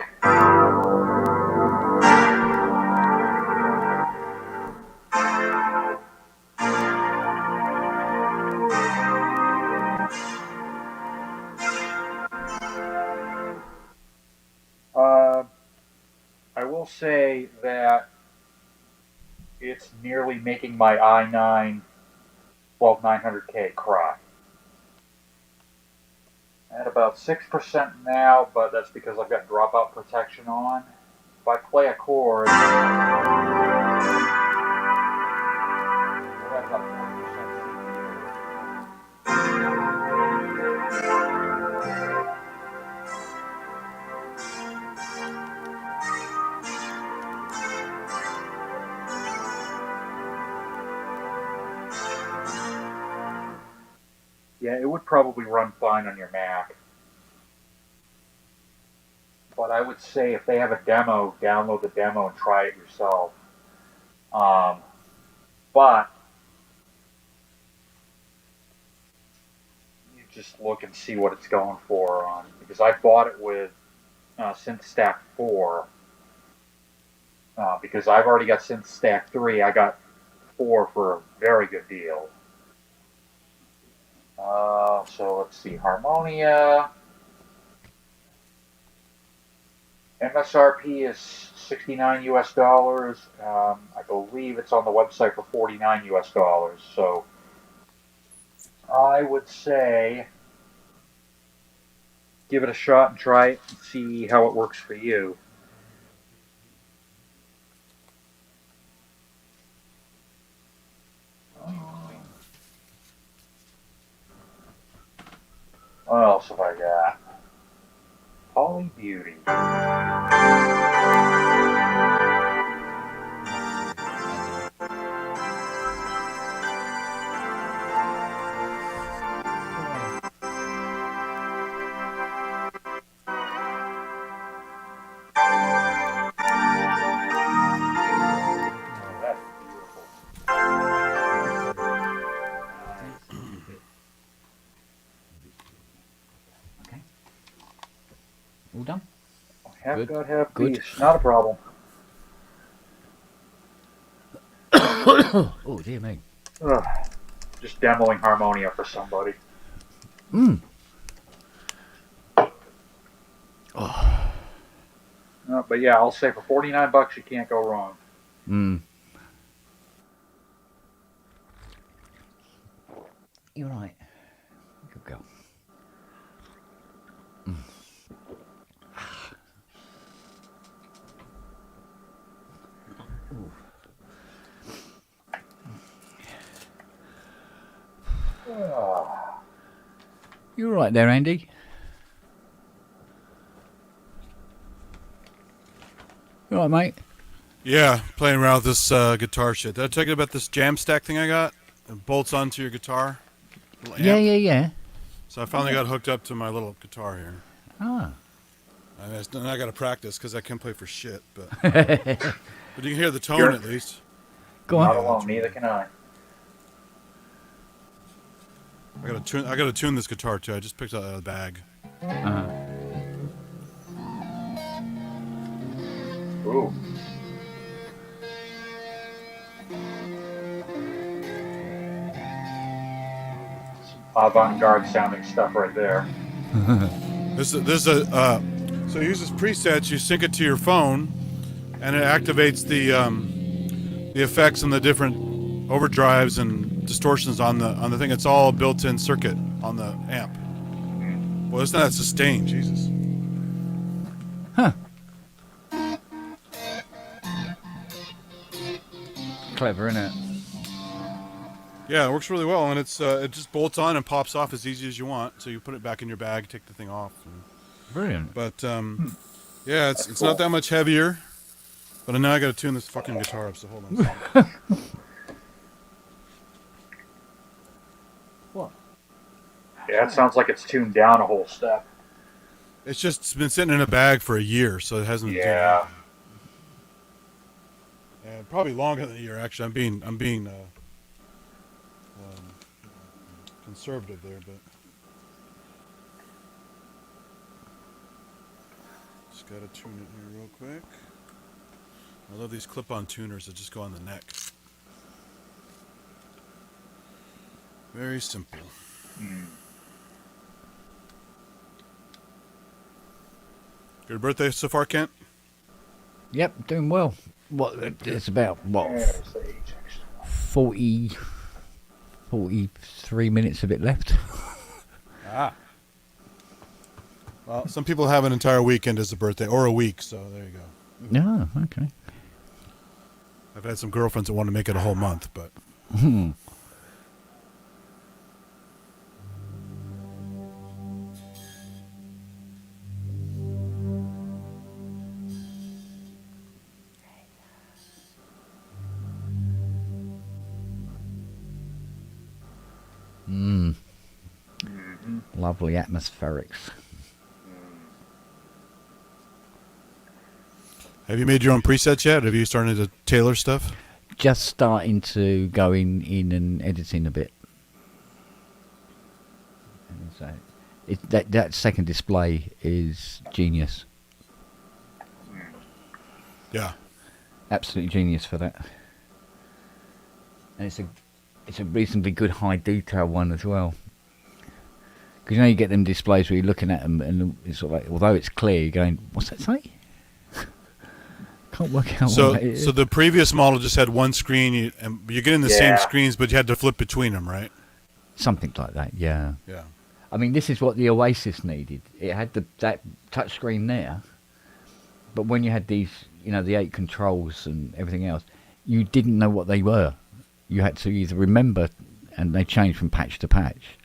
I will say that it's nearly making my i9 12900K cry. At about 6% now, but that's because I've got dropout protection on. If I play a chord, we're at about 40% CPU. Yeah, it would probably run fine on your Mac. But I would say if they have a demo, download the demo and try it yourself. But you just look and see what it's going for on, because I bought it with SynthStack 4. Because I've already got SynthStack 3, I got 4 for a very good deal. So let's see, Harmonia. MSRP is 69 US dollars. I believe it's on the website for 49 US dollars. So I would say give it a shot and try it and see how it works for you. What else have I got? Holly Beauty. All done? Half Good. God, half Good. beast. Not a problem. Oh, dear me. Ugh. Just demoing Harmonia for somebody. Oh. But yeah, I'll say for 49 bucks you can't go wrong. You're right. Good girl. You're right there, Andy. You all right, mate? Yeah, playing around with this guitar shit. Did I tell you about this jam stack thing I got? It bolts onto your guitar. Yeah. So I finally got hooked up to my little guitar here. Ah. And I got to practice because I can't play for shit. But but you can hear the tone at least. Go on. Not alone, neither can I. I gotta tune this guitar too. I just picked it out of the bag. Ooh. Avant-garde sounding stuff right there. So it uses presets. You sync it to your phone, and it activates the effects and the different overdrives and distortions on the thing. It's all built-in circuit on the amp. Well, it's not that sustained, Jesus. Huh. Clever, isn't it? Yeah, it works really well, and it's it just bolts on and pops off as easy as you want. So you put it back in your bag, take the thing off. Brilliant. But yeah, it's not that much heavier. But now I got to tune this fucking guitar up. So hold on. A second. What? Yeah, it sounds like it's tuned down a whole step. It's been sitting in a bag for a year, so it hasn't been doing anything. And probably longer than a year, actually. I'm being conservative there, but just gotta tune it here real quick. I love these clip-on tuners that just go on the neck. Very simple. Good birthday so far, Kent? Yep, doing well. What? It's about, 43 minutes of it left. Ah. Well, some people have an entire weekend as a birthday, or a week, so there you go. No, okay. I've had some girlfriends that want to make it a whole month, but... Lovely atmospherics. Have you made your own presets yet? Have you started to tailor stuff? Just starting to go in and editing a bit. And so that second display is genius. Yeah. Absolutely genius for that. And it's a reasonably good high detail one as well. Because you get them displays where you're looking at them and it's sort of like, although it's clear, you're going, what's that say? Can't work out what that is. So the previous model just had one screen, and you're getting the same screens, but you had to flip between them, right? Something like that, yeah. Yeah. I mean, this is what the Oasis needed. It had that touch screen there, but when you had these, the 8 controls and everything else, you didn't know what they were. You had to either remember, and they changed from patch to patch.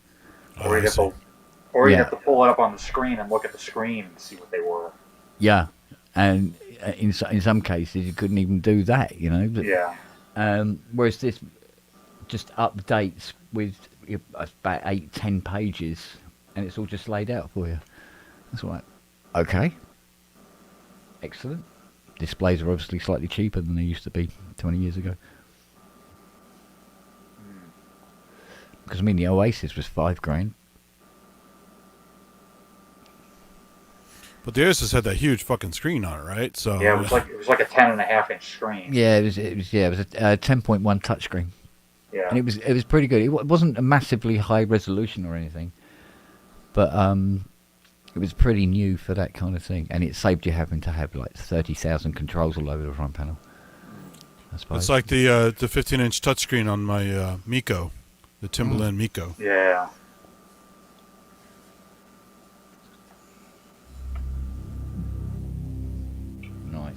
Or you'd have to pull it up on the screen and look at the screen and see what they were. Yeah, and in some cases you couldn't even do that, But, whereas this just updates with about 8-10 pages, and it's all just laid out for you. That's right. Okay. Excellent. Displays are obviously slightly cheaper than they used to be 20 years ago. Because the Oasis was $5,000. But the Oasis had that huge fucking screen on it, right? So yeah, it was like a 10.5-inch screen. Yeah, it was a 10.1 touchscreen. Yeah, and it was pretty good. It wasn't a massively high resolution or anything, but it was pretty new for that kind of thing, and it saved you having to have like 30,000 controls all over the front panel. I suppose it's like the 15-inch touchscreen on my Miko, the Timberland Miko. Yeah. Nice.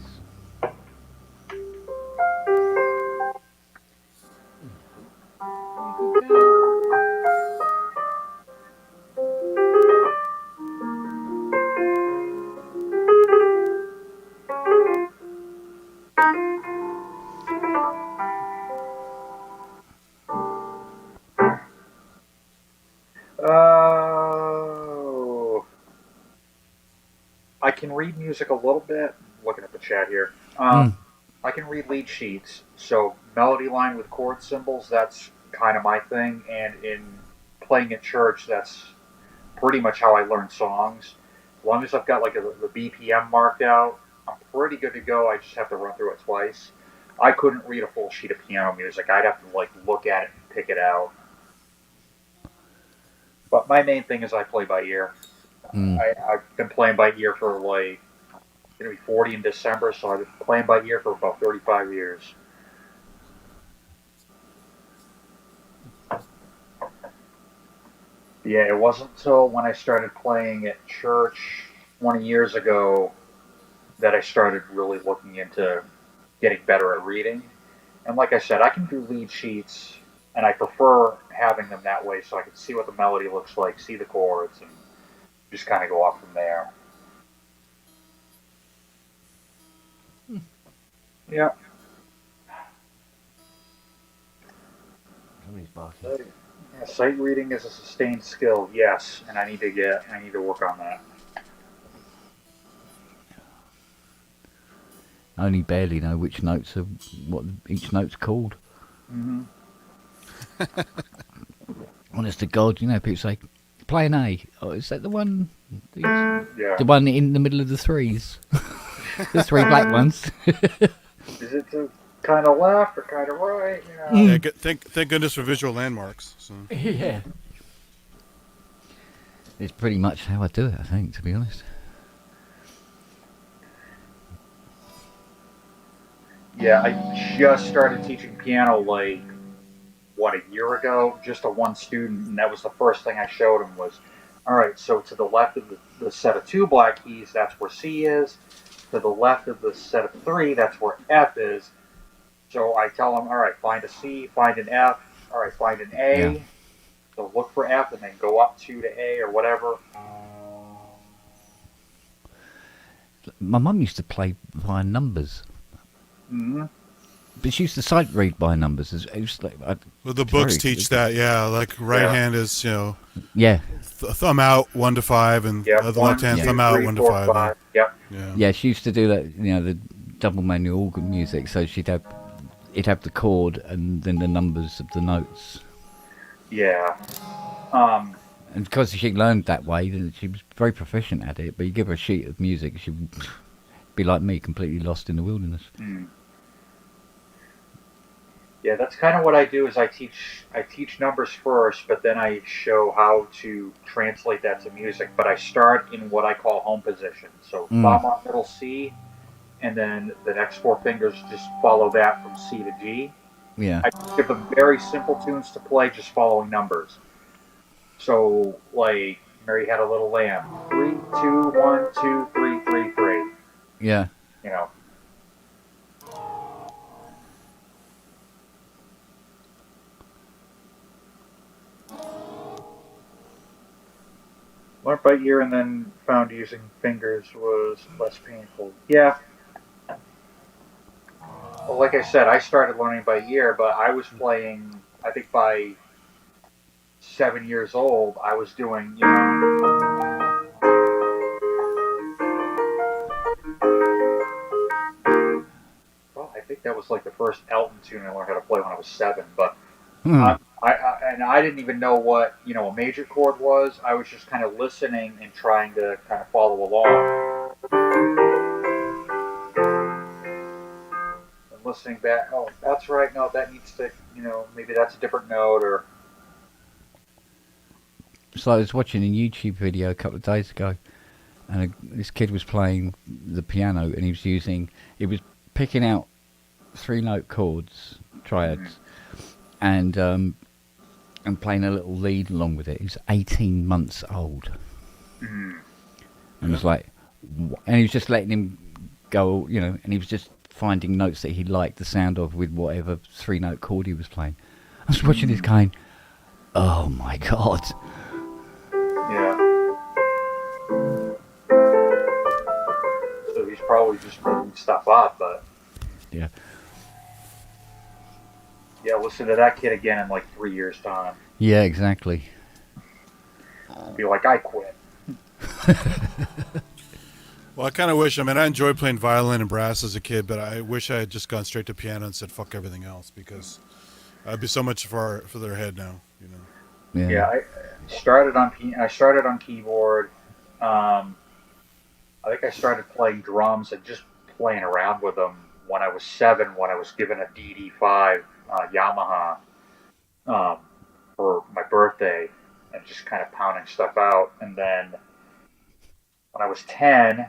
I can read music a little bit. Looking at the chat here. I can read lead sheets. So melody line with chord symbols, that's kind of my thing. And in playing at church, that's pretty much how I learn songs. As long as I've got like the BPM marked out, I'm pretty good to go. I just have to run through it twice. I couldn't read a full sheet of piano music. I'd have to like look at it and pick it out. But my main thing is I play by ear. I've been playing by ear for like, going to be 40 in December, so I've been playing by ear for about 35 years. Yeah, it wasn't until when I started playing at church 20 years ago that I started really looking into getting better at reading. And like I said, I can do lead sheets, and I prefer having them that way so I can see what the melody looks like, see the chords, and just kind of go off from there. Yeah. Somebody's barking. Yeah, sight reading is a sustained skill, yes, and I need to work on that. I only barely know which notes are what each note's called. Mm-hmm. Honest to God, people say, play an A. Oh, is that the one? Yeah. The one in the middle of the threes. The three black ones. Is it to kind of left or kind of right? Yeah, thank goodness for visual landmarks. So. Yeah. It's pretty much how I do it, I think, to be honest. Yeah, I just started teaching piano a year ago, just to one student, and that was the first thing I showed him was, all right, so to the left of the set of 2 black keys, that's where C is. To the left of the set of 3, that's where F is. So I tell him, all right, find a C, find an F, all right, find an A. Yeah. So look for F and then go up 2 to A or whatever. My mum used to play by numbers. Mm-hmm. But she used to sight read by numbers. It was like, Well, the books teach that, yeah. Like right hand is, yeah, thumb out 1 to 5, and the left hand thumb out 1 to 5. Yep. Yeah. Yeah, she used to do that. The double manual organ music. So it'd have the chord and then the numbers of the notes. Yeah. And because she learned that way, then she was very proficient at it. But you give her a sheet of music, she would be like me, completely lost in the wilderness. Mm. Yeah, that's kind of what I do. Is I teach numbers first, but then I show how to translate that to music. But I start in what I call home position. So thumb on middle C, and then the next 4 fingers just follow that from C to G. Yeah. I give them very simple tunes to play, just following numbers. So like Mary Had a Little Lamb, 3, 2, 1, 2, 3, 3, 3. Yeah. Learned by ear and then found using fingers was less painful. Yeah. Well, like I said, I started learning by ear, but I was playing, I think by 7 years old, I was doing, well, I think that was like the first Elton tune I learned how to play when I was 7, but I didn't even know what a major chord was. I was just kind of listening and trying to kind of follow along. And listening back, oh, that's right. No, that needs to, maybe that's a different note or. So I was watching a YouTube video a couple of days ago, and this kid was playing the piano, and he was picking out 3-note chords, triads, and playing a little lead along with it. He was 18 months old, and was like, and he was just letting him go, and he was just finding notes that he liked the sound of with whatever 3-note chord he was playing. I was watching this going, oh my God. Yeah. So he's probably just making stuff up, but. Yeah. Yeah, listen to that kid again in like 3 years' time. Yeah, exactly. Be like, I quit. Well, I kind of wish. I enjoyed playing violin and brass as a kid, but I wish I had just gone straight to piano and said fuck everything else, because I'd be so much for their head now. Yeah, I started on keyboard. I think I started playing drums and just playing around with them when I was 7. When I was given a DD5 Yamaha for my birthday, and just kind of pounding stuff out. And then when I was 10,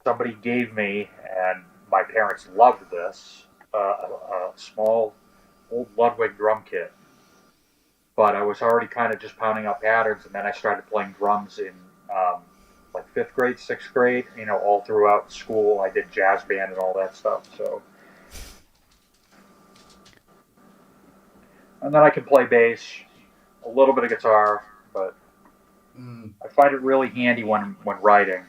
somebody gave me, and my parents loved this, a small old Ludwig drum kit. But I was already kind of just pounding out patterns, and then I started playing drums in like 5th grade, 6th grade. All throughout school, I did jazz band and all that stuff. So, and then I can play bass, a little bit of guitar, but I find it really handy when writing.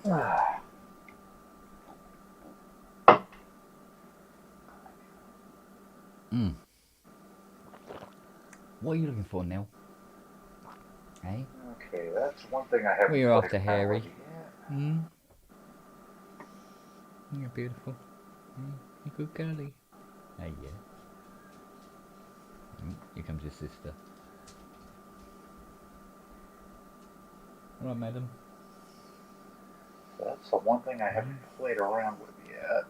Right. Oh. Mm. What are you looking for, Neil? Hey? Okay, that's one thing I haven't What are you played after, around Harry? with yet. Mm. You're beautiful. You're a good girlie. Hey, yeah. Here comes your sister. All right, madam. That's the one thing I haven't played around with yet.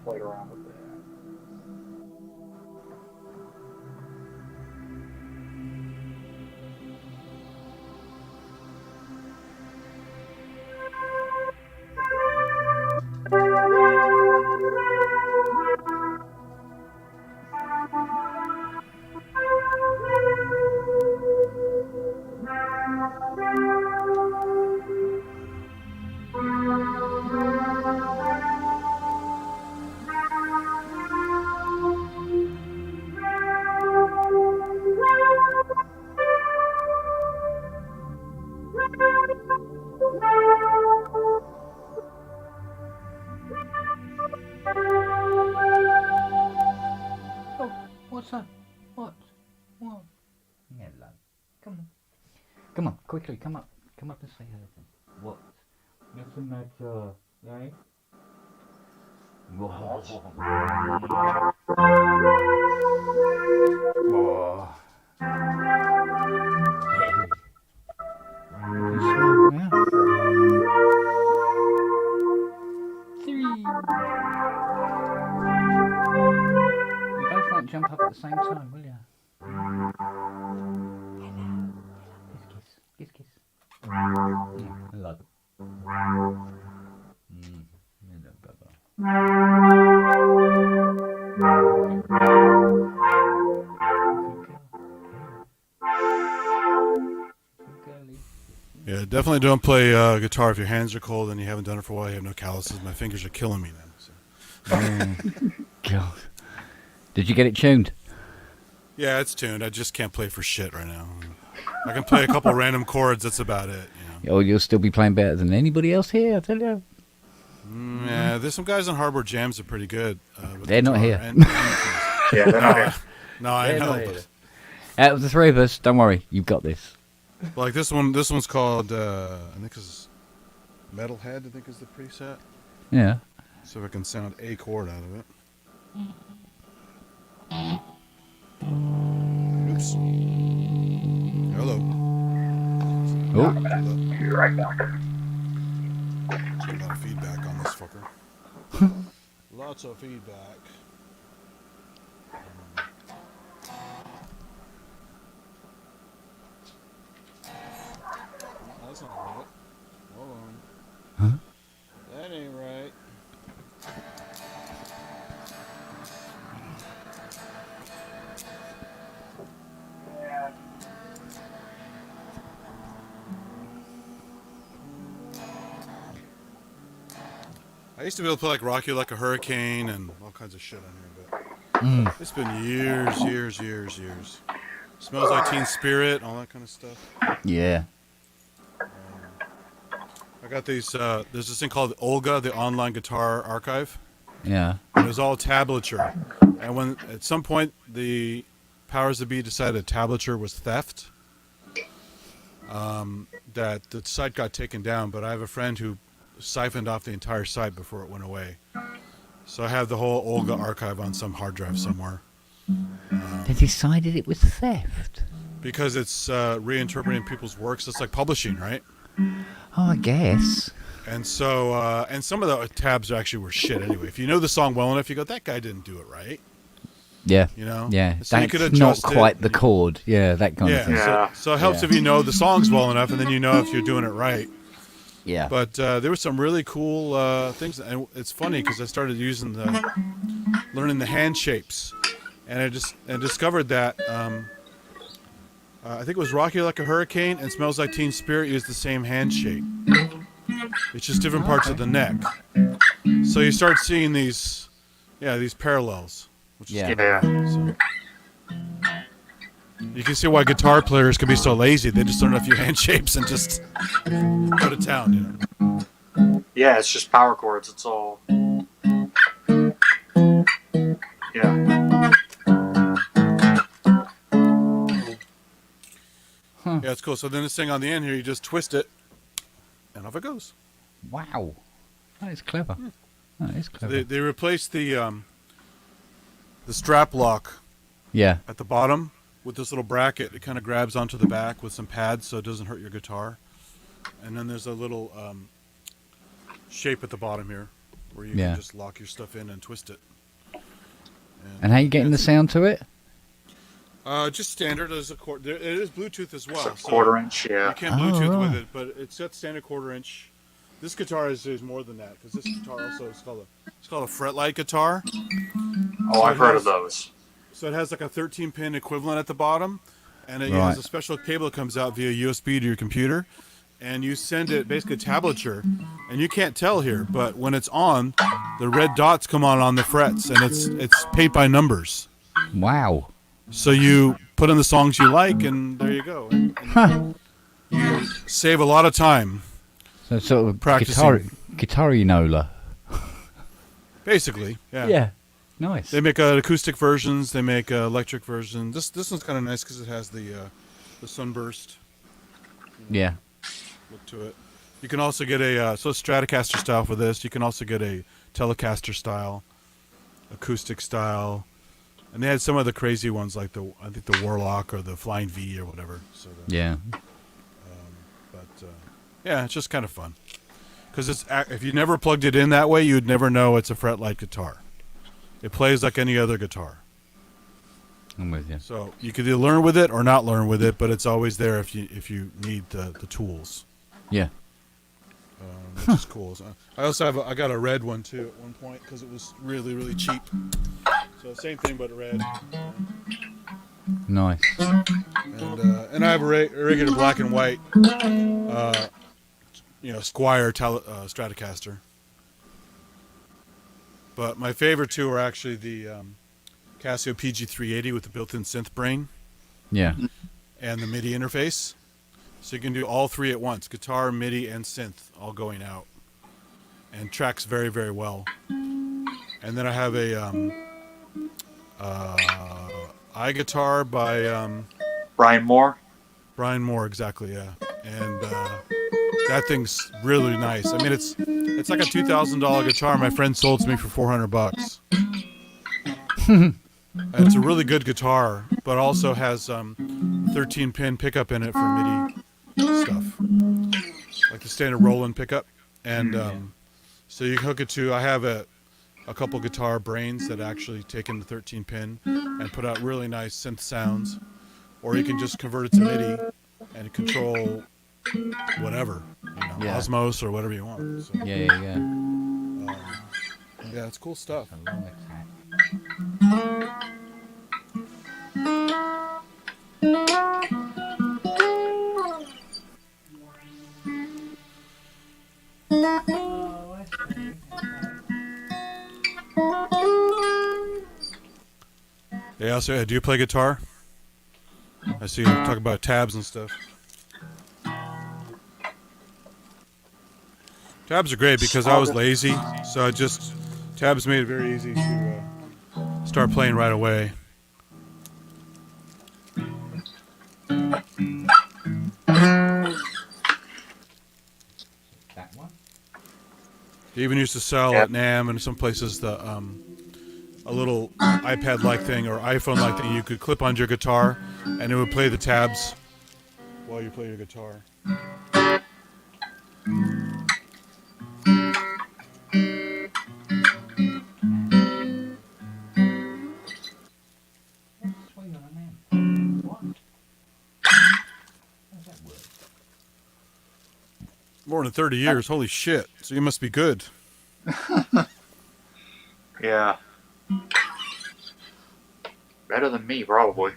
Played around with that. Oh, what's that? What? What? Hello. Come on. Come on, quickly, come up. Come up and say hello. What? Nothing matter, right? Whoa. Whoa. You smell now? 3. You both won't jump up at the same time, will you? Hello. Kiss, kiss. Kiss, kiss. Hello. Hello, Bubba. Yeah, definitely don't play guitar if your hands are cold and you haven't done it for a while. You have no calluses. My fingers are killing me now. So. God. Did you get it tuned? Yeah, it's tuned. I just can't play for shit right now. I can play a couple random chords. That's about it. You know? Oh, you'll still be playing better than anybody else here, I tell you. Yeah, there's some guys on Hardboard Jams that are pretty good. With They're not guitar here. Yeah, they're not here. No, I They're know. not here. Out of the three of us, don't worry, you've got this. Like this one. This one's called. I think it's Metalhead. I think is the preset. Yeah. So if I can sound a chord out of it. Oops. Hello. Oh. Be right back. There's a lot of feedback on this fucker. Lots of feedback. That's not right. Hold on. Huh? That ain't right. I used to be able to play like Rock You Like a Hurricane and all kinds of shit on here, but it's been years. Smells Like Teen Spirit, all that kind of stuff. Yeah. I got these, there's this thing called Olga, the Online Guitar Archive. Yeah. It was all tablature. And when, at some point, the powers that be decided tablature was theft, that the site got taken down, but I have a friend who siphoned off the entire site before it went away. So I have the whole Olga archive on some hard drive somewhere. They decided it was theft. Because it's reinterpreting people's works. It's like publishing, right? Oh, I guess. And so, and some of the tabs actually were shit anyway. If you know the song well enough, you go, that guy didn't do it right. Yeah. You know. Yeah. So you That's could not adjust it. quite the chord. Yeah, that kind of Yeah. thing. So it helps if you know the songs well enough, and then you know if you're doing it right. Yeah. But there were some really cool things, and it's funny because I started learning the hand shapes, and I discovered that I think it was "Rock You Like a Hurricane" and "Smells Like Teen Spirit" use the same hand shape. It's just different parts of the neck. So you start seeing these parallels, which is kind of cool. So. You can see why guitar players can be so lazy. They just learn a few hand shapes and just go to town, you know. Yeah, it's just power chords. It's all. Yeah. Yeah, it's cool. So then this thing on the end here, you just twist it, and off it goes. Wow, that is clever. That is clever. So they replaced the strap lock. Yeah. At the bottom with this little bracket. It kind of grabs onto the back with some pads so it doesn't hurt your guitar. And then there's a little shape at the bottom here where you can just lock your stuff in and twist it. And how you getting the sound to it? Just standard as a cord. It is Bluetooth as well. So quarter-inch, yeah. You can Bluetooth with it, but it's got standard quarter-inch. This guitar is more than that because this guitar also is called a fretlight guitar. Oh, I've heard of those. So it has like a 13-pin equivalent at the bottom, and it has a special cable that comes out via USB to your computer, and you send it basically tablature, and you can't tell here, but when it's on, the red dots come on the frets, and it's paint by numbers. Wow. So you put in the songs you like, and there you go. And you save a lot of time. So sort of practicing. Guitarinola. Basically, yeah. Yeah. Nice. They make acoustic versions. They make electric versions. This one's kind of nice because it has the sunburst. Yeah. Look to it. You can also get a Stratocaster style for this. You can also get a Telecaster style, acoustic style, and they had some of the crazy ones like I think the Warlock or the Flying V or whatever. So yeah. Yeah, it's just kind of fun because if you never plugged it in that way, you'd never know it's a fretlight guitar. It plays like any other guitar. I'm with you. So you could either learn with it or not learn with it, but it's always there if you need the tools. Yeah. Which is cool. So I also I got a red one too at one point because it was really, really cheap. So same thing but red. Nice. And I have a regular black and white, Squier Stratocaster. But my favorite two are actually the Casio PG380 with the built-in synth brain. Yeah. And the MIDI interface. So you can do all three at once, guitar, MIDI, and synth all going out. And tracks very, very well. And then I have a iGuitar by Brian Moore. Brian Moore, exactly, yeah. And that thing's really nice. I mean, it's like a $2,000 guitar my friend sold to me for $400. It's a really good guitar, but also has 13-pin pickup in it for MIDI stuff, like the standard Roland pickup. And so you can hook it to. I have a couple guitar brains that actually take in the 13-pin and put out really nice synth sounds, or you can just convert it to MIDI and control whatever, Osmos or whatever you want. So, yeah. Yeah, it's cool stuff. Yeah, so do you play guitar? I see you talk about tabs and stuff. Tabs are great because I was lazy, so tabs made it very easy to start playing right away. That one? They even used to sell at NAMM and some places a little iPad-like thing or iPhone-like thing you could clip onto your guitar, and it would play the tabs while you play your guitar. More than 30 years. Holy shit. So you must be good. Yeah. Better than me, probably.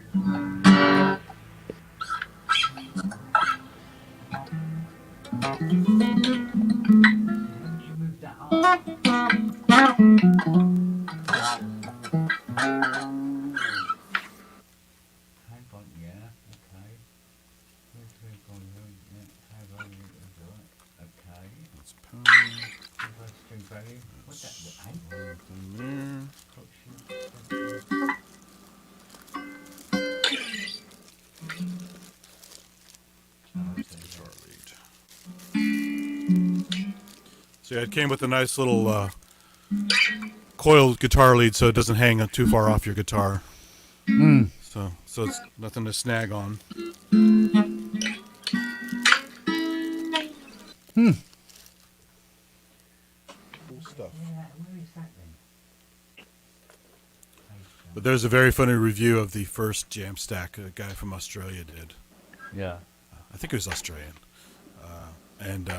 So yeah, it came with a nice little coiled guitar lead, so it doesn't hang too far off your guitar. Mm. So it's nothing to snag on. Cool stuff. But there's a very funny review of the first Jamstack a guy from Australia did. Yeah. I think it was Australian. And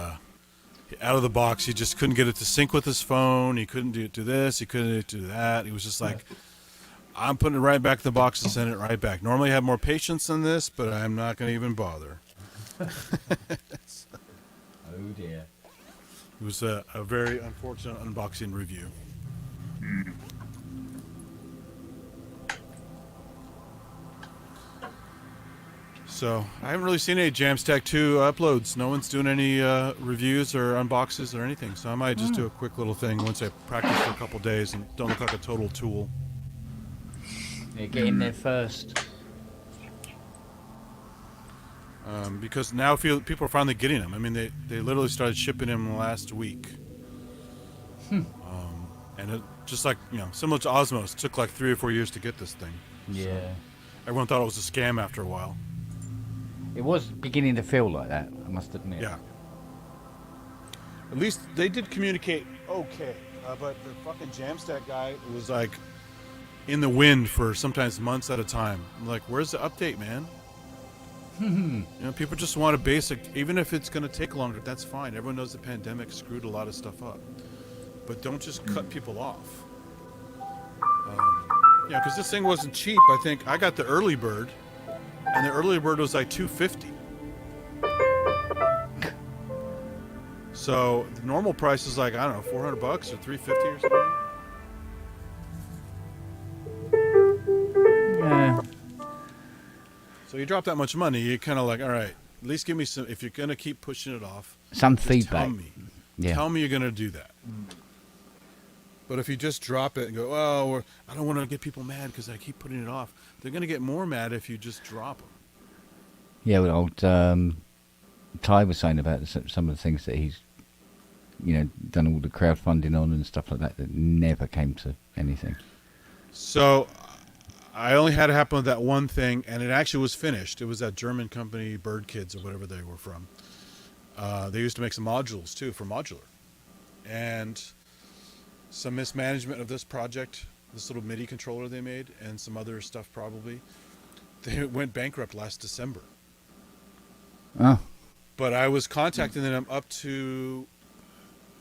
out of the box, he just couldn't get it to sync with his phone. He couldn't do this. He couldn't do that. He was just like, I'm putting it right back in the box and sending it right back. Normally I have more patience than this, but I'm not going to even bother. Oh dear. It was a very unfortunate unboxing review. So I haven't really seen any Jamstack 2 uploads. No one's doing any reviews or unboxes or anything. So I might just do a quick little thing once I practice for a couple days and don't look like a total tool. Yeah, get in there first. Because now people are finally getting them. I mean, they literally started shipping them last week. And it just like, similar to Osmos, it took like 3 or 4 years to get this thing. Yeah. So everyone thought it was a scam after a while. It was beginning to feel like that, I must admit. Yeah. At least they did communicate okay. But the fucking Jamstack guy was like in the wind for sometimes months at a time. I'm like, where's the update, man? People just want a basic, even if it's going to take longer, that's fine. Everyone knows the pandemic screwed a lot of stuff up. But don't just cut people off. Yeah, because this thing wasn't cheap. I think I got the early bird, and the early bird was like $250. So the normal price is like, I don't know, $400 or $350 or something. Yeah. So you drop that much money, you're kind of like, all right, at least give me some. If you're gonna keep pushing it off, Some just feedback. Tell me. Yeah. Tell me you're gonna do that. But if you just drop it and go, oh, I don't want to get people mad because I keep putting it off, they're gonna get more mad if you just drop them. Yeah, well, old Ty was saying about some of the things that he's, done all the crowdfunding on and stuff like that never came to anything. So I only had it happen with that one thing, and it actually was finished. It was that German company, Bird Kids, or whatever they were from. They used to make some modules, too, for modular. And some mismanagement of this project, this little MIDI controller they made, and some other stuff probably. They went bankrupt last December. Oh. But I was contacting them up to...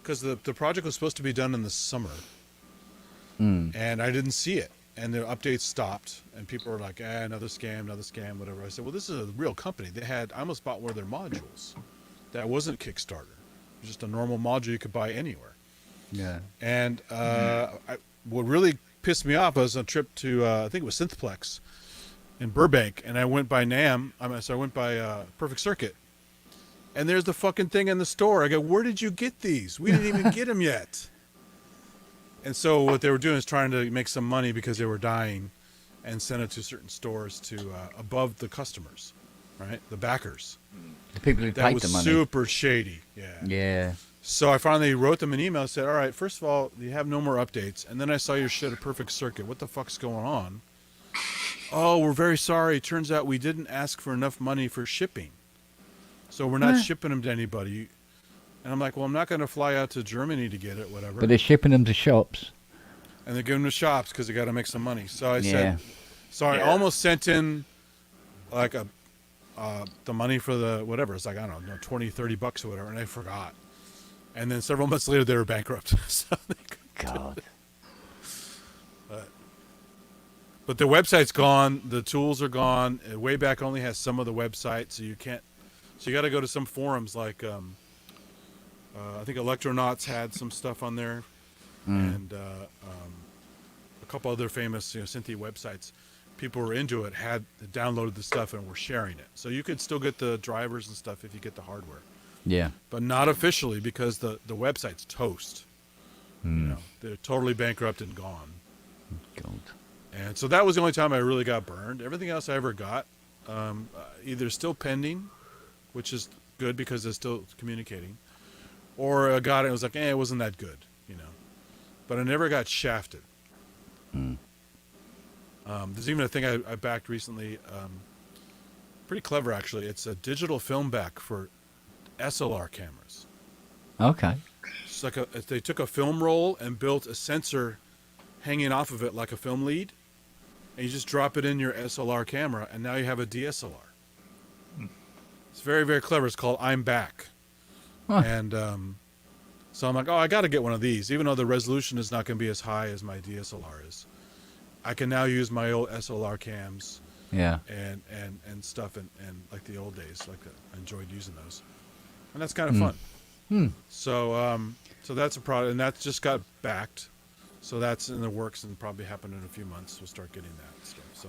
Because the project was supposed to be done in the summer. And I didn't see it. And the updates stopped, and people were like, another scam, whatever. I said, well, this is a real company. I almost bought one of their modules. That wasn't Kickstarter. It was just a normal module you could buy anywhere. Yeah. And what really pissed me off was a trip to, I think it was Synthplex in Burbank, and I went by NAMM. So I went by Perfect Circuit. And there's the fucking thing in the store. I go, where did you get these? We didn't even get them yet. And so what they were doing is trying to make some money because they were dying and send it to certain stores to above the customers, right? The backers. The people who that paid was the money. super shady. Yeah. Yeah. So I finally wrote them an email and said, all right, first of all, you have no more updates. And then I saw your shit at Perfect Circuit. What the fuck's going on? Oh, we're very sorry. Turns out we didn't ask for enough money for shipping. So we're not shipping them to anybody. And I'm like, well, I'm not going to fly out to Germany to get it, whatever. But they're shipping them to shops. And they're giving them to shops because they got to make some money. So I Yeah. said, so I almost sent in like a the money for the whatever. It's like, I don't know, $20-$30 or whatever, and they forgot. And then several months later, they were bankrupt. So God. But the website's gone. The tools are gone. Wayback only has some of the websites, so you can't. So you got to go to some forums like I think Electronauts had some stuff on there, and a couple other famous Cynthia websites. People were into it, had downloaded the stuff and were sharing it. So you could still get the drivers and stuff if you get the hardware. Yeah. But not officially because the website's toast. They're totally bankrupt and gone. God. And so that was the only time I really got burned. Everything else I ever got, either still pending, which is good because they're still communicating, or I got it and it was like, it wasn't that good, But I never got shafted. There's even a thing I backed recently, pretty clever actually. It's a digital film back for SLR cameras. Okay. It's like they took a film roll and built a sensor hanging off of it like a film lead, and you just drop it in your SLR camera, and now you have a DSLR. It's very, very clever. It's called I'm Back. Huh. And so I'm like, I got to get one of these, even though the resolution is not going to be as high as my DSLR is. I can now use my old SLR cams. Yeah. And stuff, and like the old days, like I enjoyed using those, and that's kind of fun. So that's a product, and that just got backed. So that's in the works and probably happen in a few months. We'll start getting that stuff. So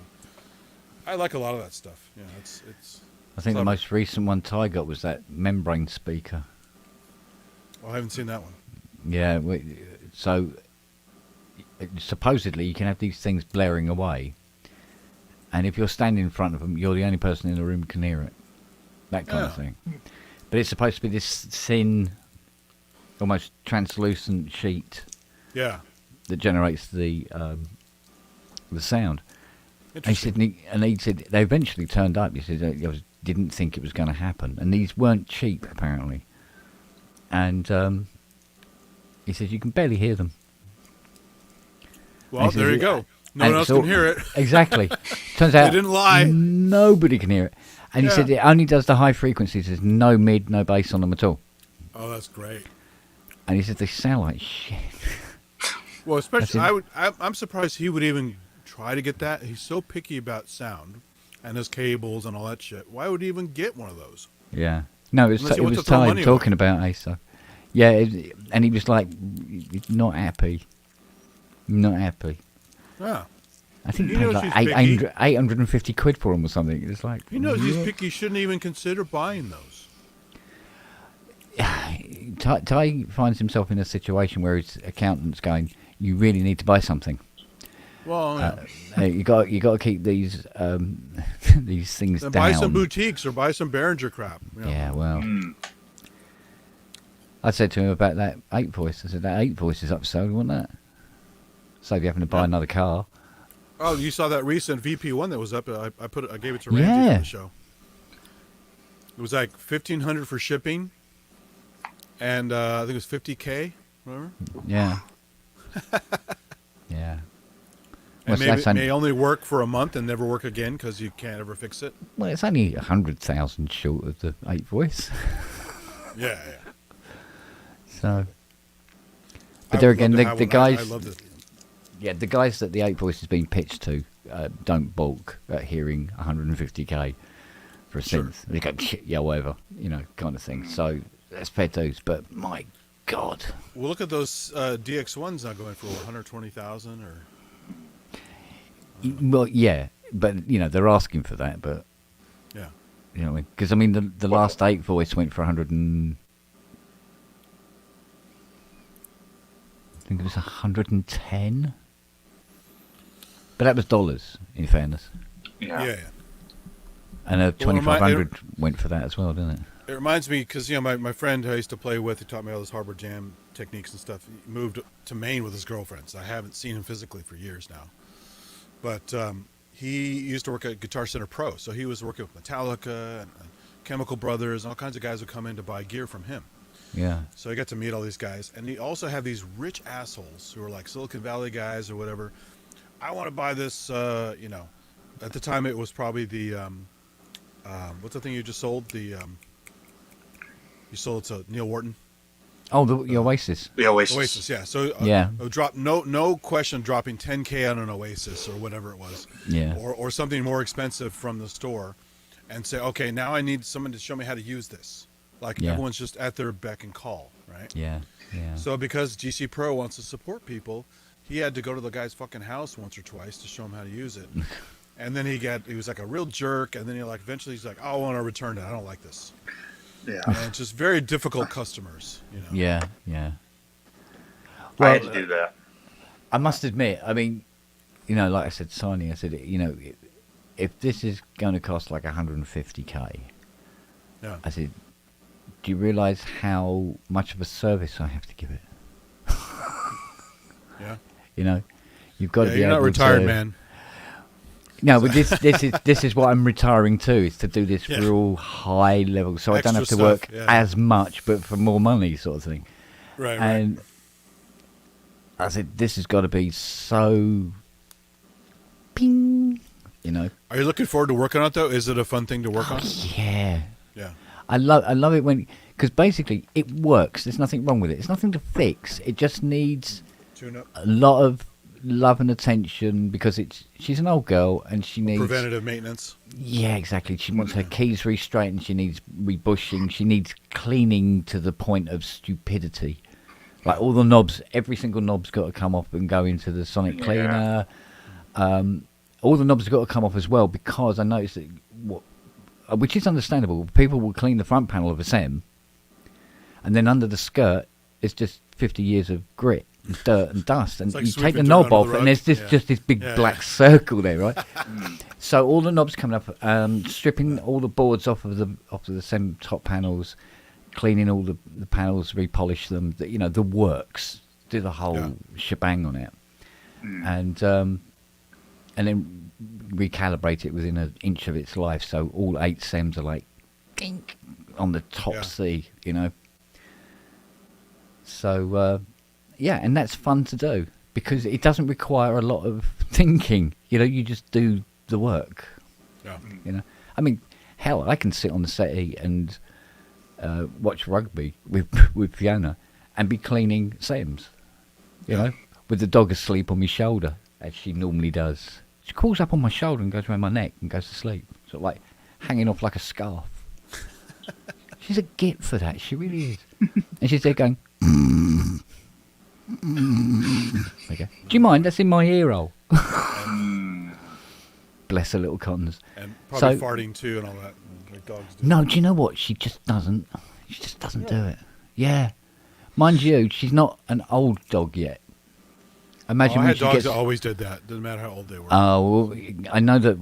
I like a lot of that stuff. It's. I think clever. the most recent one Ty got was that membrane speaker. I haven't seen that one. Yeah. So supposedly you can have these things blaring away, and if you're standing in front of them, you're the only person in the room who can hear it. That kind of thing. But it's supposed to be this thin, almost translucent sheet. Yeah. That generates the sound. And he said they eventually turned up. He said they didn't think it was going to happen, and these weren't cheap apparently. And he said you can barely hear them. Well, there you go. No one else can hear it. Exactly. Turns out they didn't lie. Nobody can hear it. And he said it only does the high frequencies. There's no mid, no bass on them at all. Oh, that's great. And he said they sound like shit. Well, especially I'm surprised he would even try to get that. He's so picky about sound and his cables and all that shit. Why would he even get one of those? Yeah. No, it was Ty talking about ASO. Yeah, and he was like, not happy. Not happy. Yeah. I think he paid like 850 quid for them or something. It's like he knows he's picky. He shouldn't even consider buying those. Ty finds himself in a situation where his accountant's going, "You really need to buy something." Well, you got to keep these these things then down. Buy some boutiques or buy some Behringer crap. Yeah, well. I said to him about that 8 voice. I said that 8 voice is upsold, wasn't that? Save you having to buy another car. Oh, you saw that recent VP1 that was up. I gave it to Randy for the show. It was like $1,500 for shipping, and I think it was $50K. Remember? Yeah. Yeah. And it may only work for a month and never work again because you can't ever fix it. Well, it's only 100,000 short of the 8 voice. Yeah. So, but there again, the guys. I love it. Yeah, the guys that the 8 voice has been pitched to don't balk at hearing 150K for a synth. They go, yeah, whatever, kind of thing. So that's fair dues. But my God. Well, look at those DX1s now going for 120,000 or. Well, yeah, but they're asking for that. But yeah, because the last 8 voice went for 100 and. I think it was 110. But that was dollars, in fairness. Yeah. And a 2,500 went for that as well, didn't it? It reminds me because my friend who I used to play with, who taught me all this Harbor Jam techniques and stuff, he moved to Maine with his girlfriend. So I haven't seen him physically for years now. But he used to work at Guitar Center Pro, so he was working with Metallica and Chemical Brothers, and all kinds of guys would come in to buy gear from him. Yeah. So I got to meet all these guys, and he also had these rich assholes who were like Silicon Valley guys or whatever. I want to buy this, at the time it was probably the what's the thing you just sold? You sold to Neil Wharton. Oh, the Oasis. The Oasis. Oasis, yeah. So Yeah. drop no question dropping 10K on an Oasis or whatever it was. Yeah. Or something more expensive from the store, and say, okay, now I need someone to show me how to use this. Like Yeah. everyone's just at their beck and call, right? Yeah. Yeah. So because GC Pro wants to support people, he had to go to the guy's fucking house once or twice to show him how to use it. And then he was like a real jerk, and then eventually he's like, oh, I want to return it. I don't like this. Yeah. And it's just very difficult customers, you know. Yeah. Yeah. I had to do that. I must admit, I mean, like I said, Sony, I said, if this is going to cost like 150K, yeah. I said, do you realise how much of a service I have to give it? Yeah. You've got to be you're able not retired, to, man. No, but this is what I'm retiring to, is to do this Yeah. real high level, so I don't have to Extra work stuff, yeah. as much, but for more money, sort of thing. Right. And I said, this has got to be so, ping, Are you looking forward to working on it though? Is it a fun thing to work on? Yeah. Yeah. I love it because basically it works. There's nothing wrong with it. It's nothing to fix. It just needs Tune up. a lot of love and attention because she's an old girl and she needs Preventative maintenance. Yeah, exactly. She wants her keys re-straightened. She needs rebushing. She needs cleaning to the point of stupidity. Like all the knobs, every single knob's got to come off and go into the sonic cleaner. All the knobs have got to come off as well because I noticed that which is understandable. People will clean the front panel of a SEM, and then under the skirt, it's just 50 years of grit and dirt and dust. And like you take sweeping the dirt knob under the off, rug. and there's just this big black circle there, right? So all the knobs coming up, stripping all the boards off of the SEM top panels, cleaning all the panels, repolish them. The works, do the whole shebang on it, and then recalibrate it within an inch of its life, so all 8 SEMs are like dink on the top C, So and that's fun to do because it doesn't require a lot of thinking. You just do the work. Yeah. I mean, hell, I can sit on the settee and watch rugby with Fiona and be cleaning SEMs, with the dog asleep on my shoulder as she normally does. She crawls up on my shoulder and goes around my neck and goes to sleep. Sort of like hanging off like a scarf. She's a git for that. She really is. And she's there going, okay. Do you mind? That's in my ear hole. Bless her little cottons. And probably farting too and all that. Like dogs do. No, do you know what? She just doesn't. She just doesn't do it. Yeah. Mind you, she's not an old dog yet. Imagine I when had she dogs gets... that always did that. Doesn't matter how old they were. Oh, well, I know that,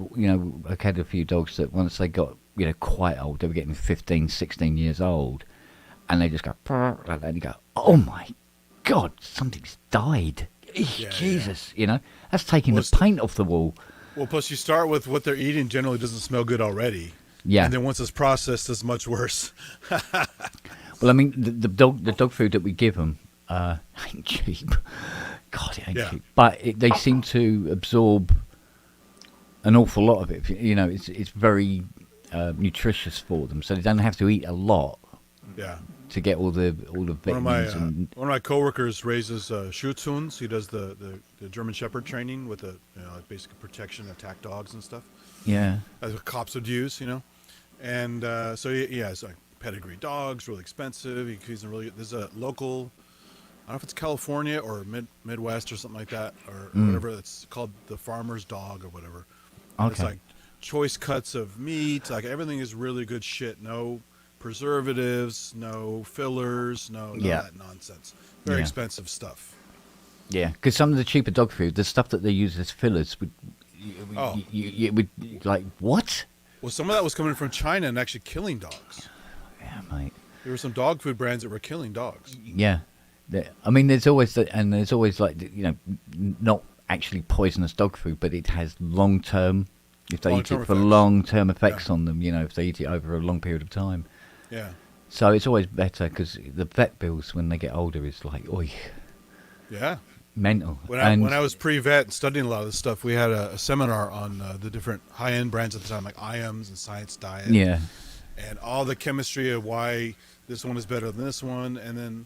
I've had a few dogs that once they got, quite old, they were getting 15, 16 years old, and they just go, like that, and you go, oh my God, something's died. Jesus, that's taking the paint off the wall. Well, plus you start with what they're eating generally doesn't smell good already. Yeah. And then once it's processed, it's much worse. Well, I mean, the dog food that we give them ain't cheap. God, it ain't cheap. But they seem to absorb an awful lot of it. It's very nutritious for them, so they don't have to eat a lot. Yeah. To get all the vitamins. One of my coworkers raises Schutzhunds. He does the German Shepherd training with basic protection, attack dogs and stuff. Yeah. As cops would use, and so he has like pedigree dogs, really expensive. He's there's a local, I don't know if it's California or Midwest or something like that or whatever. It's called the farmer's dog or whatever. Okay. It's like choice cuts of meat. Like everything is really good shit. No preservatives, no fillers, no that nonsense. Very expensive stuff. Yeah, because some of the cheaper dog food, the stuff that they use as fillers, would like what? Well, some of that was coming from China and actually killing dogs. Yeah, mate. There were some dog food brands that were killing dogs. Yeah, I mean, there's always not actually poisonous dog food, but it has long-term. If they eat it for long-term effects on them, if they eat it over a long period of time. Yeah. So it's always better because the vet bills when they get older is like, oi. Yeah. mental. When And I was pre-vet and studying a lot of this stuff, we had a seminar on the different high-end brands at the time, like IAMS and Science Diet. Yeah. And all the chemistry of why this one is better than this one, and then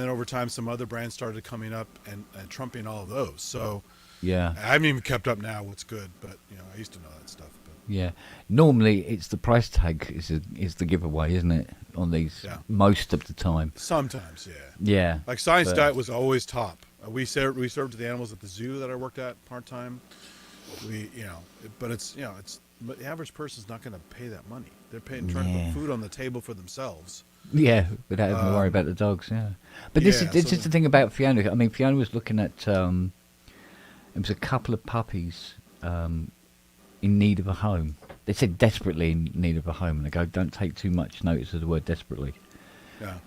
over time, some other brands started coming up and trumping all of those. So yeah. I haven't even kept up now what's good, but I used to know that stuff. But. Yeah, normally it's the price tag is the giveaway, isn't it? On these, most of the time. Sometimes, yeah. Yeah. Like Science but- Diet was always top. We served to the animals at the zoo that I worked at part time. But it's but the average person's not going to pay that money. They're trying to Yeah. put food on the table for themselves. Yeah, without having to worry about the dogs. Yeah, but this is the thing about Fiona. I mean, Fiona was looking at it was a couple of puppies in need of a home. They said desperately in need of a home, and they go, don't take too much notice of the word desperately. Yeah.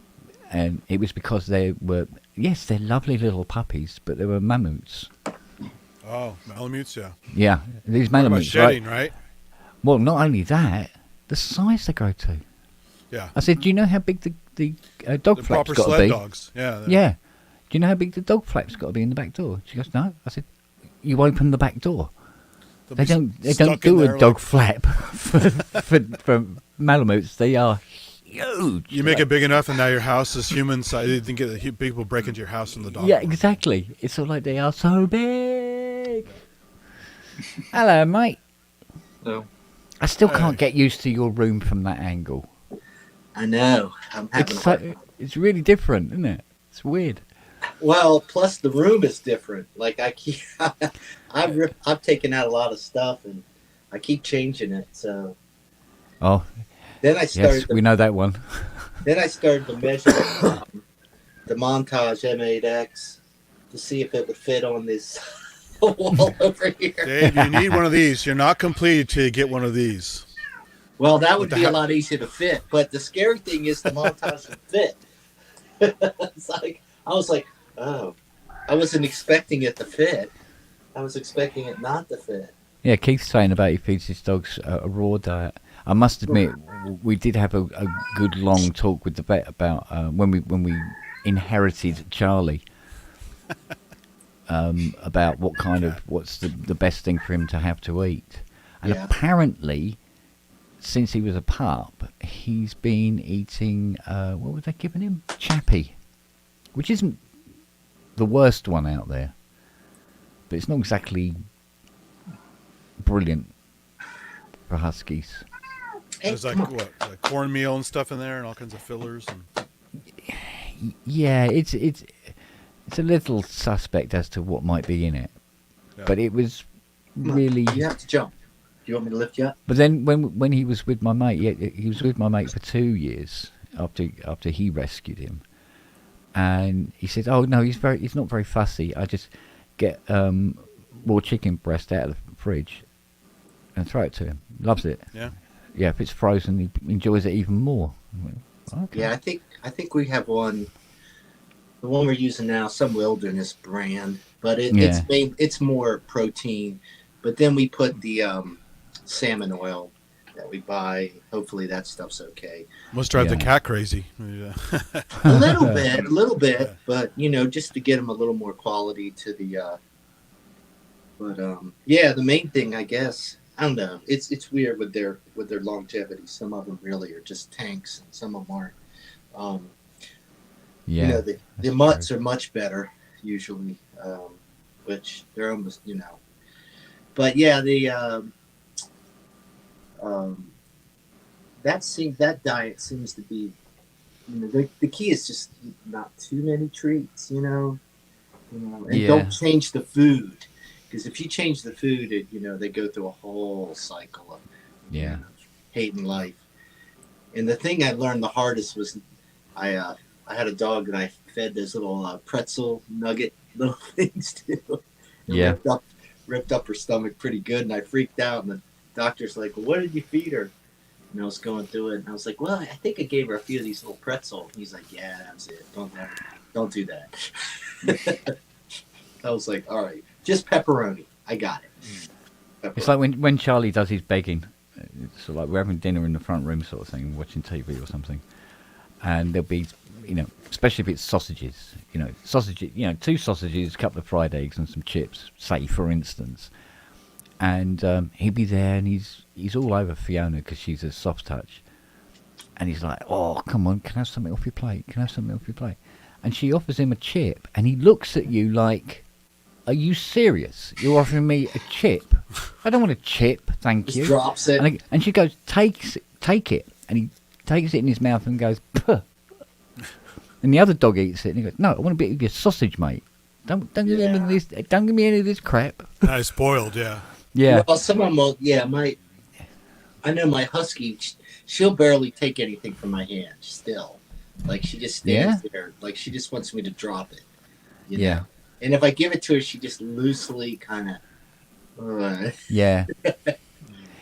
And it was because they were, yes, they're lovely little puppies, but they were mammoths. Oh, Malamutes, yeah. Yeah, these Talk about mammoths, shedding, right? Well, not only that, the size they grow to. Yeah. I said, do you know how big the dog The flap's proper got to sled be? dogs, yeah. Yeah. Do you know how big the dog flap's got to be in the back door? She goes, no. I said, you open the back door. They don't do a dog flap for Malamutes. They are huge. You make it big enough, and now your house is human size. You think people break into your house from the dog. Yeah, exactly. It's sort of like they are so big. Hello, mate. Hello. I still can't get used to your room from that angle. I know. I'm having It's really different, isn't it? It's weird. Well, plus the room is different. Like I've taken out a lot of stuff and I keep changing it. So Oh. then I started. Yes, we know that one. Then I started to measure the Montage M8X to see if it would fit on this wall over here. Dave, you need one of these. You're not complete till you get one of these. Well, that would be a lot easier to fit. But the scary thing is the Montage would fit. It's like I was like, oh, I wasn't expecting it to fit. I was expecting it not to fit. Yeah, Keith's saying about he feeds his dogs a raw diet. I must admit, we did have a good long talk with the vet about when we inherited Charlie. About what's the best thing for him to have to eat, and apparently, since he was a pup, he's been eating what were they giving him? Chappy, which isn't the worst one out there, but it's not exactly brilliant for huskies. There's like cornmeal and stuff in there, and all kinds of fillers. And... Yeah, it's a little suspect as to what might be in it, but it was really. You have to jump. Do you want me to lift you up? But then when he was with my mate, he was with my mate for 2 years after he rescued him, and he said, "Oh no, he's not very fussy. I just get raw chicken breast out of the fridge and throw it to him. Loves it. Yeah. Yeah, if it's frozen, he enjoys it even more." I went, okay. Yeah, I think we have one. The one we're using now, some Wilderness brand, but it's more protein. But then we put the salmon oil that we buy. Hopefully that stuff's okay. Must drive the cat crazy. A little bit, but just to get them a little more quality to the. The main thing, I guess, I don't know. It's weird with their longevity. Some of them really are just tanks, and some of them aren't. The mutts are much better usually, which they're almost But yeah, that diet seems to be, the key is just not too many treats, and don't change the food, because if you change the food, they go through a whole cycle of hating life. And the thing I learned the hardest was I had a dog that I fed those little pretzel nugget little things to. Ripped up her stomach pretty good, and I freaked out. And the doctor's like, "Well, what did you feed her?" And I was going through it, and I was like, "Well, I think I gave her a few of these little pretzels." And he's like, "Yeah, that was it. Don't do that." I was like, "All right, just pepperoni. I got it." Pepperoni. It's like when Charlie does his begging. It's like we're having dinner in the front room, sort of thing, watching TV or something, and especially if it's sausages. Sausages. 2 sausages, a couple of fried eggs, and some chips. Say, for instance, and he'd be there, and he's all over Fiona because she's a soft touch, and he's like, "Oh, come on, can I have something off your plate? Can I have something off your plate?" And she offers him a chip, and he looks at you like, "Are you serious? You're offering me a chip? I don't want a chip, thank Just you." drops it. And she goes, take it. And he takes it in his mouth and goes, "Puh." And the other dog eats it, and he goes, "No, I want a bit of your sausage, mate. Don't give me any of this. Don't give me any of this crap." Nice, spoiled, yeah. Yeah. Well, some of them will, I know my husky, she'll barely take anything from my hand still. Like, she just stands there. Like, she just wants me to drop it. You know? And if I give it to her, she just loosely kind of... Yeah.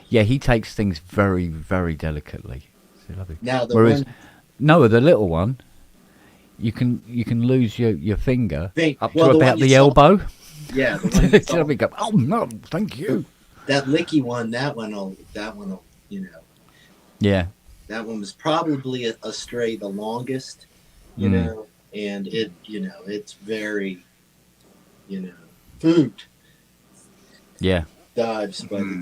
Yeah, he takes things very, very delicately. It's lovely. Now, Whereas Noah, the little one, you can lose your finger up to about the elbow. Yeah, the one you saw. Go, "Oh no, thank you." That licky one, that one will, Yeah. That one was probably a stray the longest, and it's very, food Yeah. dives, but it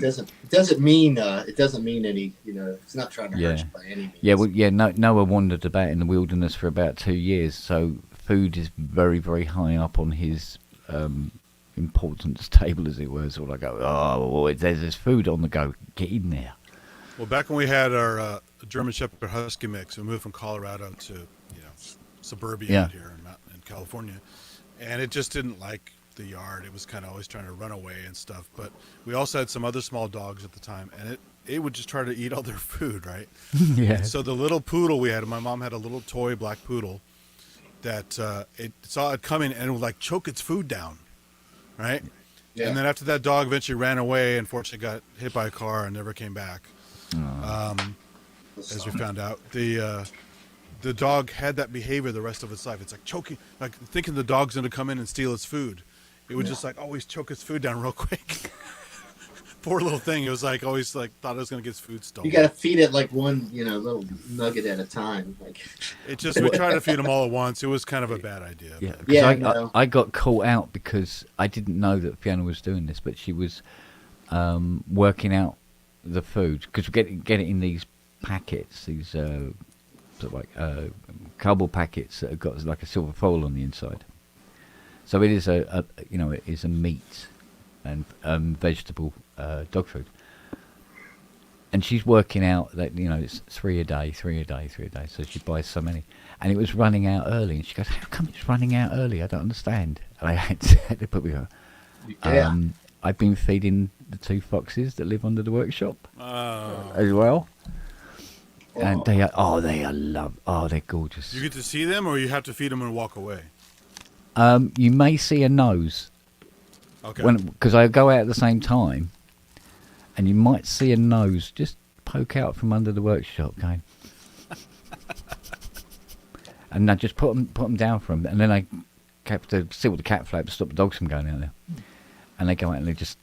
doesn't mean any, it's not trying to hurt you by any means. Yeah, well, Noah wandered about in the wilderness for about 2 years, so food is very, very high up on his importance table, as it were. So I go, "Oh, well, there's food on the go. Get in there." Well, back when we had our German Shepherd Husky mix, we moved from Colorado to suburbia out here in California, and it just didn't like the yard. It was kind of always trying to run away and stuff. But we also had some other small dogs at the time, and it would just try to eat all their food, right? Yeah. So the little poodle we had, my mom had a little toy black poodle that it saw it coming and it would like choke its food down, right? Yeah. And then after that dog eventually ran away, unfortunately got hit by a car and never came back. As we found out, the dog had that behavior the rest of its life. It's like choking, like thinking the dog's going to come in and steal its food. It would just like always choke its food down real quick. Poor little thing. It was like always like thought it was going to get its food stolen. You got to feed it like one, little nugget at a time. Like it just we tried to feed them all at once. It was kind of a bad idea. Yeah. I got caught out because I didn't know that Fiona was doing this, but she was working out the food because we get it in these packets, these sort of like cardboard packets that have got like a silver foil on the inside. So it is it is a meat and vegetable dog food. And she's working out that it's 3 a day. So she buys so many, and it was running out early. And she goes, "How come it's running out early? I don't understand." And I had to put me on. I've been feeding the 2 foxes that live under the workshop as well. And they're gorgeous. You get to see them, or you have to feed them and walk away. You may see a nose. Okay. Because I go out at the same time, and you might see a nose just poke out from under the workshop, going. And I just put them down for them, and then I have to sit with the cat flap to stop the dogs from going out there. And they go out and they just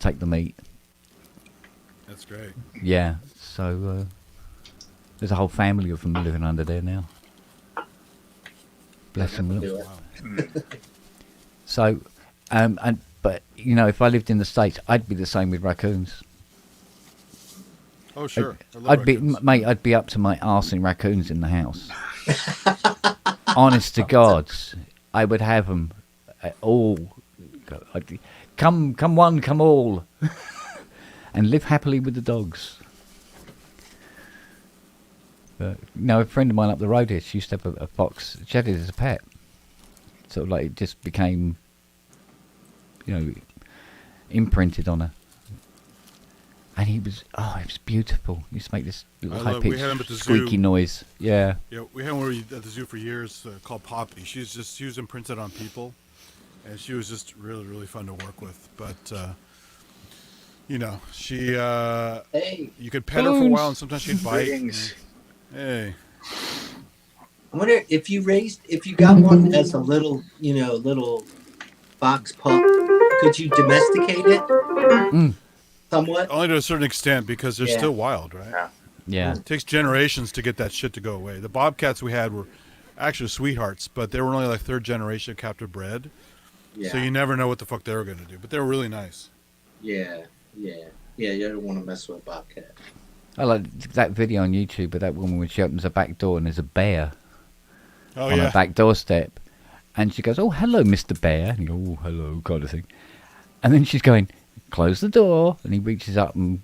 take the meat. That's great. Yeah, so there's a whole family of them living under there now. Bless them. So, but if I lived in the States, I'd be the same with raccoons. Oh sure, I'd be up to my arse in raccoons in the house. Honest to God, I would have them all. Come one, come all, and live happily with the dogs. But, a friend of mine up the road here, she used to have a fox. She had it as a pet. Sort of like it just became, imprinted on her. And it was beautiful. He used to make this little high-pitched squeaky noise. Yeah. Yeah, we had one at the zoo for years called Poppy. She was imprinted on people. And she was just really, really fun to work with. But, she, you could pet her for a while and sometimes she'd bite. Hey. I wonder if you got one as a little, little fox pup, could you domesticate it? Somewhat? Only to a certain extent because they're still wild, right? Yeah. It takes generations to get that shit to go away. The bobcats we had were actually sweethearts, but they were only like third generation captive bred. So you never know what the fuck they were gonna do. But they were really nice. Yeah. You don't want to mess with a bobcat. I like that video on YouTube of that woman when she opens her back door and there's a bear on her back doorstep. And she goes, "Oh, hello, Mr. Bear." And you go, "Oh, hello," kind of thing. And then she's going, "Close the door." And he reaches up and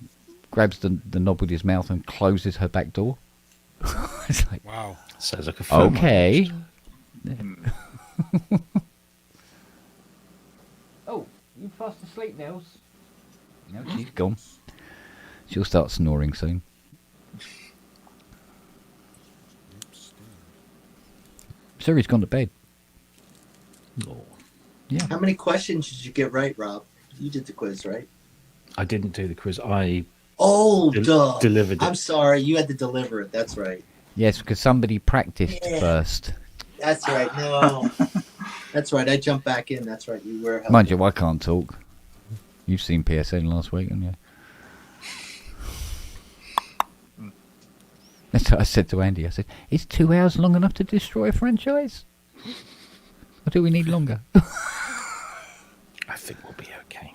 grabs the knob with his mouth and closes her back door. It's like, wow. Sounds like a film. Okay. Oh, you fast asleep, Nels? No, she's gone. She'll start snoring soon. Siri's gone to bed. Oh. Yeah. How many questions did you get right, Rob? You did the quiz, right? I didn't do the quiz. I delivered it. I'm sorry, you had to deliver it. That's right. Yes, because somebody practiced first. That's right. No, that's right. I jumped back in. That's right. You were helping. Mind you, I can't talk. You've seen PSN last week, haven't you? That's what I said to Andy. I said, "Is 2 hours long enough to destroy a franchise? Or do we need longer?" I think we'll be okay.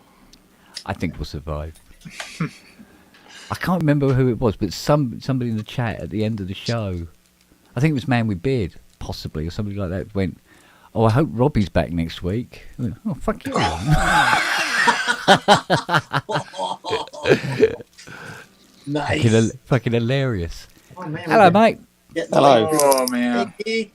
I think we'll survive. I can't remember who it was, but somebody in the chat at the end of the show, I think it was Man with Beard, possibly, or somebody like that, went, "Oh, I hope Robbie's back next week." I went, "Oh, fuck you." Nice. Fucking hilarious. Oh, man, Hello, mate. Hello. Oh man. Hey,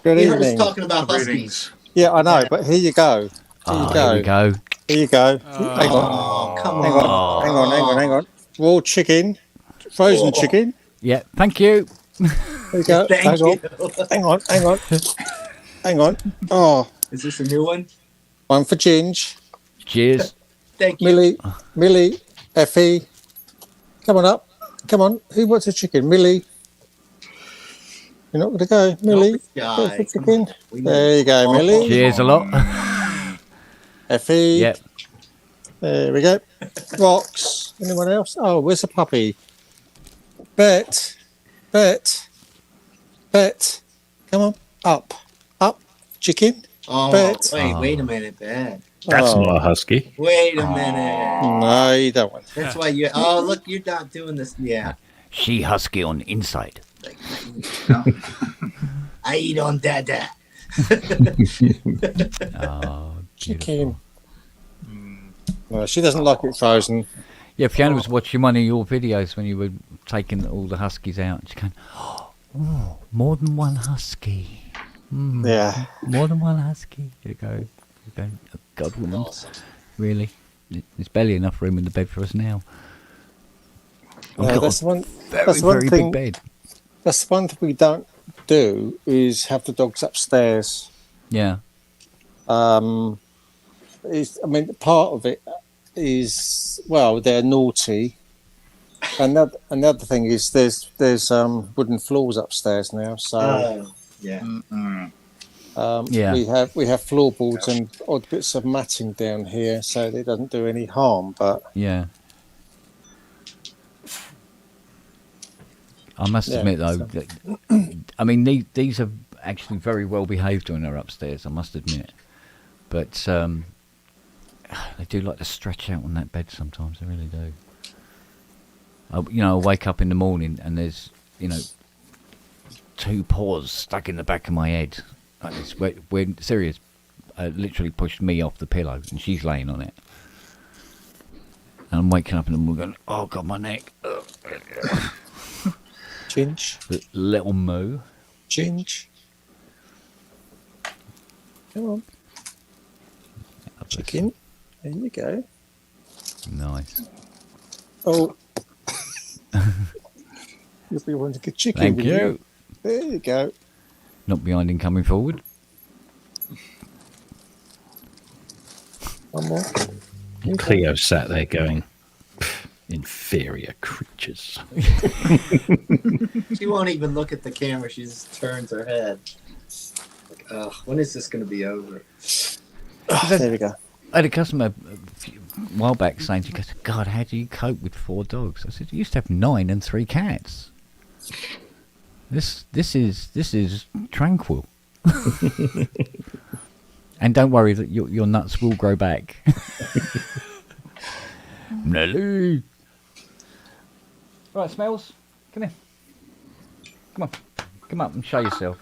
Good you heard us evening. talking about huskies. Yeah, I know, but here you go. Here Oh, you go. here we go. Here you go. Hang on. Come Hang on. Hang on. Raw chicken. Frozen chicken. Yeah, thank you. There you go. Thank Hang on. you. Hang on. Hang on. Oh, Is this a new one? one for Ginge. Cheers. Thank you. Millie, Effie. Come on up. Come on. Who wants a chicken? Millie. You're not going to go, Millie. guy. Go for chicken. We know. There you go, Millie. Cheers a lot. Effie. Yep. There we go. Rox. Anyone else? Oh, where's the puppy? Bet. Come on. Up. Chicken. Oh, Bet. wait a minute, Ben. That's Oh. not a husky. Wait a minute. No, you don't want. That's why you. Oh, look, you're not doing this. Yeah. She husky on inside. I eat on dada. Oh, Chicken. No, she doesn't like it frozen. yeah, Fiona was watching one of your videos when you were taking all the huskies out. She's going, "Oh, more than one husky." Yeah. More than one husky. You go, oh, God, woman. Really? There's barely enough room in the bed for us now. I've got That's a one. very, That's one very thing. big bed. That's one thing we don't do is have the dogs upstairs. Yeah. I mean, part of it is, well, they're naughty. Another thing is there's wooden floors upstairs now, so Yeah. Yeah. we have floorboards and odd bits of matting down here, so it doesn't do any harm. But Yeah. I must Yeah, admit, though, so- that, I mean, these are actually very well behaved when they're upstairs, I must admit. But they do like to stretch out on that bed sometimes, they really do. I wake up in the morning and there's, two paws stuck in the back of my head. Like this, when Sirius literally pushed me off the pillow and she's laying on it. And I'm waking up in the morning going, "Oh, God, my neck." Ginge. Little moo. Ginge. Come on. Chicken. There you go. Nice. Oh. You'll be wanting a chicken. Thank will you. There you go. Not behind in coming forward. One more. Cleo sat there going, inferior creatures. She won't even look at the camera. She just turns her head. Like, oh, when is this going to be over? There we go. I had a customer a while back saying, she goes, "God, how do you cope with 4 dogs?" I said, "You used to have 9 and 3 cats." This is tranquil. And don't worry that your nuts will grow back. Nelly. Right, Smells. Come here. Come on. Come up and show yourself.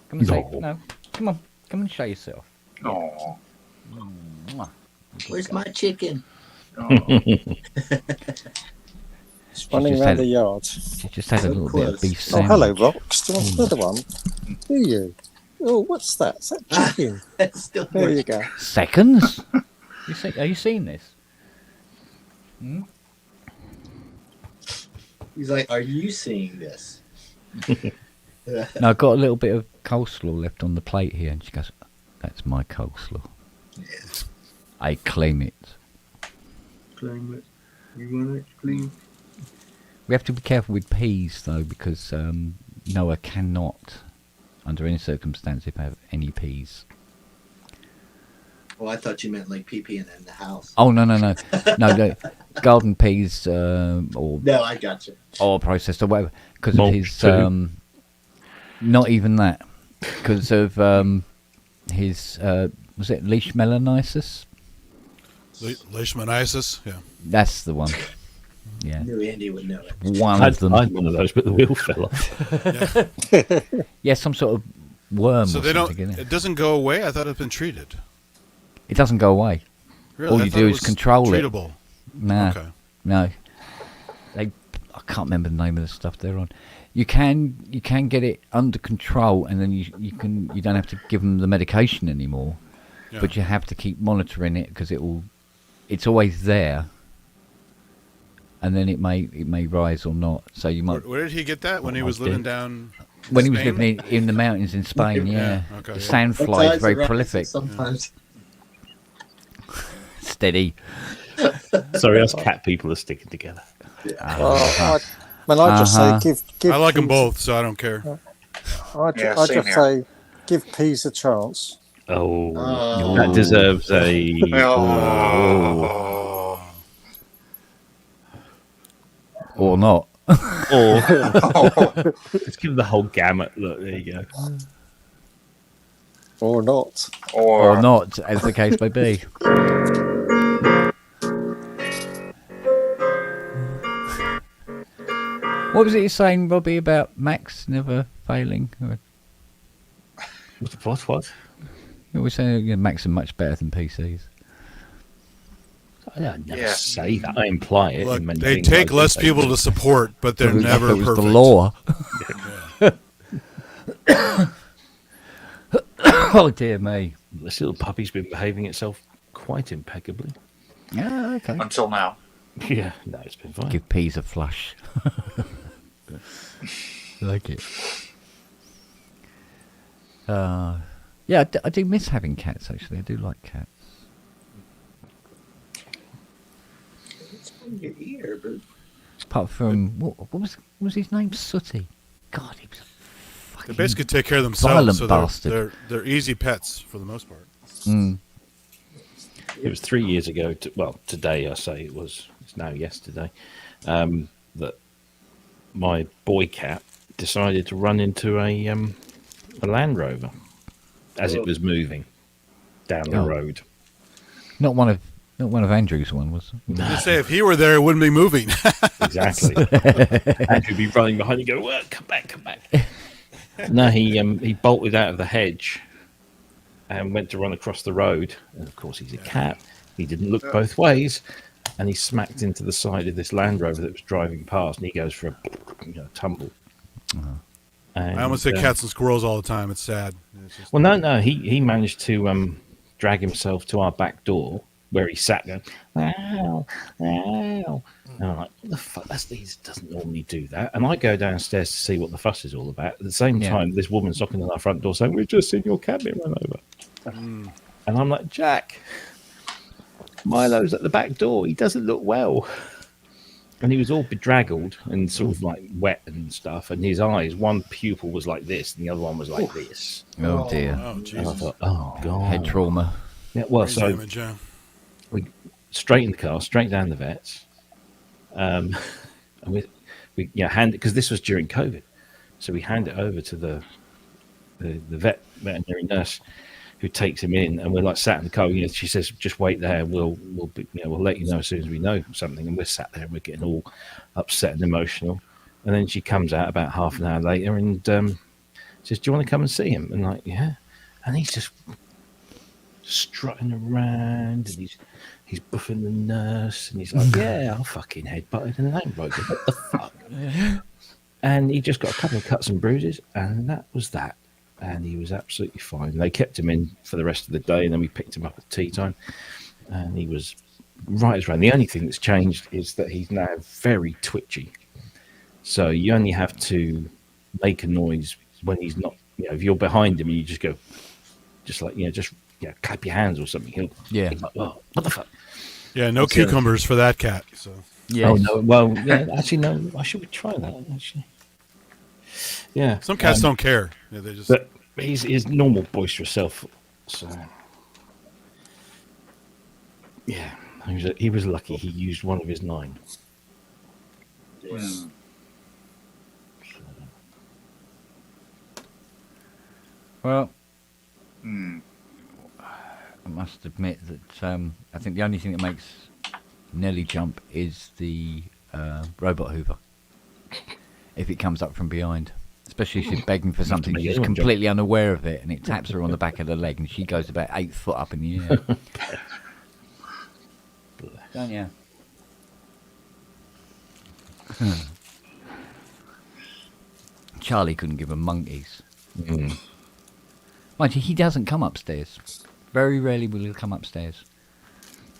Come and say no. Come on. Come and show yourself. Oh. Mwah. Where's my chicken? It's running around the yard. She just had a little bit of beef Oh, sandwich. hello, Rox. Do you want another one? Do you? Oh, what's that? Is that chicken? There you go. Seconds? Are you seeing this? Hmm? He's like, are you seeing this? No, I've got a little bit of coleslaw left on the plate here, and she goes, "That's my coleslaw." Yes. I claim it. Claim it. You want it, please? We have to be careful with peas, though, because Noah cannot, under any circumstance, have any peas. Well, I thought you meant like pee-peeing in the house. Oh, no. No, garden peas or... No, I got you. Or processed or whatever. Because of his... not even that. Because of his... was it leishmaniasis? Leishmaniasis, yeah. That's the one. Yeah. I knew Andy would know it. One of them. I had one of those, but the wheel fell off. Yeah, some sort of worm So or they something, don't. isn't it? It doesn't go away. I thought it'd been treated. It doesn't go away. Really? All I you thought do it is was control treatable. it. Nah, Okay. no. I can't remember the name of the stuff they're on. You can get it under control, and then you don't have to give them the medication anymore. Yeah. But you have to keep monitoring it because it's always there, and then it may rise or not. So you might. Where did he get that? When he was living down. When he was Spain? living in the mountains in Spain, yeah. Okay, The yeah. sandfly is very prolific. Sometimes. Steady. Sorry, us cat people are sticking together. Well, I just say give. I like them peas- both, so I don't care. I Yeah, same just here. say give peas a chance. Oh, that deserves a. Or not. Or let's give them the whole gamut. Look, there you go. Or not. Or not, as the case may be. What was it you're saying, Robbie, about Max never failing? What? You were saying Macs are much better than PCs. I never say that. I imply it. Look, in many they things take I less say. people to support, but they're It was- never it was perfect. the law. Oh dear me! This little puppy's been behaving itself quite impeccably. Yeah, okay. Until now. Yeah, no, it's been fine. Give peas a flush. Like it. Yeah, I do miss having cats. Actually, I do like cats. It's from your ear, but Apart from what was his name? Sooty. God, he was They basically take care of violent themselves, so bastard. they're easy pets for the most part. Mm. It was 3 years ago. Today I say it was. It's now yesterday. That my boy cat decided to run into a Land Rover as it was moving down the Oh. road. Not one of Andrew's one was. Just say if he were there, it wouldn't be moving. Exactly. Andrew would be running behind and go, well, come back. No, he bolted out of the hedge and went to run across the road. And of course, he's a cat. He didn't look both ways, and he smacked into the side of this Land Rover that was driving past, and he goes for a tumble. And, I almost say cats and squirrels all the time. It's sad. It's just- Well, no, he managed to drag himself to our back door where he sat going, ow, ow. And I'm like, what the fuck? He doesn't normally do that. And I go downstairs to see what the fuss is all about. At the same Yeah. time, this woman's knocking on our front door saying, we've just seen your cat being run over. And I'm like, Jack, Milo's at the back door. He doesn't look well. And he was all bedraggled and sort of like wet and stuff. And his eyes, one pupil was like this, and the other one was like this. Oh dear! Oh, And I Jesus. thought, oh god, Head trauma. Yeah, well, Brain so damage, yeah. we straight in the car, straight down the vets. And we handed, because this was during COVID. So we hand it over to the veterinary nurse, who takes him in, and we're like sat in the car. She says, "Just wait there. We'll let you know as soon as we know something." And we're sat there, and we're getting all upset and emotional. And then she comes out about half an hour later and says, "Do you want to come and see him?" And like, yeah. And he's just strutting around, and he's buffing the nurse, and he's like, "Yeah, I'll fucking headbutt it, and it ain't broken. What the fuck?" And he just got a couple of cuts and bruises, and that was that. And he was absolutely fine. They kept him in for the rest of the day, and then we picked him up at tea time, and he was right as rain. The only thing that's changed is that he's now very twitchy. So you only have to make a noise when he's not. If you're behind him, and you just go, clap your hands or something. He's like, "Oh, what the fuck?" Yeah, no cucumbers for that cat. So. Yeah. Oh no. Well, yeah. Actually, no. I should try that. Actually. Yeah. Some cats don't care. Yeah, they just. But he's his normal boisterous self. So. Yeah, he was lucky. He used one of his 9. Yeah. Well, I must admit that I think the only thing that makes Nelly jump is the robot Hoover. If it comes up from behind. Especially if she's begging for something, she's completely unaware of it, and it taps her on the back of the leg, and she goes about 8 foot up in the air. Don't you? Charlie couldn't give a monkeys. Mind you, he doesn't come upstairs. Very rarely will he come upstairs.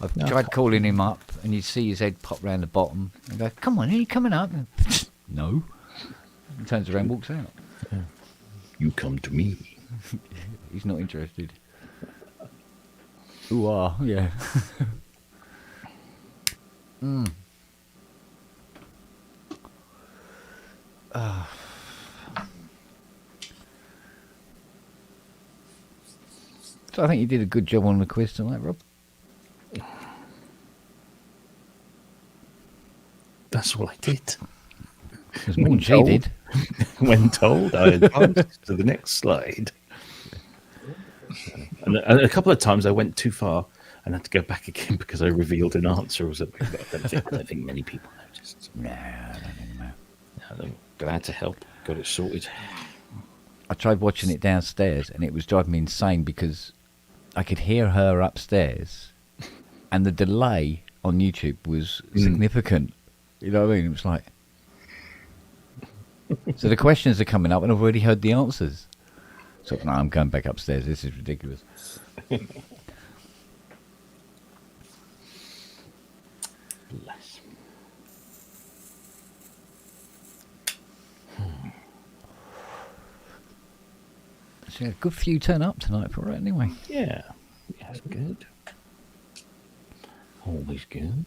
I've tried calling him up, and you see his head pop round the bottom, and go, "Come on, are you coming up?" No. He turns around and walks out. Yeah. You come to me. He's not interested. Ooh, yeah. So I think you did a good job on the quiz tonight, Rob. That's what I did. There's more than she did. When told, I advanced to the next slide. And a couple of times I went too far and had to go back again because I revealed an answer or something. But I don't think many people noticed. No, I don't think so. I'm glad to help. Got it sorted. I tried watching it downstairs, and it was driving me insane because I could hear her upstairs, and the delay on YouTube was significant. You know what I mean? It was like... So the questions are coming up, and I've already heard the answers. So, no, I'm going back upstairs. This is ridiculous. Bless. So, yeah, a good few turn up tonight for it anyway. Yeah. That's good. Always good.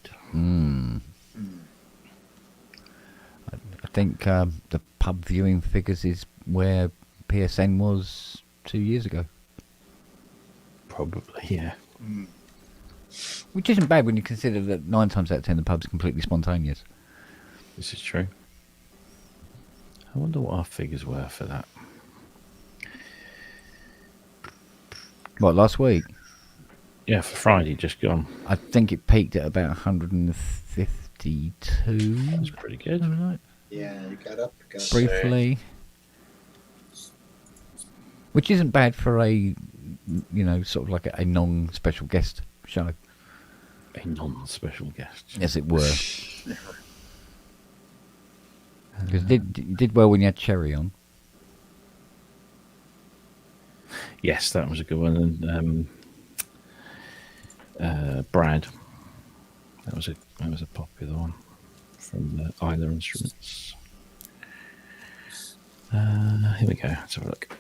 I think the pub viewing figures is where PSN was 2 years ago. Probably, yeah. Which isn't bad when you consider that 9 times out of 10 the pub's completely spontaneous. This is true. I wonder what our figures were for that. What, last week? Yeah, for Friday, just gone. I think it peaked at about 152. That's pretty good. Right? Yeah, you got up. Briefly. Which isn't bad for a, sort of like a non-special guest show. A non-special guest. As it were. Because you did well when you had Cherry on. Yes, that was a good one. And Brad. That was a popular one from Isla Instruments. Here we go. Let's have a look.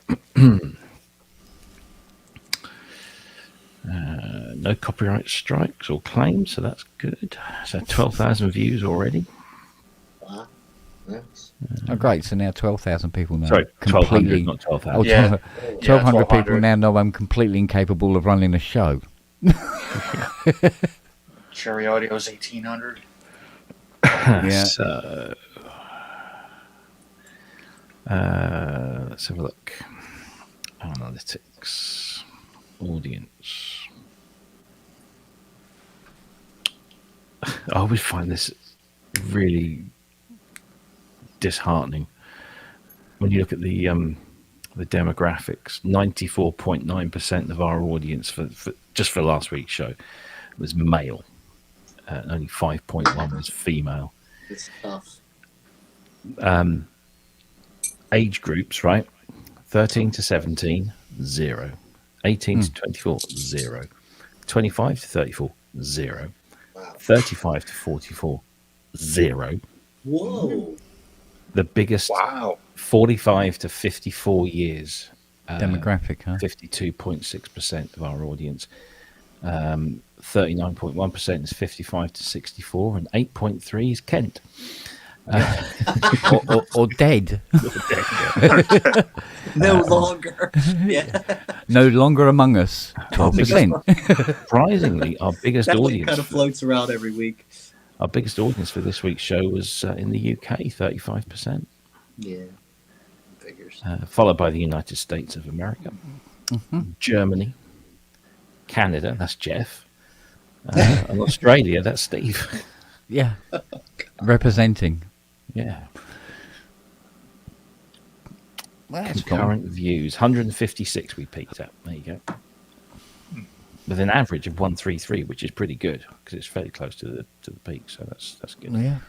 No copyright strikes or claims, so that's good. So 12,000 views already. Wow. Nice. Oh, great. So now 12,000 people know. Sorry, 1,200, not 12,000. Oh, Yeah. 1,200 people now know I'm completely incapable of running a show. Cherry Audio's 1,800. Yeah. So Let's have a look. Analytics, audience. I always find this really disheartening when you look at the demographics. 94.9% of our audience for just for last week's show was male. And only 5.1 was female. It's tough. Age groups, right? 13 to 17, 0. 18 to 24, 0. 25 to 34, 0. 35 to 44, 0. Whoa. The biggest 45 to 54 years demographic, huh? 52.6% of our audience. 39.1% is 55 to 64, and 8.3 is Kent. Or dead. No longer. Yeah. No longer among us. 12%. Surprisingly, our biggest That audience kind of floats around every week. Our biggest audience for this week's show was in the UK, 35%. Yeah. Figures. Followed by the United States of America, Germany, Canada, that's Jeff, and Australia, that's Steve. Yeah. Representing. Yeah. Well, that's Concurrent views, 156 we peaked at. There you go. With an average of 133, which is pretty good because it's fairly close to the peak, so that's good. Yeah.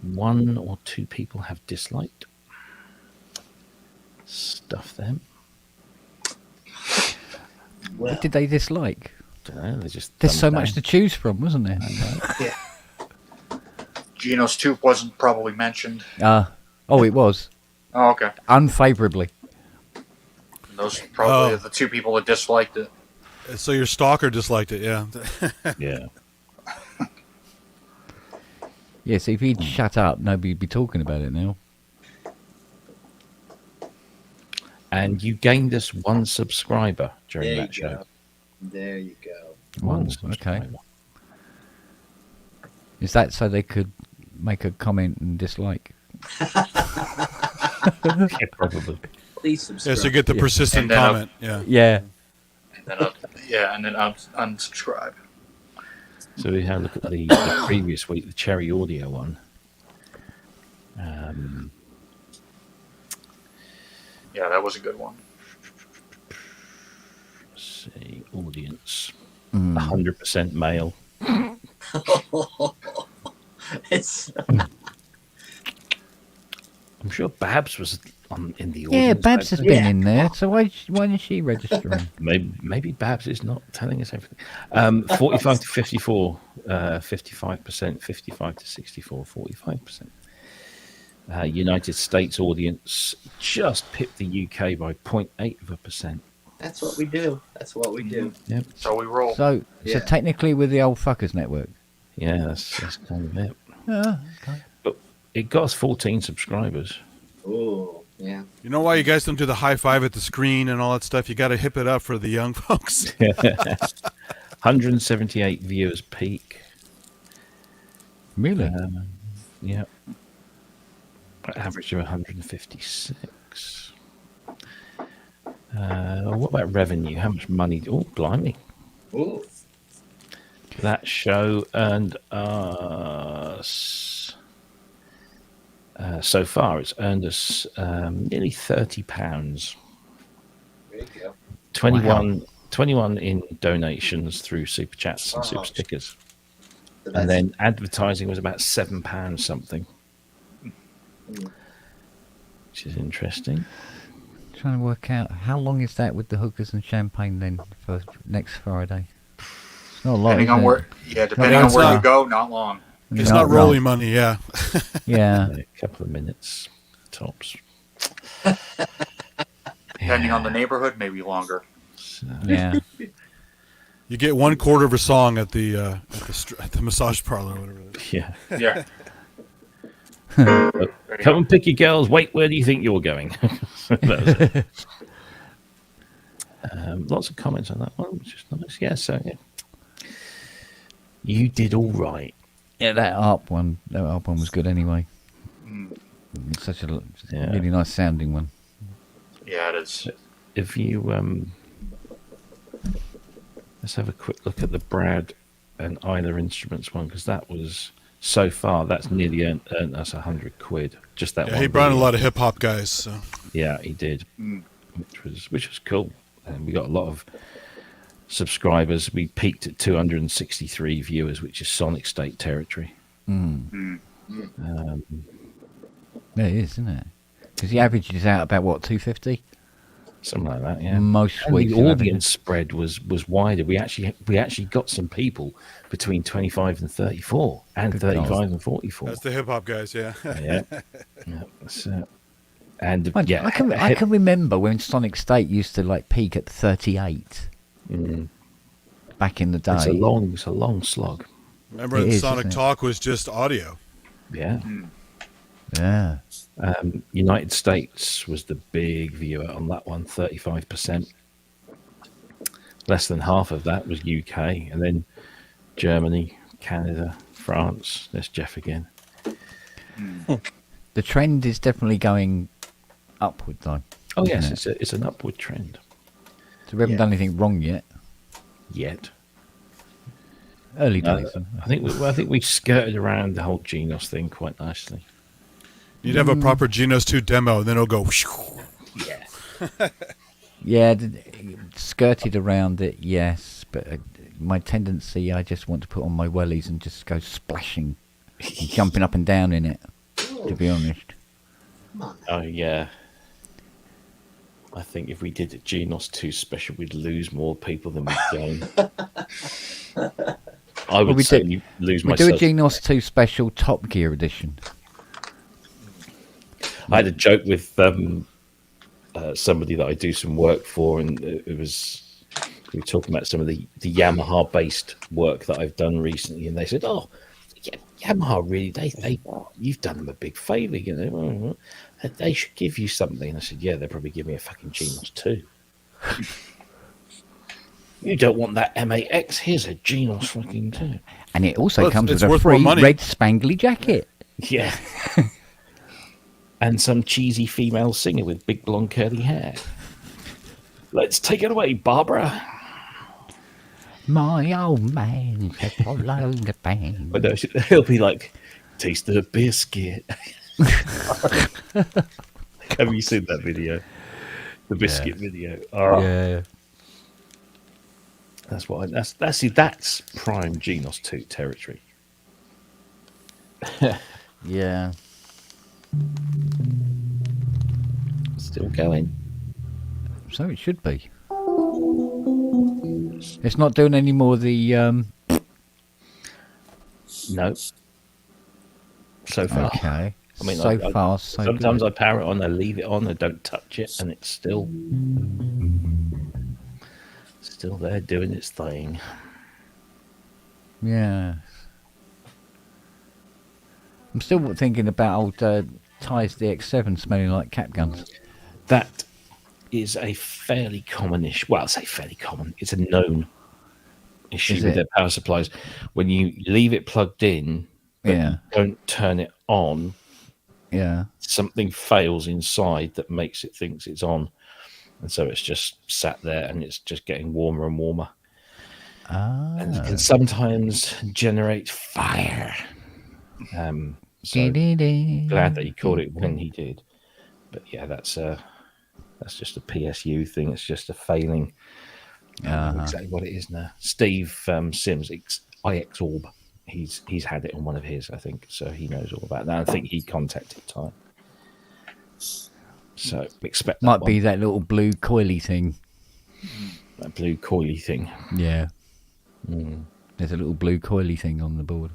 One or two people have disliked. Stuff them. What did they dislike? Don't know, they just There's thumbs so down. much to choose from, wasn't there? Yeah. Geno's tooth wasn't probably mentioned. Oh, it was. Oh, okay. Unfavorably. Those are probably the two people that disliked it. So your stalker disliked it, yeah. Yeah. Yeah, see, if he'd shut up, nobody'd be talking about it now. And you gained us one subscriber during that show. Go. There you go. One Okay. subscriber. Is that so they could make a comment and dislike? Yeah, probably. Please subscribe. Yeah, so get the persistent And then comment. Yeah. Yeah. And then unsubscribe. So we had a look at the previous week, the Cherry Audio one. Yeah, that was a good one. Let's see, audience, 100% male. It's. I'm sure Babs was in the audience. Yeah, Babs has been in there, so why is she registering? Maybe Babs is not telling us everything. 45 to 54, 55%, 55 to 64, 45%. United States audience just pipped the UK by 0.8%. That's what we do. That's what we do. Yep. So we roll. So Yeah. technically we're the old fuckers network. Yeah, that's kind of it. Okay. But it got us 14 subscribers. Oh, yeah. You know why you guys don't do the high five at the screen and all that stuff? You got to hip it up for the young folks. 178 viewers peak. Really? Yeah. Average of 156. What about revenue? How much money? Oh, blimey. Ooh. That show earned us... so far, it's earned us nearly £30. There you go. 21 in donations through super chats and super stickers. So And then advertising was about £7 something. Which is interesting. Trying to work out how long is that with the hookers and champagne then for next Friday? It's not a lot. Depending is on it? where, depending on where you go, not long. It's not rolling money, yeah. Yeah. A couple of minutes tops. Depending on the neighborhood, maybe longer. Yeah. You get 1/4 of a song at the massage parlor or whatever. Yeah. Yeah. Come and pick your girls. Wait, where do you think you're going? That was it. Lots of comments on that one, which is nice. Yeah, so yeah. You did all right. Yeah, that ARP one was good anyway. It's such a really nice sounding one. Yeah, it is. If you let's have a quick look at the Brad and Isla Instruments one, because that was so far that's nearly earned us £100 just that Yeah, one. he brought in a video. lot of hip hop guys. So. Yeah, he did, which was cool, and we got a lot of subscribers. We peaked at 263 viewers, which is Sonic State territory. Yeah, it is, isn't it? Because the average is out about what, 250? Something like that, yeah. Most and weeks. the audience spread was wider. We actually got some people between 25 and 34, and Good 35 God. and 44. That's the hip hop guys, yeah. Yeah. That's it. And I can remember when Sonic State used to like peak at 38 back in the day. It's a long slog. Remember, Sonic Talk was just audio. Yeah. Yeah. United States was the big viewer on that one, 35%. Less than half of that was UK, and then Germany, Canada, France. There's Jeff again. The trend is definitely going upward, though. Oh yes, isn't it? it's an upward trend. So we haven't done anything wrong yet. Early days. I think we skirted around the whole Genos thing quite nicely. You'd have a proper Genos 2 demo, and then it'll go. Yeah. Yeah, skirted around it, yes, but my tendency, I just want to put on my wellies and just go splashing, and jumping up and down in it, to be honest. Oh yeah. I think if we did a Genos 2 special, we'd lose more people than we'd gain. I would certainly lose myself. We do a Genos 2 special Top Gear edition. I had a joke with somebody that I do some work for, and we were talking about some of the Yamaha based work that I've done recently, and they said, "Oh, yeah, Yamaha really? They you've done them a big favour, you know. They should give you something." And I said, "Yeah, they'll probably give me a fucking Genos 2. You don't want that M8X? Here's a Genos fucking 2." And it also comes with a free red spangly jacket. Yeah. And some cheesy female singer with big blonde curly hair. Let's take it away, Barbara. My old man said follow the band. But no, he'll be like, taste the biscuit. Have you seen that video? The biscuit video. Oh. Yeah. That's prime Genos 2 territory. Yeah. Still going. So it should be. It's not doing any more of the No. So far. Okay. I mean, so far, so sometimes good. I power it on, I leave it on, I don't touch it, and it's still there doing its thing. Yeah. I'm still thinking about old Ty's DX7 smelling like cap guns. That is a fairly common-ish. Well, I say fairly common. It's a known issue with their power supplies. When you leave it plugged in, but you don't turn it on, something fails inside that makes it thinks it's on, and so it's just sat there and it's just getting warmer and warmer. And it can sometimes generate fire. So glad that he caught it when he did. But yeah, that's just a PSU thing. It's just a failing. Exactly what it is now. Steve Sims, IX Orb, he's had it on one of his, I think, so he knows all about that. I think he contacted Ty. So expect that might be that little blue coily thing. That blue coily thing. Yeah. There's a little blue coily thing on the board.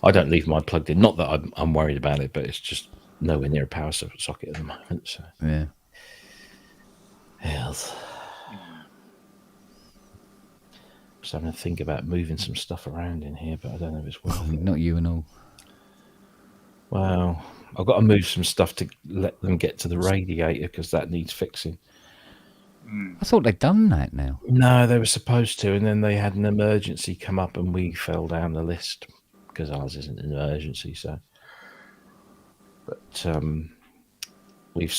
I don't leave mine plugged in. Not that I'm worried about it, but it's just nowhere near a power socket at the moment. So yeah. Health. Just having to think about moving some stuff around in here, but I don't know if it's worth it. Not you and all. Well, I've got to move some stuff to let them get to the radiator because that needs fixing. I thought they'd done that now. No, they were supposed to, and then they had an emergency come up and we fell down the list. because ours isn't an emergency. So, but we've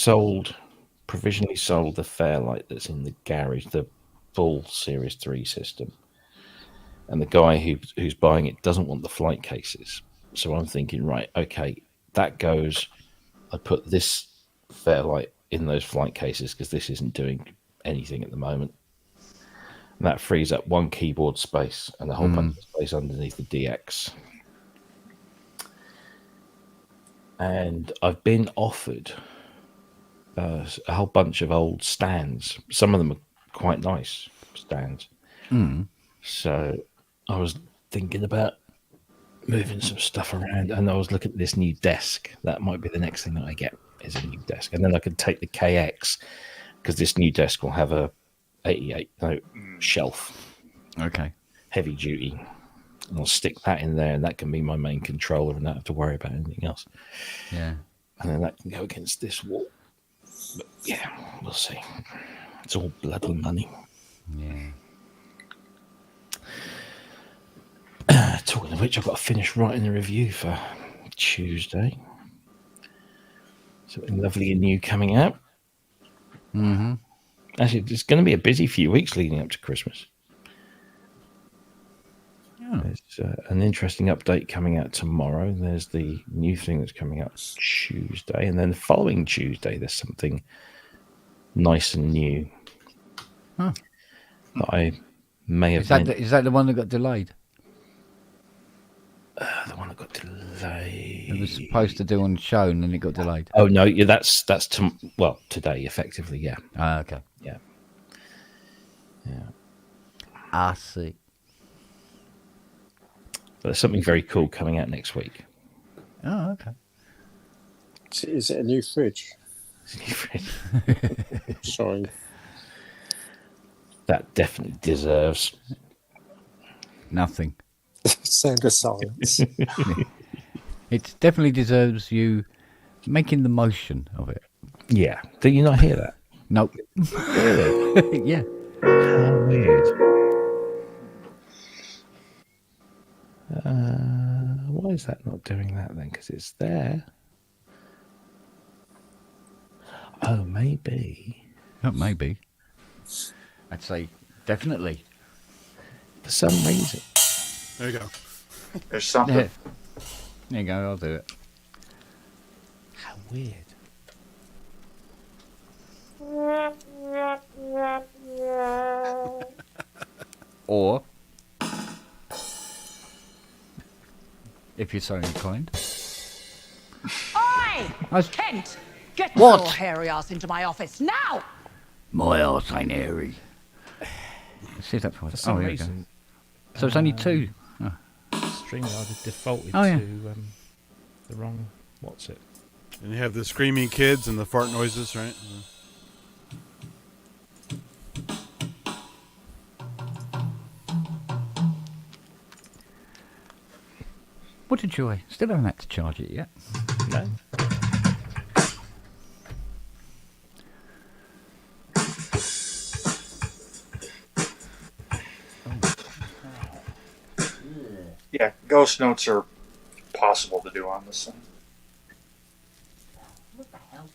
provisionally sold the Fairlight that's in the garage, the full Series 3 system. And the guy who's buying it doesn't want the flight cases. So I'm thinking, right, okay, that goes. I put this Fairlight in those flight cases because this isn't doing anything at the moment. And that frees up one keyboard space and a whole bunch of space underneath the DX. And I've been offered a whole bunch of old stands. Some of them are quite nice stands. So I was thinking about moving some stuff around, and I was looking at this new desk. That might be the next thing that I get, is a new desk. And then I could take the KX, because this new desk will have a 88 note shelf. Okay. Heavy duty. And I'll stick that in there, and that can be my main controller, and not have to worry about anything else. Yeah. And then that can go against this wall. But yeah, we'll see. It's all bloody money. Yeah. Talking of which, I've got to finish writing the review for Tuesday. Something lovely and new coming out. Actually, it's going to be a busy few weeks leading up to Christmas. There's an interesting update coming out tomorrow. There's the new thing that's coming out Tuesday. And then the following Tuesday, there's something nice and new. That I may have... Is that the one that got delayed? The one that got delayed. It was supposed to do on the show and then it got delayed. Oh no, yeah, that's today, effectively, yeah. Okay. Yeah. I see. But there's something very cool coming out next week. Oh, okay. Is it a new fridge? It's a new fridge. Sorry. That definitely deserves nothing. Sound of silence. It definitely deserves you making the motion of it. Yeah. Do you not hear that? Nope. Really? Yeah. How weird. Why is that not doing that then? Because it's there. Oh, maybe. Oh, maybe. I'd say definitely. For some reason. There you go. There's something. Yeah. There you go, I'll do it. How weird. Or, if you're so inclined. Oi! Kent! Get What? your hairy ass into my office now! My arse ain't hairy. Let's see if that For some here we reason. go. So it's only two. Oh. StreamYard has defaulted Oh, yeah. to the wrong... What's it? And you have the screaming kids and the fart noises, right? What a joy. Still haven't had to charge it yet. No. Yeah, ghost notes are possible to do on this thing. What the hell?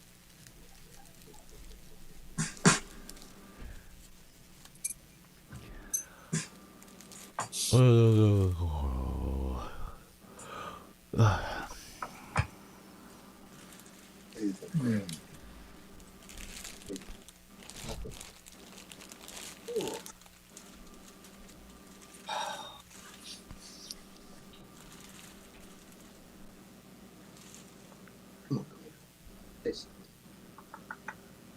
This.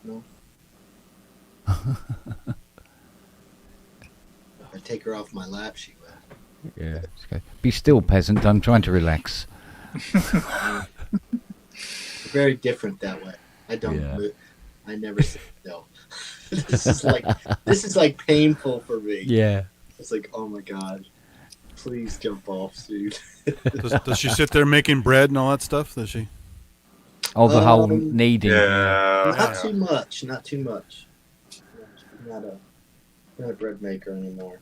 No. If I take her off my lap, she will. Yeah. It's okay. Be still, peasant. I'm trying to relax. Very different that way. I don't. Yeah. Move. I never sit still. This is like painful for me. Yeah. It's like, oh my god, please jump off, dude. Does she sit there making bread and all that stuff? Does she? Oh, the whole kneading. Not too much. Not too much. Not a bread maker anymore.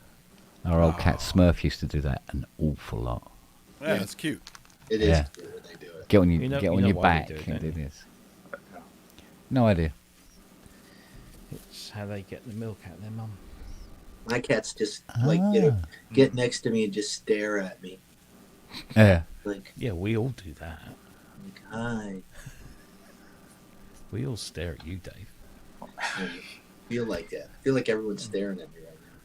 Our old cat Smurf used to do that an awful lot. Yeah, it's cute. It is Yeah. cute when they do it. Get on your You know- get you on know your why back they do it, and do don't you? this. No idea. It's how they get the milk out of their mum. My cats just like get next to me and just stare at me. Yeah. Like, Yeah, we all do that. hi. We all stare at you, Dave. I feel like that. I feel like everyone's staring at me right now.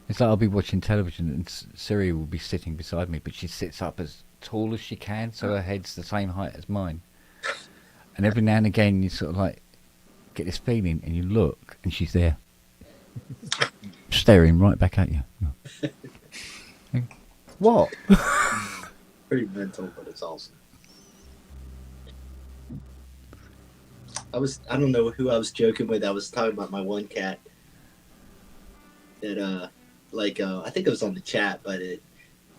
It's like I'll be watching television and Siri will be sitting beside me, but she sits up as tall as she can, so her head's the same height as mine. And every now and again, you sort of like get this feeling, and you look, and she's there, staring right back at you. What? Pretty mental, but it's awesome. I don't know who I was joking with. I was talking about my one cat that I think it was on the chat, but it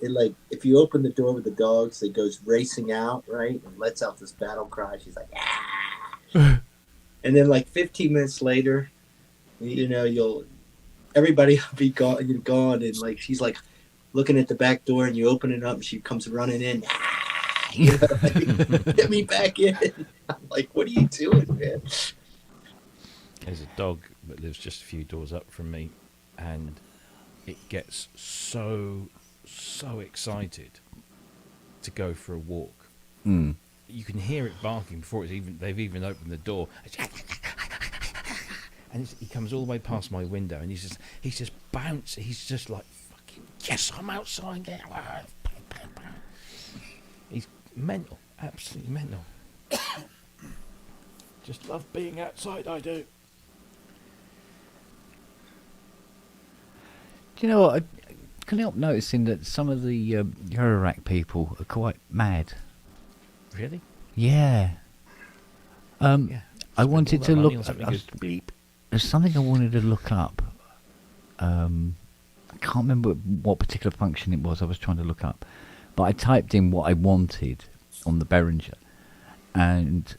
like if you open the door with the dogs, it goes racing out, right, and lets out this battle cry. She's like, ah! And then like 15 minutes later, everybody will be gone, and like she's like looking at the back door, and you open it up, and she comes running in. Like, get me back in. I'm like, what are you doing, man? There's a dog that lives just a few doors up from me, and it gets so excited to go for a walk. Mm. You can hear it barking before they've even opened the door. And he comes all the way past my window, and he's just bouncing. He's just like, fucking yes, I'm outside there. He's mental, absolutely mental. Just love being outside, I do. Do you know what? I couldn't help noticing that some of the Eurorack people are quite mad. Really? Yeah. I wanted to look. Something There's something I wanted to look up. I can't remember what particular function it was I was trying to look up, but I typed in what I wanted on the Behringer, and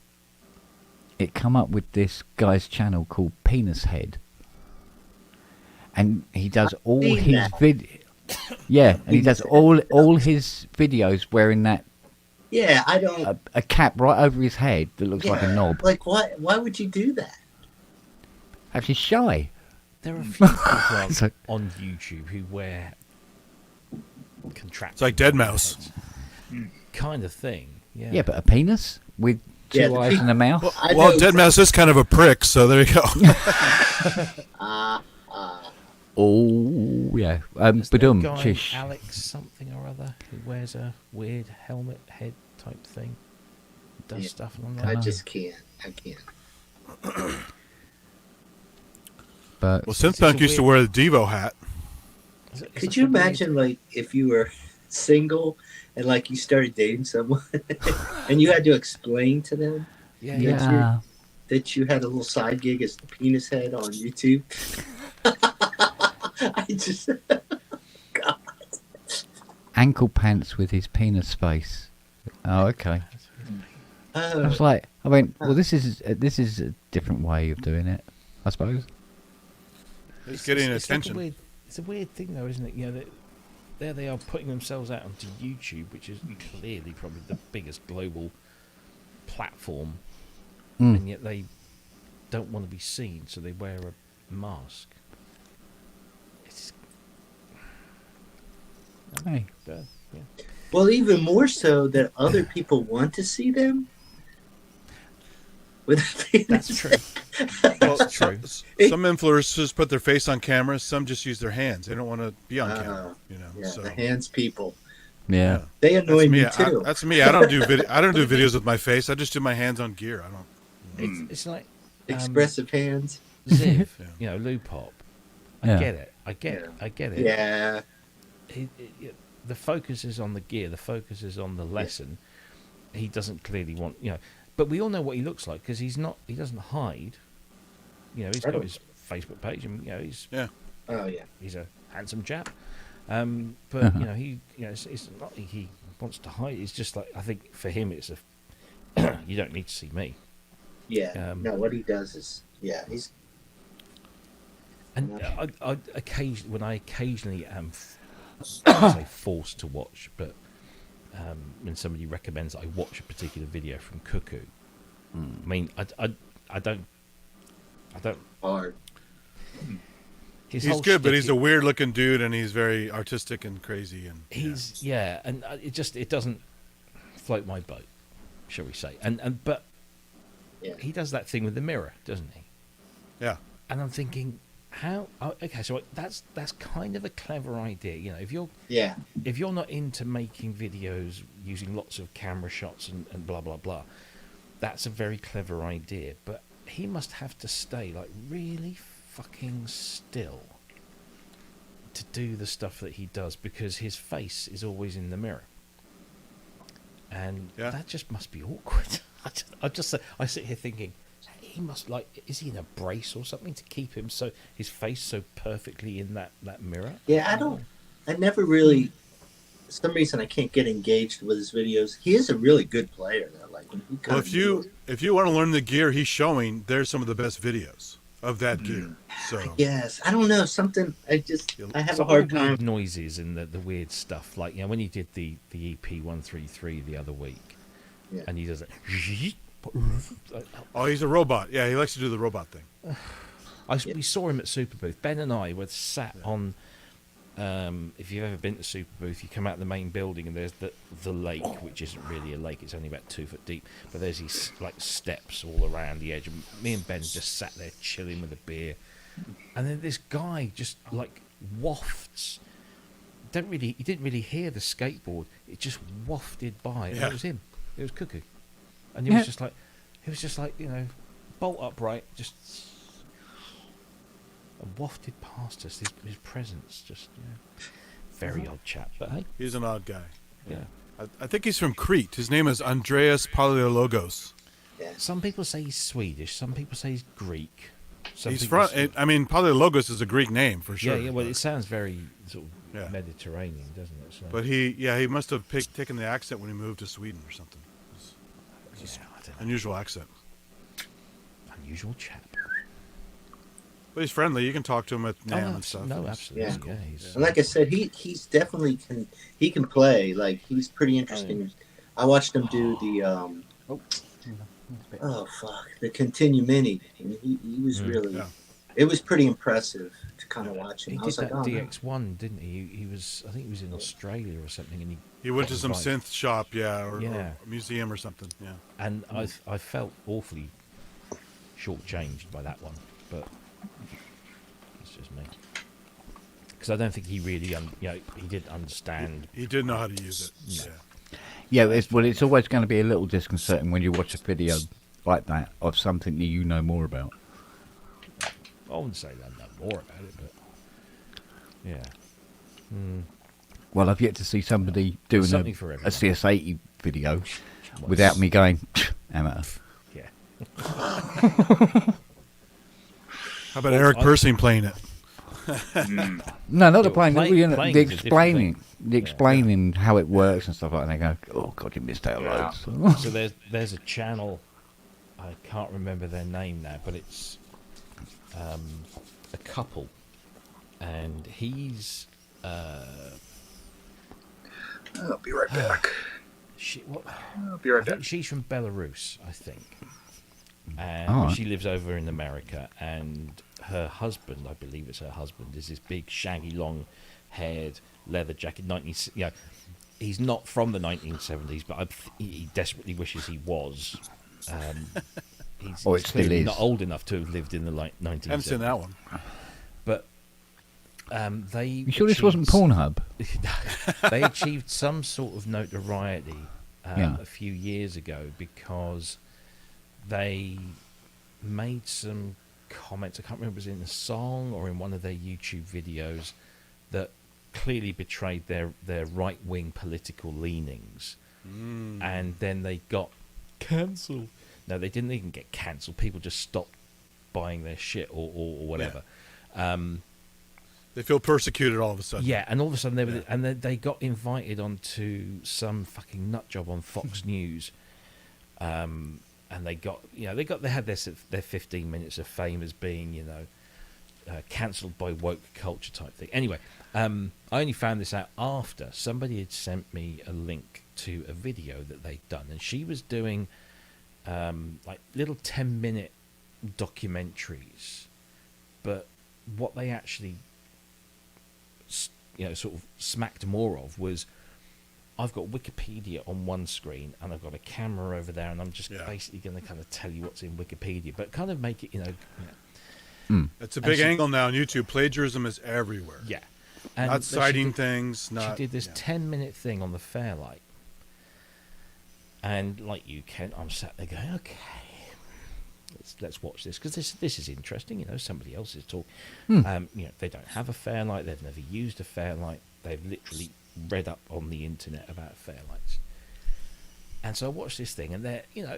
it come up with this guy's channel called Penis Head, and he does all his yeah, and he does all his videos wearing that I don't. a cap right over his head that looks like a knob. Like, why would you do that? Actually, shy. There are a few people on YouTube who wear contraptions. It's like Dead Mouse. Kind of thing. Yeah. Yeah, but a penis with two eyes and a mouth. Well, Dead Mouse is kind of a prick, so there you go. Oh yeah. There's that Badum, guy, chish. Alex something or other, who wears a weird helmet head type thing. Does stuff along that. I just can't. I can't. But well, Synthpunk used to wear the Devo hat. Could you imagine, like, if you were single and like you started dating someone and you had to explain to them that you had a little side gig as the Penis Head on YouTube? I just God. Ankle pants with his penis face. Oh, okay. I was like, I went, well, this is a different way of doing it, I suppose. It's getting Like attention. it's a weird thing, though, isn't it? You know, there they are putting themselves out onto YouTube, which is clearly probably the biggest global platform, and yet they don't want to be seen, so they wear a mask. It's Hey. yeah. Well, even more so that other people want to see them. That's true. Well, That's true. Some influencers put their face on camera. Some just use their hands. They don't want to be on camera. Yeah, so. the hands people. Yeah. They annoy me That's too. that's me. I don't do I don't do videos with my face. I just do my hands on gear. I don't. It's like expressive hands. Ziv, Lou Pop. I Yeah. get it. I get it. Yeah. The focus is on the gear. The focus is on the lesson. He doesn't clearly want, but we all know what he looks like because he's not. He doesn't hide. He's got his Facebook page, and he's Oh yeah. he's a handsome chap. But it's not like he wants to hide. It's just like, I think for him, it's you don't need to see me. Yeah. No, what he does is he's. And I occasionally am, I say forced to watch, but when somebody recommends I watch a particular video from Cuckoo. I mean, I don't. Hard. His He's whole good, but shtick he's a weird-looking dude, and he's very artistic and crazy. And he's and it doesn't float my boat, shall we say? But he does that thing with the mirror, doesn't he? Yeah. And I'm thinking, how? Oh, okay, so that's kind of a clever idea. You know, if you're not into making videos using lots of camera shots and blah blah blah, that's a very clever idea. But he must have to stay like really fucking still to do the stuff that he does, because his face is always in the mirror, and that just must be awkward. I sit here thinking, he must, like, is he in a brace or something to keep him so his face so perfectly in that mirror? Yeah, I never really, for some reason I can't get engaged with his videos. He is a really good player though. Like when he comes if you want to learn the gear he's showing, there's some of the best videos of that gear. So yes, I don't know, something I have a Some hard of the weird time. noises and the weird stuff, like, you know, when he did the EP 133 the other week, and he does it. Oh, he's a robot. Yeah, he likes to do the robot thing. We saw him at Superbooth. Ben and I were sat on. If you've ever been to Superbooth, you come out the main building and there's the lake, which isn't really a lake; it's only about 2 foot deep. But there's these like steps all around the edge. And me and Ben just sat there chilling with a beer, and then this guy just like wafts. He didn't really hear the skateboard. It just wafted by, and it was him. It was Cuckoo, and he was just like, you know, bolt upright, just wafted past us. His presence, just, you know, very odd chap. But hey, He's an odd guy. Yeah. I think he's from Crete. His name is Andreas Paleologos. Some people say he's Swedish. Some people say he's Greek. He's from. I mean, Paleologos is a Greek name for sure. Yeah. Well, it sounds very sort of Mediterranean, doesn't it? So. But he must have taken the accent when he moved to Sweden or something. It's unusual accent. Unusual chap. But he's friendly. You can talk to him at NAMM and stuff. No, absolutely. Yeah. Cool. And like I said, he's definitely can play. Like he's pretty interesting. I watched him do the the Continue Mini, and he was really. It was pretty impressive to kind of watch him. He I was did like, that oh, DX1, didn't he? He was. I think he was in Australia or something, and he went to got some invited. synth shop, or a museum or something. Yeah. And I felt awfully shortchanged by that one, but it's just me. Because I don't think he really, he did understand. He did know how to use it. No. Yeah, it's always going to be a little disconcerting when you watch a video like that of something that you know more about. I wouldn't say that I know more about it, but yeah. Well, I've yet to see somebody doing a Something for everyone. CS80 video without me going, amateur. Yeah. How about Eric Persing playing it? No, not the playing. Playing You know, is the a different explaining, thing. how it works and stuff like that. And they go, "Oh God, you missed out loads." So there's a channel, I can't remember their name now, but it's a couple, and he's. I'll be right back. I'll be right I think back. she's from Belarus, I think, and Alright. she lives over in America. And her husband, I believe it's her husband, is this big, shaggy, long-haired, leather jacket. He's not from the 1970s, but he desperately wishes he was. He's Or it still clearly is. not old enough to have lived in the 1970s. Haven't seen that one. But they. You sure this wasn't Pornhub? They achieved some sort of notoriety Yeah. a few years ago because they made some comments. I can't remember if it was in a song or in one of their YouTube videos that clearly betrayed their right-wing political leanings. And then they got cancelled. No, they didn't even get cancelled. People just stopped buying their shit or whatever. They feel persecuted all of a sudden. Yeah, and all of a sudden they got invited onto some fucking nut job on Fox News, and they had their 15 minutes of fame as being cancelled by woke culture type thing. Anyway, I only found this out after somebody had sent me a link to a video that they'd done, and she was doing like little 10-minute documentaries, but what they actually sort of smacked more of was, I've got Wikipedia on one screen and I've got a camera over there, and I'm just basically going to kind of tell you what's in Wikipedia, but kind of make it, It's a big angle now on YouTube. Plagiarism is everywhere. Yeah. Not citing things. She did this 10-minute thing on the Fairlight. And like you, Ken, I'm sat there going, okay, let's watch this, because this is interesting. Somebody else is talking. They don't have a Fairlight. They've never used a Fairlight. They've literally read up on the internet about Fairlights. And so I watched this thing, and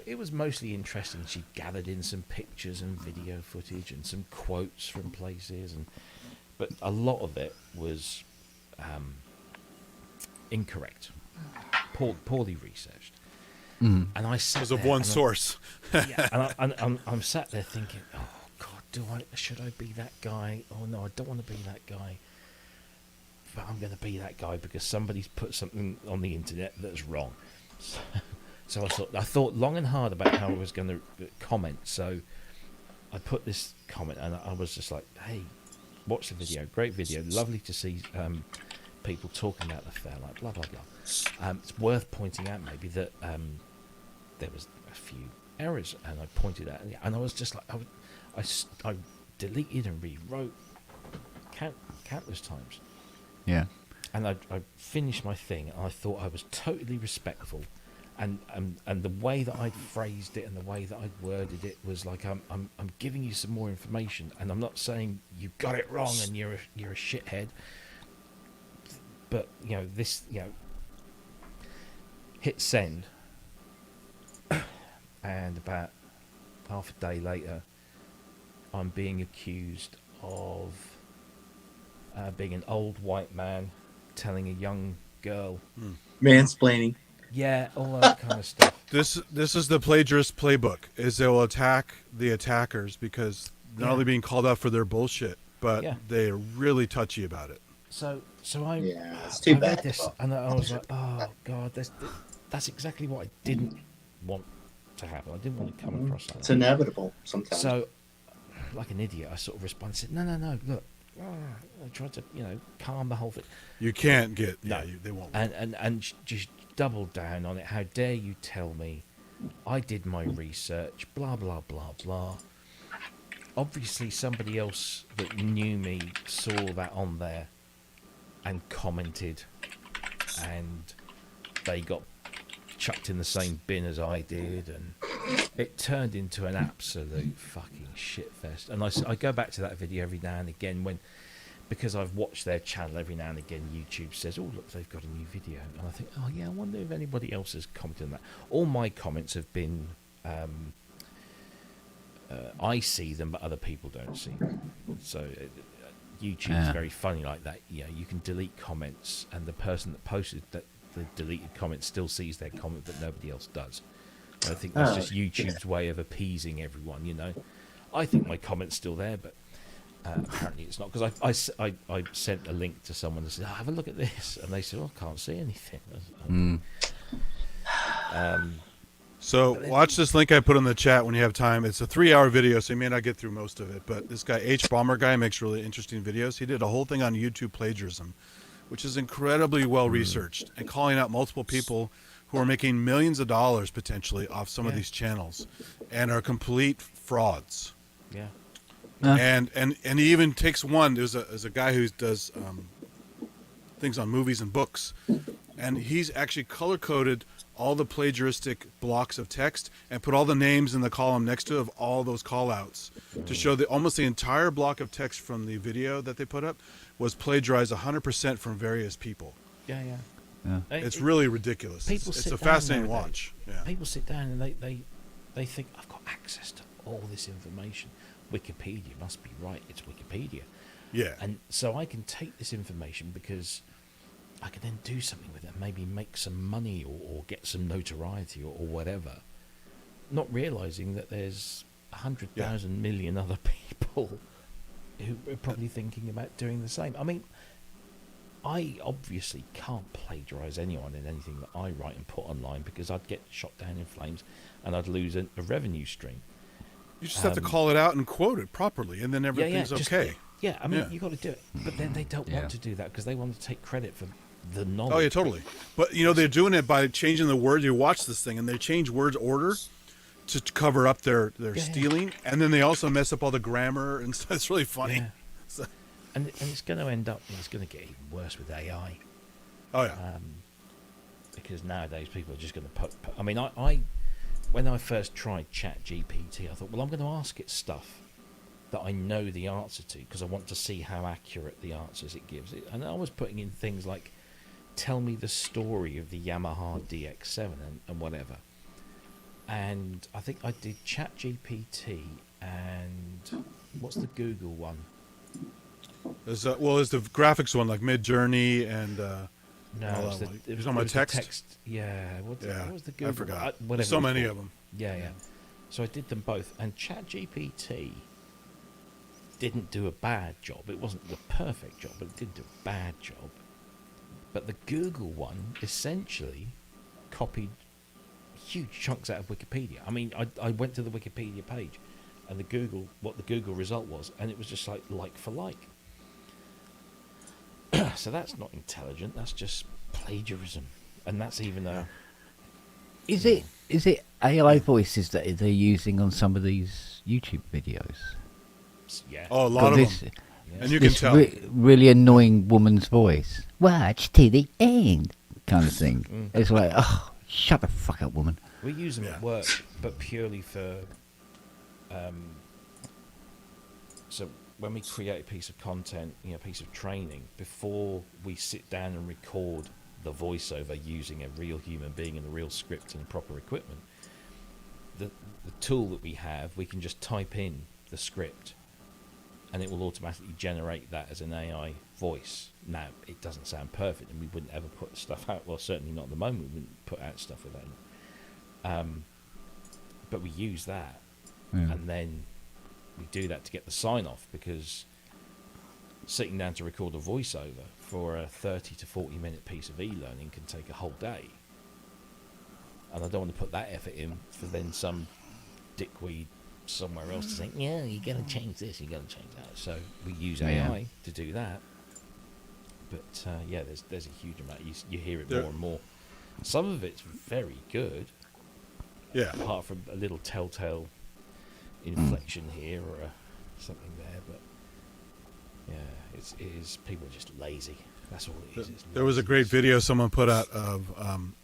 it was mostly interesting. She gathered in some pictures and video footage and some quotes from places, but a lot of it was incorrect, poorly researched. Mm. And I sat because of there one and source. I'm sat there thinking, oh God, should I be that guy? Oh no, I don't want to be that guy. But I'm going to be that guy because somebody's put something on the internet that's wrong. So I thought long and hard about how I was going to comment. So I put this comment, and I was just like, hey, watch the video. Great video. Lovely to see people talking about the Fairlight, blah, blah, blah. It's worth pointing out maybe that there was a few errors, and I pointed out, and I was just like, I deleted and rewrote countless times. Yeah. And I finished my thing, and I thought I was totally respectful, and the way that I'd phrased it and the way that I'd worded it was like, I'm giving you some more information, and I'm not saying you got it wrong and you're a shithead, but hit send, and about half a day later, I'm being accused of being an old white man telling a young girl mansplaining. Yeah, all that kind of stuff. This is the plagiarist playbook. Is they will attack the attackers because not only being called out for their bullshit, but they're really touchy about it. So I it's too I bad. read this, and I was like, oh God, that's exactly what I didn't want to happen. I didn't want to come across that. It's inevitable sometimes. So, like an idiot, I sort of responded, said, no, look. I tried to, calm the whole thing. You can't get they won't. And just double down on it. How dare you tell me? I did my research. Blah blah blah blah. Obviously, somebody else that knew me saw that on there and commented, and they got chucked in the same bin as I did, and it turned into an absolute fucking shitfest. And I go back to that video every now and again because I've watched their channel every now and again. YouTube says, "Oh look, they've got a new video," and I think, "Oh yeah, I wonder if anybody else has commented on that." All my comments have been, I see them, but other people don't see them. So YouTube is very funny like that. You can delete comments, and the person that posted that the deleted comment still sees their comment, but nobody else does. And I think that's just YouTube's way of appeasing everyone. I think my comment's still there, but apparently it's not, because I sent a link to someone and said, have a look at this, and they said, I can't see anything. So watch this link I put in the chat when you have time. It's a 3-hour video, so you may not get through most of it, but this guy H Bomber guy makes really interesting videos. He did a whole thing on YouTube plagiarism, which is incredibly well researched, and calling out multiple people who are making millions of dollars potentially off some of these channels and are complete frauds. Yeah. And he even takes one. There's a guy who does things on movies and books, and he's actually color coded all the plagiaristic blocks of text and put all the names in the column next to it of all those call outs to show that almost the entire block of text from the video that they put up was plagiarized 100% from various people. Yeah. It's really ridiculous. It's a fascinating watch. Yeah. People sit down and they think, I've got access to all this information. Wikipedia must be right. It's Wikipedia. Yeah. And so I can take this information because I can then do something with it, maybe make some money or get some notoriety or whatever, not realizing that there's 100,000 million other people who are probably thinking about doing the same. I mean, I obviously can't plagiarise anyone in anything that I write and put online because I'd get shot down in flames and I'd lose a revenue stream. You just have to call it out and quote it properly, and then everything's just- okay. Yeah, I mean, you got to do it. But then they don't want to do that because they want to take credit for the knowledge. Oh yeah, totally. But you know they're doing it by changing the words. You watch this thing, and they change words order to cover up their stealing, and then they also mess up all the grammar, and so it's really funny. Yeah. So, And it's going to end up, it's going to get even worse with AI. oh yeah. Because nowadays people are just going to put I mean, I when I first tried ChatGPT, I thought, well, I'm going to ask it stuff that I know the answer to because I want to see how accurate the answers it gives. And I was putting in things like, tell me the story of the Yamaha DX7 and whatever. And I think I did ChatGPT and what's the Google one? There's the graphics one like Mid Journey and No, all it was that the, one. it was, You're talking about the text? text. Yeah, what was the Google? I forgot. Whatever So it was many called. of them. Yeah. So I did them both, and ChatGPT didn't do a bad job. It wasn't the perfect job, but it did do a bad job. But the Google one essentially copied huge chunks out of Wikipedia. I mean, I went to the Wikipedia page, and the Google result was, and it was just like for like. So that's not intelligent. That's just plagiarism, and that's even a. Is it AI voices that they're using on some of these YouTube videos? Yeah. Oh, a lot of them. And you can tell. Really annoying woman's voice. Watch to the end, kind of thing. It's like, oh, shut the fuck up, woman. We use them at work, but purely for. So when we create a piece of content, a piece of training, before we sit down and record the voiceover using a real human being and a real script and proper equipment, the tool that we have, we can just type in the script, and it will automatically generate that as an AI voice. Now, it doesn't sound perfect, and we wouldn't ever put stuff out. Well, certainly not at the moment. We wouldn't put out stuff with that. But we use that, and then we do that to get the sign-off, because sitting down to record a voiceover for a 30 to 40-minute piece of e-learning can take a whole day. And I don't want to put that effort in for then some dickweed somewhere else to say, yeah, you got to change this, you got to change that. So we use AI to do that. But there's a huge amount. You hear it more and more. Some of it's very good. Yeah. Apart from a little telltale inflection here or something there, but it is people are just lazy. That's all it is. There was a great video someone put out of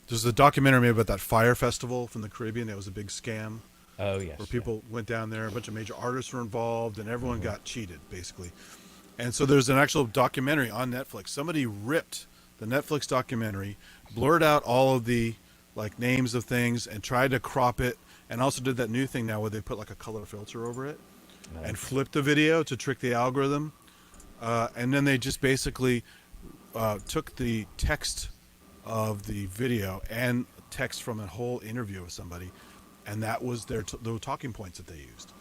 there's a documentary made about that fire festival from the Caribbean. That was a big scam. Oh yes. Where people went down there, a bunch of major artists were involved, and everyone got cheated basically. And so there's an actual documentary on Netflix. Somebody ripped the Netflix documentary, blurred out all of the names of things, and tried to crop it, and also did that new thing now where they put a color filter over it, and flipped the video to trick the algorithm. And then they just basically took the text of the video and text from a whole interview with somebody, and that was the talking points that they used.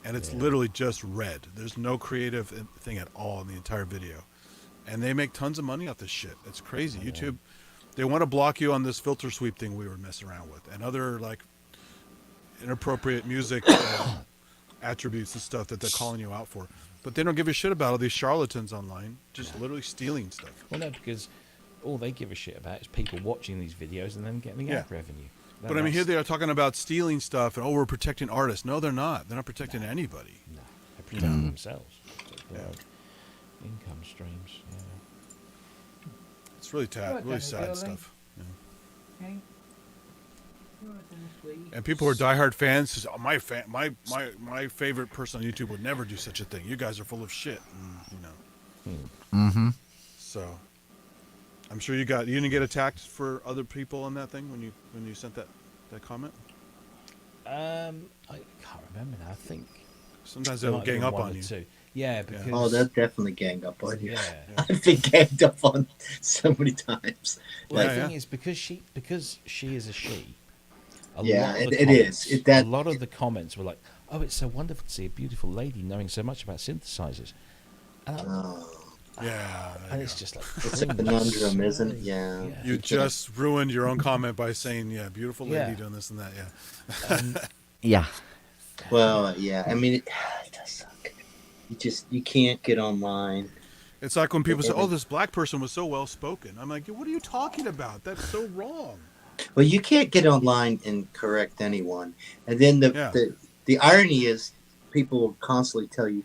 And it's literally just red. There's no creative thing at all in the entire video. And they make tons of money off this shit. It's crazy. YouTube, they want to block you on this filter sweep thing we were messing around with, and other inappropriate music attributes and stuff that they're calling you out for. But they don't give a shit about all these charlatans online, just literally stealing stuff. Well, no, because all they give a shit about is people watching these videos and then getting the ad revenue. But I mean, here they are talking about stealing stuff, and we're protecting artists. No, they're not. They're not protecting anybody. No, they're protecting themselves. Their own income streams. Yeah. It's really sad stuff. Yeah. And people who are diehard fans says, "Oh, my favorite person on YouTube would never do such a thing. You guys are full of shit." And, Mm-hmm. So, I'm sure you didn't get attacked for other people on that thing when you sent that comment. I can't remember now. I think sometimes they'll gang up on you. Two. Yeah, because they'll definitely gang up on you. Yeah. I've been ganged up on so many times. Well, the thing is, because she is a she. A lot of the comments were like, "Oh, it's so wonderful to see a beautiful lady knowing so much about synthesizers," and Yeah. And it's just like It's a conundrum, isn't it? Yeah. You just ruined your own comment by saying, "Yeah, beautiful lady Yeah. doing this and that." Yeah. Yeah. Well, yeah. I mean, it does suck. You can't get online. It's like when people say, "Oh, this black person was so well spoken." I'm like, "What are you talking about? That's so wrong." Well, you can't get online and correct anyone. And then the irony is, people will constantly tell you,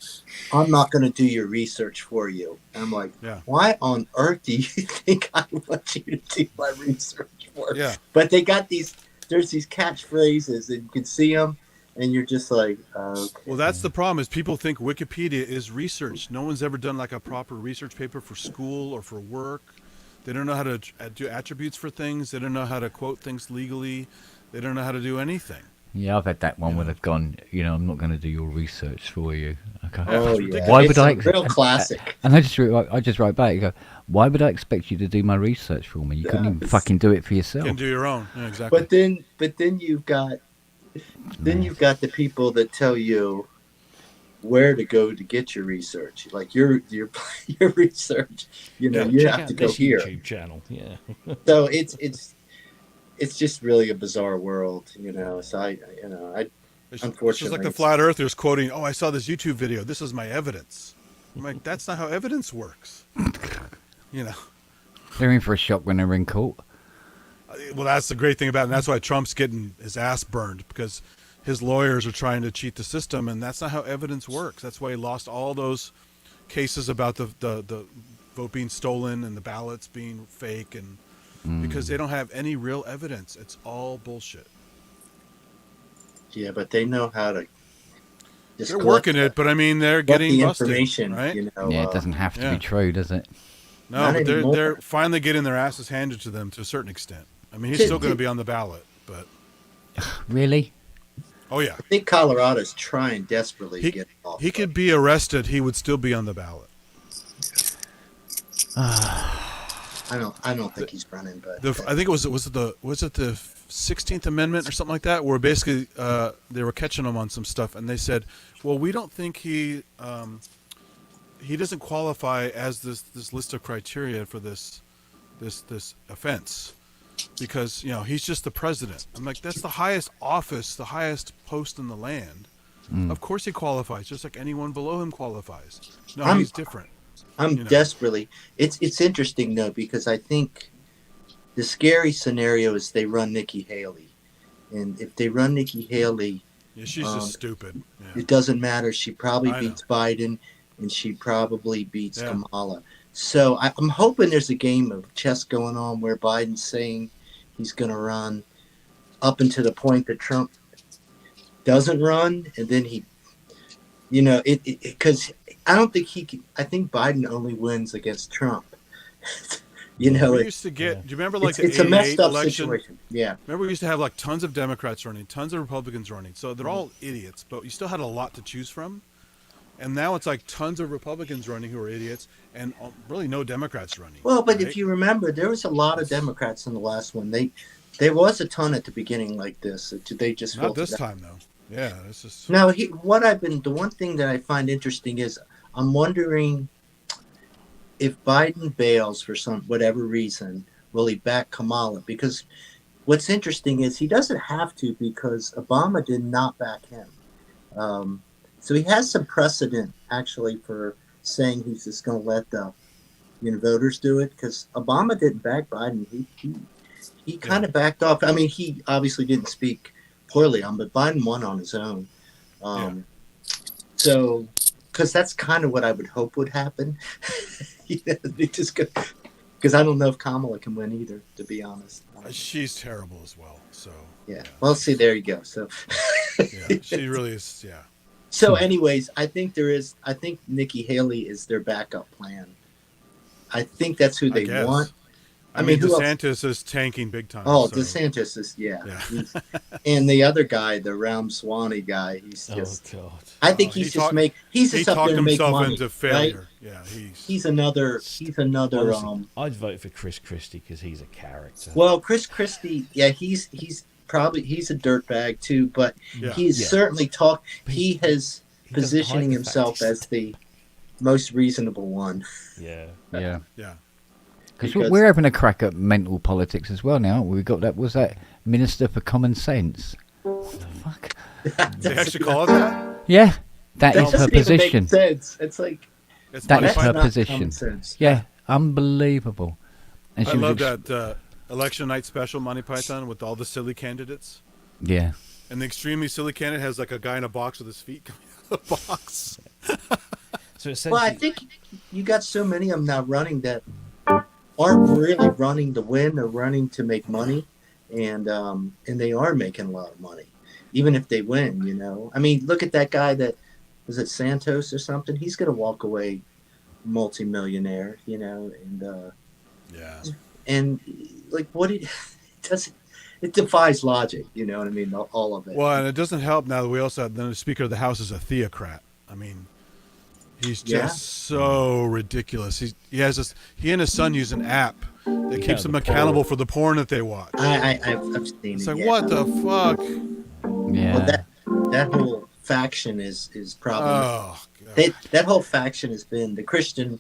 "I'm not going to do your research for you." And I'm like, why on earth do you think I want you to do my research for? Yeah. But they got there's these catchphrases, and you can see them, and you're just like, okay. Well, that's the problem. Is people think Wikipedia is research. No one's ever done like a proper research paper for school or for work. They don't know how to do attributes for things. They don't know how to quote things legally. They don't know how to do anything. Yeah, I've had that one where they've gone, I'm not going to do your research for you. Okay. Oh, yeah. Why It's would a I? real classic. And I just wrote back. You go, why would I expect you to do my research for me? You couldn't even fucking do it for yourself. You can do your own. Yeah, exactly. But then you've got the people that tell you where to go to get your research, like your research. You check have out to go this here. YouTube channel. Yeah. So it's just really a bizarre world, So I unfortunately, It's just like the flat earthers quoting, "Oh, I saw this YouTube video. This is my evidence." I'm like, that's not how evidence works. They're in for a shock when they're in court. Well, that's the great thing about it. And that's why Trump's getting his ass burned, because his lawyers are trying to cheat the system, and that's not how evidence works. That's why he lost all those cases about the vote being stolen and the ballots being fake, and because they don't have any real evidence. It's all bullshit. Yeah, but they know how to. They're working it, but I mean, they're getting the busted, information, right? Yeah, it doesn't have to be true, does it? No, Not but anymore. they're finally getting their asses handed to them to a certain extent. I mean, he's still going to be on the ballot, but really? Oh yeah. I think Colorado's trying desperately to get off. He could be arrested. He would still be on the ballot. I don't think he's running, but I think it was it the 16th Amendment or something like that, where basically they were catching him on some stuff, and they said, well, we don't think he doesn't qualify as this list of criteria for this offense, because he's just the president. I'm like, that's the highest office, the highest post in the land. Of course he qualifies, just like anyone below him qualifies. No, he's different. I'm desperately. It's interesting though, because I think the scary scenario is they run Nikki Haley, and if they run Nikki Haley, she's just stupid. Yeah. It doesn't matter. She probably beats Biden, and she probably beats Kamala. So I'm hoping there's a game of chess going on where Biden's saying he's going to run up until the point that Trump doesn't run, and then he, because I don't think he can. I think Biden only wins against Trump. We used to get. Do you remember like it's the a messed up election? situation? Yeah. Remember, we used to have like tons of Democrats running, tons of Republicans running. So they're all idiots, but you still had a lot to choose from. And now it's like tons of Republicans running who are idiots, and really no Democrats running. Well, but if you remember, there was a lot of Democrats in the last one. There was a ton at the beginning like this. They just not this time though. Yeah, this is. Now, the one thing that I find interesting is I'm wondering if Biden bails for whatever reason, will he back Kamala? Because what's interesting is he doesn't have to, because Obama did not back him. So he has some precedent actually for saying he's just going to let the voters do it, because Obama didn't back Biden. He kind of backed off. I mean, he obviously didn't speak poorly on, but Biden won on his own. So, because that's kind of what I would hope would happen. Because I don't know if Kamala can win either, to be honest. She's terrible as well. So yeah. Well, see, there you go. So yeah, she really is. Yeah. So, anyways, I think Nikki Haley is their backup plan. I think that's who they want. I mean, DeSantis is tanking big time. Oh, so. DeSantis is, yeah. And the other guy, the Ramaswamy guy, he's just. Oh, God. I think he's just up there to make money, into failure. Right? Yeah, he's another. Honestly, I'd vote for Chris Christie because he's a character. Well, Chris Christie, yeah, he's a dirtbag too, but he's certainly he has positioning himself as the most reasonable one. Yeah. Yeah. Yeah. Because Because- we're having a crack at mental politics as well now. We got that. Was that Minister for Common Sense? They actually call it that? Yeah, that That is her doesn't even make position. sense. It's like It's That Monty is her Python. position. common sense. Yeah, unbelievable. And I she was love ex- that election night special, Monty Python, with all the silly candidates. Yeah. And the extremely silly candidate has like a guy in a box with his feet coming out of the box. So Well, I think you got so many of them now running that aren't really running to win or running to make money, and they are making a lot of money, even if they win. You know, I mean, look at that guy that was it Santos or something. He's going to walk away multimillionaire. You know, and like what it doesn't. It defies logic, you know what I mean? All of it. Well, and it doesn't help now that we also have the Speaker of the House is a theocrat. I mean, he's just so ridiculous. He and his son use an app that keeps them accountable for the porn that they watch. I've seen It's it. like, what the fuck? Yeah. Well, that whole faction is problematic. Oh, that whole faction has been, the Christian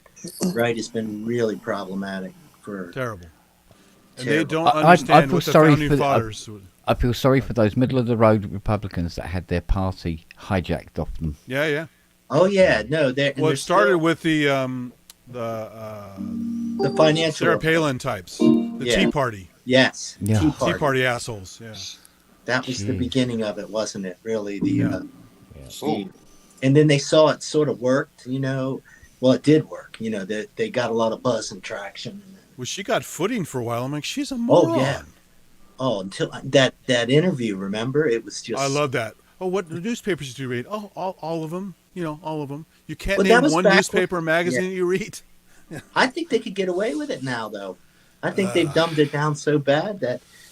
right has been really problematic for terrible. And terrible. they don't understand what the founding fathers. I feel sorry for those middle of the road Republicans that had their party hijacked off them. Yeah, yeah. Oh yeah, no. Well, it started with the financial Sarah Palin types, the Yeah. Tea Party. Yes, Yeah. Tea Party. Assholes. Yeah. That was the Jeez. beginning of it, wasn't it? Really, and then they saw it sort of worked. You know, well, it did work. You know, they got a lot of buzz and traction. Well, she got footing for a while. I'm like, she's a moron. Oh yeah. Oh, until that interview, remember? It was just. I love that. Oh, what newspapers do you read? Oh, all of them. You know, all of them. You can't But that name was one back newspaper or when- magazine yeah. that you read. I think they could get away with it now, though. I think they've dumbed it down so bad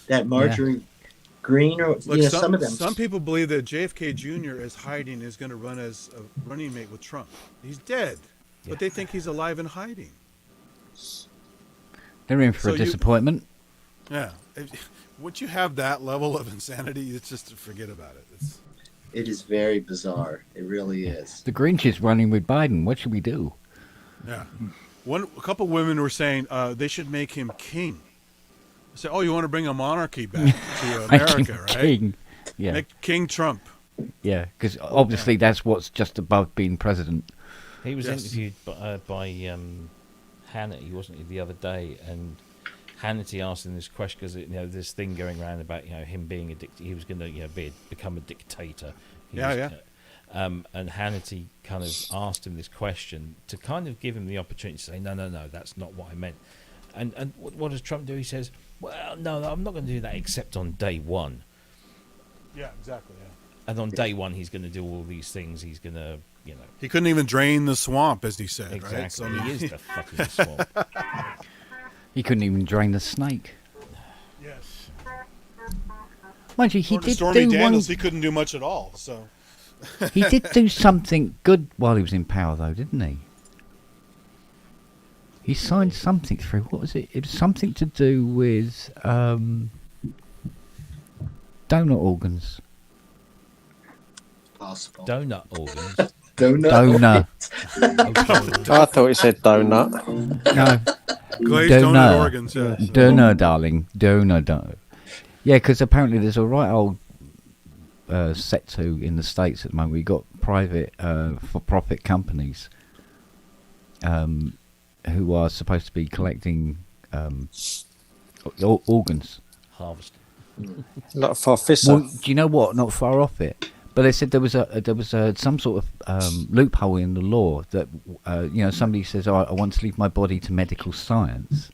that Marjorie Green or Look, you know some of them. Some people believe that JFK Jr. is hiding, is going to run as a running mate with Trump. He's dead, but they think he's alive and hiding. They're in for So a disappointment. Yeah. Once you have that level of insanity, it's just forget about it. It is very bizarre. It really is. The Grinch is running with Biden. What should we do? Yeah. A couple women were saying they should make him king. I said, oh, you want to bring a monarchy back to America, right? King. Yeah. Make King Trump. Yeah, because obviously that's what's just above being president. He was interviewed by Hannity, wasn't he, the other day? And Hannity asked him this question because this thing going around about him being a dictator. He was going to become a dictator. And Hannity kind of asked him this question to kind of give him the opportunity to say, no, that's not what I meant. And what does Trump do? He says, well, no, I'm not going to do that except on day one. Yeah, exactly. Yeah. And on day one, he's going to do all these things. He's going to, He couldn't even drain the swamp, as he said. Exactly. Right? So, He is the fucking swamp. He couldn't even drain the snake. Yes. Mind you, he According to did Stormy do Daniels, one. he couldn't do much at all. So He did do something good while he was in power, though, didn't he? He signed something through. What was it? It was something to do with donor organs. Possible. Donut organs. Donor. I thought it said donut. No. Glazed donut organs, yeah. Donor, darling. Donor. Yeah, because apparently there's a right old set to in the States at the moment. We've got private for-profit companies who are supposed to be collecting organs. Harvest. Not far fist. Well, do you know what? Not far off it. But they said there was some sort of loophole in the law that somebody says, "Oh, I want to leave my body to medical science,"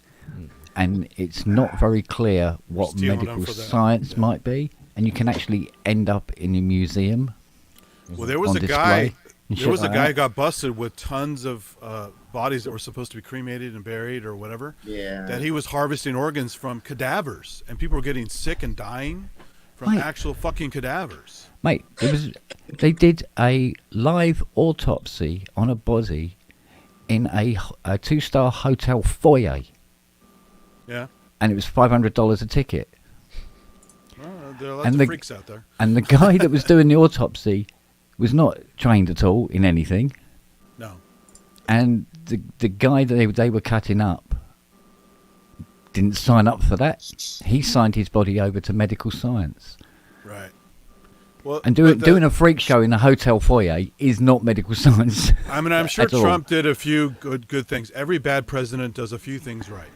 and it's not very clear what Stealing medical them for that. science might be, and you can actually end up in a museum. Well, there was on a display guy. and There shit was a like guy that. who got busted with tons of bodies that were supposed to be cremated and buried or whatever. Yeah. That he was harvesting organs from cadavers, and people were getting sick and dying from Mate. actual fucking cadavers. Mate, they did a live autopsy on a body in a 2-star hotel foyer, Yeah. and it was $500 a ticket. Well, there are lots of freaks out there. And the guy that was doing the autopsy was not trained at all in anything. No. And the guy that they were cutting up didn't sign up for that. He signed his body over to medical science. Right. Well, And doing a freak show in a hotel foyer is not medical science. I mean, I'm sure at all. Trump did a few good things. Every bad president does a few things right.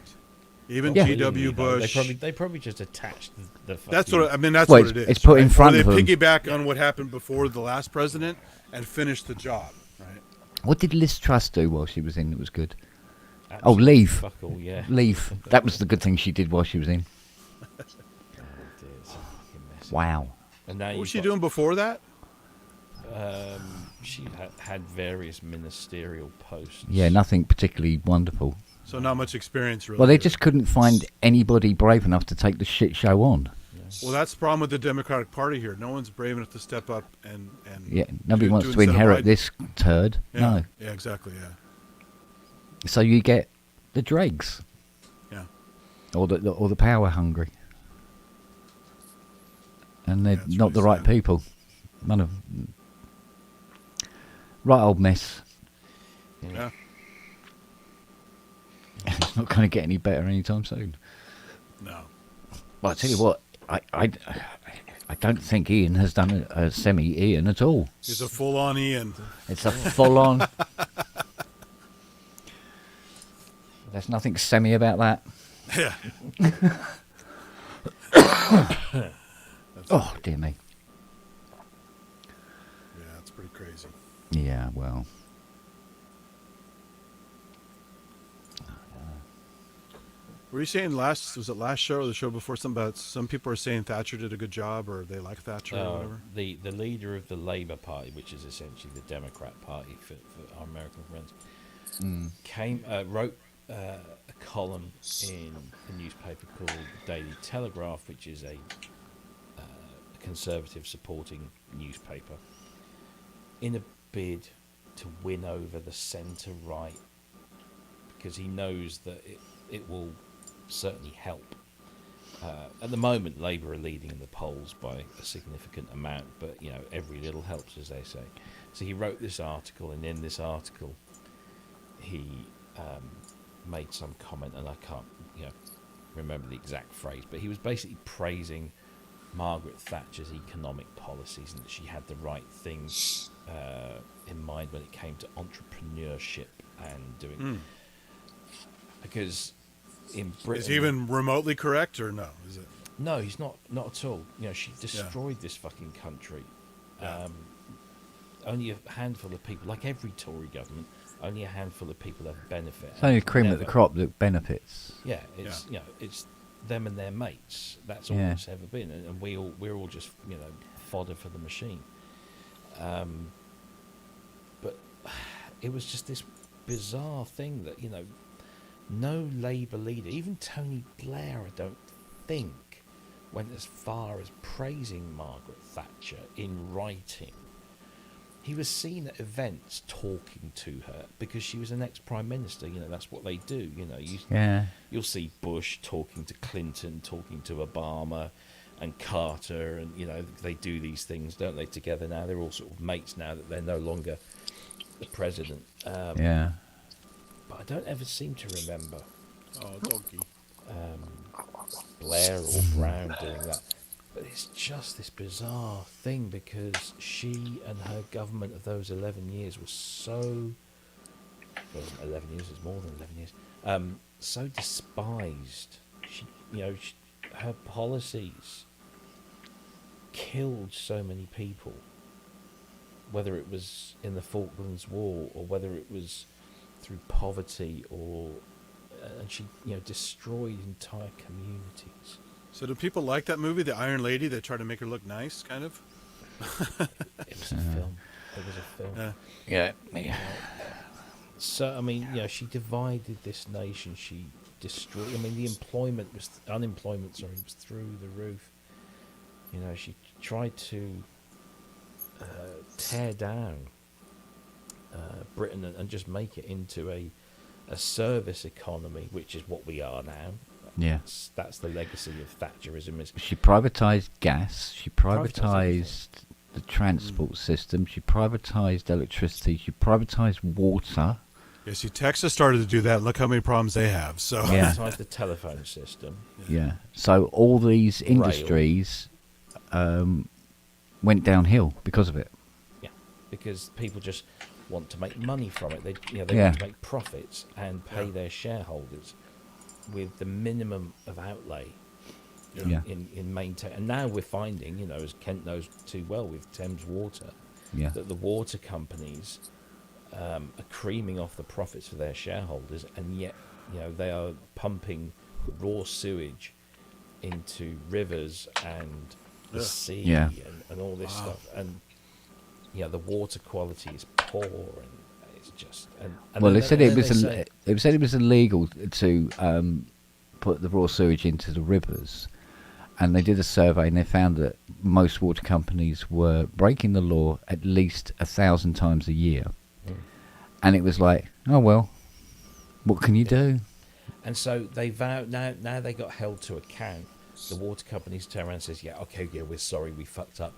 Even G.W. Bush. They probably just attached the That's what I mean. That's Well, what it is. it's put in front or of they them. piggyback on what happened before the last president and finish the job. Right. What did Liz Truss do while she was in that was good? Leave. Fuck all, yeah. Leave. That was the good thing she did while she was in. Wow. And now What was you've she doing before that? She had various ministerial posts. Yeah, nothing particularly wonderful. So not much experience, really. Well, they just couldn't find anybody brave enough to take the shit show on. Well, that's the problem with the Democratic Party here. No one's brave enough to step up and Yeah, nobody wants to instead of inherit Biden. this turd. Yeah. No. Yeah, exactly. Yeah. So you get the dregs. Yeah. Or the power hungry. And they're not the right people. None of right old mess. Yeah. It's not going to get any better anytime soon. No. Well, I tell you what, I don't think Ian has done a semi-Ian at all. He's a full-on Ian. It's a full-on. There's nothing semi about that. Yeah. Oh, dear me. Yeah, that's pretty crazy. Yeah, well. Were you saying last show or the show before something about some people are saying Thatcher did a good job or they like Thatcher or whatever? The leader of the Labour Party, which is essentially the Democrat Party for our American friends, wrote a column in a newspaper called the Daily Telegraph, which is a conservative supporting newspaper, in a bid to win over the centre right, because he knows that it will certainly help. At the moment, Labour are leading in the polls by a significant amount, but every little helps, as they say. So he wrote this article, and in this article, he made some comment, and I can't remember the exact phrase, but he was basically praising Margaret Thatcher's economic policies and that she had the right things in mind when it came to entrepreneurship and doing. Because in Britain, Is he even remotely correct or no? Is it? No, he's not at all. She destroyed this fucking country. Only a handful of people, like every Tory government, only a handful of people have benefit. It's only the cream of the crop that benefits. Yeah, it's it's them and their mates. That's all it's ever been, and we're all just fodder for the machine. But it was just this bizarre thing that no Labour leader, even Tony Blair, I don't think, went as far as praising Margaret Thatcher in writing. He was seen at events talking to her because she was an ex-prime minister. That's what they do. You'll see Bush talking to Clinton, talking to Obama and Carter, and they do these things, don't they, together now? They're all sort of mates now that they're no longer the president. Yeah. But I don't ever seem to remember donkey. Blair or Brown doing that. But it's just this bizarre thing because she and her government of those 11 years was so... It wasn't 11 years, it's more than 11 years. So despised. Her policies killed so many people. Whether it was in the Falklands War or whether it was through poverty and she destroyed entire communities. So do people like that movie, The Iron Lady? They try to make her look nice, kind of? It was a film. It was a film. Yeah. So, she divided this nation. She destroyed... the unemployment was through the roof. She tried to tear down Britain and just make it into a service economy, which is what we are now. Yeah. That's the legacy of Thatcherism. She privatised gas. She privatised the transport system. She privatised electricity. She privatised water. Yeah, see, Texas started to do that. Look how many problems they have. So Yeah. Besides the telephone system. Yeah. So all these industries went downhill because of it. Yeah, because people just want to make money from it. They Yeah. want to make profits and pay their shareholders with the minimum of outlay in maintain. And now we're finding, as Kent knows too well with Thames Water, that the water companies are creaming off the profits for their shareholders, and yet they are pumping raw sewage into rivers and the sea and all this stuff, and the water quality is poor, and it's just and Well, then they said it was illegal to put the raw sewage into the rivers, and they did a survey and they found that most water companies were breaking the law at least 1,000 times a year. And it was like, oh well, what can you do? And so they vowed, now they got held to account. The water companies turn around and says, we're sorry, we fucked up,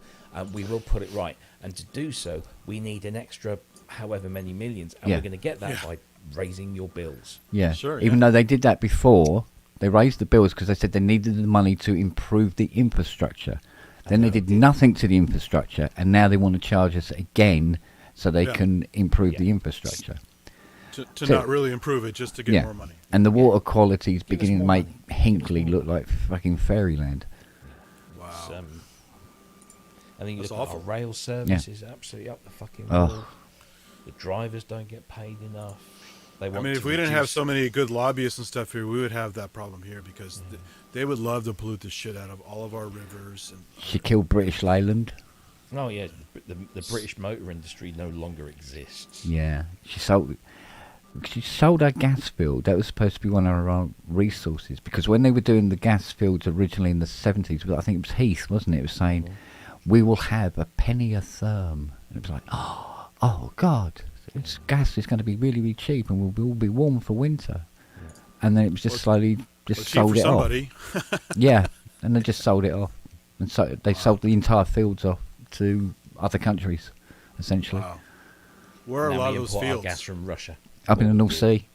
we will put it right. And to do so, we need an extra however many millions, and we're going to get that by raising your bills. Yeah, sure. Even though they did that before, they raised the bills because they said they needed the money to improve the infrastructure. Then they did nothing to the infrastructure, and now they want to charge us again so they can improve the infrastructure. To not really improve it, just to get more money. And the water quality is beginning to make Hinkley look like fucking fairyland. Wow. I think you That's look awful. at our rail service is absolutely up the fucking wall. The drivers don't get paid enough. I mean, if we didn't have so many good lobbyists and stuff here, we would have that problem here because they would love to pollute the shit out of all of our rivers. And She killed British Leyland. Oh yeah, the British motor industry no longer exists. Yeah, she sold her gas field. That was supposed to be one of our resources, because when they were doing the gas fields originally in the 70s, I think it was Heath, wasn't it? It was saying, we will have a penny a therm. And it was like, oh God, gas is going to be really, really cheap and we'll all be warm for winter. And then it was just slowly sold it off. Yeah, and they just sold it off. And so they sold the entire fields off to other countries, essentially. Wow. Where are a lot of those fields? Gas from Russia. Up in the North Sea.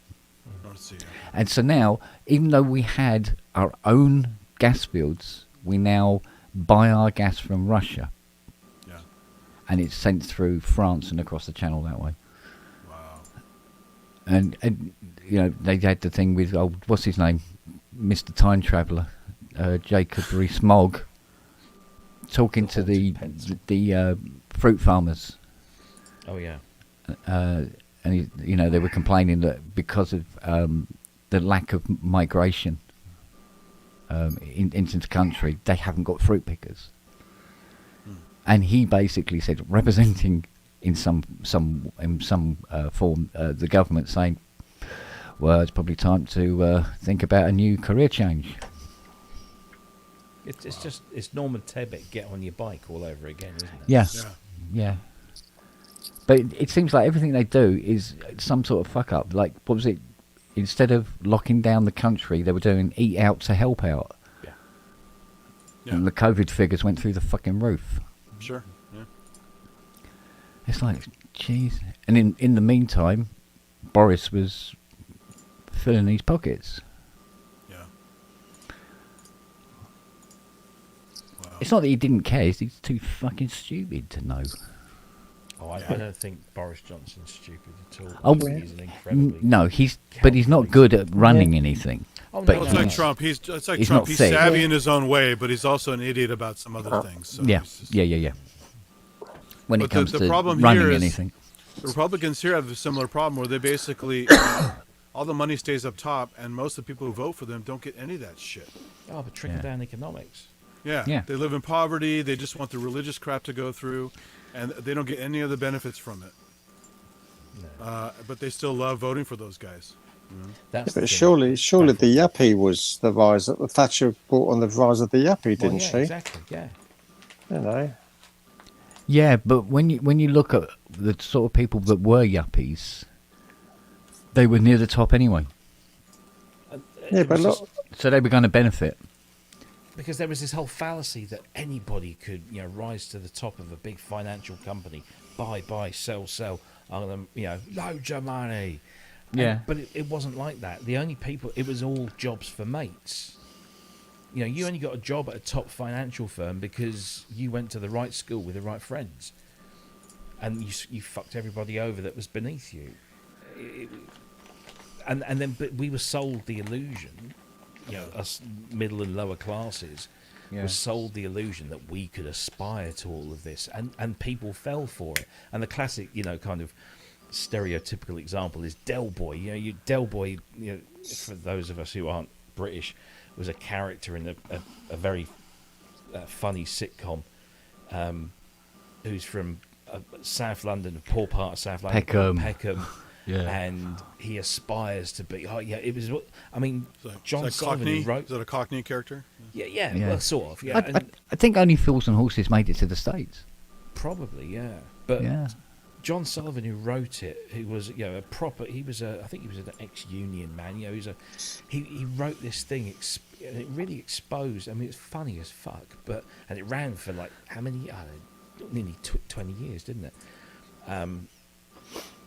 North Sea. And so now, even though we had our own gas fields, we now buy our gas from Russia. Yeah. And it's sent through France and across the channel that way. Wow. And they had the thing with, what's his name? Mr. Time Traveller, Jacob Rees-Mogg, talking to the fruit farmers. Oh, yeah. And they were complaining that because of the lack of migration into the country, they haven't got fruit pickers. And he basically said, representing in some form the government, saying, "Well, it's probably time to think about a new career change." It's Norman Tebbit, get on your bike all over again, isn't it? Yeah. Yeah. But it seems like everything they do is some sort of fuck up. Like, what was it? Instead of locking down the country, they were doing eat out to help out. Yeah. And the COVID figures went through the fucking roof. Sure. Yeah. It's like, jeez. And in the meantime, Boris was filling his pockets. Yeah. Wow. It's not that he didn't care. He's too fucking stupid to know. Oh, I don't think Boris Johnson's stupid at all. Oh, He's an incredibly no, but he's not good at running anything. Oh, but no, It's like Trump. It's like he's Trump. not He's thick. savvy in his own way, but he's also an idiot about some other things. So Yeah. it's just- Yeah. When it But comes the to problem running here is anything. the Republicans here have a similar problem where they basically all the money stays up top, and most of the people who vote for them don't get any of that shit. Oh, but trickle down economics. Yeah. They live in poverty. They just want the religious crap to go through, and they don't get any of the benefits from it. But they still love voting for those guys. But surely the yuppie was the rise that Thatcher brought on the rise of the yuppie, didn't she? Exactly. Yeah. You know. Yeah, but when you look at the sort of people that were yuppies, they were near the top anyway. Yeah, but look. So they were going to benefit. Because there was this whole fallacy that anybody could, rise to the top of a big financial company, buy, sell, loads of money, Yeah. But it wasn't like that. The only people, it was all jobs for mates. You know, you only got a job at a top financial firm because you went to the right school with the right friends, and you fucked everybody over that was beneath you. But we were sold the illusion, you know, us middle and lower classes, Yeah. were sold the illusion that we could aspire to all of this, and people fell for it. And the classic, you know, kind of stereotypical example is Del Boy. You know, Del Boy, you know, for those of us who aren't British, was a character in a very funny sitcom, who's from South London, a poor part of South London, Peckham. Yeah. And he aspires to be. Oh, yeah, it was. I mean, John Is that Sullivan who Cockney? wrote. Is that a Cockney character? Yeah, well, sort of. Yeah, I think only Fools and Horses made it to the States. probably, yeah. But Yeah. John Sullivan, who wrote it, who was, you know, a proper. He was I think he was an ex-union man. You know, he wrote this thing, and it really exposed. I mean, it's funny as fuck, and it ran for like how many? I don't know, nearly 20 years, didn't it?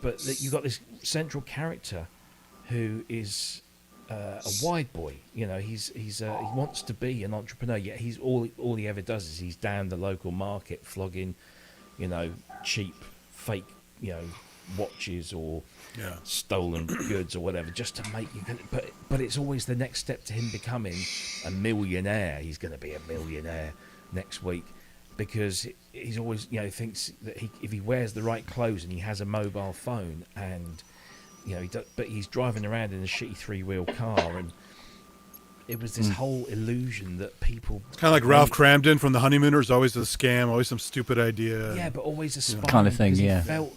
But you got this central character who is a wide boy. You know, he wants to be an entrepreneur. Yet he's all he ever does is he's down the local market flogging, you know, cheap, fake, you know, watches or stolen goods or whatever, just to make you. But it's always the next step to him becoming a millionaire. He's going to be a millionaire next week. Because he's always, you know, thinks that if he wears the right clothes and he has a mobile phone, and you know, but he's driving around in a shitty 3-wheel car, and it was this whole illusion that people. It's kind of like Ralph Cramden from The Honeymooners. Always a scam, always some stupid idea. Yeah, but always aspiring. Kind of thing. Yeah. He felt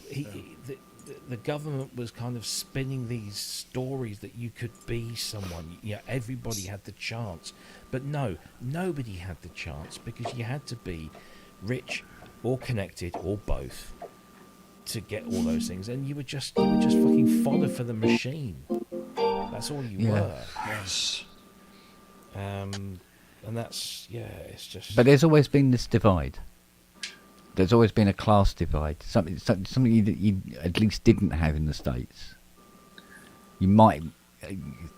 the government was kind of spinning these stories that you could be someone. You know, everybody had the chance. But no, nobody had the chance because you had to be rich or connected or both to get all those things, and you were just fucking fodder for the machine. That's all you were. Yes. And that's it's just. But there's always been this divide. There's always been a class divide. Something that you at least didn't have in the States. You might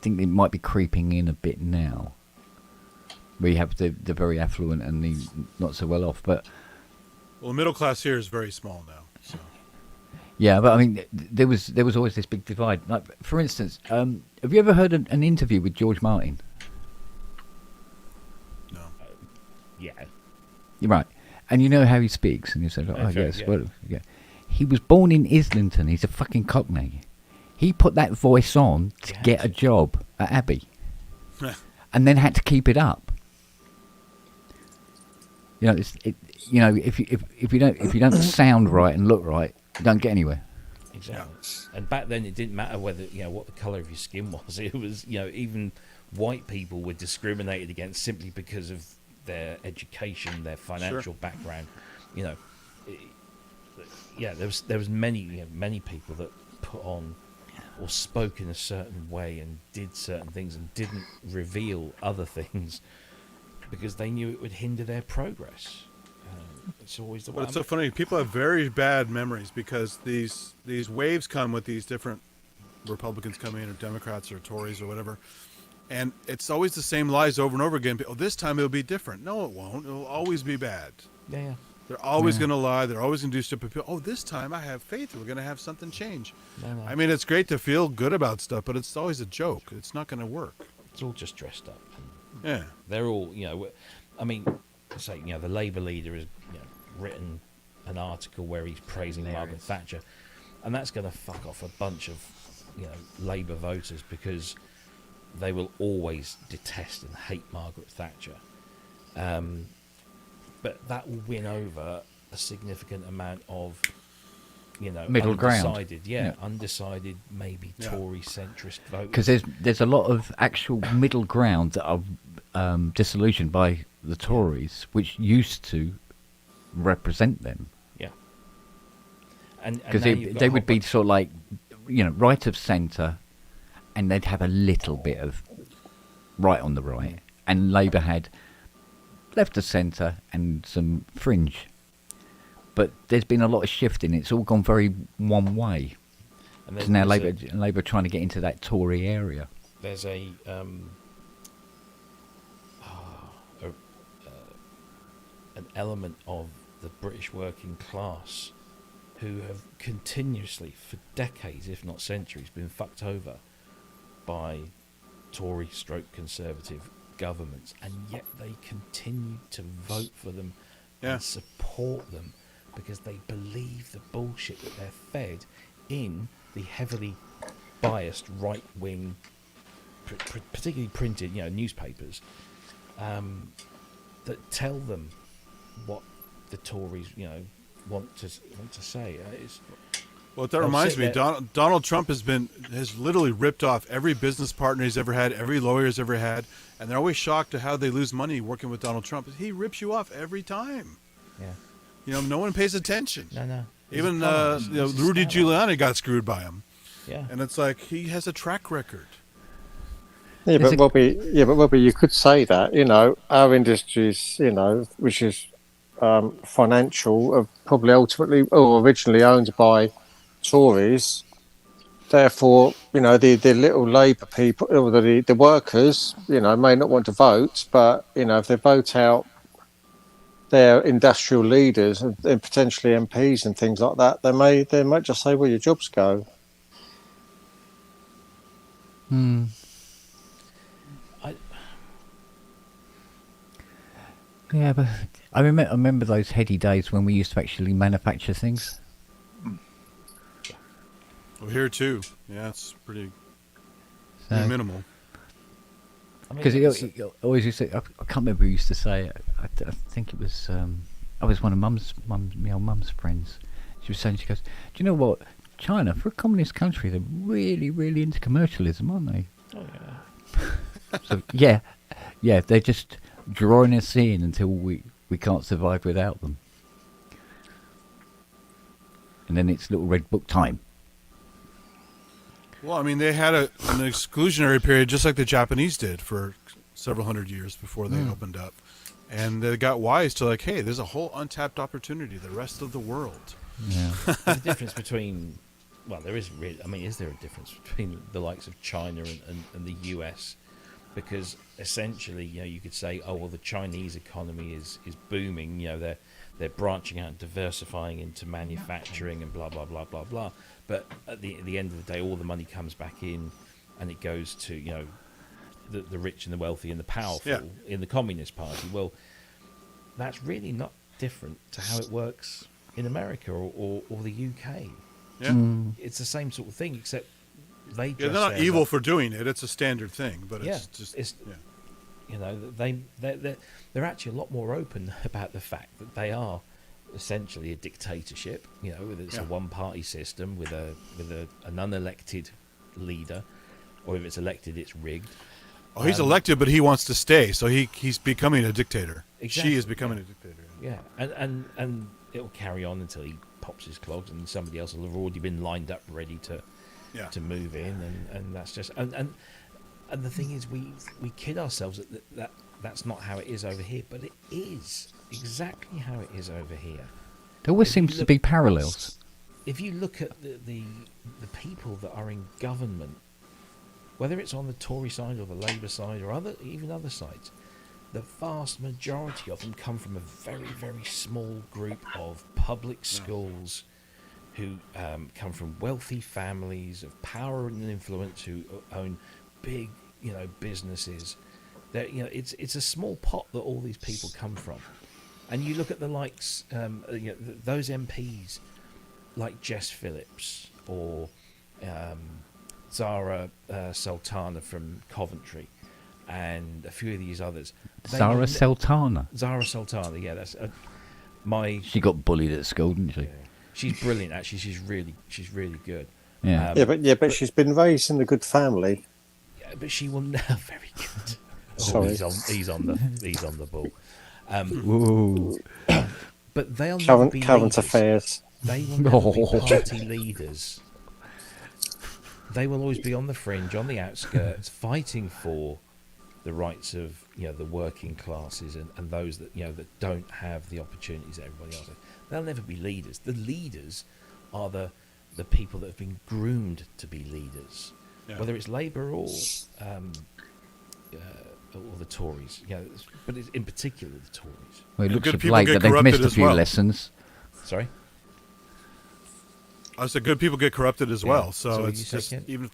think it might be creeping in a bit now. We have the very affluent and the not so well off, but Well, the middle class here is very small now. So. yeah, but I mean, there was always this big divide. Like, for instance, have you ever heard an interview with George Martin? No. Yeah. You're right, and you know how he speaks, and you said, "Oh, Okay, yes, yeah. well, yeah." He was born in Islington. He's a fucking Cockney. He put that voice on to get a job at Abbey, and then had to keep it up. You know, if you don't sound right and look right, you don't get anywhere. Exactly. And back then, it didn't matter whether what the colour of your skin was. It was even white people were discriminated against simply because of their education, their financial background. There was many people that put on or spoke in a certain way and did certain things and didn't reveal other things because they knew it would hinder their progress. It's always the way. But it's so funny. People have very bad memories because these waves come with these different Republicans coming in, or Democrats, or Tories, or whatever, and it's always the same lies over and over again. Oh, this time it'll be different. No, it won't. It'll always be bad. Yeah. They're always going to lie. They're always going to do stupid. Oh, this time I have faith. We're going to have something change. No. I mean, it's great to feel good about stuff, but it's always a joke. It's not going to work. It's all just dressed up. Yeah. They're all, I mean, say, the Labour leader has written an article where he's praising Margaret Thatcher, and that's going to fuck off a bunch of, Labour voters because they will always detest and hate Margaret Thatcher. But that will win over a significant amount of, middle ground. Undecided, maybe Tory centrist voters. Because there's a lot of actual middle ground that are disillusioned by the Tories, which used to represent them. Yeah. And because they would be sort of like, right of centre, and they'd have a little bit of right on the right, and Labour had left of centre and some fringe. But there's been a lot of shifting. It's all gone very one way. And Because now Labour are trying to get into that Tory area. There's an element of the British working class who have continuously, for decades, if not centuries, been fucked over by Tory/Conservative governments, and yet they continue to vote for them and support them because they believe the bullshit that they're fed in the heavily biased right-wing, particularly printed, newspapers that tell them what the Tories, want to say. Well, that reminds me, Donald Trump has literally ripped off every business partner he's ever had, every lawyer he's ever had, and they're always shocked at how they lose money working with Donald Trump. He rips you off every time. Yeah. No one pays attention. No. Even Rudy Giuliani got screwed by him. Yeah. And it's like he has a track record. Yeah, but Robbie, you could say that. Our industries, which is financial, are probably ultimately or originally owned by Tories. Therefore, the little Labour people, or the workers, may not want to vote, but if they vote out their industrial leaders and potentially MPs and things like that, they might just say, "Well, your jobs go." Yeah, but I remember those heady days when we used to actually manufacture things. Well, here too. Yeah, it's pretty minimal. Because he always used to. I can't remember who used to say it. I think it was. I was one of my old mum's friends. She was saying, she goes, "Do you know what? China, for a communist country, they're really, really into commercialism, aren't they?" Oh yeah. So yeah, they're just drawing us in until we can't survive without them. And then it's little red book time. Well, I mean, they had an exclusionary period just like the Japanese did for several hundred years before they opened up. And they got wise to hey, there's a whole untapped opportunity, the rest of the world. Yeah. The difference between, there is really, is there a difference between the likes of China and the US? Because essentially, you could say, the Chinese economy is booming. They're branching out and diversifying into manufacturing and blah blah blah blah blah. But at the end of the day, all the money comes back in, and it goes to the rich and the wealthy and the powerful in the Communist Party. Well, that's really not different to how it works in America or the UK. Yeah, it's the same sort of thing, except they they're not evil for doing it. It's a standard thing, but they're actually a lot more open about the fact that they are essentially a dictatorship. Whether it's a one-party system with an unelected leader, or if it's elected, it's rigged. Oh, he's elected, but he wants to stay, so he's becoming a dictator. Exactly. She is becoming a dictator. Yeah, and it'll carry on until he pops his clogs, and somebody else will have already been lined up, ready to move in, and that's just and the thing is, we kid ourselves that that's not how it is over here, but it is exactly how it is over here. There always seems to be parallels. If you look at the people that are in government, whether it's on the Tory side or the Labour side or even other sides, the vast majority of them come from a very, very small group of public schools who come from wealthy families of power and influence, who own big, businesses. That it's a small pot that all these people come from. And you look at the likes, those MPs like Jess Phillips or Zara Sultana from Coventry, and a few of these others. Zara Sultana, yeah, that's She got bullied at school, didn't she? Yeah. She's brilliant, actually. She's really good. Yeah. But she's been raised in a good family. Yeah, but she will never very good. Sorry. He's on the ball. Whoa. But they'll never be current leaders. Affairs. They will never be party leaders. They will always be on the fringe, on the outskirts, fighting for the rights of the working classes and those that that don't have the opportunities that everybody else has. They'll never be leaders. The leaders are the the people that have been groomed to be leaders, Yeah. whether it's Labour or the Tories. But it's in particular the Tories. Well, it And looks good of people late get that they've corrupted missed a as few well. lessons. Sorry. I said good people get corrupted as well. So So it's you just take it? even.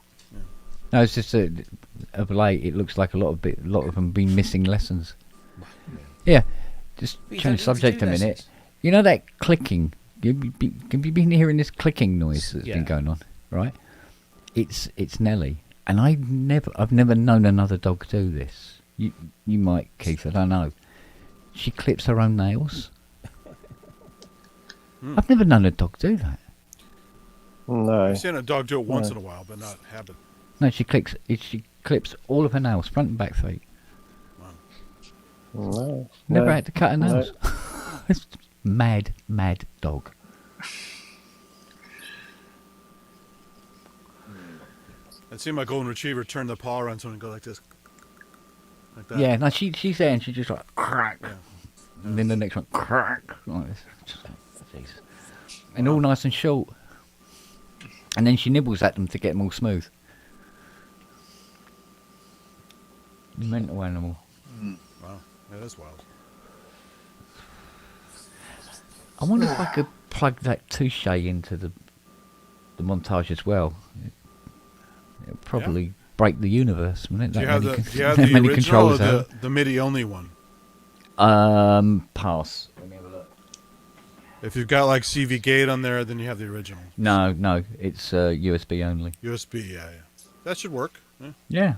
No, it's just of late. It looks like a lot of them been missing lessons. Yeah, just But you don't change need to subject do a minute. lessons. You know that clicking? Have you been hearing this clicking noise that's Yeah. been going on? Right. It's Nelly, and I've never known another dog do this. You might, Keith. I don't know. She clips her own nails. I've never known a dog do that. No. I've seen a dog do it once No. in a while, but not habit. No, she clips all of her nails, front and back feet. No. Never no, had to cut her no. nails. It's mad dog. I'd seen my golden retriever turn the paw around someone and go like this. Like that. Yeah, no, she's there and she just like crack, and then the next one crack. Like this. Just like, Jesus. And all nice and short. And then she nibbles at them to get them all smooth. Mental animal. Wow, yeah, that's wild. I wonder if I could plug that touche into the montage as well. It'll probably break the universe, wouldn't it? Do you That have many the, con- do you have that the many original or controls the MIDI only one? Pass. Let me have a look. If you've got like CV Gate on there, then you have the original. No, it's USB only. USB, yeah. That should work. Yeah. Yeah.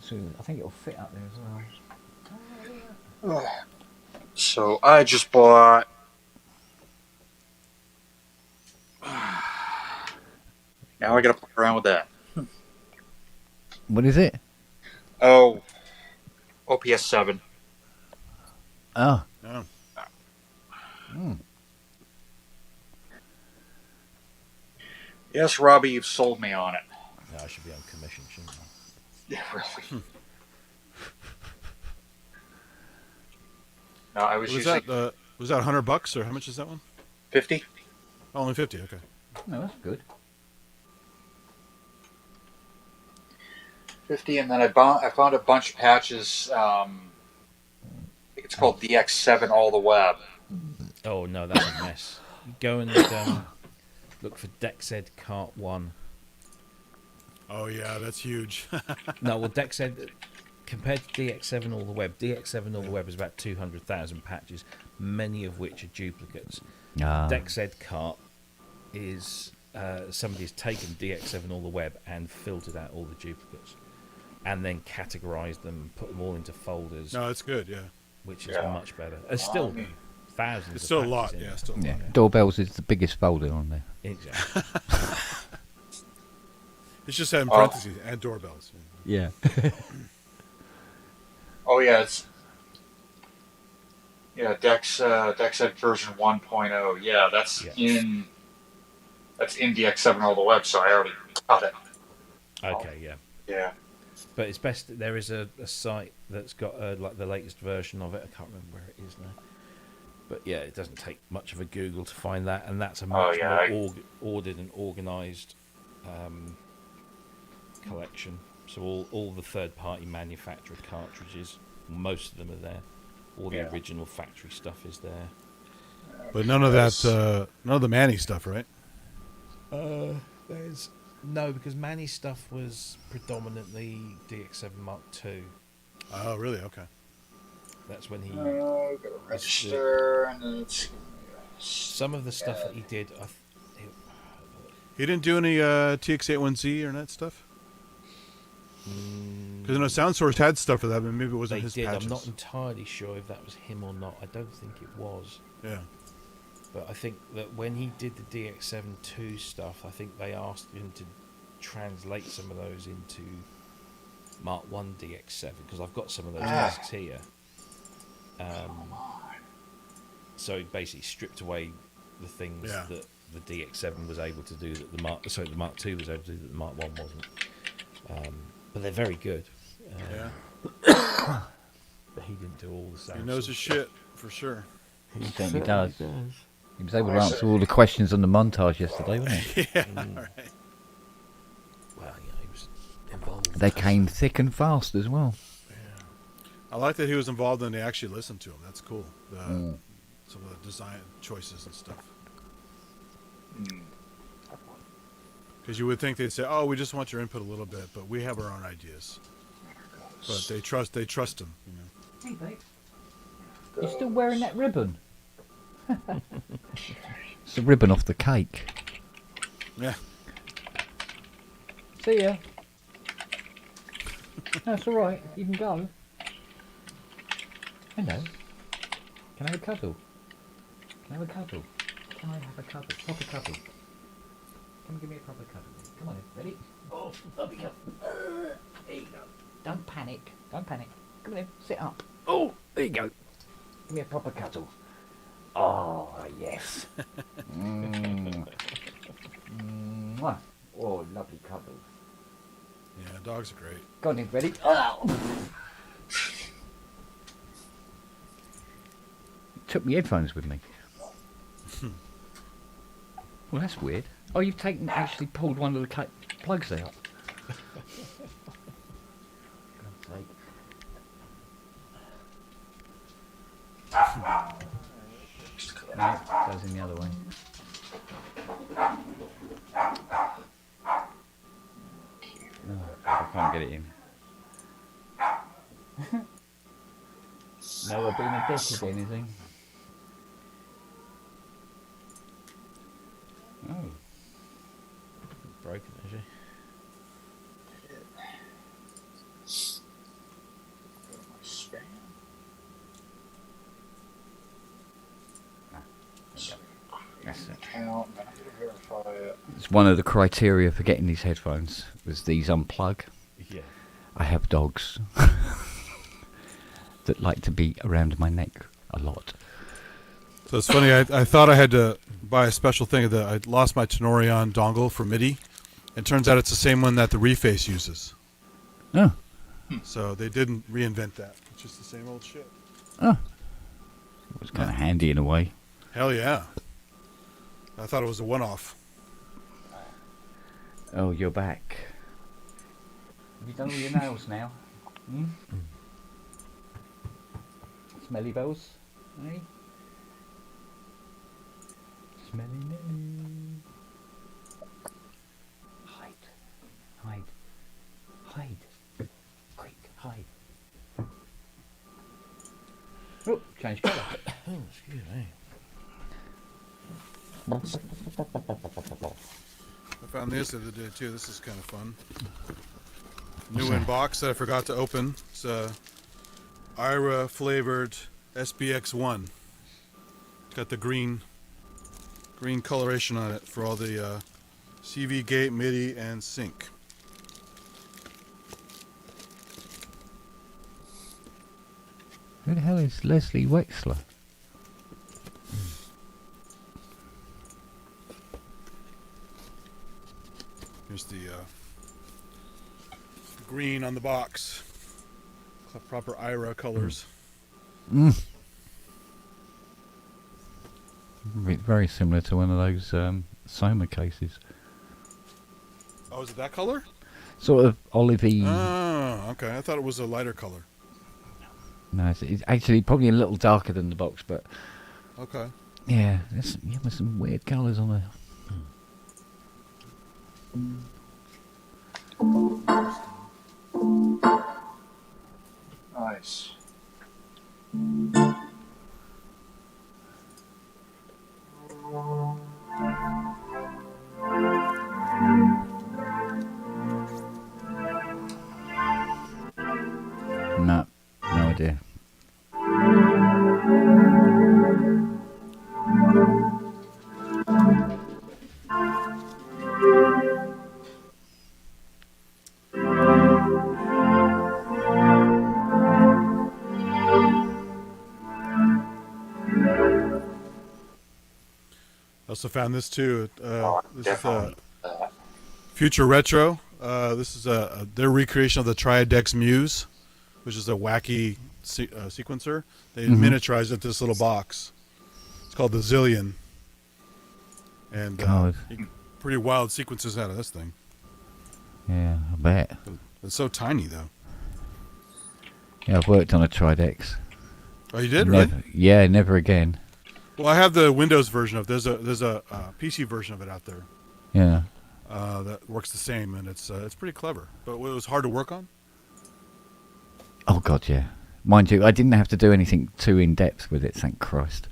So I think it'll fit up there as well. So I just bought. Now I gotta play around with that. What is it? Oh, OPS 7. Oh. Oh. Yes, Robbie, you've sold me on it. No, I should be on commission, shouldn't I? Yeah, really. No, I was using Was that $100 or how much is that one? 50. Oh, only 50. Okay. No, that's good. 50, and then I found a bunch of patches. I think it's called DX7 All the Web. Oh no, that's a mess. Go and look for DexEd Cart 1. Oh yeah, that's huge. No, well, DexEd compared to DX7 All the Web, DX7 All the Web is about 200,000 patches, many of which are duplicates. Ah. DexEd Cart is somebody's taken DX7 All the Web and filtered out all the duplicates, and then categorized them, put them all into folders. No, it's good. Yeah. Which is much better. There's still thousands. It's of still a patches lot. in Yeah, there. still a lot. Yeah. Doorbells is the biggest folder on there. Exactly. It's just in parentheses and doorbells. Yeah. Oh yeah, it's DexEd version 1.0. Yeah, that's in DX7 All the Web. So I already got it. Okay, yeah. Yeah. But it's best. There is a site that's got like the latest version of it. I can't remember where it is now. But yeah, it doesn't take much of a Google to find that, and that's a much more ordered and organised collection. So all the third-party manufactured cartridges, most of them are there. All the original factory stuff is there. But none of that, none of the Manny stuff, right? There's no, because Manny's stuff was predominantly DX7 Mark II. Oh, really? Okay. That's when he Gotta register, and then it's some of the stuff that he did. He didn't do any TX81Z or that stuff? Because I know SoundSource had stuff for that, but maybe it wasn't his patches. I'm not entirely sure if that was him or not. I don't think it was. Yeah. But I think that when he did the DX7 stuff, I think they asked him to translate some of those into Mark 1 DX7, because I've got some of those discs here. So he basically stripped away the things that the DX7 was able to do that the Mark II was able to do that the Mark 1 wasn't. But they're very good. But he didn't do all the sound. He knows his shit, for sure. He certainly does. He was able to answer all the questions on the montage yesterday, wasn't he? Yeah, right. Well, yeah, he was involved. They came thick and fast as well. I like that he was involved and they actually listened to him. That's cool. Mm. Some of the design choices and stuff. Because you would think they'd say, "Oh, we just want your input a little bit, but we have our own ideas." But they trust him. You know. Hey, babe. You're still wearing that ribbon? It's the ribbon off the cake. Yeah. See ya. That's all right. You can go. Hello. Can I have a cuddle? Can I have a cuddle? Can I have a cuddle? Proper cuddle. Come and give me a proper cuddle. Come on, in. Ready? Oh, puppy cuddle. There you go. Don't panic. Don't panic. Come on in. Sit up. Oh, there you go. Give me a proper cuddle. Oh, yes. Mwah. Oh, lovely cuddle. Yeah, dogs are great. Go on in. Ready? Oh. Took my headphones with me. Well, that's weird. Oh, you've actually pulled one of the plugs out. God's sake. No, goes in the other way. No, I can't get it in. No, we're being a dick again, is he? Oh. Broken, is he? That's it. Account, I have to verify it. It's one of the criteria for getting these headphones was these unplug. Yeah. I have dogs that like to be around my neck a lot. So it's funny. I thought I had to buy a special thing. I lost my Tenorion dongle for MIDI. It turns out it's the same one that the Reface uses. Oh. So they didn't reinvent that. It's just the same old shit. Oh. It was kind of handy in a way. Hell yeah. I thought it was a one-off. Oh, you're back. Have you done all your nails now? Hmm? Smelly bells? Eh? Smelly Nelly. Hide. Hide. Hide. Quick, hide. Oh, change colour. Oh, excuse me. I found this the other day too. This is kind of fun. New in box that I forgot to open. It's a Ira flavored SBX1. It's got the green coloration on it for all the CV gate, MIDI, and sync. Who the hell is Leslie Wexler? Here's the green on the box. Proper Ira colors. Very similar to one of those Soma cases. Oh, is it that color? Sort of olivey. Oh, okay. I thought it was a lighter color. No, it's actually probably a little darker than the box, but Okay. yeah, there's some weird colours on there. Nice. No idea. I also found this too. This is Future Retro. This is their recreation of the Triadex Muse, which is a wacky sequencer. They miniaturized it to this little box. It's called the Zillion. And God. pretty wild sequences out of this thing. Yeah, I bet. It's so tiny, though. Yeah, I've worked on a Tridex. Oh, you did? Never, Really? Yeah, never again. Well, I have the Windows version of there's a PC version of it out there. Yeah. That works the same, and it's pretty clever. But it was hard to work on. Oh God, yeah. Mind you, I didn't have to do anything too in depth with it. Thank Christ.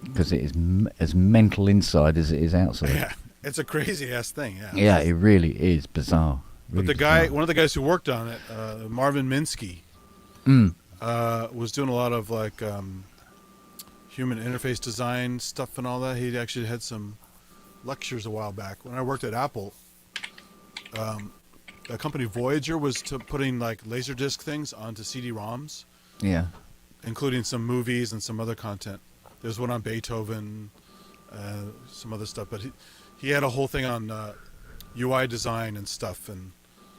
Because it is as mental inside as it is outside. Yeah, it's a crazy ass thing. Yeah. Yeah, it really is bizarre. But the guy, one of the guys who worked on it, Marvin Minsky, was doing a lot of like human interface design stuff and all that. He actually had some lectures a while back when I worked at Apple. The company Voyager was putting like Laserdisc things onto CD-ROMs. Yeah. Including some movies and some other content. There's one on Beethoven, some other stuff. But he had a whole thing on UI design and stuff, and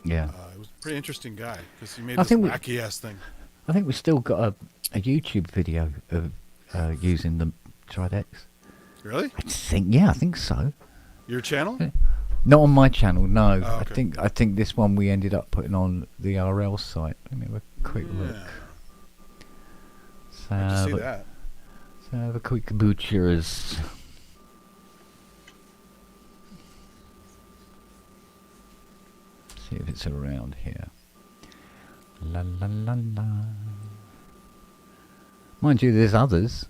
yeah, it was a pretty interesting guy because he made I this think wacky ass thing. I think we still got a YouTube video of using the Tridex. Really? I think so. Your channel? Not on my channel, no. Oh, okay. I think this one we ended up putting on the RL site. Let me have a quick look. I can see that. So have a quick butchers. See if it's around here. La la la la. Mind you, there's others.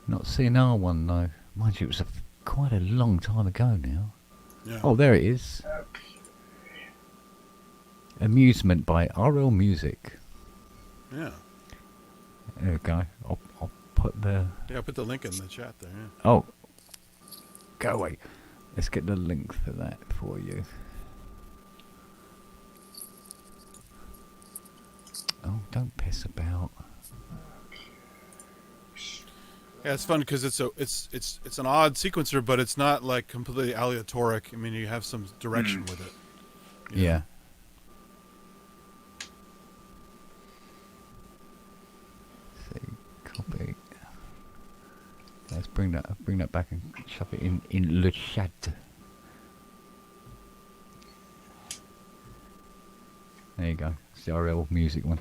Not seeing our one though. Mind you, it was quite a long time ago now. Yeah. Oh, there it is. Amusement by RL Music. Yeah. There we go. I'll put the... Yeah, put the link in the chat there, yeah. Oh. Go away. Let's get the link for that for you. Oh, don't piss about. Yeah, it's fun because it's an odd sequencer, but it's not like completely aleatoric. I mean, you have some direction with it. Yeah. See, copy. Let's bring that back and shove it in le chat. There you go. It's the RL Music one.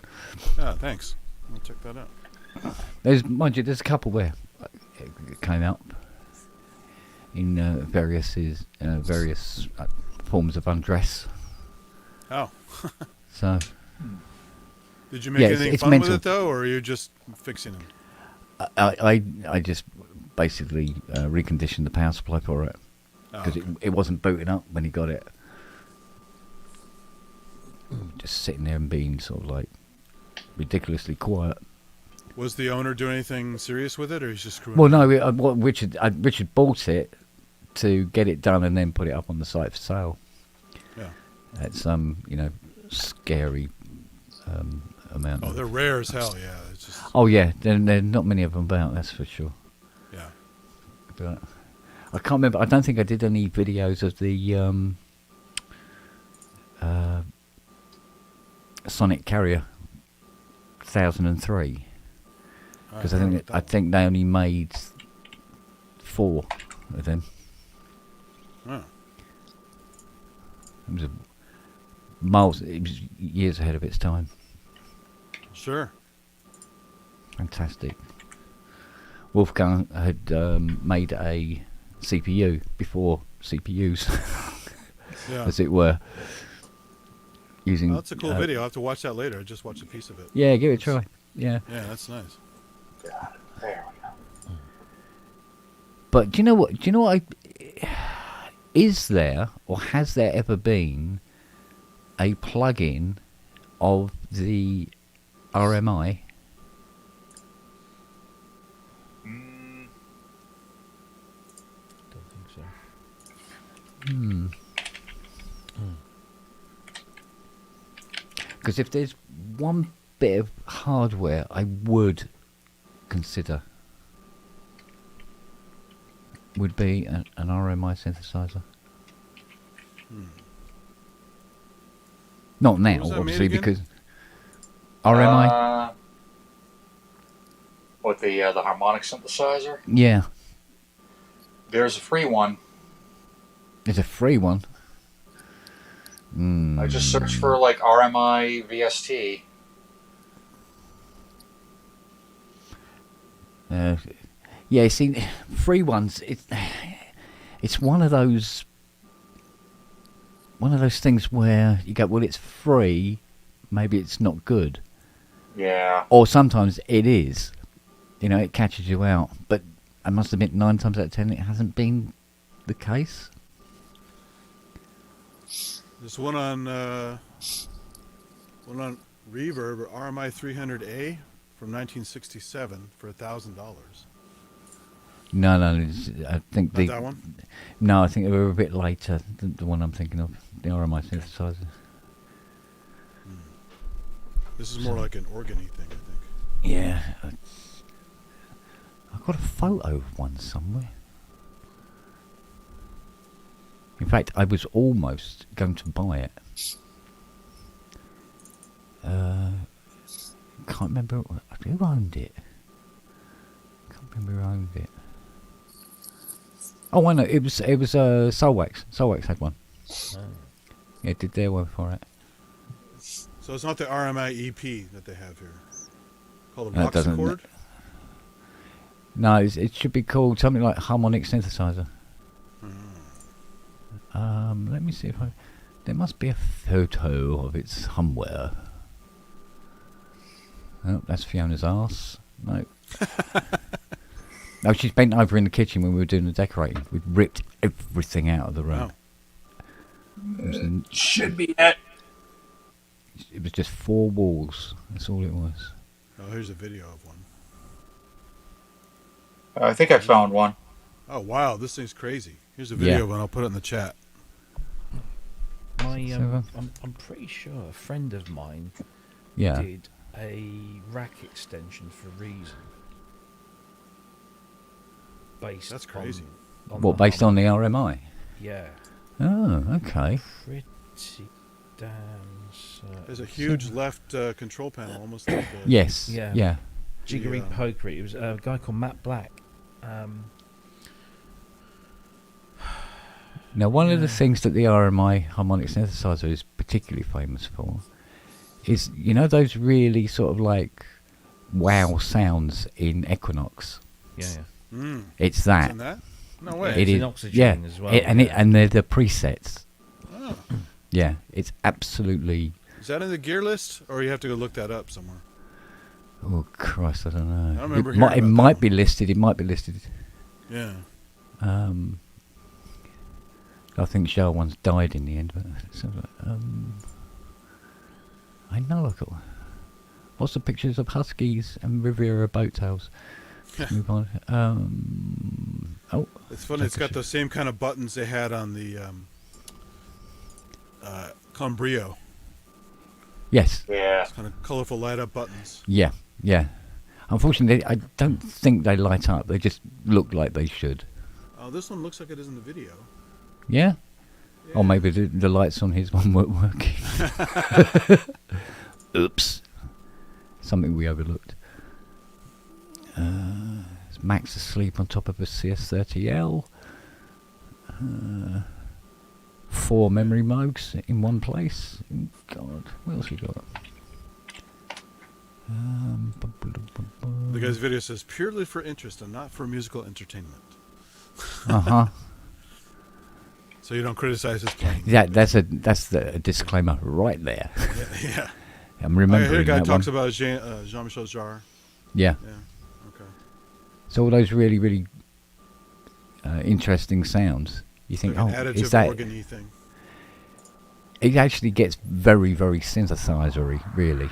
Ah, thanks. I'll check that out. Mind you, there's a couple where it came out in various forms of undress. Oh. So. Did you make anything it's fun mental. with it though, or are you just fixing them? I just basically reconditioned the power supply for it because it wasn't booting up when he got it. Just sitting there and being sort of like ridiculously quiet. Was the owner doing anything serious with it, or he's just screwing? Well, no. Richard bought it to get it done and then put it up on the site for sale. Yeah. At some scary amount. Oh, they're rare as hell. Yeah. It's just... Oh yeah, there are not many of them about. That's for sure. Yeah. But I can't remember. I don't think I did any videos of the Sonic Carrier 1003 because I think they only made 4 of them. Oh. It was years ahead of its time. Sure. Fantastic. Wolfgang had made a CPU before CPUs, Yeah. as it were. Using. Oh, that's a cool video. I'll have to watch that later. I just watched a piece of it. Yeah, give it a try. Yeah. Yeah, that's nice. There we go. But do you know what? Is there or has there ever been a plug-in of the RMI? Don't think so. Because if there's one bit of hardware I would consider, would be an RMI synthesizer. Not now, was that made obviously, again? because RMI. With the harmonic synthesizer. Yeah. There's a free one. There's a free one. I just searched for like RMI VST. Yeah, see, free ones. It's one of those things where you go, well, it's free, maybe it's not good. Yeah. Or sometimes it is. You know, it catches you out. But I must admit, 9 times out of 10, it hasn't been the case. There's one on Reverb, or RMI 300A from 1967 for $1,000. No, I think Not that one? No, I think they were a bit later than the one I'm thinking of, the RMI synthesizer. This is more like an organy thing, I think. Yeah, I've got a photo of one somewhere. In fact, I was almost going to buy it. Can't remember who owned it. Can't remember who owned it. Oh, I know. It was Soulwax. Soulwax had one. Yeah, did their one for it. So it's not the RMI EP that they have here. Called a No, it doesn't. Voxacord? No, it should be called something like harmonic synthesizer. Let me see if there must be a photo of it somewhere. Oh, that's Fiona's arse. No. No, she's bent over in the kitchen when we were doing the decorating. We ripped everything out of the room. Should be it. It was just 4 walls. That's all it was. Oh, here's a video of one. I think I found one. Oh, wow, this thing's crazy. Here's a video of one. I'll put it in the chat. I'm pretty sure a friend of mine did a rack extension for Reason. Based That's crazy. What, based on the RMI? Yeah. Oh, okay. Pretty damn certain. There's a huge left control panel, almost like the... Yes, yeah. Jiggery pokery. It was a guy called Matt Black. Now, one of the things that the RMI harmonic synthesizer is particularly famous for is, you know, those really sort of like wow sounds in Equinox. Yeah. It's that. It's in that? No way. It It's is. in Oxygen Yeah. as well, And they're the presets. Oh. Yeah, it's absolutely. Is that in the gear list, or you have to go look that up somewhere? Oh Christ, I don't know. I remember it hearing about might be listed. It might be listed. Yeah. I think Shell one's died in the end, but I know. Look at what's the pictures of Huskies and Riviera boat tails. Let's move on. Oh, It's funny. It's got the same kind of buttons they had on the Combrio. Yes. Yeah. It's kind of colorful light up buttons. Yeah. Unfortunately, I don't think they light up. They just look like they should. Oh, this one looks like it is in the video. Yeah? Or maybe the lights on his one weren't working. Oops. Something we overlooked. Is Max asleep on top of a CS30L? 4 memory mugs in one place. Oh, God, what else we got? The guy's video says purely for interest and not for musical entertainment. So you don't criticize his playing. Yeah, that's the disclaimer right there. Yeah. I'm remembering Here a guy that talks one. about Jean-Michel Jarre. Yeah. Okay. So all those really, really interesting sounds. You think, Like an additive is that? organ-y thing. It actually gets very, very synthesizer-y, really.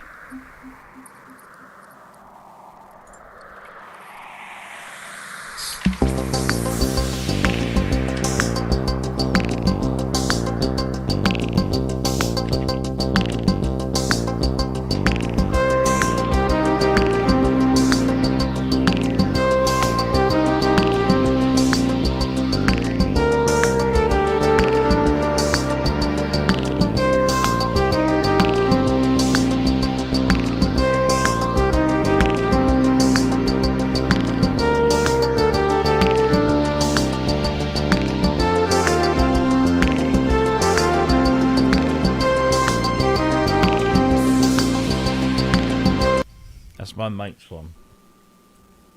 That's my mate's one.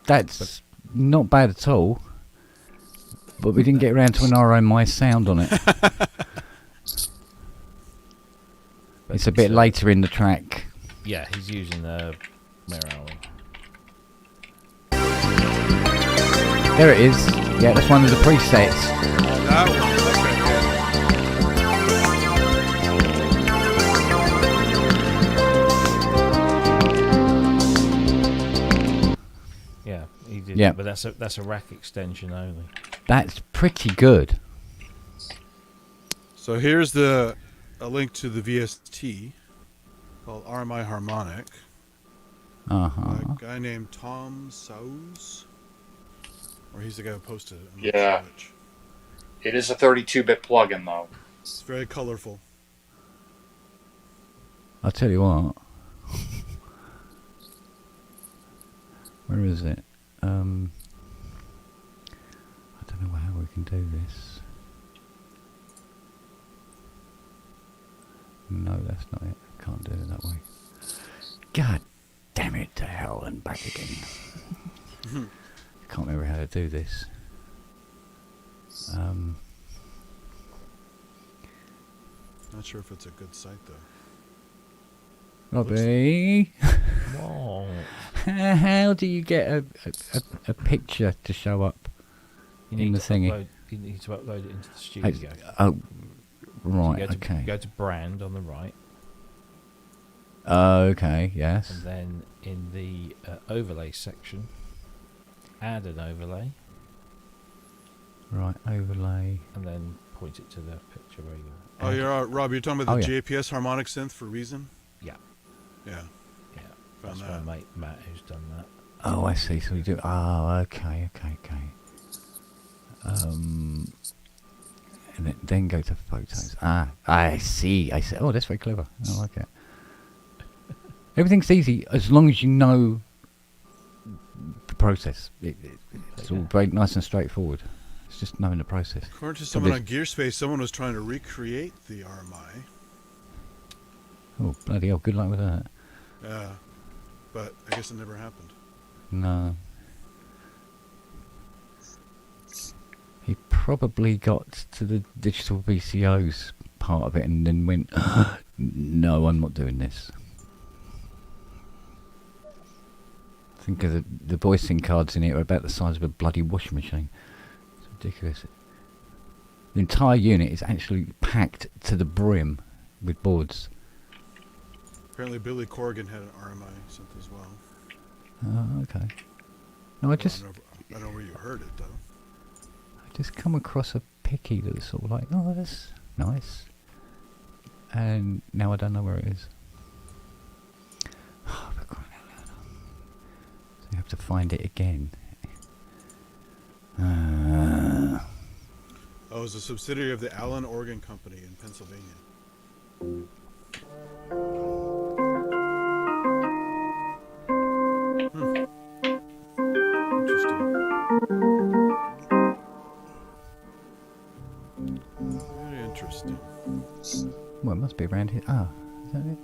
That's not bad at all. But we didn't get around to an RMI sound on it. It's a bit later in the track. Yeah, he's using the. Where are we? There it is. Yeah, that's one of the presets. That one. Yeah, he did. Yeah. But that's a rack extension only. That's pretty good. So here's a link to the VST called RMI Harmonic. Uh-huh. A guy named Tom Sows. Or he's the guy who posted it. I'm not Yeah. sure which. It is a 32-bit plugin, though. It's very colorful. I'll tell you what. Where is it? I don't know how we can do this. No, that's not it. I can't do it that way. God damn it to hell and back again. Can't remember how to do this. Not sure if it's a good site though. Robbie, Whoa. how do you get a picture to show up in the thingy? You need to upload it into the studio. Oh, right. So Okay. Go to brand on the right. Okay. Yes. And then in the overlay section, add an overlay. Right. Overlay. And then point it to the picture where you. Oh, you're Rob. You're talking about the yeah. JPS harmonic synth for Reason. Yeah. Yeah. Yeah. Found That's that. my mate Matt who's done that. Oh, I see. So we do. Oh, okay. And then go to photos. Ah, I see. Oh, that's very clever. I like it. Everything's easy as long as you know the process. It's all very nice and straightforward. It's just knowing the process. According to someone on Gearspace, someone was trying to recreate the RMI. Oh, bloody hell. Good luck with that. Yeah. But I guess it never happened. No. He probably got to the digital VCOs part of it and then went, no, I'm not doing this. Think of the voicing cards in it are about the size of a bloody washing machine. It's ridiculous. The entire unit is actually packed to the brim with boards. Apparently Billy Corgan had an RMI synth as well. Oh, okay. No, I just... I don't know where you heard it, though. I just come across a picky that's sort of like, oh, that's nice. And now I don't know where it is. Oh, for crying out loud. So you have to find it again. Oh, it's a subsidiary of the Allen Organ Company in Pennsylvania. Interesting. Very interesting. Well, it must be around here. Ah, is that it?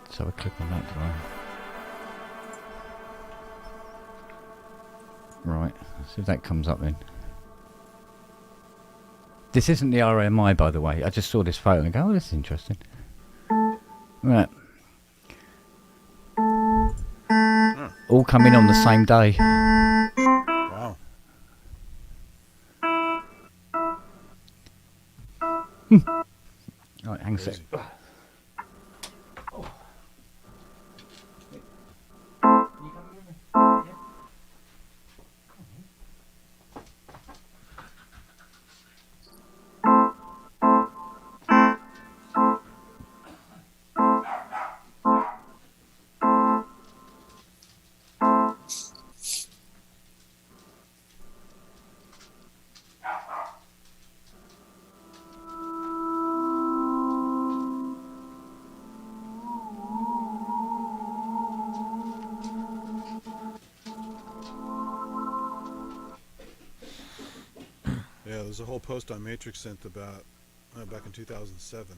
So I click on that, do I? Right, let's see if that comes up then. This isn't the RMI, by the way. I just saw this photo and go, oh, this is interesting. Right. All come in on the same day. Wow. Right, hang a sec. Yeah, there's a whole post on Matrix Synth about back in 2007.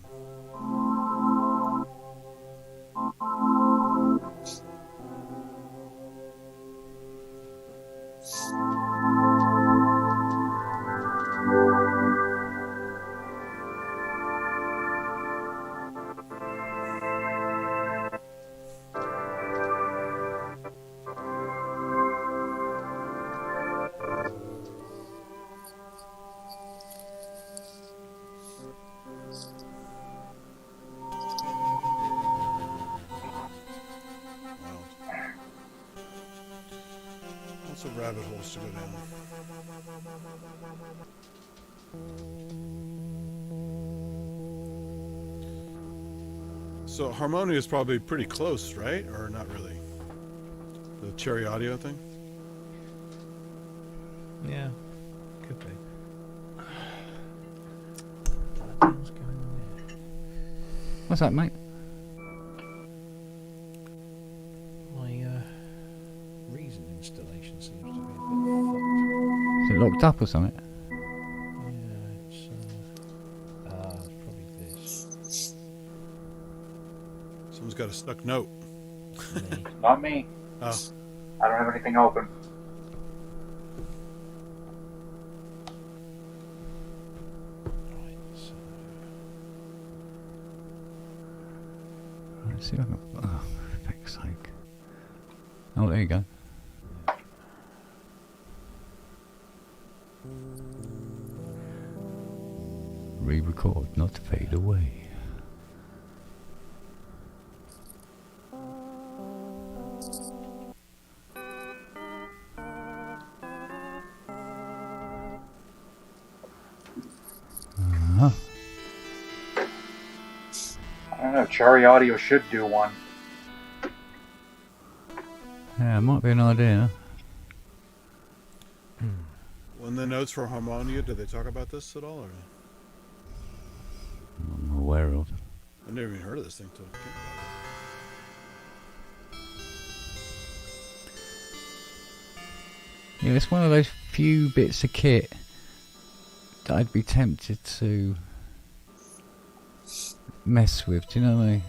Lots of rabbit holes to go down. So Harmonia is probably pretty close, right? Or not really? The Cherry Audio thing? Yeah, could be. What's that, mate? My Reason installation seems to be a bit fucked. Is it locked up or something? Yeah, it's probably this. Someone's got a stuck note. Not me. Oh. I don't have anything open. Let's see if I can. Oh, for fuck's sake. Oh, there you go. Re-record, not fade away. Uh-huh. I don't know. Cherry Audio should do one. Yeah, it might be an idea. When the notes for Harmonia, did they talk about this at all? Or? I'm aware of. I've never even heard of this thing till. Yeah, it's one of those few bits of kit that I'd be tempted to mess with, do you know what I mean?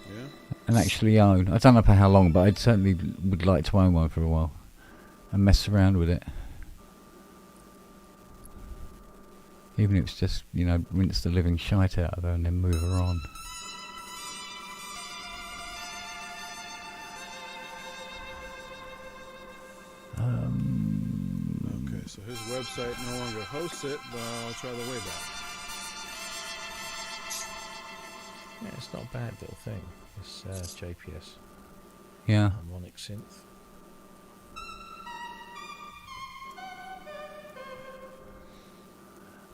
Yeah. And actually own. I don't know for how long, but I certainly would like to own one for a while and mess around with it. Even if it's just, you know, rinse the living shite out of her and then move her on. Okay, so his website no longer hosts it, but I'll try the way back. Yeah, it's not a bad little thing. It's JPS. Yeah. Harmonic synth.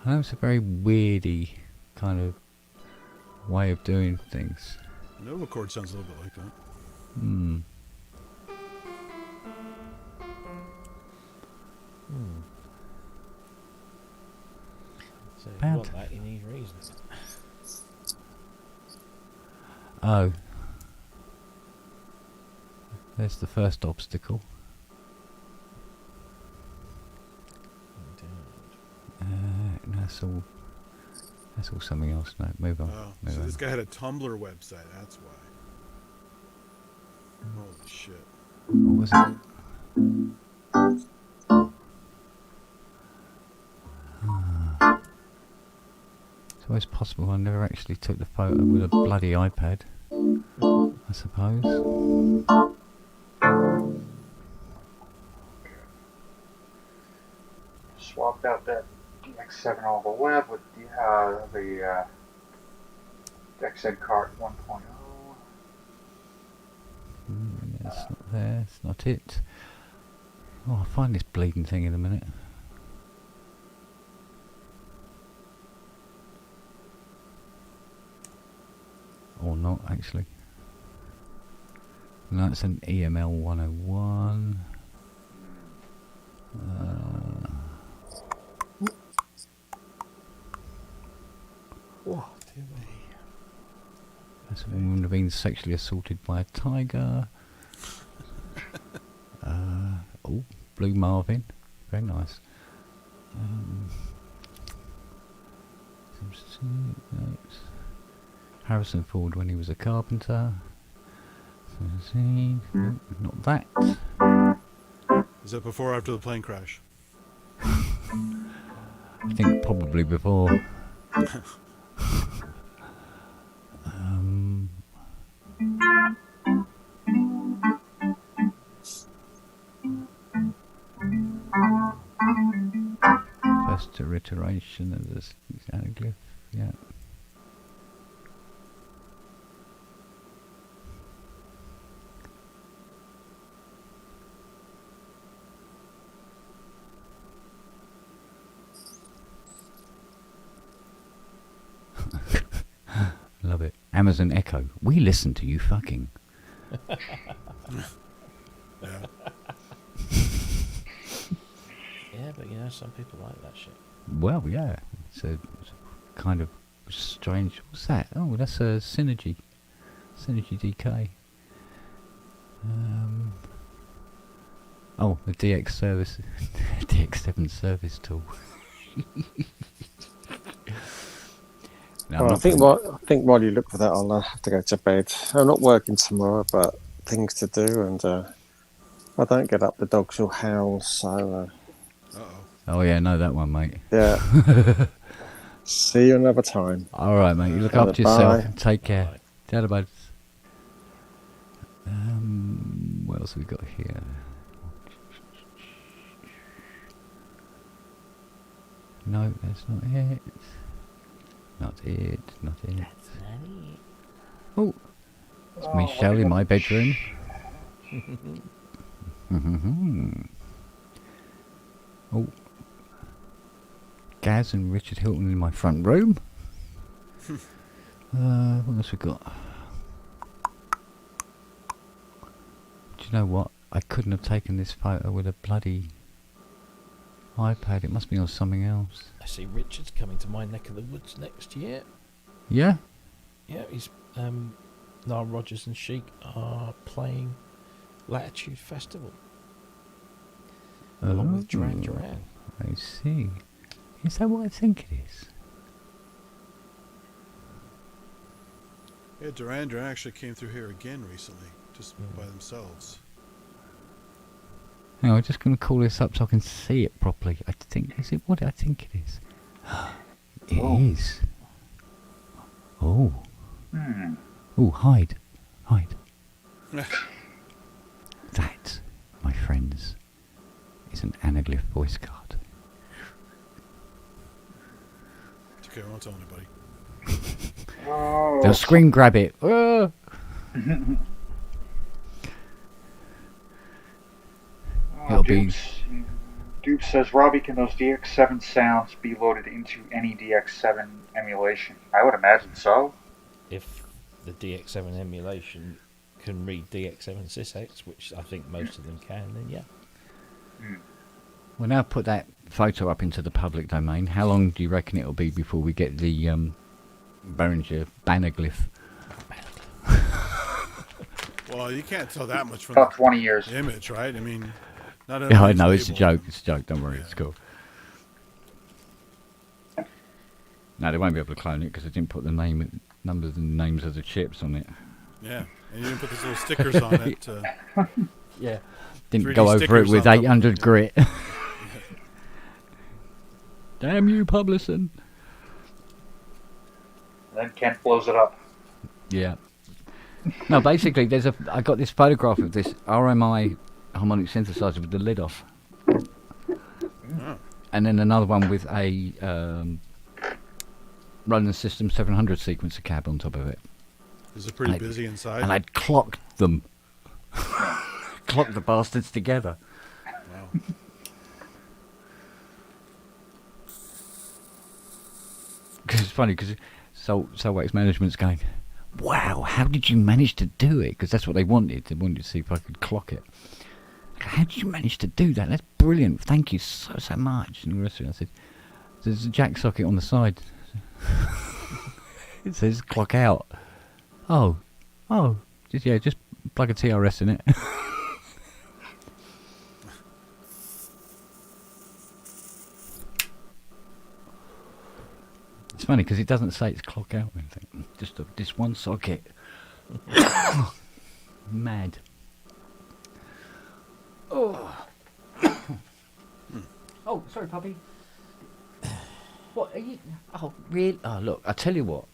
I know it's a very weirdy kind of way of doing things. Nova chord sounds a little bit like that. Hmm. So if Bad. you want that, you need reason. Oh. There's the first obstacle. That's all something else. No, move on. Oh, move so on. this guy had a Tumblr website, that's why. Holy shit. What was it? It's always possible I never actually took the photo with a bloody iPad, I suppose. Swapped out that X7 on the web with the DexEd card 1.0. It's not there. It's not it. Oh, I'll find this bleeding thing in a minute. Or not, actually. No, it's an EML 101. Oh, dear me. This woman would have been sexually assaulted by a tiger. Oh, Blue Marvin. Very nice. Harrison Ford when he was a carpenter. Nope, not that. Is that before or after the plane crash? I think probably before. First iteration of this anaglyph, yeah. Love it. Amazon Echo. We listen to you fucking. Yeah. Yeah, but some people like that shit. Well, yeah. It's a kind of strange. What's that? Oh, that's a Synergy. Synergy DK. Oh, the DX service. DX7 service tool. No, Well, I think while you look for that, I'll have to go to bed. I'm not working tomorrow, but things to do, and I don't get up, the dogs will howl. So. Oh yeah, know that one, mate. Yeah. See you another time. All right, mate. You look after yourself. Take care. Ciao, buds. What else have we got here? No, that's not it. Not it. Not it. That's not it. Oh, it's Michelle in my bedroom. Oh, Gaz and Richard Hilton in my front room. What else we got? Do you know what? I couldn't have taken this photo with a bloody iPad. It must be on something else. I see Richard's coming to my neck of the woods next year. Yeah? Yeah, he's Nile Rodgers and Chic are playing Latitude Festival. Along with Duran Duran. I see. Is that what I think it is? Yeah, Duran Duran actually came through here again recently, just by themselves. Hang on, I'm just going to call this up so I can see it properly. I think, is it what I think it is? It is. Oh. Oh, hide. Hide. That, my friends, is an anaglyph voice card. It's okay, I won't tell anybody. They'll screen grab it. It'll be. Dupe says, Robbie, can those DX7 sounds be loaded into any DX7 emulation? I would imagine so. If the DX7 emulation can read DX7 SysX, which I think most of them can, then yeah. We'll now put that photo up into the public domain. How long do you reckon it'll be before we get the Behringer Banaglyph? Well, you can't tell that much from About the 20 years. image, right? I mean, not Yeah, I everybody's know, it's a labeled. joke. It's a joke. Don't worry, it's cool. No, they won't be able to clone it because they didn't put the numbers and names of the chips on it. Yeah, and you didn't put those little stickers on it. Yeah. Didn't 3D go over it stickers with on top. 800 grit. Damn you, Publison. Then Kent blows it up. Yeah. No, basically, I got this photograph of this RMI harmonic synthesizer with the lid off. And then another one with a Roland System 700 sequencer cab on top of it. Is it pretty busy inside? And I'd clocked them. Clocked the bastards together. Wow. Because it's funny, because Soulwax Management's going, wow, how did you manage to do it? Because that's what they wanted. They wanted to see if I could clock it. How did you manage to do that? That's brilliant. Thank you so much. And the rest of it, I said, there's a jack socket on the side. It says clock out. Oh, just plug a TRS in it. It's funny because it doesn't say it's clock out or anything. Just this one socket. Mad. Oh. Oh, sorry, puppy. What are you? Oh, really? Oh, look. I tell you what.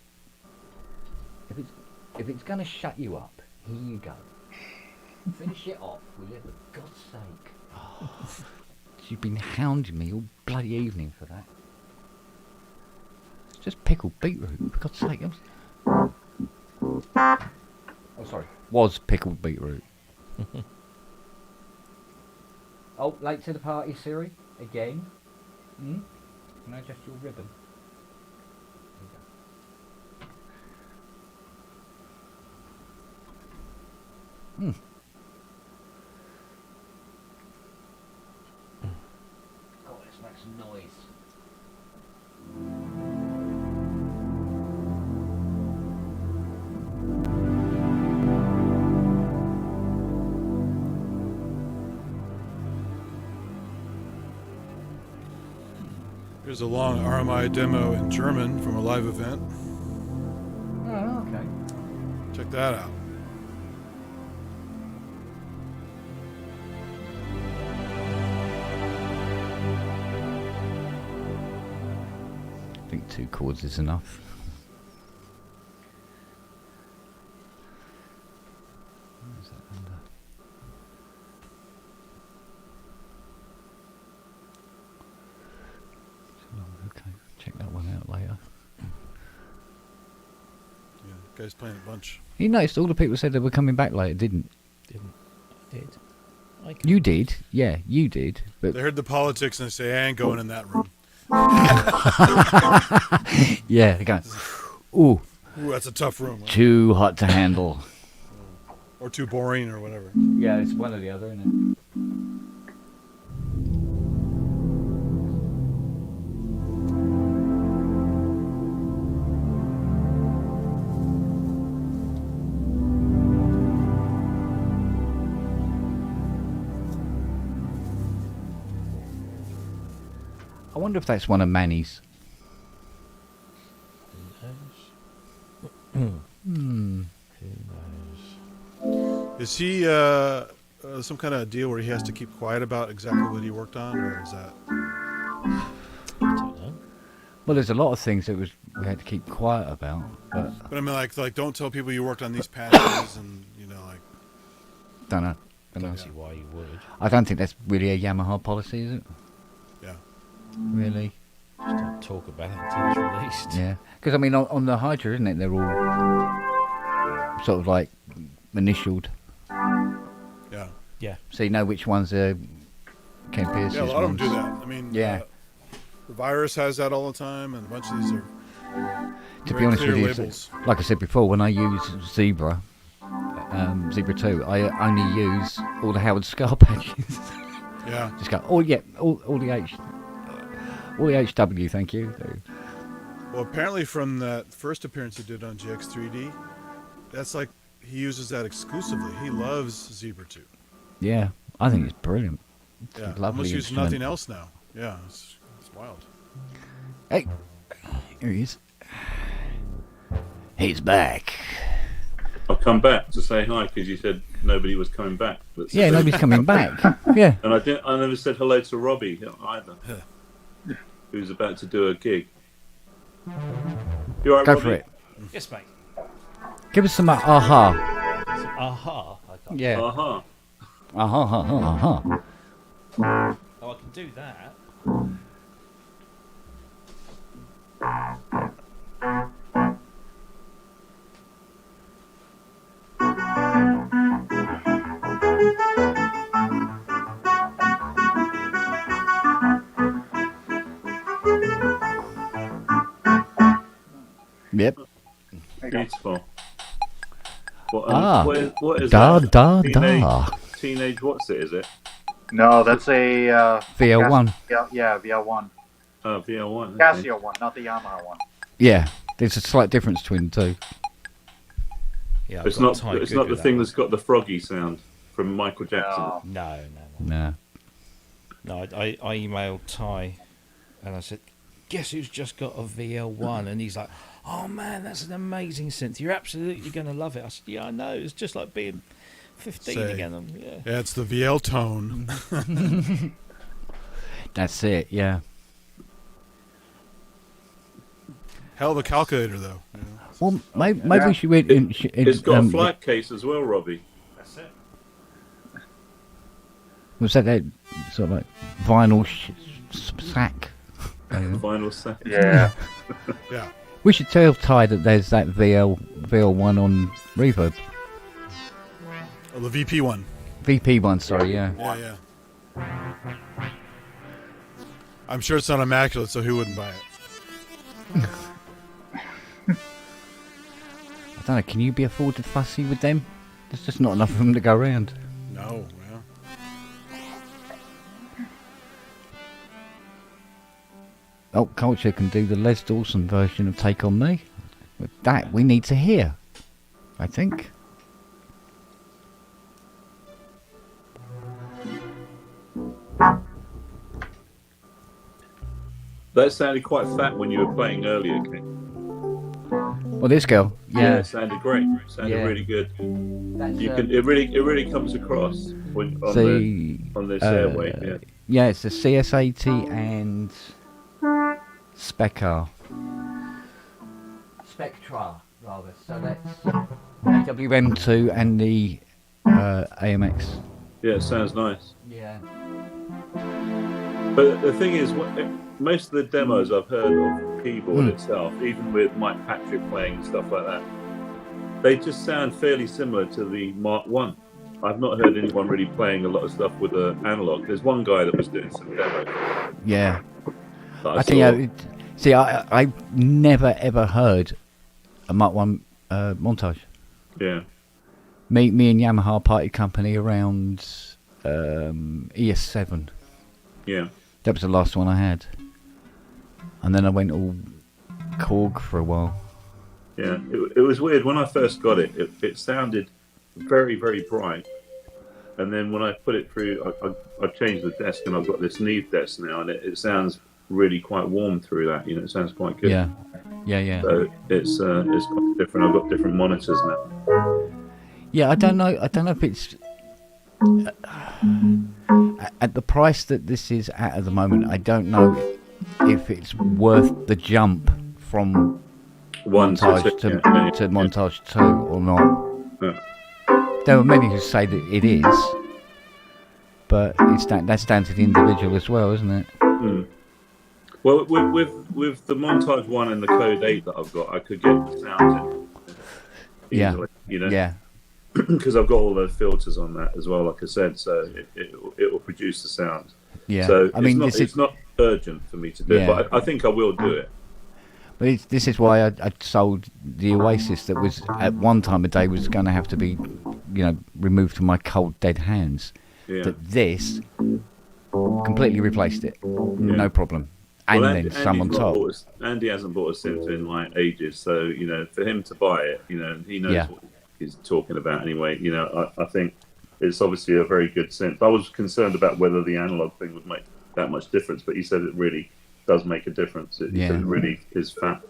If it's gonna shut you up, here you go. Finish it off, will you? For God's sake. Oh, you've been hounding me all bloody evening for that. It's just pickled beetroot, for God's sake. Oh, sorry. Was pickled beetroot. Oh, late to the party, Siri? Again? Hmm? Can I adjust your ribbon? Hmm. Oh, let's make some noise. Here's a long RMI demo in German from a live event. Oh, okay. Check that out. I think 2 chords is enough. Where is that under? Okay, check that one out later. Yeah, guy's playing a bunch. You noticed all the people said they were coming back later, didn't? I did. You did, yeah, you did. But They heard the politics and they say, I ain't going in that room. yeah, they go, ooh, Ooh, that's a tough room. Right? too hot to handle. Or too boring or whatever. Yeah, it's one or the other, isn't it? I wonder if that's one of Manny's. Hmm. Is he some kind of deal where he has to keep quiet about exactly what he worked on, or is that? I don't know. Well, there's a lot of things that we had to keep quiet about, but But I mean, like don't tell people you worked on these patches, and like. don't know. Don't see why you would. I don't think that's really a Yamaha policy, is it? Yeah. Really? Just don't talk about it until it's released. Yeah. Because I mean, on the Hydra, isn't it? They're all sort of like initialed. Yeah. Yeah. So you know which ones are Ken Pierce's Yeah, a lot of them ones. do that. I mean, Yeah. The Virus has that all the time, and a bunch of these are. To very be honest clear with you, labels. like I said before, when I use Zebra, Zebra 2, I only use all the Howard Scar patches. Yeah. Just go, all the HW, thank you. Well, apparently from that first appearance he did on GX3D, that's like he uses that exclusively. He loves Zebra 2. Yeah, I think it's brilliant. It's Yeah, a lovely almost use instrument. nothing else now. Yeah, it's wild. Hey, here he is. He's back. I've come back to say hi because you said nobody was coming back. But Yeah, nobody's coming back. Yeah. And I never said hello to Robbie either, who's about to do a gig. You all right, Go Robbie? for it. Yes, mate. Give us some aha. Some aha. I can't. Yeah. Aha. Aha, aha, aha. Oh, I can do that. Yep. Beautiful. What, what is da, that? da, teenage, da. Teenage, what's it, is it? No, that's a VL1. Yeah, VL1. Oh, VL1. Okay. Casio one, not the Yamaha one. Yeah, there's a slight difference between the two. Yeah, It's not the thing that's got the froggy sound from Michael Jackson. No. No. No, I emailed Ty and I said, guess who's just got a VL1? And he's like, oh man, that's an amazing synth. You're absolutely going to love it. I said, yeah, I know. It's just like being 15 Say, again. Yeah, it's the VL tone. That's it, yeah. Hell of a calculator, though. Well, maybe we should... It's got a flight case as well, Robbie. That's it. Was that sort of like vinyl sack? Vinyl sack. Yeah. Yeah. We should tell Ty that there's that VL1 on Reverb. Oh, the VP one. VP one, sorry, yeah. Yeah. I'm sure it's not immaculate, so who wouldn't buy it? I don't know, can you be afforded fussy with them? There's just not enough of them to go around. No, yeah. Oh, Culture can do the Les Dawson version of Take On Me. But that we need to hear, I think. That sounded quite fat when you were playing earlier, King. Well, this girl, yeah. It sounded great. It sounded really good. You can. It really comes across on this airway. Yeah. Yeah, it's the CS80 and Spectra, rather. So that's AWM2 and the AMX. Yeah, it sounds nice. Yeah. But the thing is, most of the demos I've heard of the keyboard itself, even with Mike Patrick playing and stuff like that, they just sound fairly similar to the Mark 1. I've not heard anyone really playing a lot of stuff with the analog. There's one guy that was doing some demos. Yeah. I think, I've never ever heard a Mark 1 montage. Yeah. Me and Yamaha party company around ES7. Yeah. That was the last one I had. And then I went all Korg for a while. Yeah, it was weird. When I first got it, it sounded very, very bright. And then when I put it through, I changed the desk and I've got this Neve desk now, and it sounds really quite warm through that. You know, it sounds quite good. Yeah. So it's quite different. I've got different monitors now. Yeah, I don't know if it's at the price that this is at the moment. I don't know if it's worth the jump from montage to montage 2 or not. Yeah. There are many who say that it is, but that's down to the individual as well, isn't it? Mm. Well, with the montage 1 and the code 8 that I've got, I could get the sounds in easily, you know? Yeah. Because I've got all the filters on that as well, like I said, so it will produce the sound. Yeah. So I mean, it's not urgent for me to do it, but I think I will do it. But this is why I sold the Oasis that was at one time of day was going to have to be, removed from my cold dead hands. Yeah. That this completely replaced it, no problem. And Well, then some on top. Andy hasn't bought a synth in like ages, so for him to buy it, he knows what he's talking about anyway. I think it's obviously a very good synth. I was concerned about whether the analog thing would make that much difference, but he said it really does make a difference. He said it really is fat.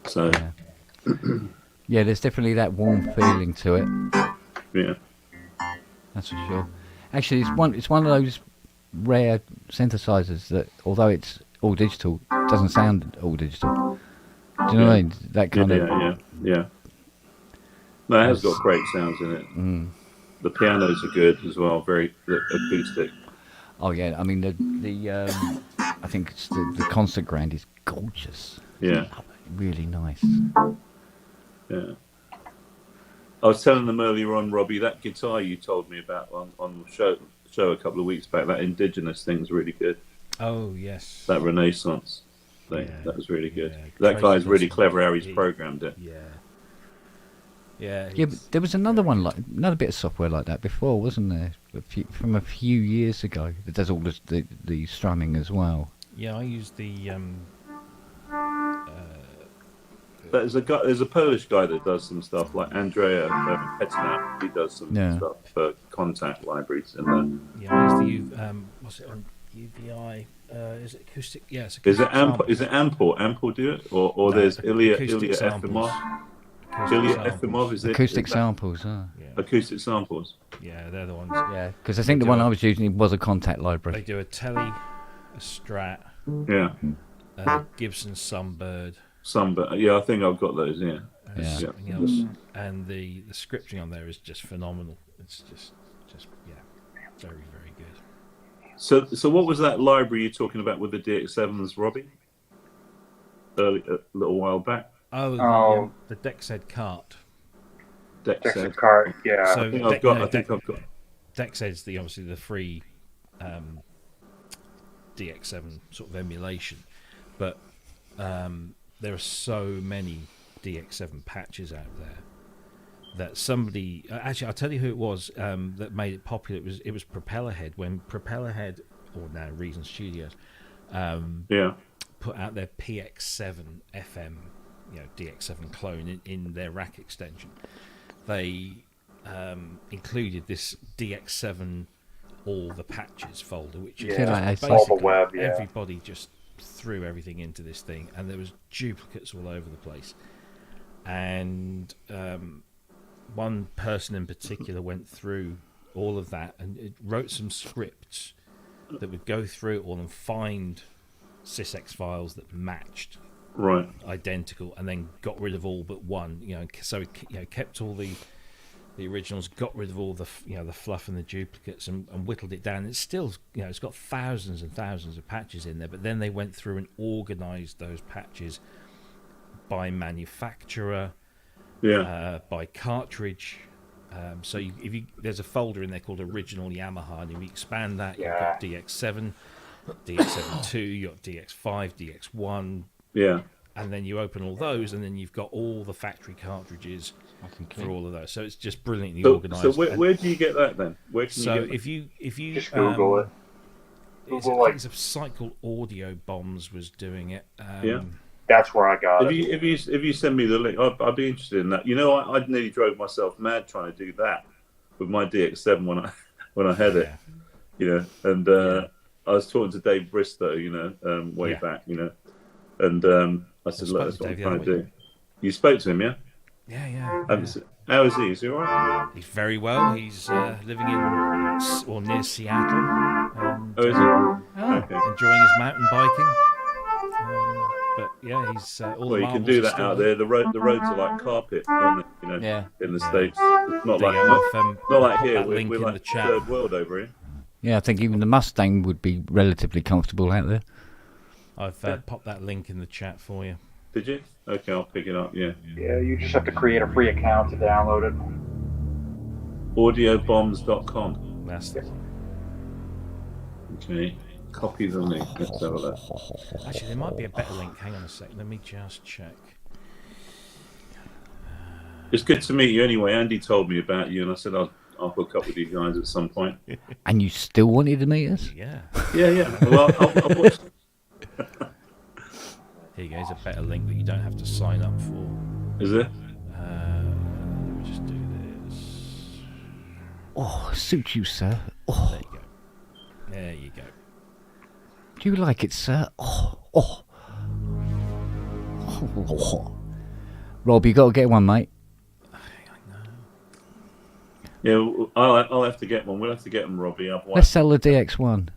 So yeah, there's definitely that warm feeling to it. Yeah, that's for sure. Actually, it's one of those rare synthesizers that, although it's all digital, doesn't sound all digital. Do you know what I mean? That kind of yeah. No, it has got great sounds in it. Mm. The pianos are good as well, very acoustic. Oh yeah, I mean the I think it's the concert grand is gorgeous. Yeah, really nice. Yeah. I was telling them earlier on, Robbie, that guitar you told me about on the show a couple of weeks back, that Indigenous thing's really good. Oh yes. That Renaissance thing, that was really good. That guy's really clever how he's programmed it. Yeah, but there was another bit of software like that before, wasn't there? From a few years ago, that does all the strumming as well. Yeah, I used the. There's a Polish guy that does some stuff like Andrea Petnap. He does some stuff for contact libraries and Yeah, I used to use what's it on UVI. Is it acoustic? Yeah, it's Is acoustic it Amp? samples. Is it Ample? Ample do it, or No, there's Ilya acoustic samples. Efimov? Acoustic Ilya samples. Efimov is it? Acoustic is that- samples, Acoustic samples. Yeah, they're the ones. Yeah, because I think the one I was using was a contact library. They do a Tele, a Strat, Yeah. a Gibson Sunbird. Sunbird. Yeah, I think I've got those. Yeah. And something else, and the scripting on there is just phenomenal. It's just very very good. So what was that library you're talking about with the DX7s, Robbie? A little while back. Oh, the DexEd cart. DexEd cart, yeah. So I think I've got. DexEd's obviously the free DX7 sort of emulation, but there are so many DX7 patches out there that somebody actually I'll tell you who it was that made it popular. It was Propellerhead, when Propellerhead, or now Reason Studios, put out their PX7 FM, DX7 clone in their rack extension. They included this DX7 all the patches folder, which is basically all the web. Yeah. Everybody just threw everything into this thing, and there was duplicates all over the place. And one person in particular went through all of that and it wrote some scripts that would go through it all and find sysx files that matched identical, and then got rid of all but one. So it kept all the originals, got rid of all the the fluff and the duplicates, and whittled it down. It's still it's got thousands and thousands of patches in there, but then they went through and organised those patches by manufacturer, by cartridge. So there's a folder in there called Original Yamaha, and if you expand that, you've got DX7, DX7-2, you've got DX5, DX1. Yeah. And then you open all those, and then you've got all the factory cartridges for all of those. So it's just brilliantly organised. So where do you get that then? Where can you get if you just Google it. I think it's a site called Audio Bombs was doing it. That's where I got it. If you send me the link, I'd be interested in that. I nearly drove myself mad trying to do that with my DX7 when I had it. And I was talking to Dave Bristow, way back, and I said, look, that's what I'm trying to do. You spoke to him, yeah? Yeah. How is he? Is he all right? He's very well. He's living in near Seattle. And, is he? Enjoying his mountain biking. But yeah, he's all well, you can do that out there. The roads are like carpet, aren't they? In the States. It's not like here. We're like third world over here. Yeah, I think even the Mustang would be relatively comfortable out there. I've popped that link in the chat for you. Did you? Okay, I'll pick it up. Yeah, you just have to create a free account to download it. Audiobombs.com. That's the one. Okay, copy the link. Let's have a look. Actually, there might be a better link. Hang on a sec. Let me just check. It's good to meet you anyway. Andy told me about you, and I said I'll hook up with you guys at some point. And you still wanted to meet us? Yeah. Well, I'll watch. Here you go. Here's a better link that you don't have to sign up for. Is it? Let me just do this. Oh, suit you, sir. Oh. There you go. There you go. Do you like it, sir? Oh. Rob, you got to get one, mate. Yeah, I'll have to get one. We'll have to get them, Robbie. Let's sell the DX1.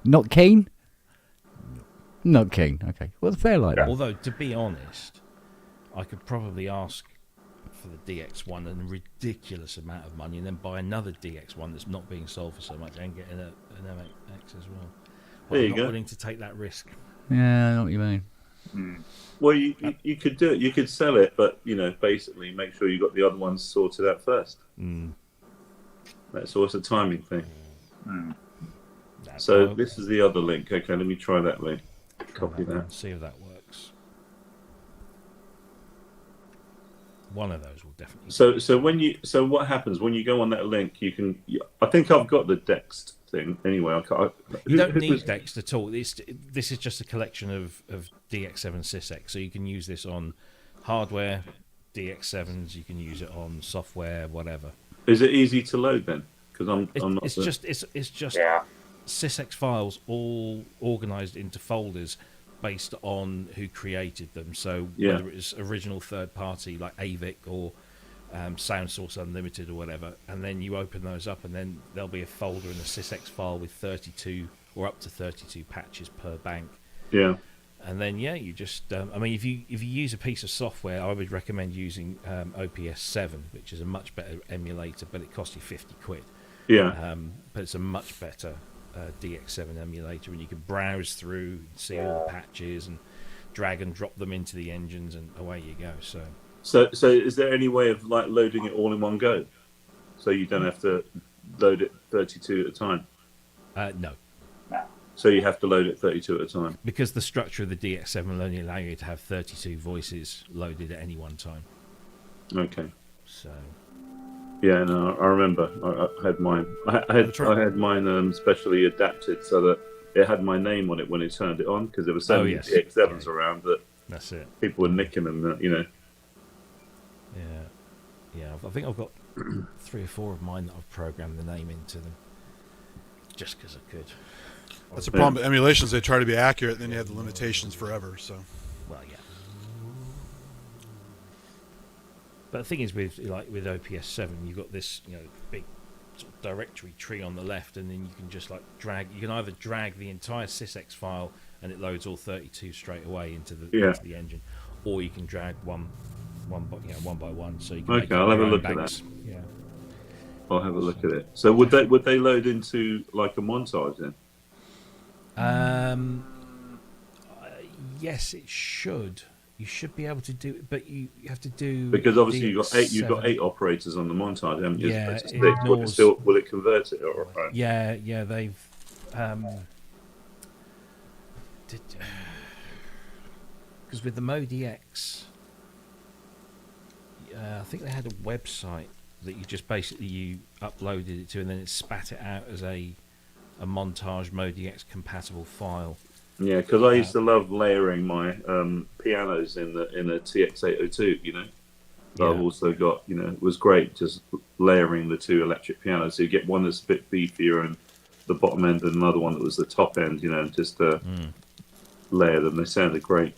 Not keen? Not keen. Okay. Well, fair like that. Although, to be honest, I could probably ask for the DX1 a ridiculous amount of money and then buy another DX1 that's not being sold for so much and get an MX as well. But I'm not willing to take that risk. Yeah, I know what you mean. Well, you could do it. You could sell it, but basically make sure you got the other ones sorted out first. That's always a timing thing. So this is the other link. Okay, let me try that link. Copy that. See if that works. One of those will definitely. So what happens when you go on that link? I think I've got the Dext thing anyway. You don't need Dext at all. This is just a collection of DX7 sysx, so you can use this on hardware, DX7s. You can use it on software, whatever. Is it easy to load then? Because I'm not. It's just Yeah. sysx files all organized into folders based on who created them. So Yeah. whether it's original third party like AVIC or Sound Source Unlimited or whatever, and then you open those up, and then there'll be a folder in the sysx file with 32 or up to 32 patches per bank. Yeah. And then you just I mean, if you use a piece of software, I would recommend using OPS 7, which is a much better emulator, but it costs you 50 quid. Yeah. But it's a much better DX7 emulator, and you can browse through, see all the patches, and drag and drop them into the engines, and away you go. So is there any way of like loading it all in one go, so you don't have to load it 32 at a time? No. So you have to load it 32 at a time. Because the structure of the DX7 will only allow you to have 32 voices loaded at any one time. Okay. So. Yeah, no, I remember. I had mine. I had mine specially adapted so that it had my name on it when it turned it on, because there were so many DX7s around that. That's it. People were nicking them, you know. Yeah. I think I've got 3 or 4 of mine that I've programmed the name into them, just because I could. That's the problem with emulations. They try to be accurate, then you have the limitations forever. So. Well, yeah. But the thing is, with OPS 7, you've got this big sort of directory tree on the left, and then you can just drag. You can either drag the entire sysx file and it loads all 32 straight away into the engine, or you can drag one by one. So you can make I'll have a your own look at banks. that. Yeah. I'll have a look at it. So would they load into like a montage then? Yes, it should. You should be able to do it, but you have to do, because obviously you've got 8 operators on the montage, haven't you? Yeah, It ignores... will it convert it? Or, right? Yeah, they've because with the ModiX, I think they had a website that you just basically uploaded it to, and then it spat it out as a montage ModiX compatible file. Yeah, because I used to love layering my pianos in a TX802. You know, but I've also got it was great just layering the 2 electric pianos. So you get one that's a bit beefier and the bottom end, and another one that was the top end. And just layer them. They sounded great.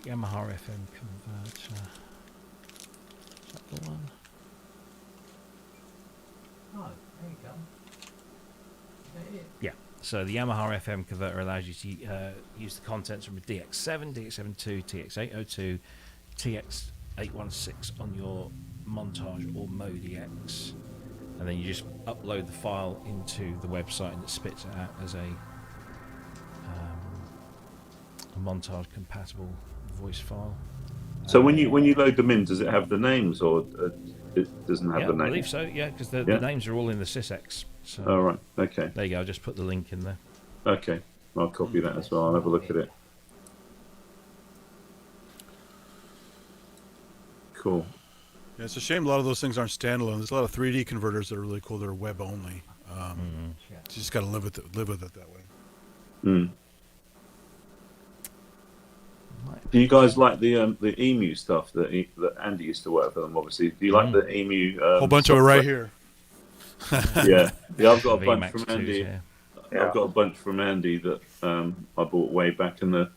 Yamaha FM converter. Is that the one? Oh, there you go. Yeah, so the Yamaha FM converter allows you to use the contents from a DX7, DX72, TX802, TX816 on your montage or ModiX, and then you just upload the file into the website and it spits it out as a montage compatible voice file. So when you load them in, does it have the names, or it doesn't have the names? I believe so. Yeah, because the names are all in the sysx. So oh right, okay. There you go. I'll just put the link in there. Okay, I'll copy that as well. I'll have a look at it. Cool. Yeah, it's a shame a lot of those things aren't standalone. There's a lot of 3D converters that are really cool that are web only. You just got to live with it that way. Mm. Do you guys like the Emu stuff that Andy used to work for them? Obviously, do you like the Emu? Whole bunch of it right here. yeah, I've got a bunch VMAX from 2s, Andy. yeah. I've got a bunch from Andy that I bought way back in the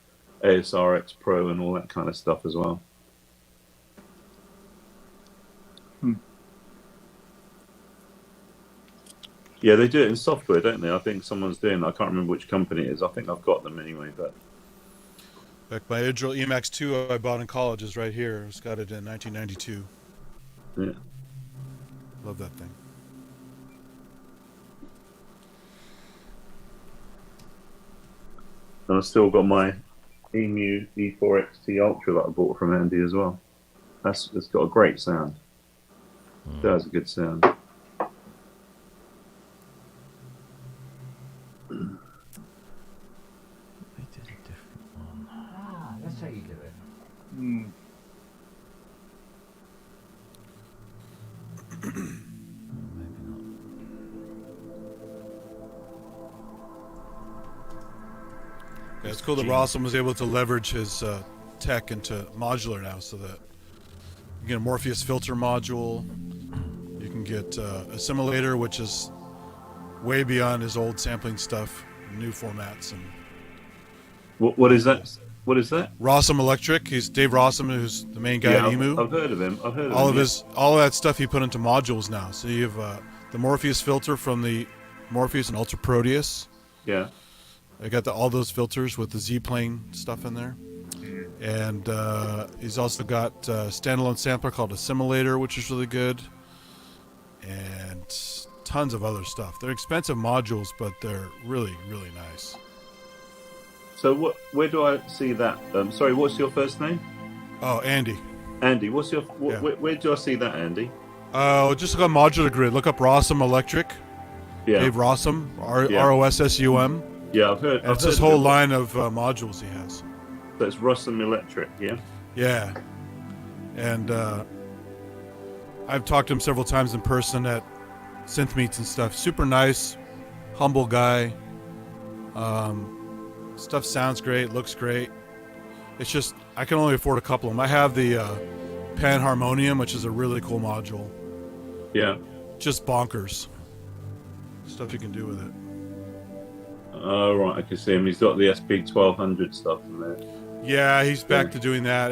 ASRX Pro and all that kind of stuff as well. Yeah, they do it in software, don't they? I think someone's doing. I can't remember which company it is. I think I've got them anyway, but. Like my original Emax 2 I bought in college is right here. It's got it in 1992. Yeah. Love that thing. And I've still got my Emu E4XT Ultra that I bought from Andy as well. It's got a great sound. It has a good sound. That's how you do it. Yeah, it's cool that Rawson was able to leverage his tech into modular now, so that You get a Morpheus filter module. You can get a simulator, which is way beyond his old sampling stuff, new formats. And What is that? What is that? Rossum Electric. He's Dave Rossum, who's the main guy Yeah, at Emu. I've heard of him. All of that stuff he put into modules now. So you have the Morpheus filter from the Morpheus and Ultra Proteus. Yeah. I got all those filters with the Z-plane stuff in there. And he's also got a standalone sampler called a Simulator, which is really good. And tons of other stuff. They're expensive modules, but they're really, really nice. So where do I see that? Sorry, what's your first name? Oh, Andy. Andy, what's your? Where do I see that, Andy? Just look on Modular Grid. Look up Rossum Electric. Yeah. Dave Rossum, Rossum. Yeah, I've heard. And it's this whole line of modules he has. So it's Rossum Electric, yeah. Yeah. And I've talked to him several times in person at synth meets and stuff. Super nice, humble guy. Stuff sounds great, looks great. It's just I can only afford a couple of them. I have the Pan Harmonium, which is a really cool module. Yeah. Just bonkers. Stuff you can do with it. Oh, right, I can see him. He's got the SP1200 stuff in there. Yeah, he's back to doing that.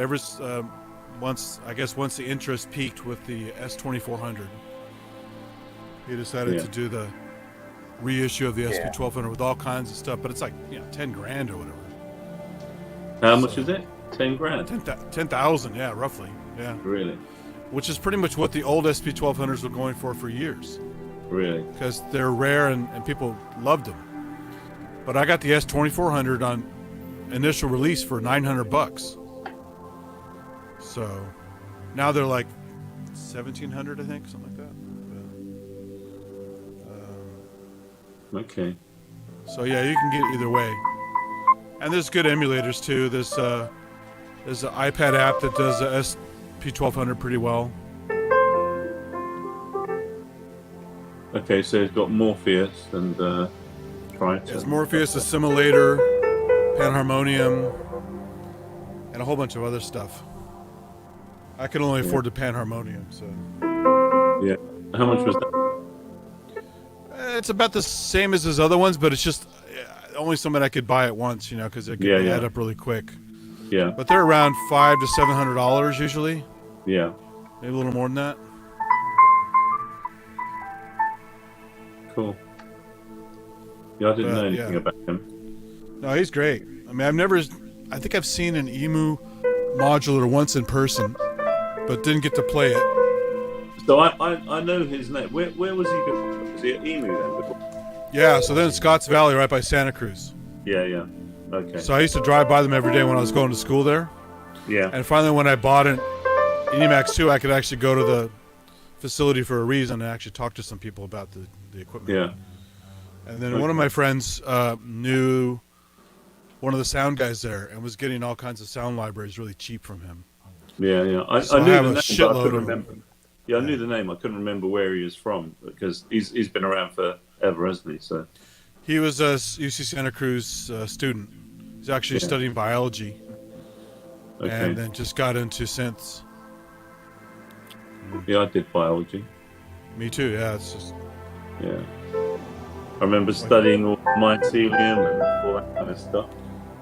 Once the interest peaked with the S2400, he decided to do the reissue of the SP1200 with all kinds of stuff. But it's like $10,000 or whatever. How much is it? 10 grand. 10,000, yeah, roughly, yeah. Really? Which is pretty much what the old SP1200s were going for years. Really? Because they're rare and people loved them. But I got the S2400 on initial release for $900. So now they're like 1,700, I think, something like that. Okay. So yeah, you can get it either way. And there's good emulators too. There's an iPad app that does the SP1200 pretty well. Okay, so it's got Morpheus and There's Morpheus, a Simulator, Panharmonium, and a whole bunch of other stuff. I can only afford the Panharmonium, so. Yeah. How much was that? It's about the same as his other ones, but it's just only something I could buy at once, because they add up really quick. Yeah. But they're around $500 to $700 usually. Yeah. Maybe a little more than that. Cool. Yeah, I didn't know anything about him. No, he's great. I mean, I think I've seen an Emu modular once in person, but didn't get to play it. So I know his name. Where was he before? Was he at Emu then before? Yeah, so then Scotts Valley right by Santa Cruz. Yeah. Okay. So I used to drive by them every day when I was going to school there. Yeah. And finally when I bought an Enimax 2, I could actually go to the facility for a reason and actually talk to some people about the equipment. Yeah. And then one of my friends knew one of the sound guys there and was getting all kinds of sound libraries really cheap from him. Yeah. I So knew have the a name, but I shitload couldn't of remember. Yeah, I knew the name. I couldn't remember where he was from because he's been around forever, hasn't he? So he was a UC Santa Cruz student. He's actually studying biology, and then just got into synths. Yeah, I did biology. Me too. Yeah, it's just. Yeah. I remember studying all mycelium and all that kind of stuff.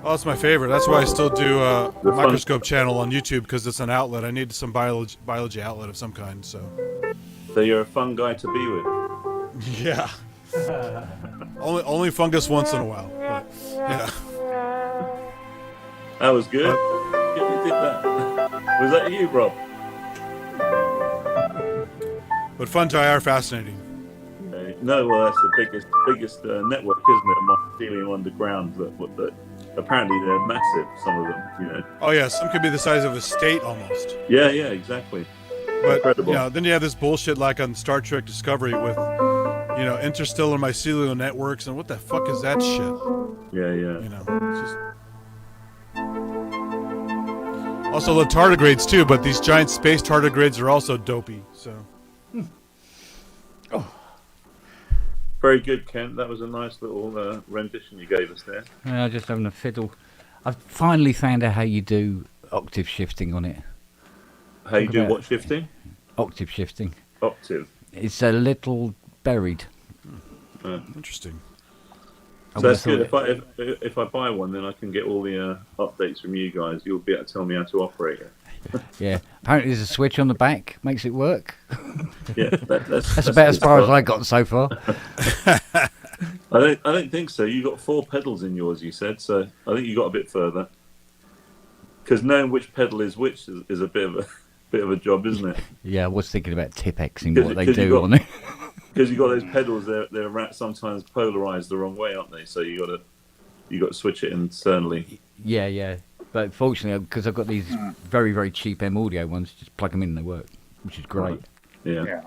Oh, it's my favorite. That's why I still do a microscope channel on YouTube because it's an outlet. I need some biology outlet of some kind. So you're a fun guy to be with. Yeah. only fungus once in a while. But, yeah. That was good. You did that. Was that you, Rob? But Fungi are fascinating. No, well, that's the biggest network, isn't it? Mycelium underground. That apparently they're massive. Some of them, Oh yeah, some could be the size of a state almost. Yeah, exactly. But Incredible. then you have this bullshit like on Star Trek Discovery with, interstellar mycelial networks, and what the fuck is that shit? Yeah. It's just. Also, the tardigrades too, but these giant space tardigrades are also dopey. So. Very good, Ken. That was a nice little rendition you gave us there. Yeah, just having a fiddle. I've finally found out how you do octave shifting on it. How you Talk do about what shifting? Octave shifting. Octave. It's a little buried. Interesting. I So that's would've good. If I buy one, then I can get all the updates from you guys. You'll be able to tell me how to operate it. Yeah. Apparently there's a switch on the back, makes it work. Yeah, that's about as far as I got so far. I don't think so. You got 4 pedals in yours, you said. So I think you got a bit further. Because knowing which pedal is which is a bit of a job, isn't it? Yeah, I was thinking about tip-Xing what they do got, on it. Because you got those pedals, they're sometimes polarized the wrong way, aren't they? So you got to switch it internally. Yeah. But fortunately, because I've got these very, very cheap M Audio ones, just plug them in and they work, which is great. Yeah.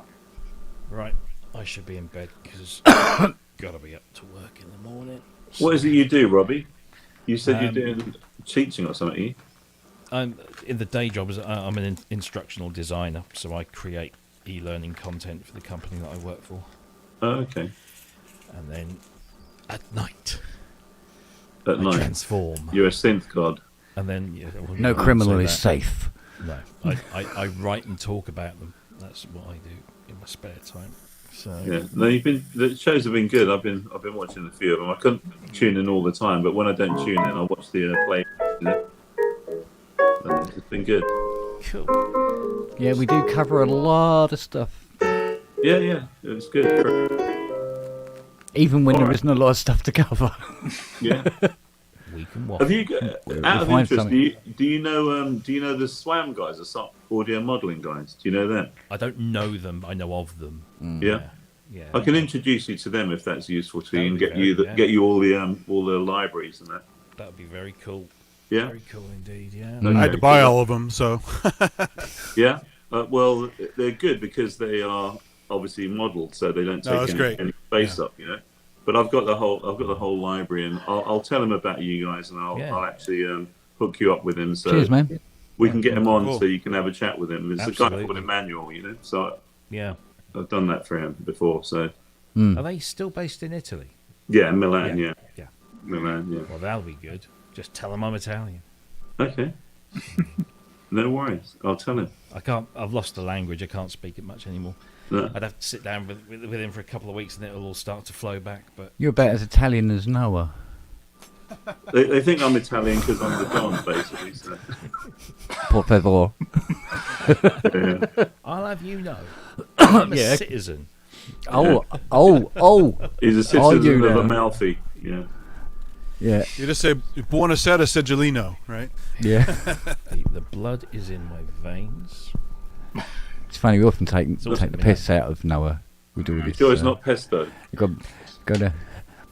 Right. I should be in bed because got to be up to work in the morning. What is it you do, Robbie? You said you're doing teaching or something, are you? I'm in the day job. I'm an instructional designer, so I create e-learning content for the company that I work for. Oh, okay. And then at night, I transform. You're a synth god. And then No criminal is safe. No, I write and talk about them. That's what I do in my spare time. So Yeah, no, the shows have been good. I've been watching a few of them. I couldn't tune in all the time, but when I don't tune in, I watch the play. It's been good. Cool. Yeah, we do cover a lot of stuff. Yeah, it's good. Even when there isn't a lot of stuff to cover. Yeah. We can watch. Have you out of find interest? something. Do you know the SWAM guys, the audio modelling guys? Do you know them? I don't know them. I know of them. Yeah. Yeah. I can introduce you to them if that's useful to you, and That'd get be you get you all the libraries and that. That would be very cool. Yeah. Very cool indeed. Yeah. I had to buy all of them, so. Yeah. Well, they're good because they are obviously modelled, so they don't take any space up, you know. But I've got the whole library, and I'll tell him about you guys, and I'll actually hook you up with him. So Cheers, man. we can get him on, Cool. so you can have a chat with him. There's a guy called Absolutely. Emmanuel, you know. So Yeah. I've done that for him before. So Are they still based in Italy? yeah, Milan, yeah. Milan, yeah. Well, that'll be good. Just tell them I'm Italian. Okay. No worries. I'll tell him. I've lost the language. I can't speak it much anymore. No. I'd have to sit down with him for a couple of weeks, and it'll all start to flow back. But You're about as Italian as Noah. They think I'm Italian because I'm the Don, basically. So. Por favor. Yeah. I'll have you know, I'm a citizen. Oh. He's a Are citizen you of now? Amalfi. Yeah. Yeah. You just say Buonasera Seggiolino, right? Yeah. The blood is in my veins. It's funny, we often take awesome, the piss out of Noah. We do this. Sure, it's not pesto. You go to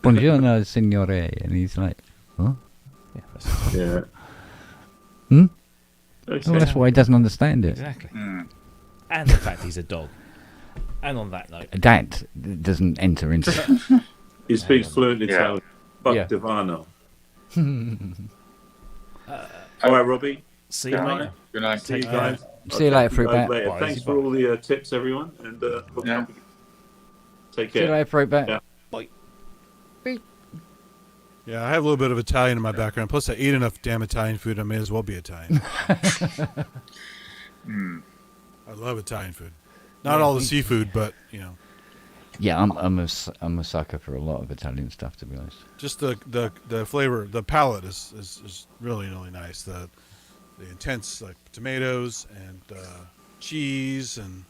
Buongiorno, signore, and he's like, huh? Yeah. Okay. Okay. Well, that's why he doesn't understand it. Exactly. And the fact he's a dog. And on that note, That doesn't enter into it. He speaks fluent Italian. Fuck Yeah. Divano. All right, Robbie. See you later. Good night. See you guys. See you later, Fruitbat. Later. Bye. Thanks for all the tips, everyone, and Yeah. take See you care. later, Fruitbat. Yeah. Bye. Yeah, I have a little bit of Italian in my background. Plus, I eat enough damn Italian food. I may as well be Italian. I love Italian food. Not all the seafood, but you know, Yeah, I'm a sucker for a lot of Italian stuff, to be honest. just the flavor, the palate is really nice. The intense like tomatoes and cheese and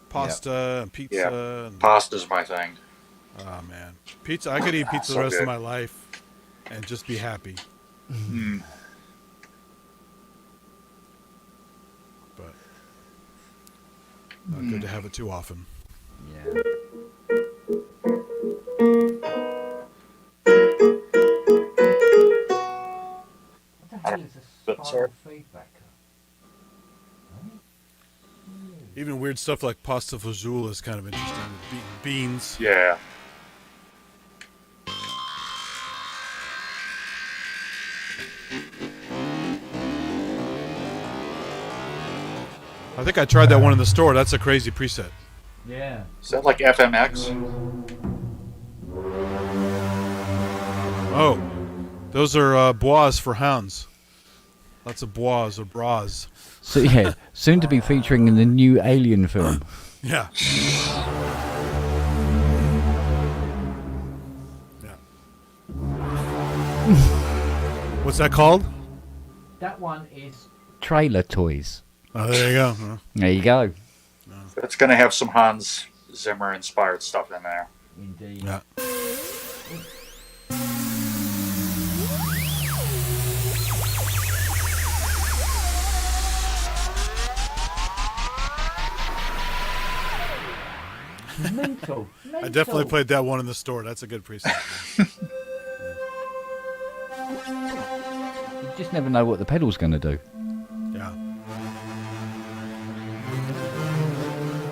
pasta and pizza. Yeah. And, Pasta's my thing. oh man, pizza! I could eat pizza So the rest good. of my life and just be happy. But not good to have it too often. Yeah. But, sir, Even weird stuff like pasta fagioli is kind of interesting. With beans. yeah. I think I tried that one in the store. That's a crazy preset. Yeah. Is that like FMX? Oh, those are bois for hounds. Lots of bois or bras. So yeah, soon to be featuring in the new Alien film. Yeah. What's that called? That one is Trailer Toys. Oh, there you go. There you go. It's going to have some Hans Zimmer inspired stuff in there. Indeed. Yeah. Mental. I definitely played that one in the store. That's a good preset. You just never know what the pedal's going to do. Yeah.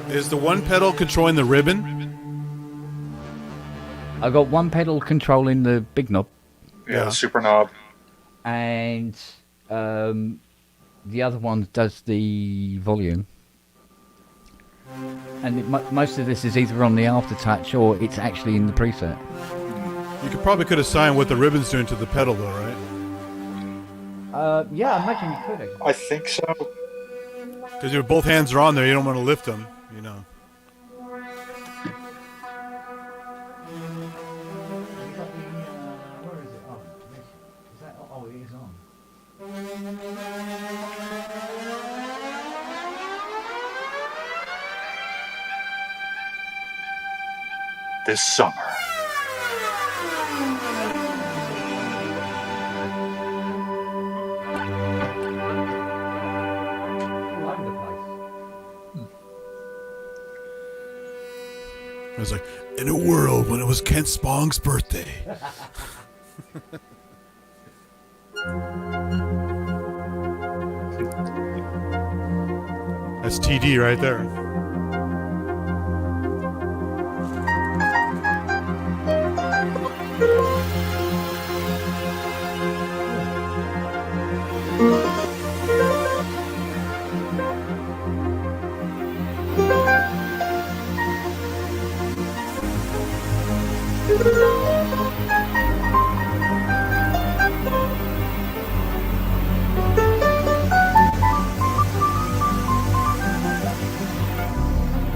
Is the one pedal controlling the ribbon? I've got one pedal controlling the big knob. Yeah, the super knob. And the other one does the volume. And most of this is either on the aftertouch or it's actually in the preset. You could assign what the ribbon's doing to the pedal, though, right? Yeah, I imagine you could. I think so. Because if both hands are on there, you don't want to lift them, you know. Where is it? Oh, is that? Oh, it is on. This summer. It was like, in a world when it was Kent Spong's birthday. That's TD right there.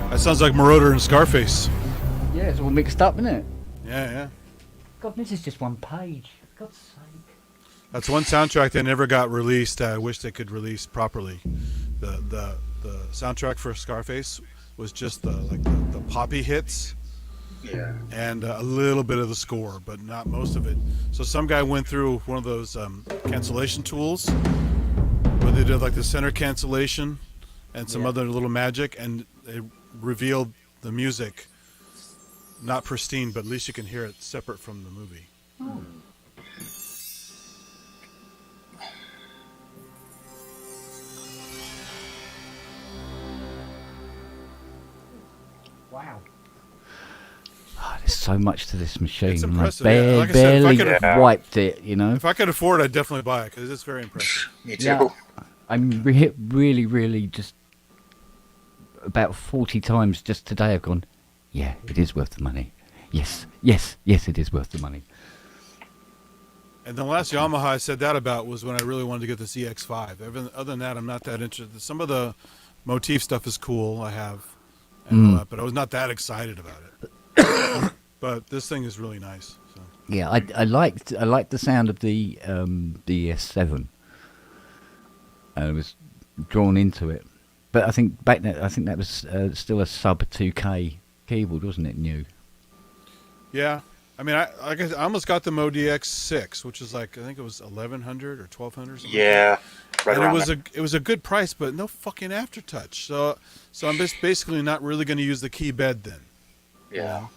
That sounds like Marauder and Scarface. Yeah, it's all mixed up, isn't it? Yeah, yeah. God, this is just one page. For God's sake. That's one soundtrack that never got released. I wish they could release properly. The soundtrack for Scarface was just the poppy hits. Yeah. And a little bit of the score, but not most of it. So some guy went through one of those cancellation tools where they did like the center cancellation and some other little magic, and it revealed the music not pristine, but at least you can hear it separate from the movie. Oh. Wow. Oh, there's so much to this machine. It's and impressive. I Like I said, if I barely could- wiped it, you know. If I could afford it, I'd definitely buy it because it's very impressive. Me Yeah, I'm really just about 40 times just today I've gone, yeah, it is worth the money. Yes, it is worth the money. And the last Yamaha I said that about was when I really wanted to get the CX-5. Other than that, I'm not that interested. Some of the motif stuff is cool. I have, and all that, but I was not that excited about it. But this thing is really nice. So. Yeah, I liked the sound of the S7. I was drawn into it, but I think back then that was still a sub 2K keyboard, wasn't it? New. Yeah, I mean, I almost got the MoDX6, which is like I think it was 1,100 or 1,200. Yeah, right and around it was a good price, but no fucking aftertouch. So I'm just basically not really going to use the key bed then. Yeah.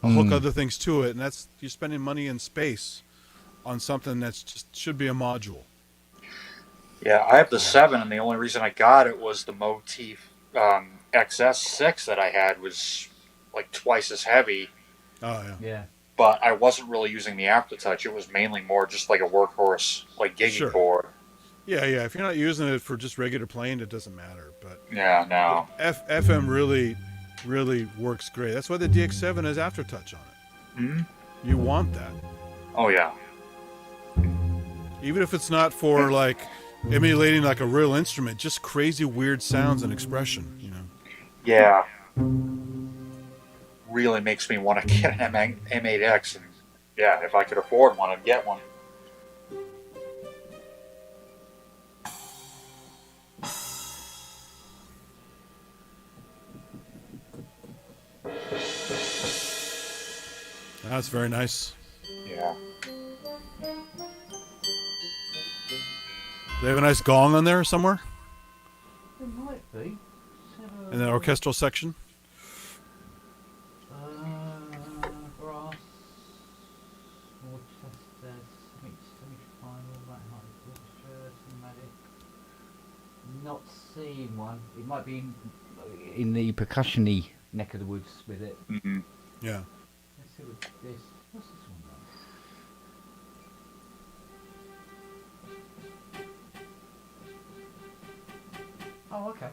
I'll hook other things to it, and that's you're spending money and space on something that's just should be a module. Yeah, I have the 7, and the only reason I got it was the Motif XS6 that I had was like twice as heavy. Oh, yeah. Yeah. But I wasn't really using the aftertouch. It was mainly more just like a workhorse, like gigging Sure. board. Yeah. If you're not using it for just regular playing, it doesn't matter. But Yeah, no. FM really works great. That's why the DX7 has aftertouch on it. Mm-hmm. You want that. Oh, yeah. Even if it's not for like emulating like a real instrument, just crazy weird sounds and expression. You know. Yeah. Really makes me want to get an M8X, and yeah, if I could afford one, I'd get one. That's very nice. Yeah. They have a nice gong on there somewhere There might be. in the orchestral section. Brass, Worcester, semi-final, right height, orchestra, cinematic. Not seeing one. It might be In the percussion-y neck of the woods with it. Mm-hmm. Yeah. Let's see what this. What's this one like? Oh, okay.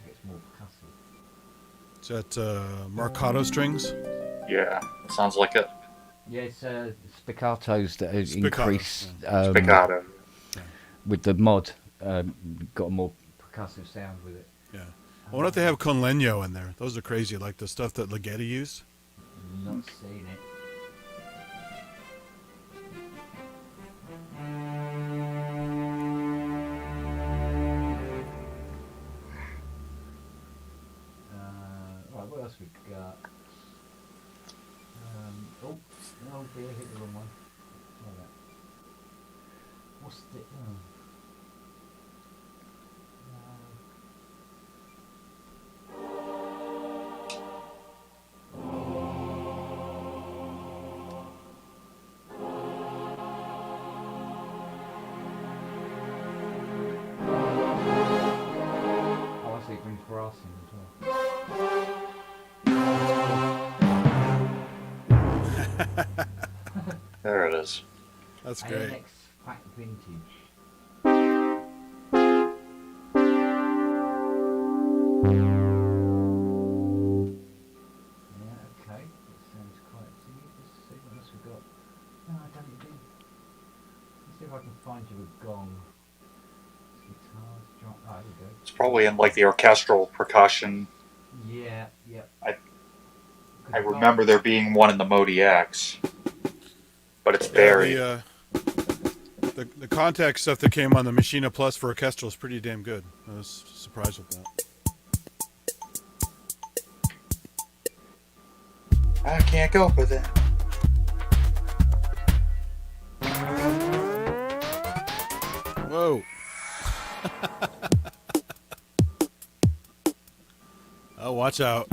It's more percussive. Is that Marcato strings? Yeah, sounds like it. Yeah, it's spiccatos that increase Spiccato. with the mod. Got a more percussive sound with it. Yeah. I wonder if they have con leño in there. Those are crazy, like the stuff that Ligeti used. Not seen it. Right, what else we got? Oh dear, hit the wrong one. Try that. What's the? Oh, I see. It brings brass in as well. There it is. That's great. ANX Pack Vintage. Yeah, okay. That sounds quite thingy. Let's see what else we've got. No, I don't even. Let's see if I can find you a gong. Guitars, drum. Oh, here we go. It's probably in like the orchestral percussion. Yeah, yeah. I remember there being one in the Modi X, but it's buried. Yeah, the contact stuff that came on the Machina Plus for orchestral is pretty damn good. I was surprised with that. I can't go with it. Whoa. Oh, watch out.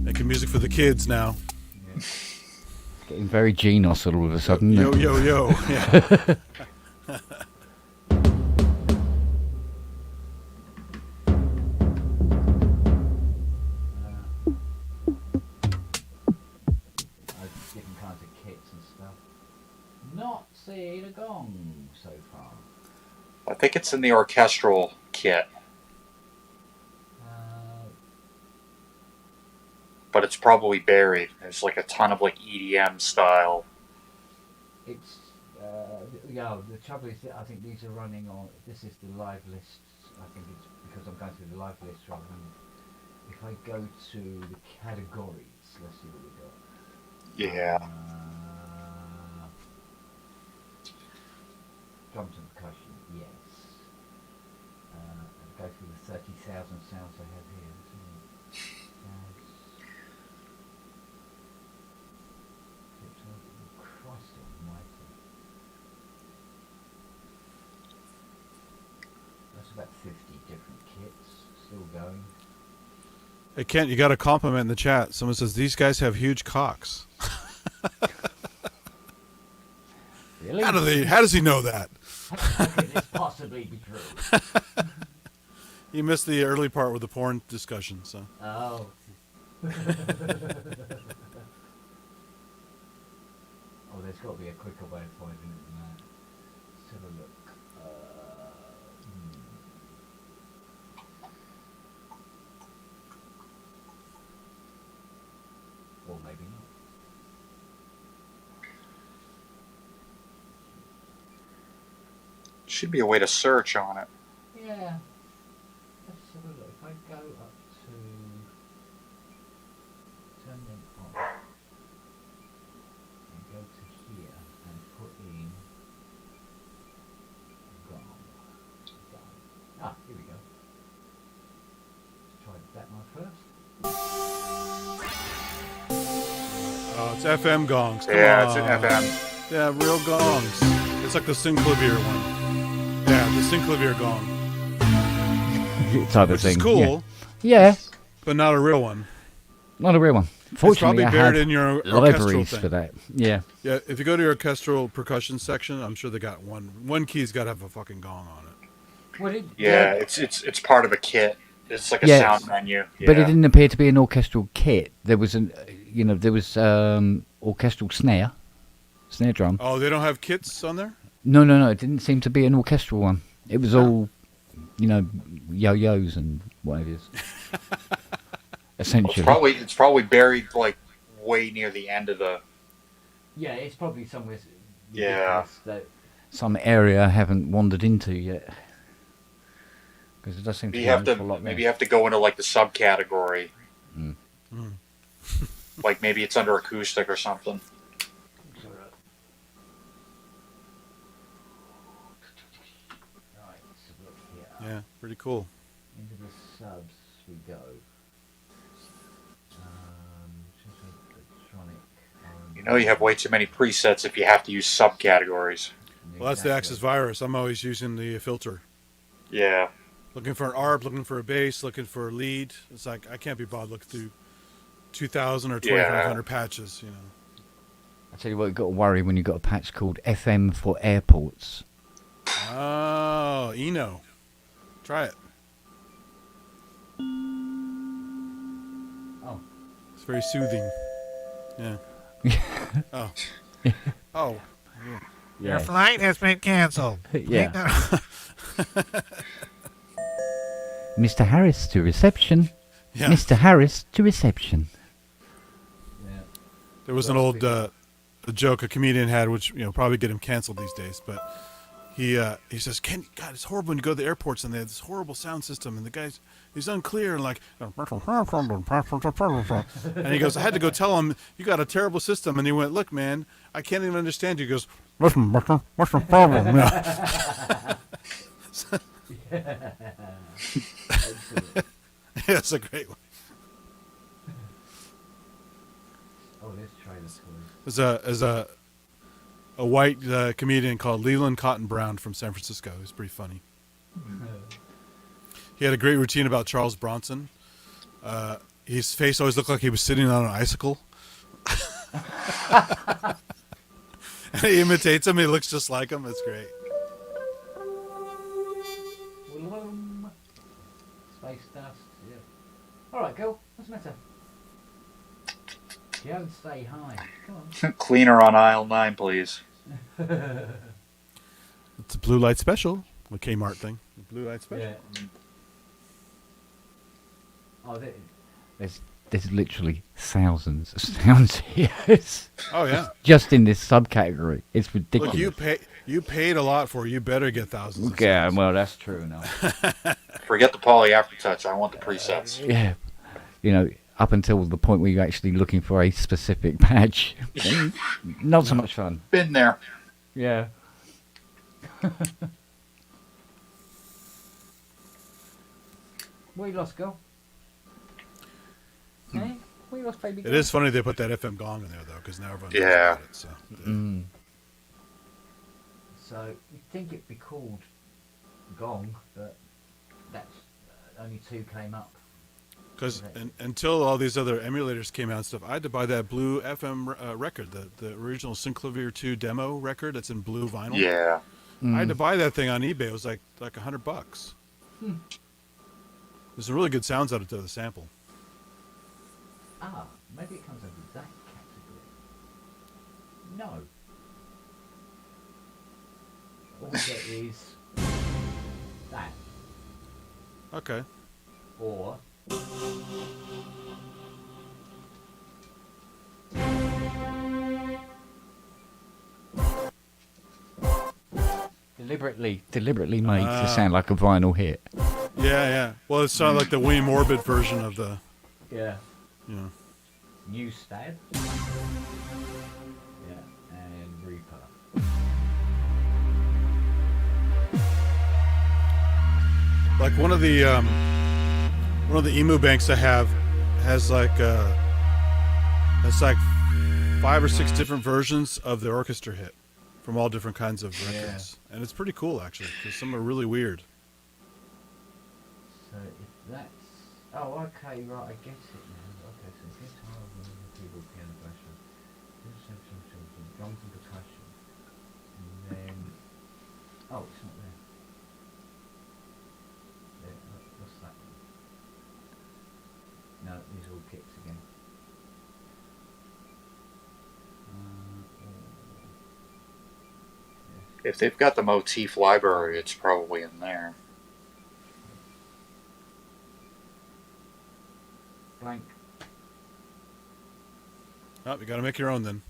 Making music for the kids now. Getting very Genos all of a sudden. Yo, yo, yo. Yeah. Different kinds of kits and stuff. Not seeing a gong so far. I think it's in the orchestral kit. But it's probably buried. There's like a ton of like EDM style. It's yeah. The trouble is that I think these are running on. This is the live list. I think it's because I'm going through the live list rather than if I go to the categories. Let's see what we got. Yeah. Drums and percussion, yes. Go through the 30,000 sounds I have here. Christ almighty. That's about 50 different kits still going. Hey, Kent, you got a compliment in the chat. Someone says, these guys have huge cocks. Really? How does he know that? How could this possibly be true? You missed the early part with the porn discussion, so. Oh. Oh, there's got to be a quicker way of finding it than that. Let's have a look. Or maybe not. Should be a way to search on it. Yeah. Let's have a look. If I go up to turn them on and go to here and put in gone. Ah, here we go. Let's try that one first. Oh, it's FM gongs. Come Yeah, on. it's an FM. Yeah, real gongs. It's like the Synclavier one. Yeah, the Synclavier gong. Type of Which thing. is cool. Yeah. But not a real one. Not a real one. It's Fortunately, probably I buried have in your orchestral libraries thing. for that. Yeah. Yeah, if you go to your orchestral percussion section, I'm sure they got one. One key's got to have a fucking gong on it. Yeah, it's part of a kit. It's like a Yes. sound menu. But it Yeah. didn't appear to be an orchestral kit. There was orchestral snare drum. Oh, they don't have kits on there? No, it didn't seem to be an orchestral one. It was all, yo-yos and whatever it is. Essentially. It's probably buried like way near the end of the. Yeah, it's probably somewhere. Yeah. That some area I haven't wandered into yet. Because it does seem to be You have an to awful lot maybe there. you have to go into like the subcategory. Mm. Like maybe it's under acoustic or something. Yeah, pretty cool. Into the subs we go. You know you have way too many presets if you have to use subcategories. Well, that's the Axis virus. I'm always using the filter. Yeah. Looking for an ARP, looking for a bass, looking for a lead. It's like I can't be bothered looking through 2,000 or 2,500 patches, you know. I tell you what, you've got to worry when you've got a patch called FM for airports. Oh, Eno. Try it. Oh. It's very soothing. Yeah. Oh. Oh. Your flight has been canceled. Yeah. Mr. Harris to reception. Yeah. Mr. Harris to reception. There was an old a joke a comedian had, which probably get him canceled these days. But he says, God, it's horrible when you go to the airports and they have this horrible sound system, and the he's unclear and like, and he goes, I had to go tell him you got a terrible system, and he went, look, man, I can't even understand you. He goes, listen, what's the problem? Yeah, it's a great one. Oh, let's try this one. There's a white comedian called Leland Cotton Brown from San Francisco. He's pretty funny. He had a great routine about Charles Bronson. His face always looked like he was sitting on an icicle. And he imitates him. He looks just like him. It's great. Space dust. Yeah. All right, girl. What's the matter? Don't stay high. Come on. Cleaner on aisle 9, please. It's a blue light special. The Kmart thing. The blue light special. Yeah. Oh, there's literally thousands of sounds here. Oh, yeah. Just in this subcategory. It's ridiculous. Look, you paid a lot for it. You better get thousands. Yeah, well, that's true now. Forget the poly aftertouch. I want the presets. Yeah. Up until the point where you're actually looking for a specific patch. Not so much fun. Been there. Yeah. What you lost, girl? Hey? What you lost, baby girl? It is funny they put that FM gong in there, though, because now everyone knows Yeah. about it. So, So, you'd think it'd be called Gong, but that's only 2 came up. Because until all these other emulators came out and stuff, I had to buy that blue FM record, the original Synclavier 2 demo record that's in blue vinyl. Yeah. I had to buy that thing on eBay. It was like $100. Hmm. There's some really good sounds out of the sample. Ah, maybe it comes under that category. No. All we get is that. Okay. Or the Deliberately made to sound like a vinyl hit. Yeah. Well, it sounded like the Wayne Morbid version of the. Yeah. Yeah. New Stab. Yeah, and Reaper. Like one of the emu banks I have has like 5 or 6 different versions of the orchestra hit from all different kinds of records, and it's pretty cool actually because some are really weird. So if that's okay, right, I get it now. Okay, so guitar, keyboard, piano, bass, drums and percussion, and then it's not there. What's that one? No, these are all kicks again. If they've got the motif library, it's probably in there. Blank. Oh, you got to make your own then.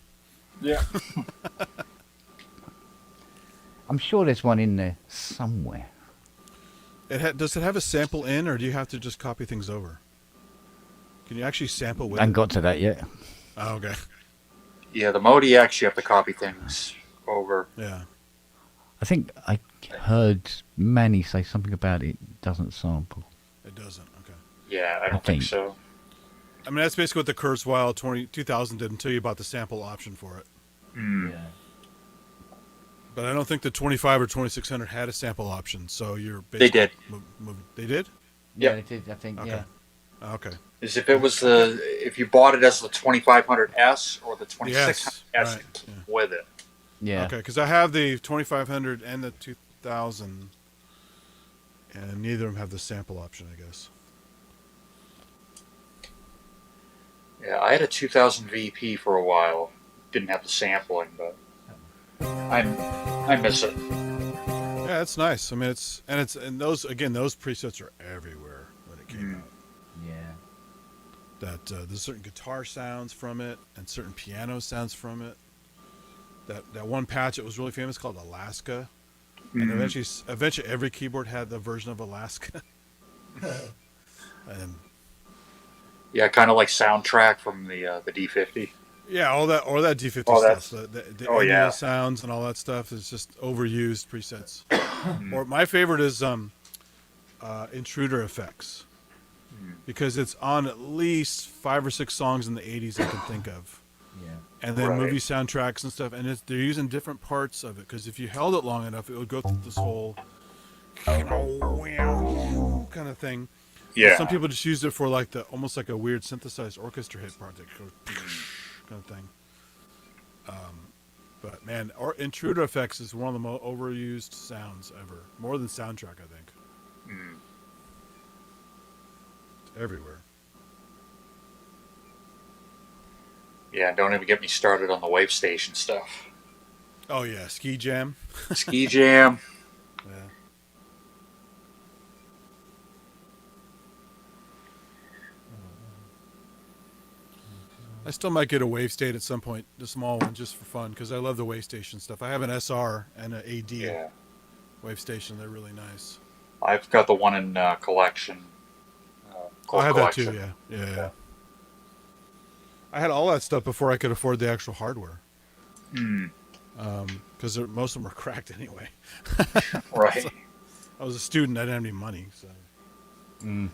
Yeah. I'm sure there's one in there somewhere. Does it have a sample in, or do you have to just copy things over? Can you actually sample with I haven't it? got to that yet. Oh, okay. Yeah, the Modiacs, you have to copy things over. Yeah. I think I heard Manny say something about it doesn't sample. It doesn't. Okay. Yeah, I don't think so. I mean, that's basically what the Kurzweil 2000 did until you bought the sample option for it. Mm. Yeah. But I don't think the 25 or 2600 had a sample option, so you're They did. They did? Yeah, they did, I think, okay. yeah. Okay. Is if you bought it as the 2500S or the 2600S right. with it. Yeah. Okay, because I have the 2500 and the 2000, and neither of them have the sample option, I guess. Yeah, I had a 2000 VP for a while. Didn't have the sampling, but I miss it. Yeah, it's nice. I mean, and those presets are everywhere when it came out. Yeah. That there's certain guitar sounds from it and certain piano sounds from it. That one patch that was really famous called Alaska, and eventually every keyboard had the version of Alaska. And yeah, kind of like soundtrack from the D50. yeah, all that D50 that's- stuff. The oh, yeah. sounds and all that stuff is just overused presets. Or my favorite is Intruder Effects, because it's on at least 5 or 6 songs in the 80s I can think of. Yeah. And then Right. movie soundtracks and stuff, and they're using different parts of it, because if you held it long enough, it would go through this whole kind of thing. Yeah. Some people just used it for like almost like a weird synthesized orchestra hit part that goes kind of thing. But man, Intruder Effects is one of the most overused sounds ever, more than soundtrack, I think. It's everywhere. Yeah, don't even get me started on the wave station stuff. Oh yeah, Ski Jam. Ski Jam. Yeah. I still might get a wave state at some point, the small one, just for fun, because I love the wave station stuff. I have an SR and an AD wave station. They're really nice. I've got the one in collection. I have collection. that too, yeah. I had all that stuff before I could afford the actual hardware. Because most of them were cracked anyway. Right. So, I was a student. I didn't have any money. So. Been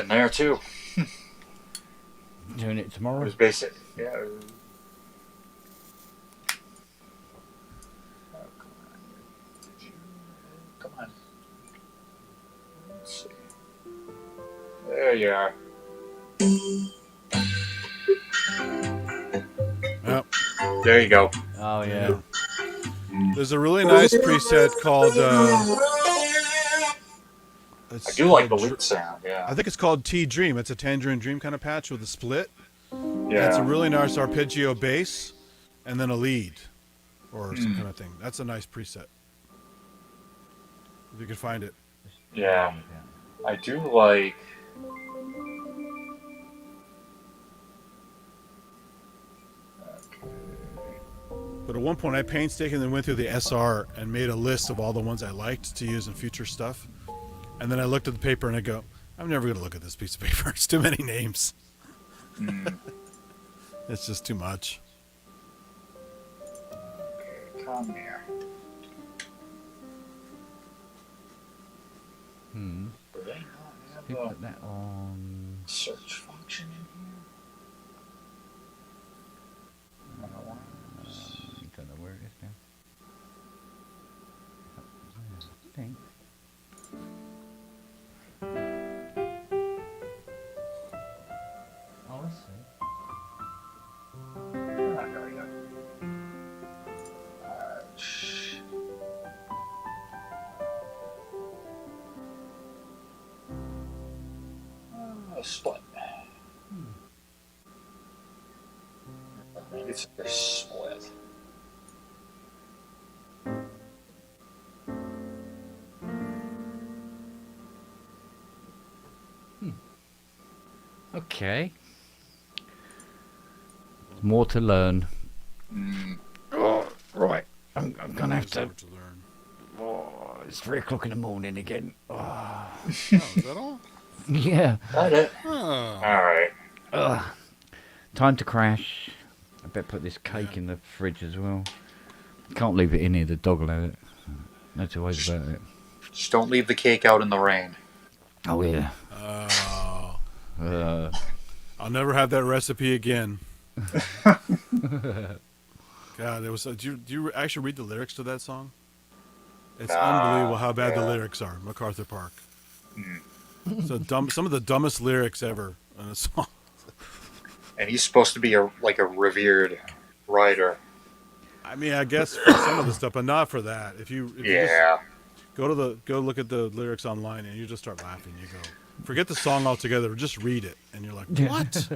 there too. Doing it tomorrow? It was basic. Yeah. Come on. Let's see. There you are. Yep. There you go. Oh yeah. There's a really nice preset called. I do like the lead sound. Yeah. I think it's called T Dream. It's a Tangerine Dream kind of patch with a split. Yeah. It's a really nice arpeggio bass, and then a lead, or some kind of thing. That's a nice preset. If you can find it. Yeah. I do like. But at one point I painstakingly went through the SR and made a list of all the ones I liked to use in future stuff. And then I looked at the paper and I go, I'm never going to look at this piece of paper. It's too many names. It's just too much. Okay, come here. Do they not Who have put that on? a search function in here? Don't know where it is now. I think. Oh, let's see. Ah, there we go. Split. It's a split. Okay. More to learn. Oh, right. I'm gonna have to. Oh, it's 3 o'clock in the morning again. Oh. Is that all? Yeah. Got it. Oh. Alright. Time to crash. I better put this cake in the fridge as well. Can't leave it in here, the dog will have it. No two ways about it. Just don't leave the cake out in the rain. Oh, yeah. I'll never have that recipe again. God, it was. Do you actually read the lyrics to that song? It's unbelievable how bad the lyrics are. MacArthur Park. So dumb. Some of the dumbest lyrics ever in a song. And he's supposed to be a revered writer. I mean, I guess for some of the stuff, but not for that. If you just go look at the lyrics online and you just start laughing. You go, forget the song altogether. Just read it, and you're like, what?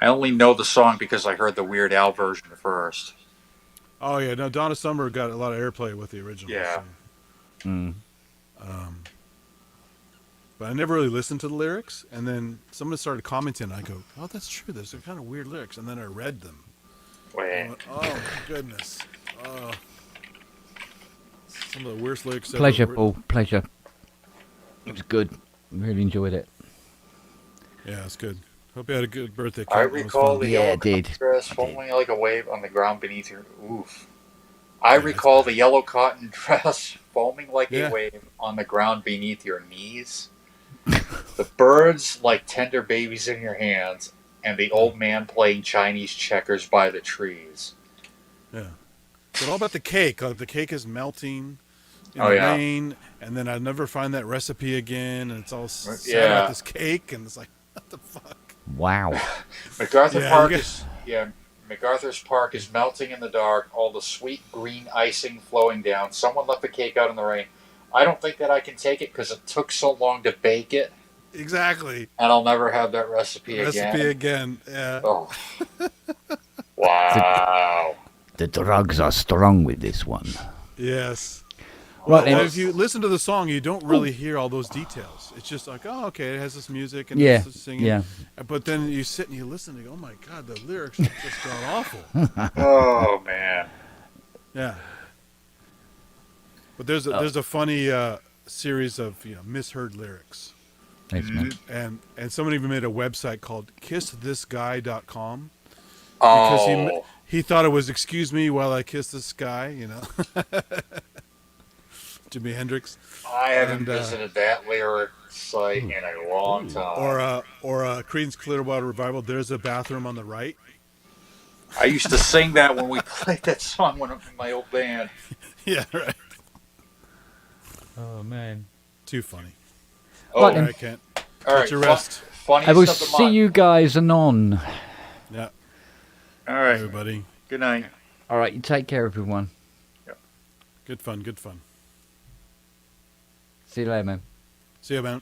I only know the song because I heard the Weird Al version first. Oh yeah, no. Donna Summer got a lot of airplay with the original. Yeah. So. But I never really listened to the lyrics, and then someone started commenting. And I go, "Oh, that's true. Those are kind of weird lyrics." And then I read them. Wait. Went, oh my goodness. Some of the worst lyrics. Pleasure, ever. Paul. Pleasure. It was good. Really enjoyed it. Yeah, it's good. Hope you had a good birthday. I Kate. recall the yellow dress foaming like a wave on the ground beneath your oof. I recall the yellow cotton dress foaming like a wave on the ground beneath your knees. The birds like tender babies in your hands, and the old man playing Chinese checkers by the trees. Yeah. But all about the cake. Like the cake is melting in the rain, and then I never find that recipe again, and it's all sad about this cake, and it's like, what the fuck? Wow. MacArthur's Park is melting in the dark, all the sweet green icing flowing down. Someone left the cake out in the rain. I don't think that I can take it because it took so long to bake it. Exactly. And I'll never have that recipe again. Yeah. Oh. Wow. The drugs are strong with this one. Yes. Right, well, if you listen to the song, you don't really hear all those details. It's just like, oh, okay, it has this music and Yeah, this singing. yeah. But then you sit and you listen and you go, oh my God, the lyrics are just gone awful. Oh, man. Yeah. But there's a funny series of misheard lyrics. Thanks, man. And someone even made a website called kissthisguy.com. Oh. Because he thought it was excuse me while I kiss this guy, Jimi Hendrix. I haven't visited that lyric site in a long time. Or Creedence Clearwater Revival, there's a bathroom on the right. I used to sing that when we played that song when I was in my old band. Yeah, right. Oh, man. Too funny. Oh, all right, Kent. All right, Get your rest. Funniest I will of the see month. you guys anon. Yeah. All right, everybody. Good night. All right, you take care, everyone. Yep. Good fun. Good fun. See you later, man. See you, man.